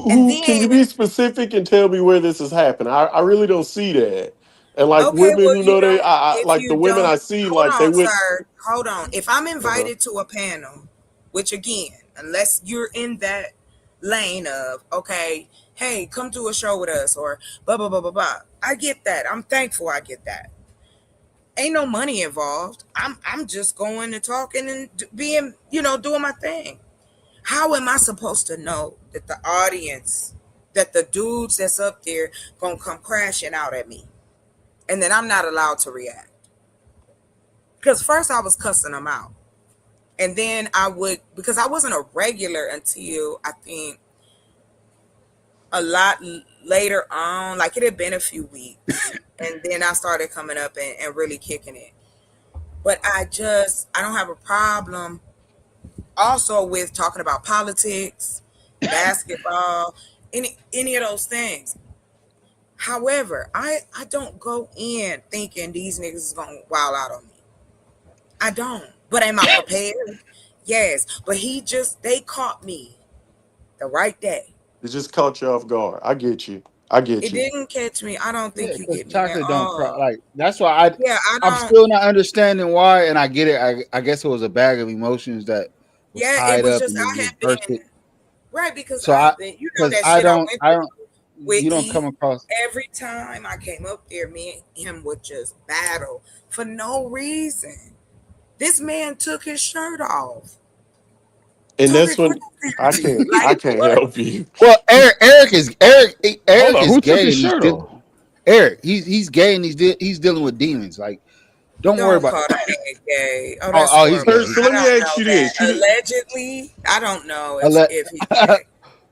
And Who can you then, be specific and tell me where this has happened? I really don't see that. And like okay, women well, who you know don't, if like the you women don't, I see, hold like they on, would. sir, hold on. If I'm Uh-huh. invited to a panel, which again, unless you're in that lane of, okay, hey, come to a show with us or blah, blah, blah, blah, blah. I get that. I'm thankful I get that. Ain't no money involved. I'm just going and talking and being, doing my thing. How am I supposed to know that the audience, that the dudes that's up there gonna come crashing out at me and then I'm not allowed to react? Because first I was cussing them out. And then because I wasn't a regular until I think a lot later on, like it had been a few weeks. And then I started coming up and really kicking it. But I don't have a problem also with talking about politics, basketball, any of those things. However, I don't go in thinking these niggas is gonna wild out on me. I don't. But am I prepared? Yes. But they caught me the right day. It just caught you off guard. I get you. I get It you. didn't catch me. I don't Yeah, think you because get me at chocolate don't cry. all. Like that's why Yeah, I'm still not understanding why, and I get it. I guess it was a bag of emotions that was Yeah, it tied was up just and then I just had bursted. been right because So I've been, because that I shit I don't, went I through don't, with you don't come across. every time I came up there, me and him would just battle for no reason. This man took his shirt off. And Took that's it when I crazy. can't help you. Well, Eric is Hold on, who took gay his and shirt off? Eric, he's gay and he's dealing with demons. Like, don't worry Don't about. call the man gay. Oh, that's He's horrible. gay. So let me I don't ask know you that. this. Allegedly, I don't know Ale- if he's gay.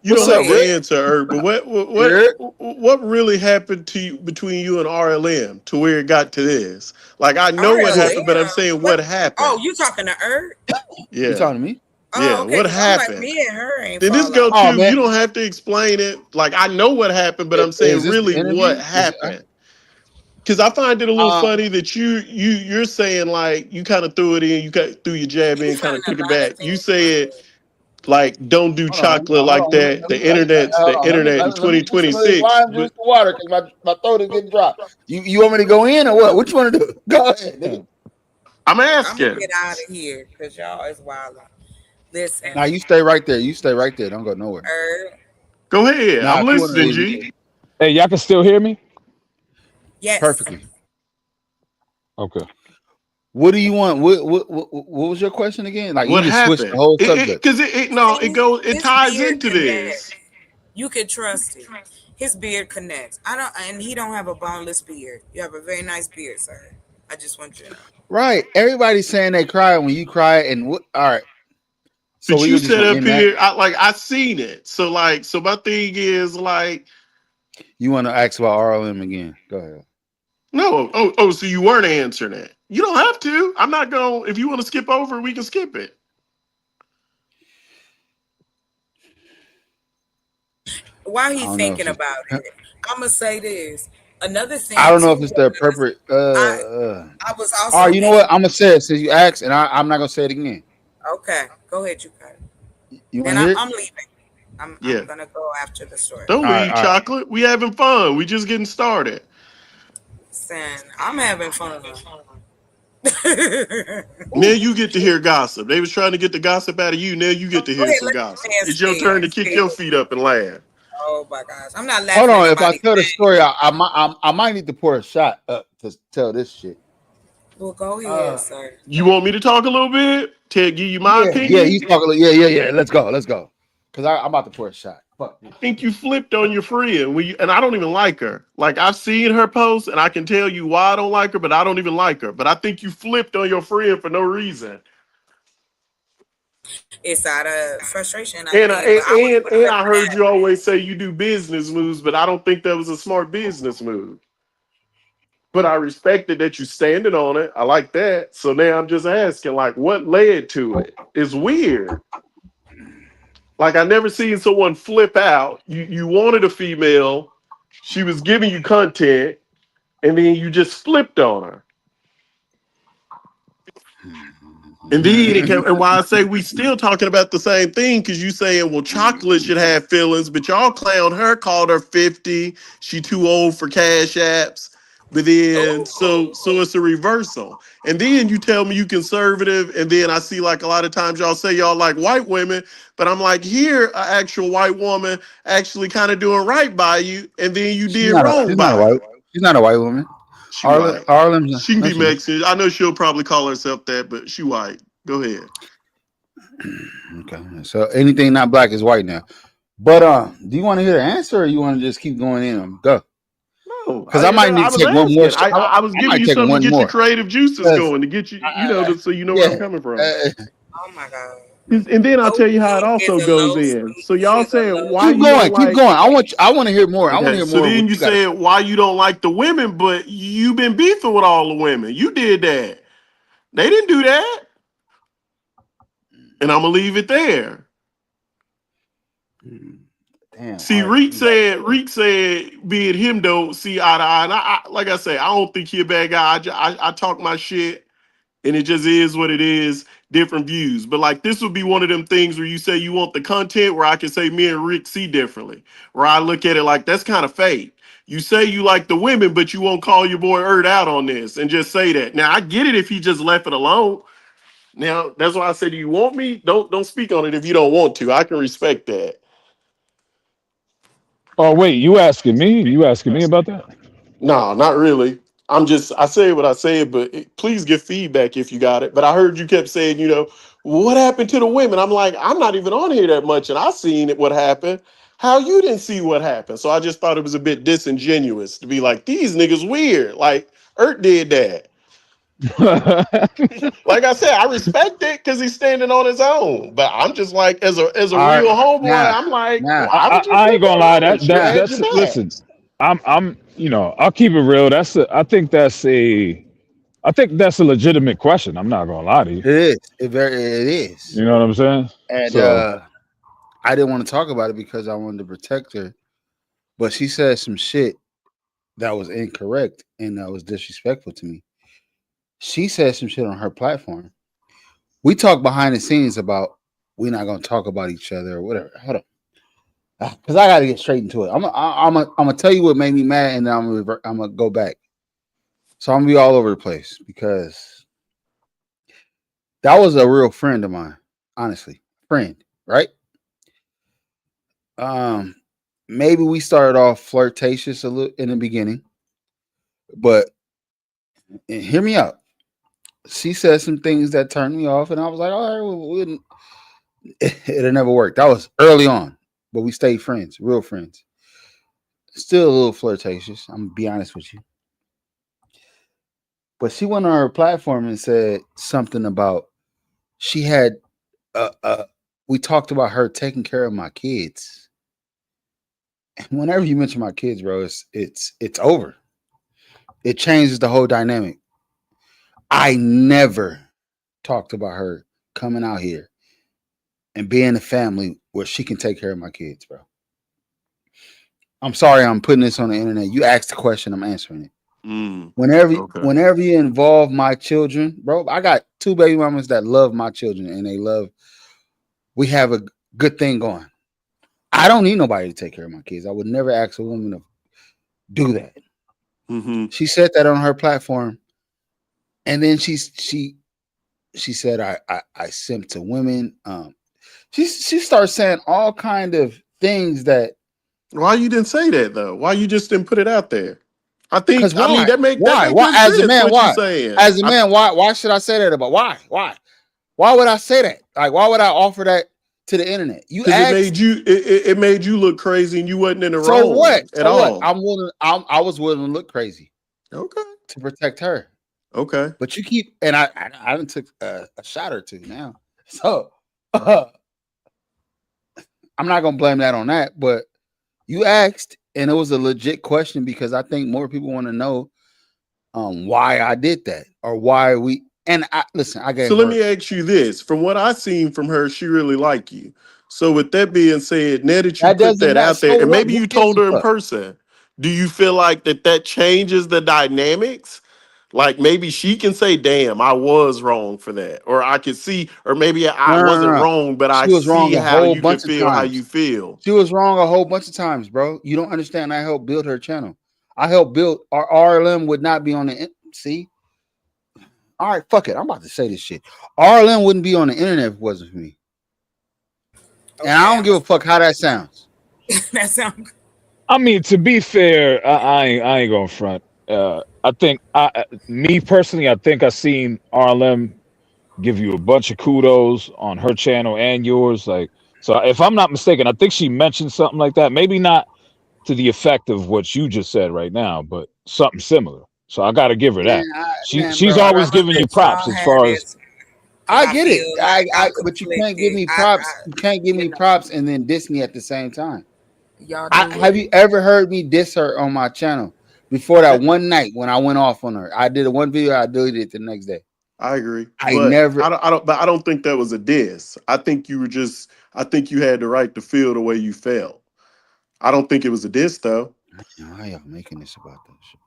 You Go don't have to ahead. answer, Erk, but Eric? what really happened to you between you and RLM to where it got to this? Like I know what happened, but I'm saying what happened. Oh, you talking to Ert? Yeah. You talking to me? Yeah, Oh, okay. what 'Cause I'm like, happened? me and her ain't Then this fall go out. to you don't have to explain it. Like I know what happened, but I'm Is saying this really the interview? what happened. Because I find it a little funny that you're saying like you kind of threw it in, threw your jab in, kind of took it back. You said like don't do chocolate like that. The internet's the internet in Let me get some of this 2026. lime juice and water because my throat is getting dry. You want me to go in or what? What you want to do? Go ahead, nigga. I'm I'm asking. gonna get out of here because y'all is wild. Listen, Now you stay right there. You stay right there. Don't go nowhere. Go ahead. Nah, I'm if you wanna listening, leave, G. Hey, y'all can still hear me? Yes. Perfectly. Okay. What do you want? What was your question again? Like What you just switched the happened? whole subject. Because it ties into this. You can trust it. His beard connects. And he don't have a boneless beard. You have a very nice beard, sir. I just want you to know. Right. Everybody's saying they cry when you cry, and what? All right. So But we you just set gonna up end that? here, I seen it. So my thing is like, You want to ask about RLM again? Go ahead. no, so you weren't answering that. You don't have to. I'm not going. If you want to skip over, we can skip it. While I he's don't know thinking if about it, I'm gonna say this. Another thing. I don't know if too, it's the appropriate. I was also. All right, you know what? I'm gonna say it since you asked, and I'm not gonna say it again. Okay, go ahead, you got it. You Then want to hear it? I'm leaving. I'm gonna go after the story. Don't All leave, right. chocolate. We having fun. We just getting started. Listen, I'm having fun. Now you get to hear gossip. They was trying to get the gossip out of you. Now you get to hear some gossip. It's your turn to kick your feet up and laugh. Oh my gosh, I'm not laughing. Hold on. at If I nobody. tell the story, I might need to pour a shot up to tell this shit. Well, go ahead, sir. You want me to talk a little bit? To give you my opinion? Yeah, you talk a little. Yeah. Let's go. Because I'm about to pour a shot. Fuck. I think you flipped on your friend and I don't even like her. Like I've seen her post and I can tell you why I don't like her, but I don't even like her. But I think you flipped on your friend for no reason. It's out of frustration. And I heard you always say you do business moves, but I don't think that was a smart business move. But I respected that you standing on it. I like that. So now I'm just asking, like, what led to it? It's weird. Like I never seen someone flip out. You wanted a female, she was giving you content, and then you just flipped on her. And then and why I say we still talking about the same thing, because you saying, well, chocolate should have feelings, but y'all clown her, called her 50, she too old for cash apps. But then so it's a reversal. And then you tell me you conservative, and then I see like a lot of times y'all say y'all like white women, but I'm like, here an actual white woman actually kind of doing right by you, and then you did wrong by her. She's not a white woman. She white. Harlem's She can be Mexican. I know she'll probably call herself that, but she white. Go ahead. Okay. So anything not black is white now. But do you want to hear the answer, or you want to just keep going in? Go. No, because I might need to take one more. I was giving you something to get your creative juices going, to get you, so you know where I'm coming from. Oh my god. And then I'll tell you how it also goes in. So y'all saying why keep going. I want to hear more. I want to hear more. So then you said why you don't like the women, but you've been beefing with all the women. You did that. They didn't do that. And I'm gonna leave it there. Damn. See, Reek said, being him don't see eye to eye. And like I say, I don't think he a bad guy. I talk my shit, and it just is what it is. Different views, but like this would be one of them things where you say you want the content where I can say me and Rick see differently, where I look at it like that's kind of fake. You say you like the women, but you won't call your boy Erd out on this and just say that. Now I get it if he just left it alone. Now that's why I said, do you want me? Don't speak on it if you don't want to. I can respect that. Oh wait, you asking me? You asking me about that? No, not really. I say what I said, but please give feedback if you got it. But I heard you kept saying, what happened to the women? I'm like, I'm not even on here that much, and I seen it. What happened? How you didn't see what happened? So I just thought it was a bit disingenuous to be like, these niggas weird. Like Ert did that. Like I said, I respect it because he's standing on his own. But I'm just like, as a I real homeboy, Nah, I'm like, nah. why would you I ain't flip gonna lie. around? You had your back. Listen. I'm I'll keep it real. I think that's a legitimate question. I'm not gonna lie to you. It is. It is. You know what I'm saying? And So I didn't want to talk about it because I wanted to protect her. But she said some shit that was incorrect and that was disrespectful to me. She said some shit on her platform. We talk behind the scenes about we're not gonna talk about each other or whatever. Hold on. Because I got to get straight into it. I'm gonna tell you what made me mad, and then I'm gonna go back. So I'm gonna be all over the place because that was a real friend of mine, honestly, friend, right? Maybe we started off flirtatious a little in the beginning, but and hear me out. She said some things that turned me off, and I was like, all right, it'll never work. That was early on. But we stayed friends, real friends. Still a little flirtatious. I'm gonna be honest with you. But she went on her platform and said something about she had we talked about her taking care of my kids. And whenever you mention my kids, bro, it's over. It changes the whole dynamic. I never talked about her coming out here and being a family where she can take care of my kids, bro. I'm sorry I'm putting this on the internet. You asked the question, I'm answering it. Whenever you involve my children, bro, I got 2 baby mamas that love my children and we have a good thing going. I don't need nobody to take care of my kids. I would never ask a woman to do that. Mm-hmm. She said that on her platform. And then she said I simp to women. She starts saying all kind of things that. Why you didn't say that though? Why you just didn't put it out there? I think why? I mean that make why? That Why? make As a sense, man, what why? you saying. As a man, why should I say that about? Why? Why would I say that? Like, why would I offer that to the internet? Because it made you look crazy and you wasn't in the so wrong what? at all. I was willing to look crazy. Okay. To protect her. Okay. But you keep and I done took a shot or two now. So I'm not gonna blame that on that, but you asked, and it was a legit question because I think more people want to know why I did that or why we. And listen, I gave. So let me ask you this: from what I seen from her, she really like you. So with that being said, now that you put that out there, and maybe you told her in person, do you feel like that changes the dynamics? Like maybe she can say, "Damn, I was wrong for that," or I could see, or maybe I wasn't wrong, but I see how you can feel how you feel. She was wrong a whole bunch of times, bro. You don't understand. I helped build her channel. I helped build our RLM would not be on the see. All right, fuck it. I'm about to say this shit. RLM wouldn't be on the internet if it wasn't for me. And I don't give a fuck how that sounds. That sounds. I mean, to be fair, I ain't gonna front. I think me personally, I think I seen RLM give you a bunch of kudos on her channel and yours. Like, so if I'm not mistaken, I think she mentioned something like that. Maybe not to the effect of what you just said right now, but something similar. So I got to give her that. She's always giving you props as far as. I get it. But you can't give me props. You can't give me props and then diss me at the same time. Have you ever heard me diss her on my channel before that one night when I went off on her? I did one video, I deleted it the next day. I agree. I don't think that was a diss. I think you had the right to feel the way you felt. I don't think it was a diss though. How y'all making this about this shit?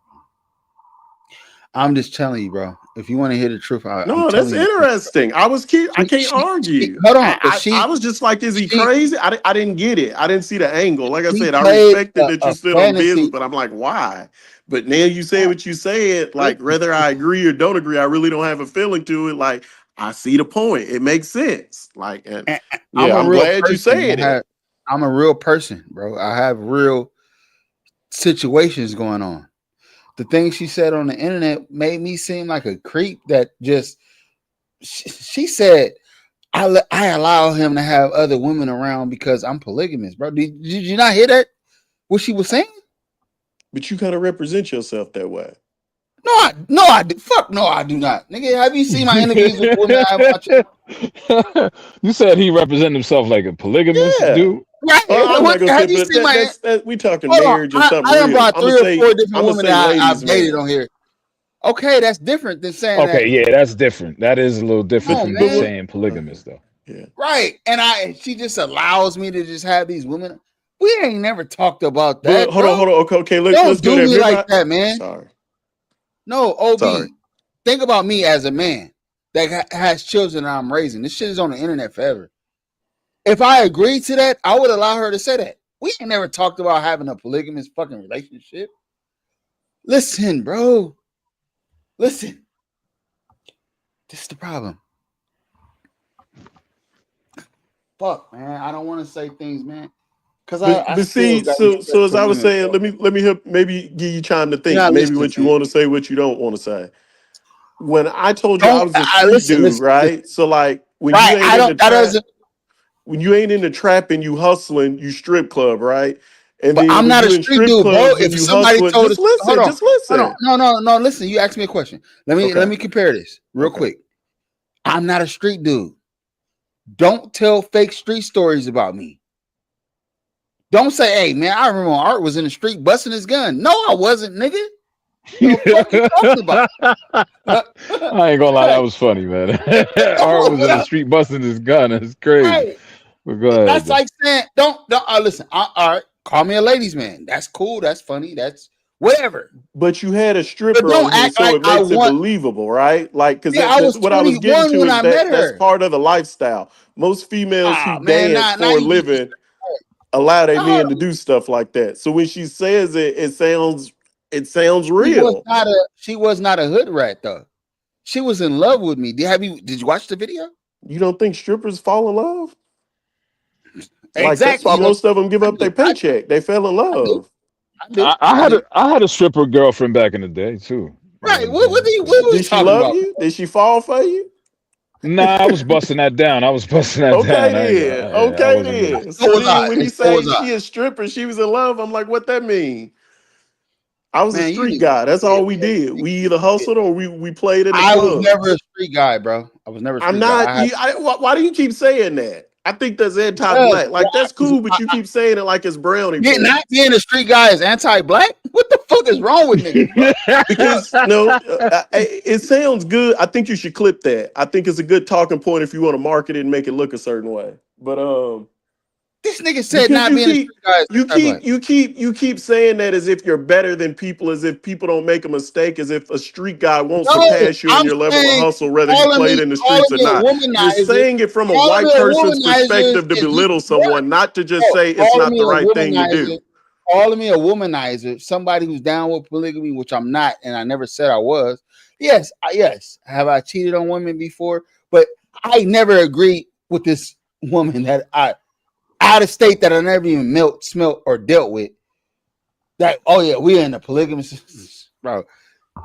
I'm just telling you, bro. If you want to hear the truth, I'm No, that's telling you. interesting. I can't argue. Hold on, but I was just like, is he crazy? I didn't get it. I didn't see the angle. Like I she said, I played respected that you a stood on business, fantasy. but I'm like, why? But now you say what you said, like whether I agree or don't agree, I really don't have a feeling to it. Like, I see the point. It makes sense. Like, and I'm yeah, a I'm real glad you person. said it. I'm a real person, bro. I have real situations going on. The things she said on the internet made me seem like a creep that just she said I allow him to have other women around because I'm polygamous, bro. Did you not hear that? What she was saying? But you kind of represent yourself that way. No, I do. Fuck no, I do not. Nigga, have you seen my interviews with women I have watched? You said he represented himself like a polygamous Yeah. dude. Right. Well, I'm not gonna say, Have you but seen my? we talking Hold on, marriage and something I done real. brought I'm 3 gonna or say, 4 different I'm gonna women say, that I've ladies, dated man. on here. Okay, that's different than saying Okay, that. yeah, that's different. That is a little different Come on, than man. saying polygamous, though. Yeah. Right. And she just allows me to just have these women. We ain't never talked about that. But hold on. Okay. Don't Let's do that. me Remember like that, man. Sorry. No, OB. Sorry. Think about me as a man that has children that I'm raising. This shit is on the internet forever. If I agreed to that, I would allow her to say that. We ain't never talked about having a polygamous fucking relationship. Listen, bro. Listen. This is the problem. Fuck, man. I don't want to say things, man. Because I see, so as I was saying, let me help, maybe give you time to think. Maybe what you want to say, what you don't want to say. When I told you I was a street dude, right? So like when you ain't in the trap, when you ain't in the trap and you hustling, you strip club, right? And but then I'm when not you a in street strip dude, clubs bro. and If you somebody hustling, told just us, listen, just listen. No. Listen, you asked me a question. Let me compare this real Okay. quick. I'm not a street dude. Don't tell fake street stories about me. Don't say, hey man, I remember when Art was in the street busting his gun. No, I wasn't, nigga. The fuck you talking about? I ain't gonna lie, that was funny, man. Art was in the street busting his gun. That's crazy. Right. But go ahead. That's like saying, don't listen. All right, call me a ladies' man. That's cool. That's funny. That's whatever. But you had a stripper don't on here, act so like it makes I it want- believable, right? Like, because Yeah, I was what I was getting 21 to when is I met that's her. part of the lifestyle. Most females who Man, dance now for a you living allow their men to do stuff like that. So when she says it, it sounds real. She was not a hood rat though. She was in love with me. Did you watch the video? You don't think strippers fall in love? Like Exactly. that's why most of them give up their paycheck. They fell in love. I had a stripper girlfriend back in the day too. Right. What was Did she talking love about? you? Did she fall for you? Nah, I was busting that down. Okay then. Okay then. So then when you say So was I. she a stripper, she was in love, I'm like, what that mean? I was a Man, street guy. That's all we did. We either hustled or we played in the I club. was never a street guy, bro. I was never a street I'm not. guy. Why do you keep saying that? I think that's anti-black. Like that's cool, but you keep saying it like it's brownie points. Not being a street guy is anti-black. What the fuck is wrong with niggas? Because no, it sounds good. I think you should clip that. I think it's a good talking point if you want to market it and make it look a certain way. But this nigga said not being a street guy is anti-black. you keep saying that as if you're better than people, as if people don't make a mistake, as if a street guy won't surpass you in your level of hustle, whether you played in the streets or not. You're saying it from a white person's perspective to belittle someone, not to just say it's not the right thing to do. Calling me a womanizer, somebody who's down with polygamy, which I'm not, and I never said I was. Yes. Have I cheated on women before? But I never agreed with this woman that out of state that I never even smelt or dealt with. That we're in a polygamous, bro.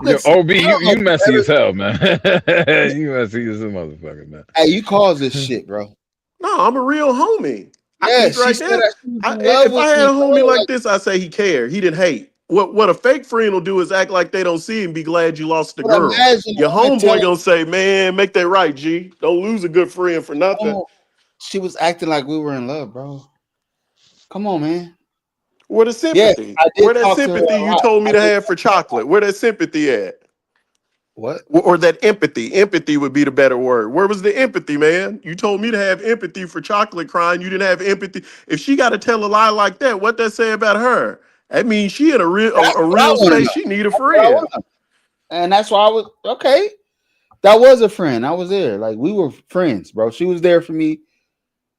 Listen, OB, you messy as hell, man. You messy as a motherfucker, man. Hey, you caused this shit, bro. No, I'm a real homie. Yeah, If I had a homie like this, I say he cared. He didn't hate. What a fake friend will do is act like they don't see and be glad you lost the girl. Your homeboy gonna say, "Man, make that right, G. Don't lose a good friend for nothing." She was acting like we were in love, bro. Come on, man. Where the sympathy? Where that sympathy you told me to have for chocolate? Where that sympathy at? What? Or that empathy? Empathy would be the better word. Where was the empathy, man? You told me to have empathy for chocolate crying. You didn't have empathy. If she got to tell a lie like that, what that say about her? That means she in a real space. She need a friend. And that's why I was okay. That was a friend. I was there. Like we were friends, bro. She was there for me.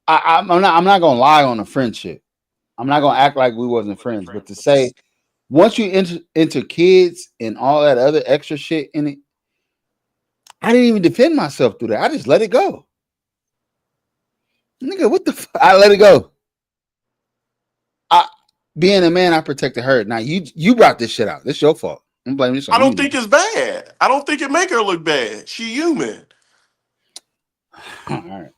I'm not gonna lie on a friendship. I'm not gonna act like we wasn't friends. But to say once you into kids and all that other extra shit in it, I didn't even defend myself through that. I just let it go. Nigga, what the fuck? I let it go. Being a man, I protected her. Now you brought this shit out. It's your fault. I'm blaming this on I don't you. think it's bad. I don't think it make her look bad. She human. All right.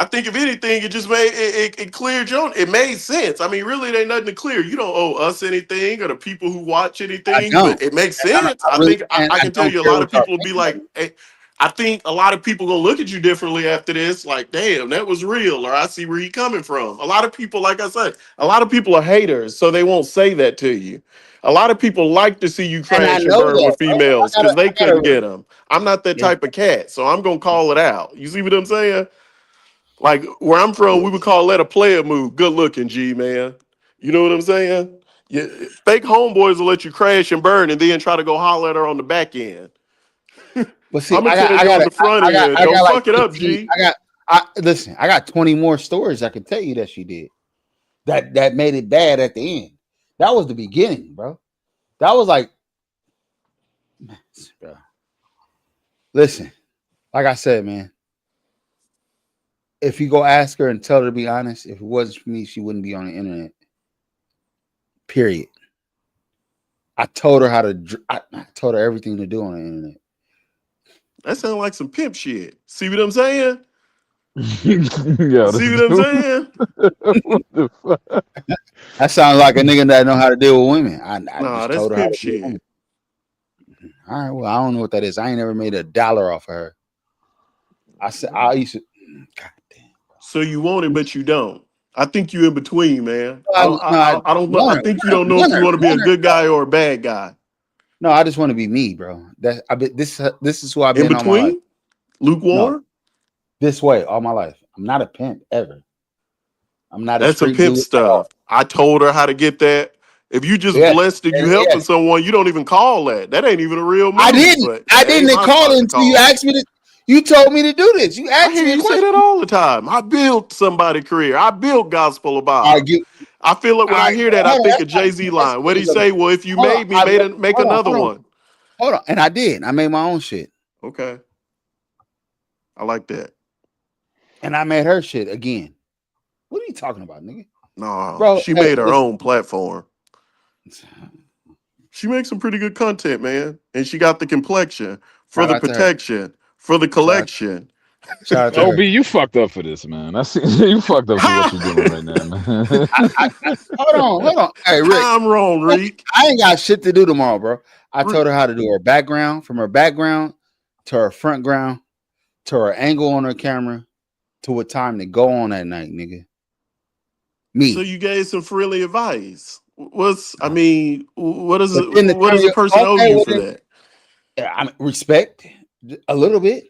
I think if anything, it just made it cleared your. It made sense. I mean, really, it ain't nothing to clear. You don't owe us anything or the people who watch anything, but it makes sense. I can tell you a lot of people will be like, hey, I think a lot of people gonna look at you differently after this. Like, damn, that was real, or I see where he coming from. A lot of people, like I said, a lot of people are haters, so they won't say that to you. A lot of people like to see you crash and burn with females because they couldn't get them. I'm not that type of cat, so I'm gonna call it out. You see what I'm saying? Like where I'm from, we would call that a player move. Good looking, G man. You know what I'm saying? Yeah, fake homeboys will let you crash and burn and then try to go holler at her on the back end. But see, I'm gonna tell you on the front end. Don't fuck it up, G. Listen, I got 20 more stories I can tell you that she did. That made it bad at the end. That was the beginning, bro. That was like, bro. Listen, like I said, man. If you go ask her and tell her to be honest, if it wasn't for me, she wouldn't be on the internet. Period. I told her I told her everything to do on the internet. That sounds like some pimp shit. See what I'm saying? Yo, see what I'm saying? That sounds like a nigga that know how to deal with women. I nah, just told her pimp shit. All right, well, I don't know what that is. I ain't never made $1 off of her. I said I used to. God damn. So you want it, but you don't. I think you in between, man. I don't know. I think you don't know if you want to be a good guy or a bad guy. No, I just want to be me, bro. This is who I've been in between. All my life. Lukewarm. No, this way all my life. I'm not a pimp ever. I'm not. That's a pimp stuff. I told her how to get that. If you just blessed and you helping someone, you don't even call that. That ain't even a real move. I didn't call it until you asked me to. You told me to do this. You asked me. You say that all the time. I built somebody's career. I built Gospel of Bob. I feel like when I hear that, I think of Jay-Z line. What did he say? Well, if you made me, make another one. Hold on. And I did. I made my own shit. Okay. I like that. And I made her shit again. What are you talking about, nigga? No, bro, she made her own platform. She makes some pretty good content, man. And she got the complexion for the protection, for the collection. OB, you fucked up for this, man. I see you fucked up for what you're doing right now, man. Hold on. Hey, Rick. I'm wrong, Rick. I ain't got shit to do tomorrow, bro. I told her how to do her background, from her background to her front ground, to her angle on her camera, to what time to go on that night, nigga. Me. So you gave some friendly advice. What does a person owe you for that? I mean, respect a little bit.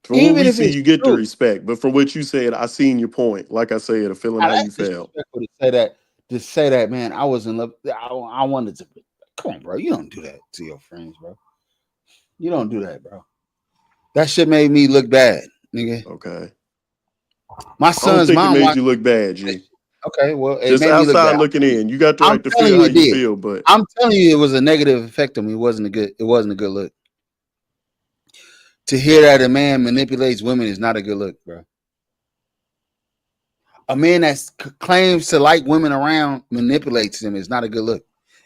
From what we see, you get the respect, but from what you said, I seen your point. Like I said, a feeling how you felt. To say that, man, I was in love. I wanted to. Come on, bro. You don't do that to your friends, bro. You don't do that, bro. That shit made me look bad, nigga. Okay. My son's mom made you look bad, G. Okay, well, it just made outside me look looking in, you got the right to feel how you feel, but I'm telling you, it was a negative effect on me. It wasn't a good look. To hear that a man manipulates women is not a good look, bro. A man that claims to like women around manipulates them is not a good look.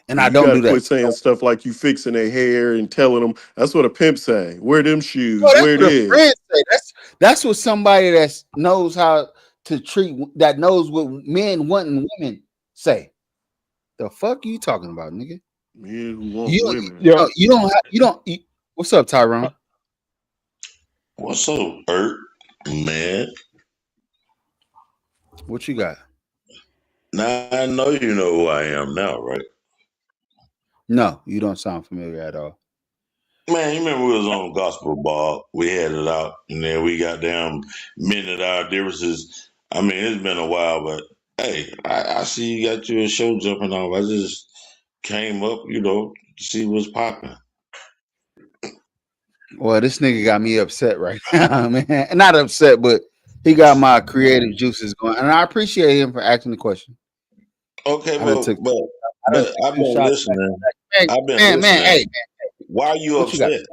And I don't do that. Quit saying stuff like you fixing their hair and telling them. That's what a pimp say. Wear them shoes. No, wear this. That's what somebody that knows how to treat, that knows what men want in women say. The fuck you talking about, nigga? Men who want women. You don't. What's up, Tyrone? What's up, Bert? Man. What you got? Now I know you know who I am now, right? No, you don't sound familiar at all. Man, you remember we was on Gospel Ball. We had it out, and then we got down minute our differences. I mean, it's been a while, but hey, I see you got your show jumping off. I just came up, to see what's popping. Well, this nigga got me upset right now, man. Not upset, but he got my creative juices going, and I appreciate him for asking the question. Okay, I well, took but I've been listening. I've been listening. Hey, why are you what you got? upset?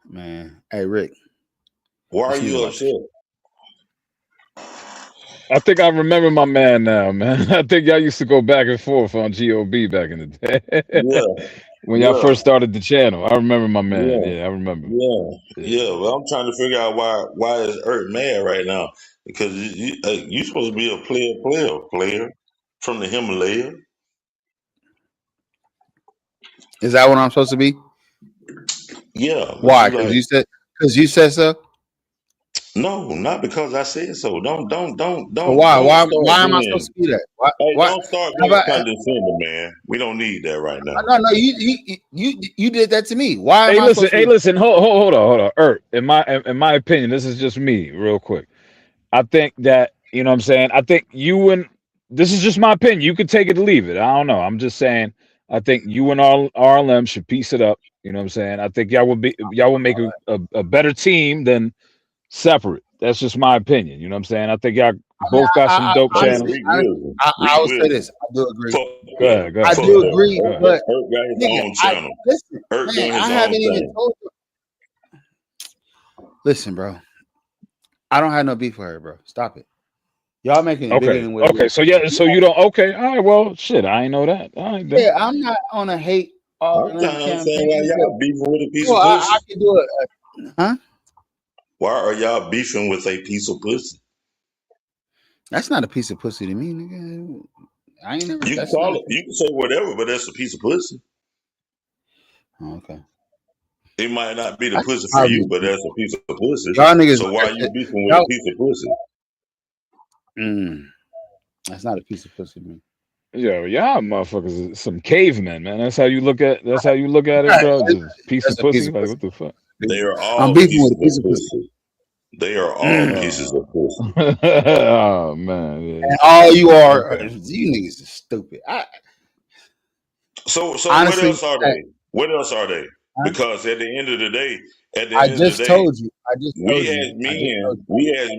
Man, hey Rick, Why are this nigga you like upset? I think I remember my man now, man. I think y'all used to go back and forth on GOB back in the day. Yeah, When y'all yeah, first started the channel. I remember my man. yeah, Yeah, I remember. yeah. Well, I'm trying to figure out why is Earth mad right now? Because you supposed to be a player from the Himalaya. Is that what I'm supposed to be? Yeah. Why? Because you said so. No, not because I said so. Don't So why am I being. supposed to be that? Hey, Why? don't start being condescending, man. We don't need that right now. No, you did that to me. Why am Hey, I listen. supposed to Hey, be? listen. Hold on. Earth. In my opinion, this is just me, real quick. I think that you know what I'm saying. I think you and this is just my opinion. You could take it or leave it. I don't know. I'm just saying. I think you and RLM should piece it up. You know what I'm saying. I think y'all will make a better team than separate. That's just my opinion. You know what I'm saying. I think y'all both got some dope channels. I will say this. I do agree. Go ahead. I do agree, but Earth got his own channel. listen, Earth man, doing his I own haven't even thing. told you. Listen, bro. I don't have no beef with her, bro. Stop it. Y'all making it bigger than what it Okay. is. So yeah. So you don't. Okay. All right. Well, shit. I ain't know that. All right. Then. Yeah, I'm not on a hate I'm trying to understand why y'all beefing with a piece of I pussy. can do it. Huh? Why are y'all beefing with a piece of pussy? That's not a piece of pussy to me, nigga. I ain't never. You can call it. You can say whatever, but that's a piece of pussy. Oh, okay. It might not be the pussy for you, but that's a piece of pussy. Y'all niggas. So why are you beefing with a piece of pussy? That's not a piece of pussy to me. Yo, y'all motherfuckers, some cavemen, man. That's how you look at. That's how you look at it, bro. Just piece of pussy. Like what the fuck? They are all I'm beefing with a pieces piece of of pussy. They are all pieces of pussy. Oh man. Yeah. And all you are, you niggas is stupid. So honestly, what else are they? What else are they? Because at the end of the day, I just told you. we as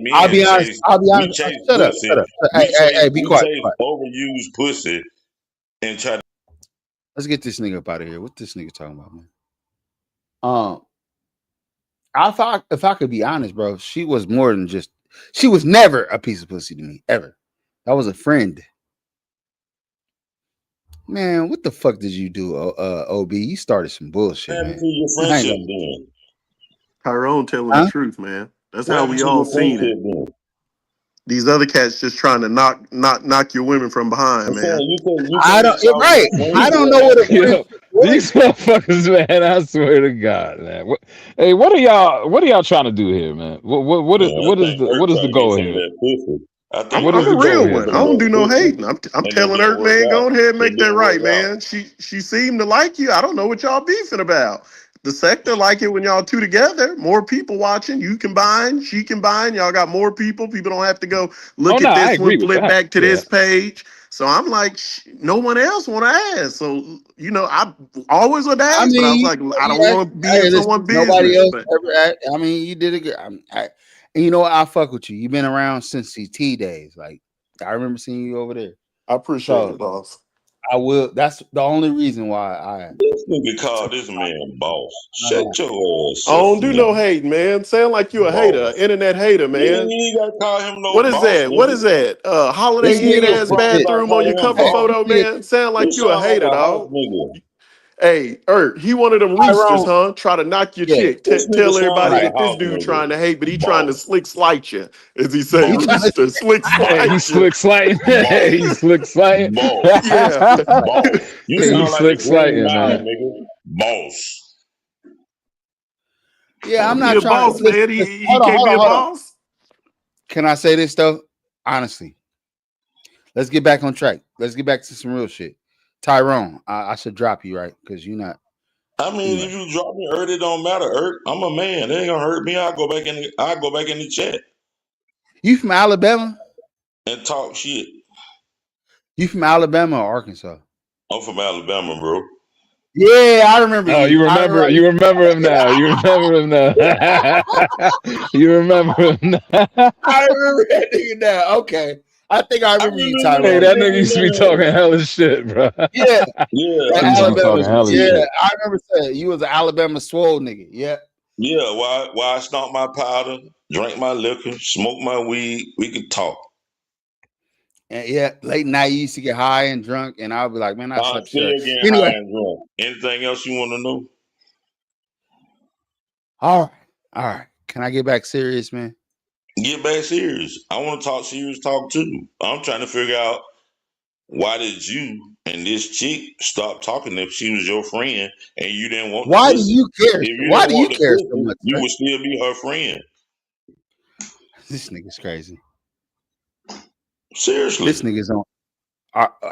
men I'll be honest. we chase Shut up. pussy. Shut up. Hey, be quiet. We chase overused pussy and try to. Let's get this nigga up out of here. What this nigga talking about, man? If I could be honest, bro, she was more than just. She was never a piece of pussy to me, ever. That was a friend. Man, what the fuck did you do, OB? You started some bullshit, man. Your friendship then? Tyrone telling the truth, man. That's how we all seen it. Then? These other cats just trying to knock your women from behind, man. I don't. Right. I don't know what a These motherfuckers, man. I swear to God, man. What are y'all trying to do here, man? What is the goal here? I'm a real one. I don't do no hating. I'm telling her, man, go ahead and make that right, man. She seemed to like you. I don't know what y'all beefing about. The sector like it when y'all two together. More people watching. You combine, she combine. Y'all got more people. People don't have to go look at this one, flip back to this page. So I'm like, no one else want to ask. So I always would ask, but I was like, I don't want to be in someone's business. Nobody else ever. I mean, you did it good. And you know what? I fuck with you. You've been around since CT days. Like I remember seeing you over there. I appreciate it, boss. I will. That's the only reason why This nigga called this man boss. Shut your ass. I don't do no hating, man. Sound like you a hater, internet hater, man. You gotta call him no What is boss, that? nigga. What is that? Holiday Inn ass bathroom on your cover photo, man. Sound like you a hater, dog. Hey, he one of them roosters, huh? Try to knock your chick. Tell everybody that this dude trying to hate, but he trying to slick slight you, as he say. Rooster, slick slight. He slick slighting. He slick slighting. Yeah. You He slick slighting, man. Nigga. Boss. Yeah, I'm not be a trying boss, to. man. He can't be a boss. Can I say this though? Honestly, let's get back on track. Let's get back to some real shit. Tyrone, I should drop you, right? Because you're not. I mean, if you drop me, it don't matter. I'm a man. It ain't gonna hurt me. I'll go back in the chat. You from Alabama? And talk shit. You from Alabama or Arkansas? I'm from Alabama, bro. Yeah, I remember Oh, you. you remember? You remember him now. You remember him now. You remember him now. I remember that nigga now. Okay. I think I remember you, Hey, Tyrone. that nigga used to be talking hella shit, bro. Yeah. Yeah, That He used to be talking Alabama. hella Yeah, shit. I remember saying you was an Alabama swole nigga. Yeah. yeah. While I snorт my powder, drink my liquor, smoke my weed, we could talk. And yeah, late night you used to get high and drunk, and I'll be like, man, I I'm slept still sure. getting Anyway, high and drunk. Anything else you want to know? all right. Can I get back serious, man? Get back serious. I want to talk serious talk too. I'm trying to figure out why did you and this chick stop talking if she was your friend and you didn't want the Why do pussy? you care? If you Why didn't do you want the care so pussy, much, you sir? would still be her friend. This nigga's crazy. Seriously. This nigga's on.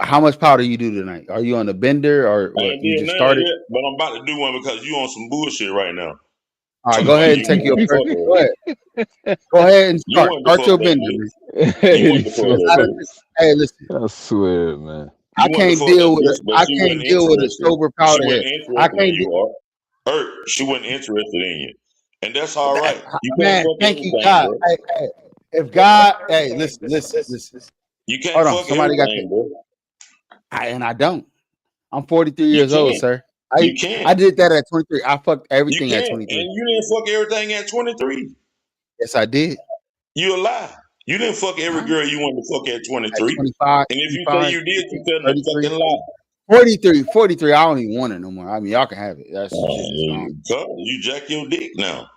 How much powder you do tonight? Are you on the bender or I what? ain't You did just none of started? that, but I'm about to do one because you on some bullshit right now. All right, Talking go about ahead and you take your wanted to first. fuck her. Go ahead. Go ahead and You start. wanted to Start your fuck that bender, bitch. man. You wanted to fuck that bitch. Hey, listen. I swear, man. I You wanted to can't fuck deal that with bitch, it. but I she can't wasn't deal with a interested. sober She powder wasn't head. I interested in can't. you, Art. She wasn't interested in you. And that's all right. You can't Man, fuck thank you, everything, God. bro. Hey, if God, hey, listen. You can't Hold on, fuck somebody got everything, bro. and I don't. I'm 43 You years old, can't. sir. You I can't. did that at 23. I fucked You everything at can't. 23. And you didn't fuck everything at 23. Yes, I did. You a lie. You didn't fuck every Huh? girl you wanted to fuck at At 23. 25, And if you say 25, you did, you telling a 33, fucking lie. 43. I don't even want it no more. I mean, y'all can have it. That's just gone. You jack your dick now.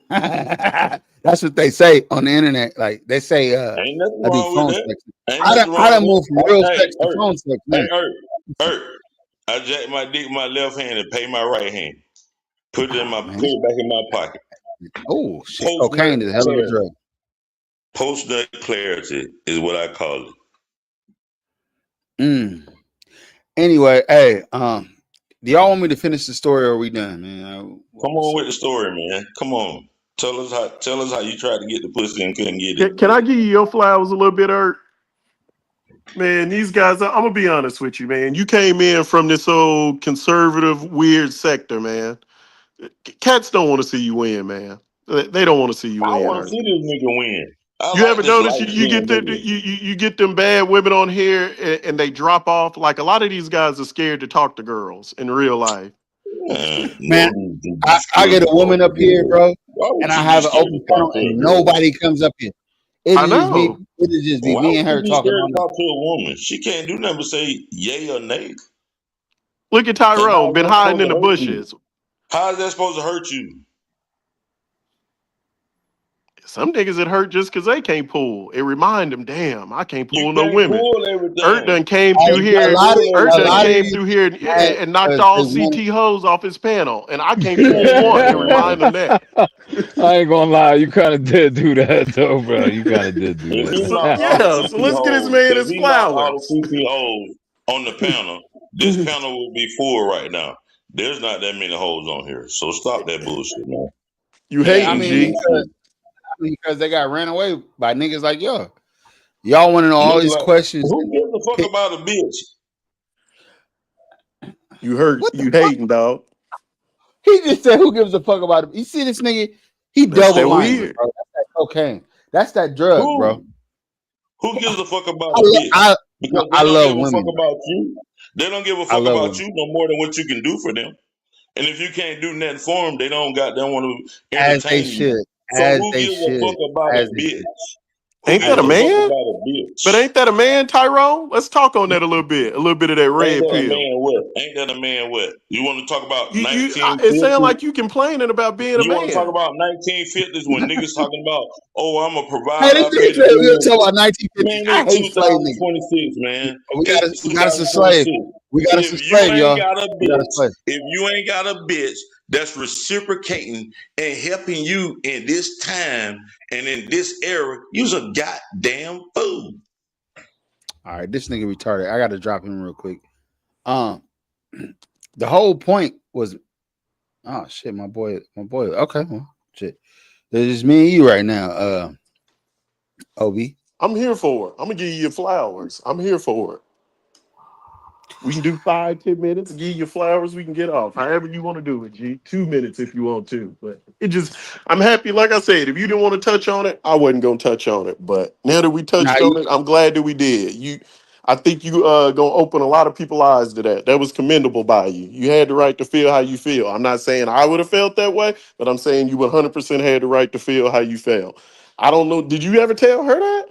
That's what they say on the internet. Like they say, Ain't nothing I do wrong phone with sex. that. Ain't I nothing done wrong moved from with real that. sex to phone sex now. Hey, I jack my dick with my left hand and pay my right hand. Put it Man, put it back in my pocket. oh shit, Post cocaine is a hell of a clarity. drug. Post nut clarity is what I call it. Anyway, hey, do y'all want me to finish the story or are we done, man? Come on with the story, man. Come on. Tell us how you tried to get the pussy and couldn't get it. Can I give you your flowers a little bit, Ert? Man, these guys, I'm gonna be honest with you, man. You came in from this old conservative, weird sector, man. Cats don't want to see you win, man. They don't want to see you I win, want to Ert. see this nigga win. I You like ever this notice light you get skinned the, nigga. you get them bad women on here and they drop off? Like a lot of these guys are scared to talk to girls in real life. Man, I get a woman up here, bro, and I have an open panel and nobody comes up here. I know. It'll just be Why me would and you her be talking scared all to night. talk to a woman? She can't do nothing but say yay or nay. Look at Tyrone, been hiding in the bushes. How is that supposed to hurt you? Some niggas that hurt just because they can't pull. It remind them, damn, I can't pull no can't women. pull everything. Ert done came through here. Ert done came through here and knocked all CT hoes off his panel, and I can't pull one and remind them that. I ain't gonna lie, you kind of did do that, though, bro. You kind of did do If he that. knocked Yeah, all the so let's get this CPOs, man if his he knocked all flowers. the CPOs on the panel, this panel would be full right now. There's not that many hoes on here, so stop that bullshit, man. You Yeah, I hating, mean, G. because they got ran away by niggas like y'all. Y'all want to know all Niggas these like, questions. who gives a fuck about a bitch? You hurt. You hating, dog. He just said, "Who gives a fuck about it?" You see this nigga? He That's that double minded, weird. bro. That's that cocaine. That's that drug, bro. Who gives a fuck about a bitch? Because they I don't love give a fuck women. about you. They don't give a I fuck love about women. you no more than what you can do for them. And if you can't do nothing for them, they don't want to As they entertain you. should. So As who they gives a should. fuck about As a they bitch? should. Who Ain't gives that a a fuck man? about a bitch? But ain't that a man, Tyrone? Let's talk on that a little bit. A little bit of that Ain't red that a pill. man what? Ain't that a man what? You want to talk about It sounds 1950? like you complaining about being a You want to talk man. about 1950s when niggas talking about, oh, I'm a Hey, provider, I this pay nigga the said we gonna bills. talk about 1950s. Man, I it's hate slave niggas. 2026, man. We got It's us a slave. 2026. We got us a If you slave, ain't y'all. got a We got a bitch, slave. if you ain't got a bitch that's reciprocating and helping you in this time and in this era, you's a goddamn fool. All right, this nigga retarded. I got to drop him real quick. The whole point was, oh shit, my boy. Okay, well, shit. It's just me and you right now, Obi. I'm here for it. I'm gonna give you your flowers. I'm here for it. We can do 5-10 minutes, give you your flowers, we can get off. However you want to do it, G. 2 minutes if you want to. But it just I'm happy, like I said, if you didn't want to touch on it, I wasn't gonna touch on it. But now that we Now, touched on it, I'm glad that we did. I think you gonna open a lot of people's eyes to that. That was commendable by you. You had the right to feel how you feel. I'm not saying I would have felt that way, but I'm saying you 100% had the right to feel how you felt. I don't know. Did you ever tell her that?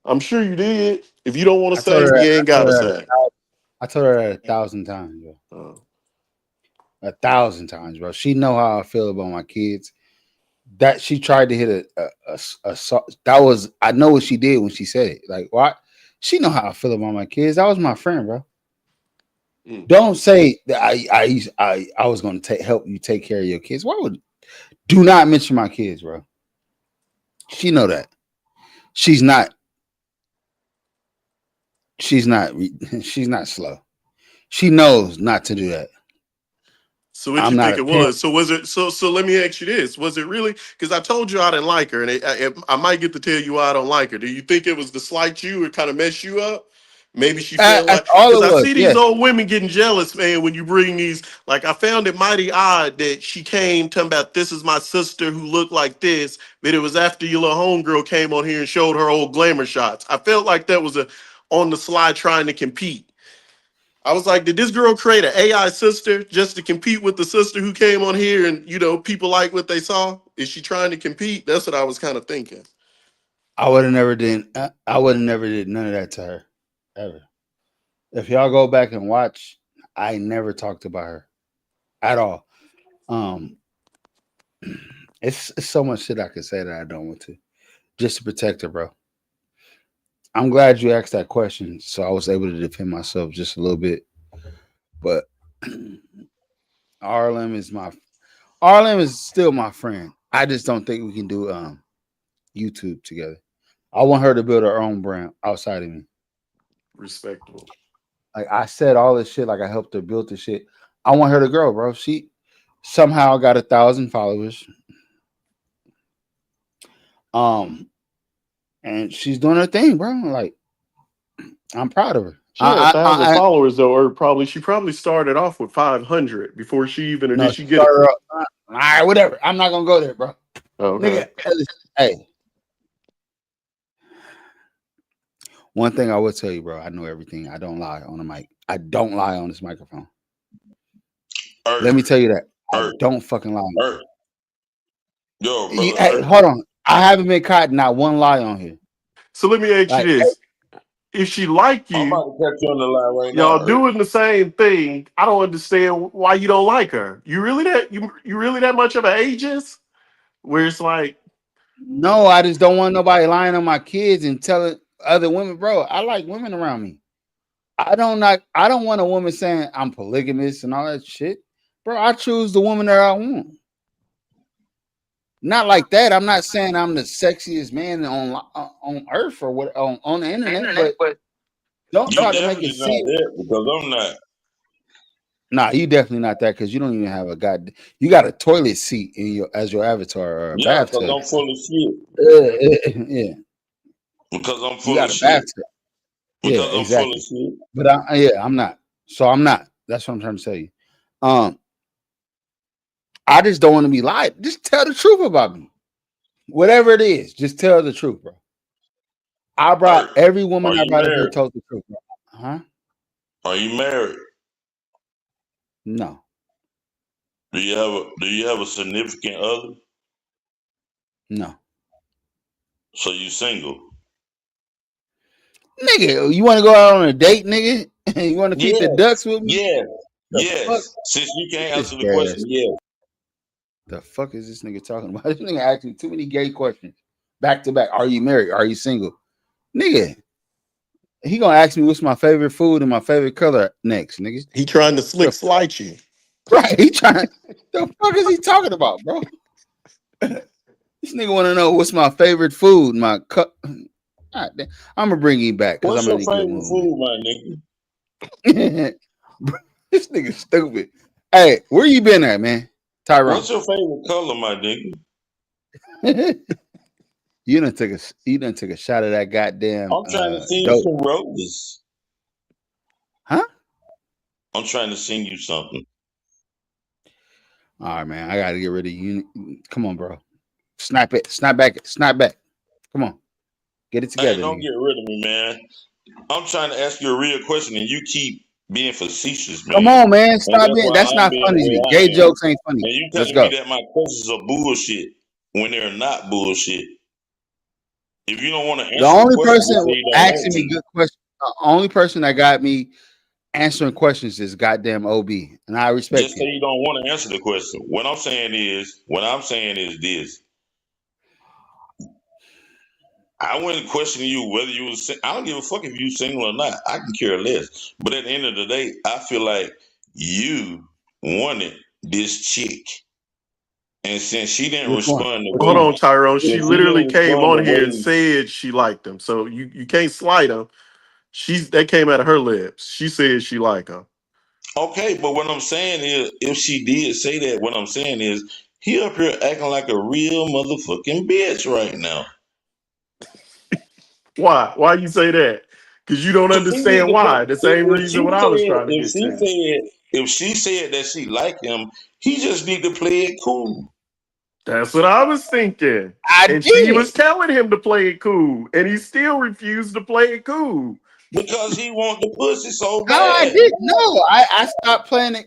I'm sure you did. If you don't want to I told say, her. you ain't gotta say. I told her that 1,000 times, bro. 1,000 times, bro. She know how I feel about my kids. That she tried to hit that was I know what she did when she said it. Like, what? She know how I feel about my kids. That was my friend, bro. Don't say that I was going to help you take care of your kids. Why would? Do not mention my kids, bro. She know that. She's not slow. She knows not to do that. So what I'm you not think a it parent. was? So was it? So let me ask you this: was it really? Because I told you I didn't like her, and I might get to tell you why I don't like her. Do you think it was to slight you or kind of mess you up? Maybe she felt That's like, all because it I was. see these Yes. old women getting jealous, man, when you bring these. Like, I found it mighty odd that she came talking about this is my sister who looked like this, but it was after your little homegirl came on here and showed her old glamour shots. I felt like that was on the slide trying to compete. I was like, did this girl create an AI sister just to compete with the sister who came on here and, people like what they saw? Is she trying to compete? That's what I was kind of thinking. I would have never did none of that to her, ever. If y'all go back and watch, I never talked about her at all. It's so much shit I could say that I don't want to, just to protect her, bro. I'm glad you asked that question, so I was able to defend myself just a little bit. But Arlen is still my friend. I just don't think we can do YouTube together. I want her to build her own brand outside of me. Respectable. Like, I said all this shit, like I helped her build the shit. I want her to grow, bro. She somehow got 1,000 followers. And she's doing her thing, bro. Like, I'm proud of her. She had 1,000 followers though, or she probably started off with 500 before she even, or No, did she she get it? started all right, whatever. I'm not gonna go there, bro. Okay. Nigga, hey. One thing I will tell you, bro, I know everything. I don't lie on the mic. I don't lie on this microphone. Let me tell you that. I don't fucking lie. Yo, brother. Hey, hold on. I haven't been caught not one lie on here. So let me ask you this. If she like you, I'm about to catch you on the line right y'all now. doing the same thing, I don't understand why you don't like her. You really that much of an ageist? Where it's like, no, I just don't want nobody lying on my kids and telling other women, bro. I like women around me. I don't want a woman saying I'm polygamous and all that shit. Bro, I choose the woman that I want. Not like that. I'm not saying I'm the sexiest man on earth or what on the internet, but don't try to make it seem because I'm not. Nah, you definitely not that, because you don't even have you got a toilet seat as your avatar or a bathtub. Because I'm full of shit. Yeah. Because I'm You full got of a shit. bathtub. Because Yeah, I'm exactly. full of shit. But I'm not. So I'm not. That's what I'm trying to tell you. I just don't want to be lied. Just tell the truth about me. Whatever it is, just tell the truth, bro. I brought every woman I brought up here told the truth, bro. Huh? Are you married? No. Do you have a significant other? No. So you single? Nigga, you want to go out on a date, nigga? You want to feed the ducks with me? Yeah. The Yes. fuck? Since you can't This answer the question, yeah. The fuck is this nigga talking about? This nigga asking too many gay questions back to back. Are you married? Are you single? Nigga, he gonna ask me what's my favorite food and my favorite color next, nigga. he trying to slick slide you. Right, he trying. The fuck is he talking about, bro? This nigga want to know what's my favorite food, my cup. I'm gonna bring him back because What's I'm your in a good favorite mood. food, my nigga? This nigga stupid. Hey, where you been at, man? Tyrone. What's your favorite color, my nigga? You done took a shot of that goddamn I'm trying to sing you dope. some roses. Huh? I'm trying to sing you something. All right, man. I gotta get rid of you. Come on, bro. Snap it. Snap back. Snap back. Come on. Get it Hey, together, don't nigga. get rid of me, man. I'm trying to ask you a real question, and you keep being facetious, man. Come on, man. And Stop that's being. why That's I'm not being funny the to me. way Gay I am. jokes ain't funny. And you Let's telling me go. that my questions are bullshit when they're not bullshit. If you don't want to The answer the only question, just person say you don't asking want me to. good questions, the only person that got me answering questions is goddamn OB, and I respect Just say him. you don't want to answer the question. What I'm saying is this. I wouldn't question you whether you was. I don't give a fuck if you single or not. I can care less. But at the end of the day, I feel like you wanted this chick, and since she didn't Which one? respond the Which Hold way, one? on, Tyrone. She since she literally didn't came respond on the here and way. said she liked him. So you can't slight him. That came out of her lips. She said she liked him. Okay, but what I'm saying is, if she did say that, what I'm saying is, he up here acting like a real motherfucking bitch right now. Why? Why you say that? Because you don't Cause he need understand to why. play. The same reason what I was trying to If get she to. said, if she said that she liked him, he just need to play it cool. That's what I was thinking. I And she did. was telling him to play it cool. And he still refused to play it cool. Because he want the pussy so No, I bad. did. No, I stopped playing it.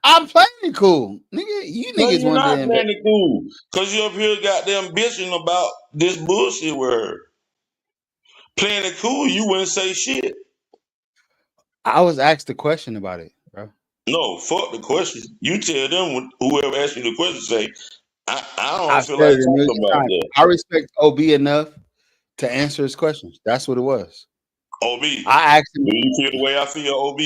I'm playing it cool, nigga. You No, niggas you're wanted to not invest. playing it cool. Cause you up here goddamn bitching about this bullshit with her. Playing it cool, you wouldn't say shit. I was asked a question about it, bro. No, fuck the question. You tell them whoever asked you the question, say, I don't I've feel said like it a talking million about times. that. I respect OB enough to answer his questions. That's what it was. OB, do I asked him. you feel the way I feel, OB?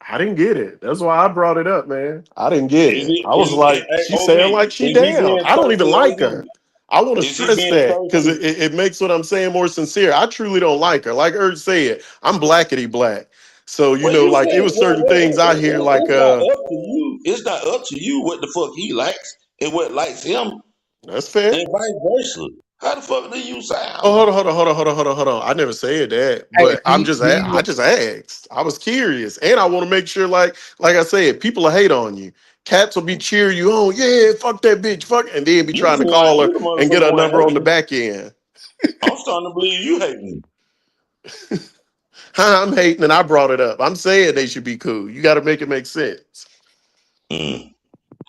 I didn't get it. That's why I brought it up, man. I didn't get it. I was like, Hey, she OB, sound like she is he down. being I don't even thirsty, like OB? her. I want to Is he stress being that because thirsty? it makes what I'm saying more sincere. I truly don't like her. Like Urge said, I'm blackety black. So, Well, you like it can't. was certain things I hear like, It's not up to you. It's not up to you what the fuck he likes and what likes him, that's fair. and vice versa. How the fuck do you sound? Oh, hold on. I never said that, Hey, but I just asked. I was curious, and I want to make sure, like I said, people will hate on you. Cats will be cheering you on. Yeah, fuck that bitch, fuck, and then be You trying to the one. call her You the and get motherfucker her one number on the hating. back end. I'm starting to believe you hate me. I'm hating, and I brought it up. I'm saying they should be cool. You got to make it make sense.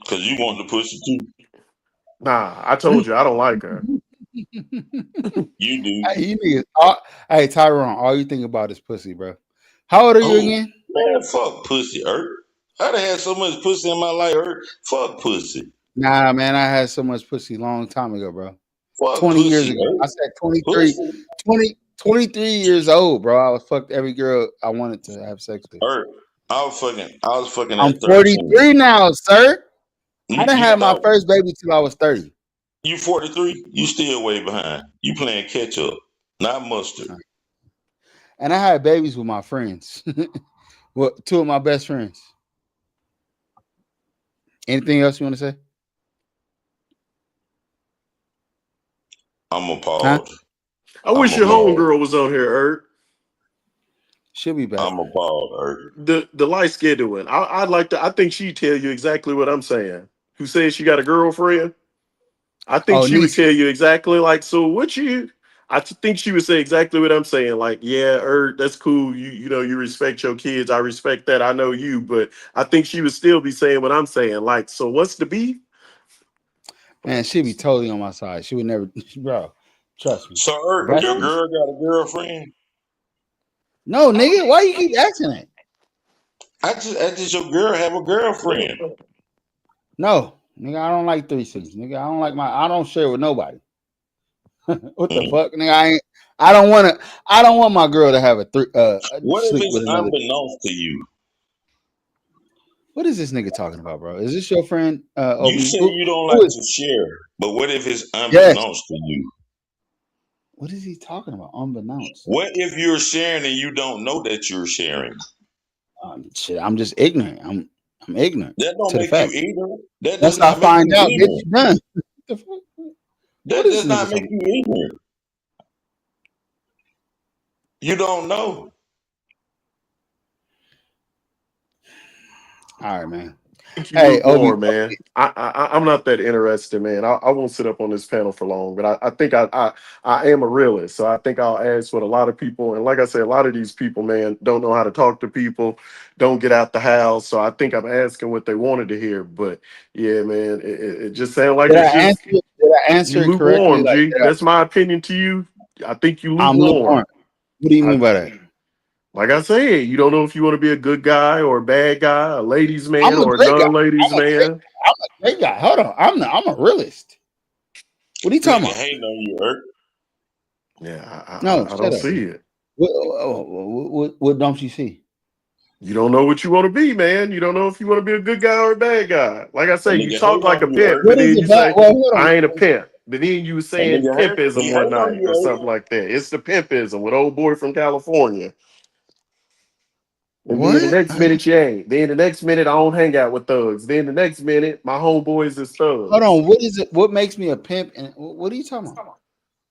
Cause you want the pussy too. Nah, I told you I don't like her. You do. Hey, you niggas. Hey, Tyrone, all you think about is pussy, bro. How old are you again? Man, fuck pussy, Ert. I done had so much pussy in my life, Ert. Fuck pussy. Nah, man, I had so much pussy a long time ago, bro. Fuck 20 years pussy, ago. Ert. I said 23, Pussy. 23 years old, bro. I was fucked every girl I wanted to have sex with. Ert. I was fucking I'm at 13. 43 now, sir. I didn't You have my thought first baby till I was 30. you 43? You still way behind. You playing catch up, not mustard. And I had babies with my friends. Well, two of my best friends. Anything else you want to say? I'm appalled. I wish your homegirl was on here, Ert. She'll be back. I'm appalled, Ert. The light skinned one. I'd like to. I think she'd tell you exactly what I'm saying. Who says she got a girlfriend? I think she would Nisa. tell you exactly like. So what you? think she would say exactly what I'm saying. Like, yeah, that's cool. You know you respect your kids. I respect that. I know you, but I think she would still be saying what I'm saying. Like, so what's the beef? Man, she'd be totally on my side. She would never, bro. Trust me. So, Ert, your girl got a girlfriend? No, nigga. Why you keep asking that? I just your girl have a girlfriend. No, nigga. I don't like threesomes, nigga. I don't share with nobody. What the fuck, nigga? I don't want my girl to have a What if sleep it's with another. unbeknownst to you? What is this nigga talking about, bro? Is this your friend? You say you don't like to share, but what if it's unbeknownst to you? What is he talking about? Unbeknownst. What if you're sharing and you don't know that you're sharing? Shit, I'm just ignorant. I'm ignorant. That don't to make the fact. you ignorant. That Once does I not make find you out, ignorant. bitch, you done. What That is does not nigga make talking? you ignorant. You don't know. All right, man. I think you Hey, Obi. lukewarm, man. I'm not that interested, man. I won't sit up on this panel for long, but I think I am a realist. So I think I'll ask what a lot of people, and like I said, a lot of these people, man, don't know how to talk to people, don't get out the house. So I think I'm asking what they wanted to hear. But yeah, man, it just sounds like Did it's I just answer? Did I you answer it correctly? lukewarm, Like, G. That's my opinion to you. I think you I'm lukewarm. lukewarm. What do you mean by that? Like I said, you don't know if you want to be a good guy or a bad guy, a ladies' I'm man a or a great guy. non-ladies man. I'm a great guy. Hold on. I'm a realist. What are you talking Nigga about? hating on you, Irk. Yeah, No, I shut don't up. see it. What don't you see? You don't know what you want to be, man. You don't know if you want to be a good guy or a bad guy. Like I A say, you nigga talk hating like a on you, pimp, Irk. but What is then it you bad? say, Well, hold on. I ain't a pimp. But then you was A saying nigga hurt. He pimpism one hating on night you, or Irk. something like that. It's the pimpism with old boy from California. And then the What? next minute you ain't. Then the next minute I don't hang out with thugs. Then the next minute my homeboys is thugs. Hold on. What is it? What makes me a pimp? And what are you talking about?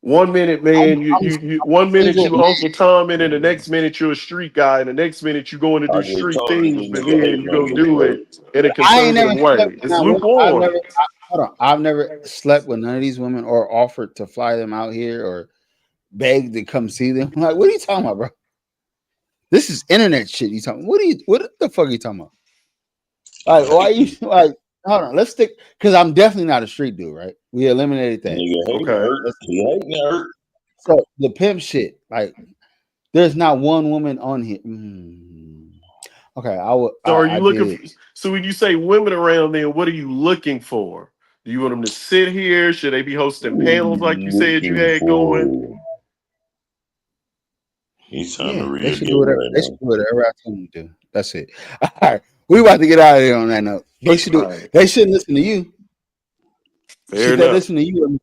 1 minute, man, I'm you a 1 minute single you man. Uncle Tom, and then the next minute you're a street guy, and the next minute you going to I do just street told you things, this but nigga then you hating on go you, do Irk. it in a I ain't never conservative way. slept with It's that woman. lukewarm. Hold on. I've never slept with none of these women or offered to fly them out here or begged to come see them. I'm like, what are you talking about, bro? This is internet shit. You talking? What the fuck are you talking about? Like, why are you like? Hold on. Let's stick because I'm definitely not a street dude, right? We eliminated that. Nigga hating, Okay. Irk. He hating, Irk. So the pimp shit, like, there's not one woman on here. Okay, So are you I looking did. so when you say women around there, what are you looking for? Do you want them to sit here? Should they be hosting panels like you said you had going? He's trying Yeah, to they real should gay do whatever. right They now. should do whatever I tell them to do. That's it. All right, we about to get out of here on that note. They should do. All right. They shouldn't listen to you. Fair Should they enough. listen to you?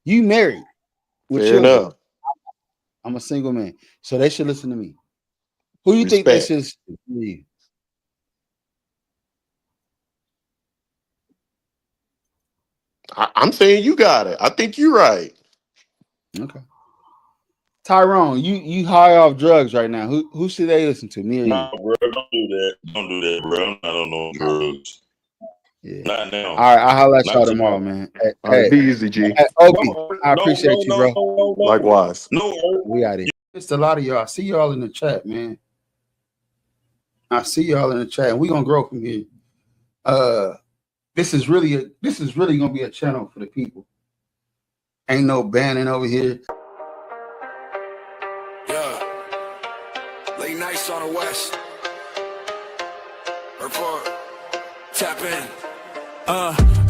You married with Fair children. enough. I'm a single man, so they should listen to me. Who you think they Respect. should listen to? Me. I'm saying you got it. I think you're right. Okay. Tyrone, you high off drugs right now. Who should they listen to? Me or you? No, bro, don't do that. Don't do that, bro. I'm not on no drugs. Yeah. Not now. All right, I'll holler at Not y'all today. tomorrow, man. Hey, All right, be easy, G. Obi, No, I no, appreciate you, bro. no. Likewise. No, Irk. We out here. It's a lot of y'all. I see y'all in the chat, man. I see y'all in the chat, and we're gonna grow from here. This is really gonna be a channel for the people. Ain't no banning over here. Yeah. Late nights on the west. Report. Tap in.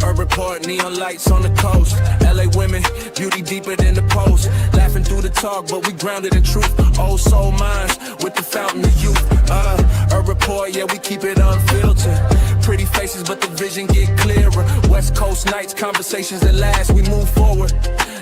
Urban Report, neon lights on the coast. LA women, beauty deeper than the post. Laughing through the talk, but we grounded in truth. Old soul minds with the fountain of youth. Urban Report, yeah, we keep it unfiltered. Pretty faces, but the vision get clearer. West Coast nights, conversations that last. We move forward,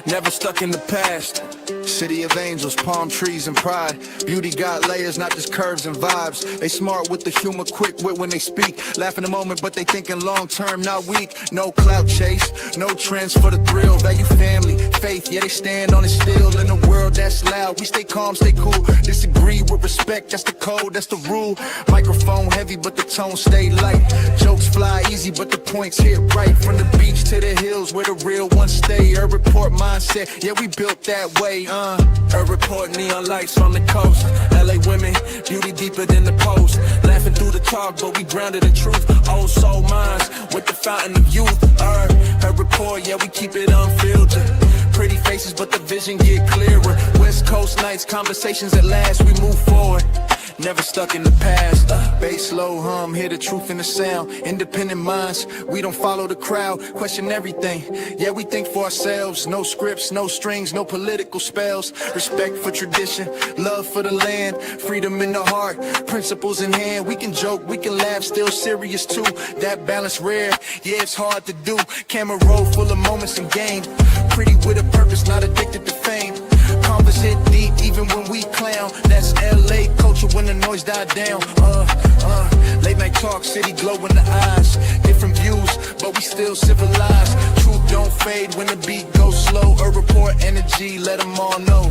never stuck in the past. City of angels, palm trees and pride. Beauty got layers, not just curves and vibes. They smart with the humor, quick wit when they speak. Laugh in the moment, but they thinking long term, not weak. No clout chase, no trends for the thrill. Value family, faith, yeah, they stand on it still. In a world that's loud, we stay calm, stay cool. Disagree with respect, that's the code, that's the rule. Microphone heavy, but the tone stay light. Jokes fly easy, but the points hit right. From the beach to the hills, where the real ones stay. Urban Report mindset, yeah, we built that way. Urban Report, neon lights on the coast. LA women, beauty deeper than the post. Laughing through the talk, but we grounded in truth. Old soul minds with the fountain of youth. Urban Report, yeah, we keep it unfiltered. Pretty faces, but the vision get clearer. West Coast nights, conversations that last. We move forward, never stuck in the past. Bass low hum, hear the truth in the sound. Independent minds, we don't follow the crowd. Question everything, yeah, we think for ourselves. No scripts, no strings, no political spells. Respect for tradition, love for the land. Freedom in the heart, principles in hand. We can joke, we can laugh, still serious too. That balance rare, yeah, it's hard to do. Camera roll full of moments and game. Pretty with a purpose, not addicted to fame. Converse hit deep even when we clown. That's LA culture when the noise died down. Late night talk, city glow in the eyes. Different views, but we still civilized. Truth don't won't fade when the beat goes slow. A report energy, let them all know.